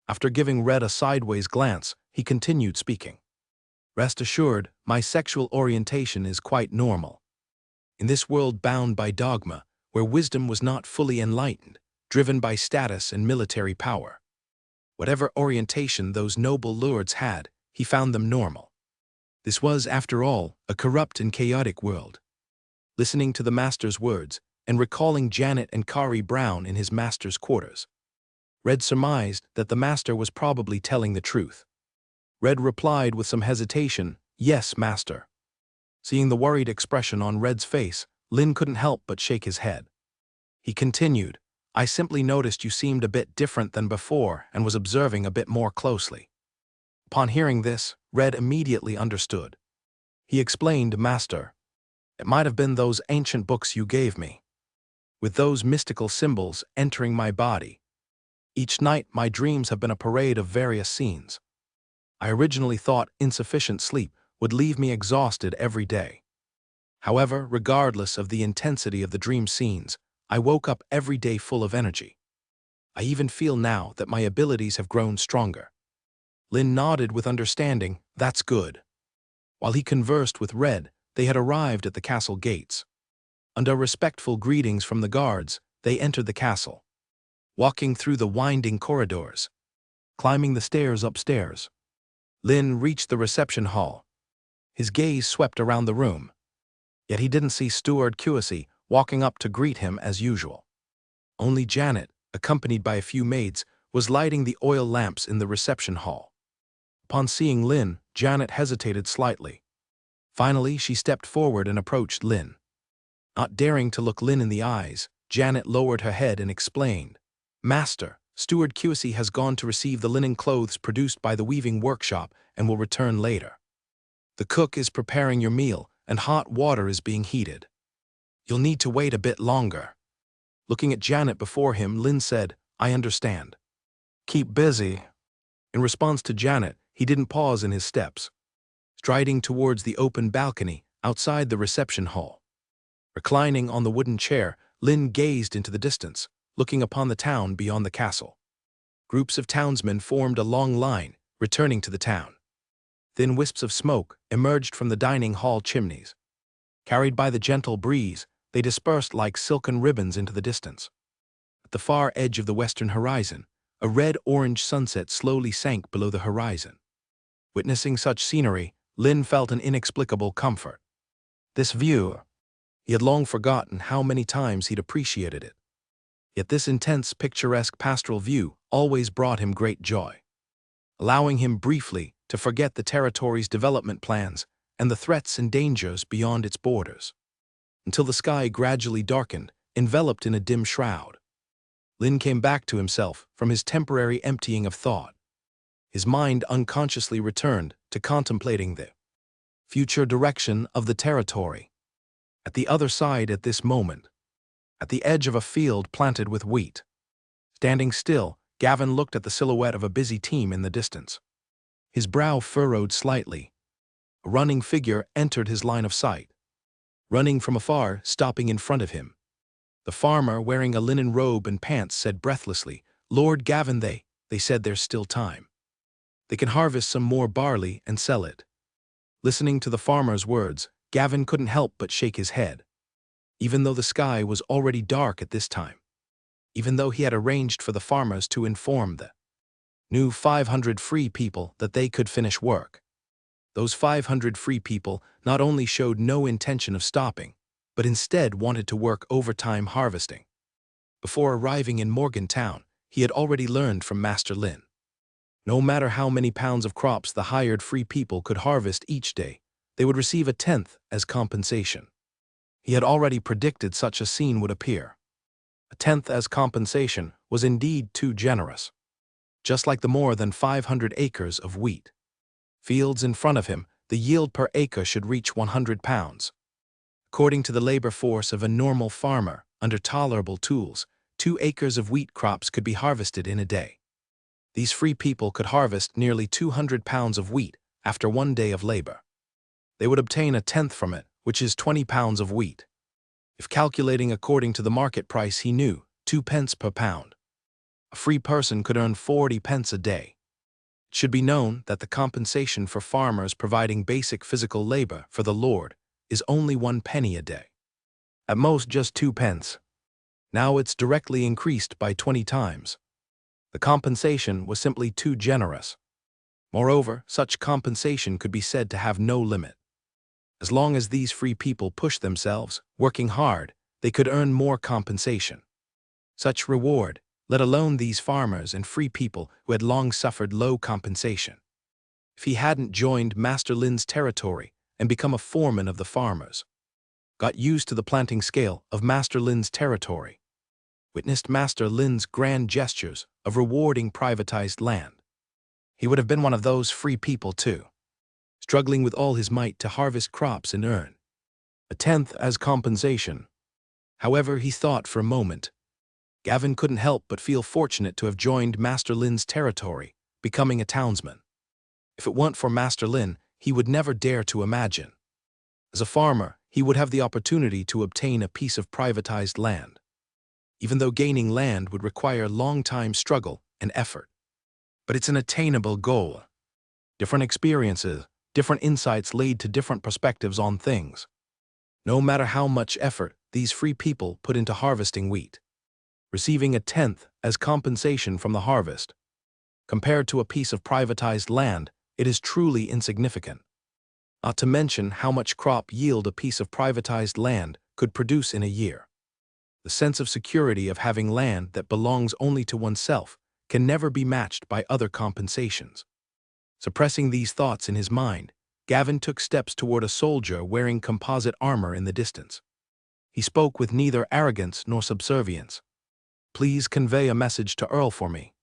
After giving Red a sideways glance, he continued speaking. "Rest assured, my sexual orientation is quite normal. In this world bound by dogma, where wisdom was not fully enlightened, driven by status and military power. Whatever orientation those noble lords had, he found them normal. This was, after all, a corrupt and chaotic world." Listening to the master's words, and recalling Janet and Kari Brown in his master's quarters, Red surmised that the master was probably telling the truth. Red replied with some hesitation, "Yes, master." Seeing the worried expression on Red's face, Lin couldn't help but shake his head. He continued, "I simply noticed you seemed a bit different than before and was observing a bit more closely." Upon hearing this, Red immediately understood. He explained, "Master, it might have been those ancient books you gave me, with those mystical symbols entering my body. Each night my dreams have been a parade of various scenes. I originally thought insufficient sleep would leave me exhausted every day. However, regardless of the intensity of the dream scenes, I woke up every day full of energy. I even feel now that my abilities have grown stronger." Lin nodded with understanding. "That's good." While he conversed with Red, they had arrived at the castle gates. Under respectful greetings from the guards, they entered the castle. Walking through the winding corridors, climbing the stairs upstairs, Lin reached the reception hall. His gaze swept around the room. Yet he didn't see Steward Cusey walking up to greet him as usual. Only Janet, accompanied by a few maids, was lighting the oil lamps in the reception hall. Upon seeing Lin, Janet hesitated slightly. Finally, she stepped forward and approached Lin. Not daring to look Lin in the eyes, Janet lowered her head and explained, "Master, Steward Cusey has gone to receive the linen clothes produced by the weaving workshop and will return later. The cook is preparing your meal, and hot water is being heated. You'll need to wait a bit longer." Looking at Janet before him, Lin said, "I understand. Keep busy." In response to Janet, he didn't pause in his steps, striding towards the open balcony outside the reception hall. Reclining on the wooden chair, Lin gazed into the distance, looking upon the town beyond the castle. Groups of townsmen formed a long line, returning to the town. Thin wisps of smoke emerged from the dining hall chimneys. Carried by the gentle breeze, they dispersed like silken ribbons into the distance. At the far edge of the western horizon, a red-orange sunset slowly sank below the horizon. Witnessing such scenery, Lin felt an inexplicable comfort. This view, he had long forgotten how many times he'd appreciated it. Yet this intense, picturesque pastoral view always brought him great joy, allowing him briefly to forget the territory's development plans and the threats and dangers beyond its borders, until the sky gradually darkened, enveloped in a dim shroud. Lin came back to himself from his temporary emptying of thought. His mind unconsciously returned to contemplating the future direction of the territory. At the other side at this moment, at the edge of a field planted with wheat. Standing still, Gavin looked at the silhouette of a busy team in the distance. His brow furrowed slightly. A running figure entered his line of sight, running from afar, stopping in front of him. The farmer, wearing a linen robe and pants, said breathlessly, "Lord Gavin, they said there's still time. They can harvest some more barley and sell it." Listening to the farmer's words, Gavin couldn't help but shake his head. Even though the sky was already dark at this time, even though he had arranged for the farmers to inform the new 500 free people that they could finish work, those 500 free people not only showed no intention of stopping, but instead wanted to work overtime harvesting. Before arriving in Morgantown, he had already learned from Master Lin. No matter how many pounds of crops the hired free people could harvest each day, they would receive a tenth as compensation. He had already predicted such a scene would appear. A tenth as compensation was indeed too generous. Just like the more than 500 acres of wheat fields in front of him, the yield per acre should reach 100 pounds. According to the labor force of a normal farmer, under tolerable tools, 2 acres of wheat crops could be harvested in a day. These free people could harvest nearly 200 pounds of wheat after 1 day of labor. They would obtain a tenth from it, which is 20 pounds of wheat. If calculating according to the market price, he knew 2 pence per pound. A free person could earn 40 pence a day. It should be known that the compensation for farmers providing basic physical labor for the Lord is only 1 penny a day. At most just 2 pence. Now it's directly increased by 20 times. The compensation was simply too generous. Moreover, such compensation could be said to have no limit. As long as these free people pushed themselves, working hard, they could earn more compensation. Such reward, let alone these farmers and free people who had long suffered low compensation. If he hadn't joined Master Lin's territory and become a foreman of the farmers, got used to the planting scale of Master Lin's territory, witnessed Master Lin's grand gestures of rewarding privatized land, he would have been one of those free people too, struggling with all his might to harvest crops and earn a tenth as compensation. However, he thought for a moment. Gavin couldn't help but feel fortunate to have joined Master Lin's territory, becoming a townsman. If it weren't for Master Lin, he would never dare to imagine. As a farmer, he would have the opportunity to obtain a piece of privatized land, even though gaining land would require long-time struggle and effort. But it's an attainable goal. Different experiences, different insights lead to different perspectives on things. No matter how much effort these free people put into harvesting wheat, receiving a tenth as compensation from the harvest, compared to a piece of privatized land, it is truly insignificant. Not to mention how much crop yield a piece of privatized land could produce in a year. The sense of security of having land that belongs only to oneself can never be matched by other compensations. Suppressing these thoughts in his mind, Gavin took steps toward a soldier wearing composite armor in the distance. He spoke with neither arrogance nor subservience. "Please convey a message to Earl for me.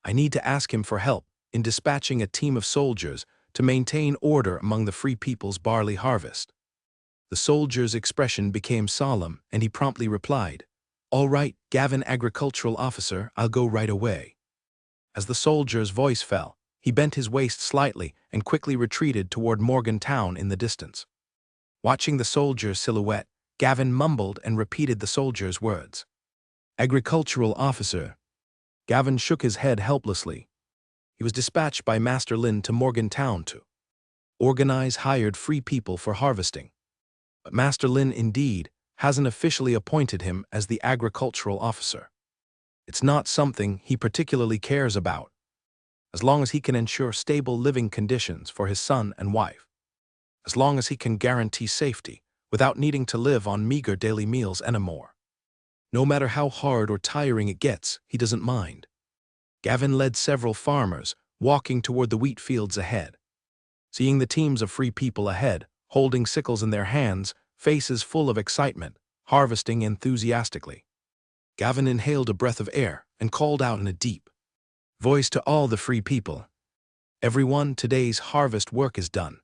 I need to ask him for help in dispatching a team of soldiers to maintain order among the free people's barley harvest." The soldier's expression became solemn, and he promptly replied, "All right, Gavin, agricultural officer, I'll go right away." As the soldier's voice fell, he bent his waist slightly and quickly retreated toward Morgantown in the distance. Watching the soldier's silhouette, Gavin mumbled and repeated the soldier's words. "Agricultural officer." Gavin shook his head helplessly. He was dispatched by Master Lin to Morgantown to organize hired free people for harvesting. But Master Lin, indeed, hasn't officially appointed him as the agricultural officer. It's not something he particularly cares about, as long as he can ensure stable living conditions for his son and wife, as long as he can guarantee safety without needing to live on meager daily meals anymore. No matter how hard or tiring it gets, he doesn't mind. Gavin led several farmers, walking toward the wheat fields ahead. Seeing the teams of free people ahead, holding sickles in their hands, faces full of excitement, harvesting enthusiastically. Gavin inhaled a breath of air and called out in a deep voice to all the free people. Everyone, today's harvest work is done.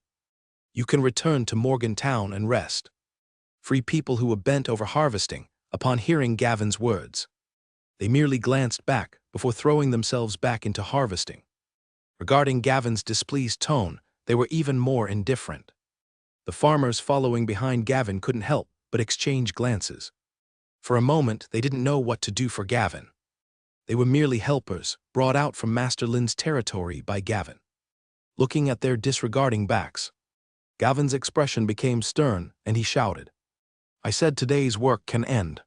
You can return to Morgantown and rest. Free people who were bent over harvesting, upon hearing Gavin's words. They merely glanced back before throwing themselves back into harvesting. Regarding Gavin's displeased tone, they were even more indifferent. The farmers following behind Gavin couldn't help but exchange glances. For a moment, they didn't know what to do for Gavin. They were merely helpers, brought out from Master Lin's territory by Gavin. Looking at their disregarding backs, Gavin's expression became stern, and he shouted, "I said today's work can end."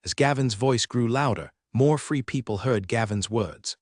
As Gavin's voice grew louder, more free people heard Gavin's words.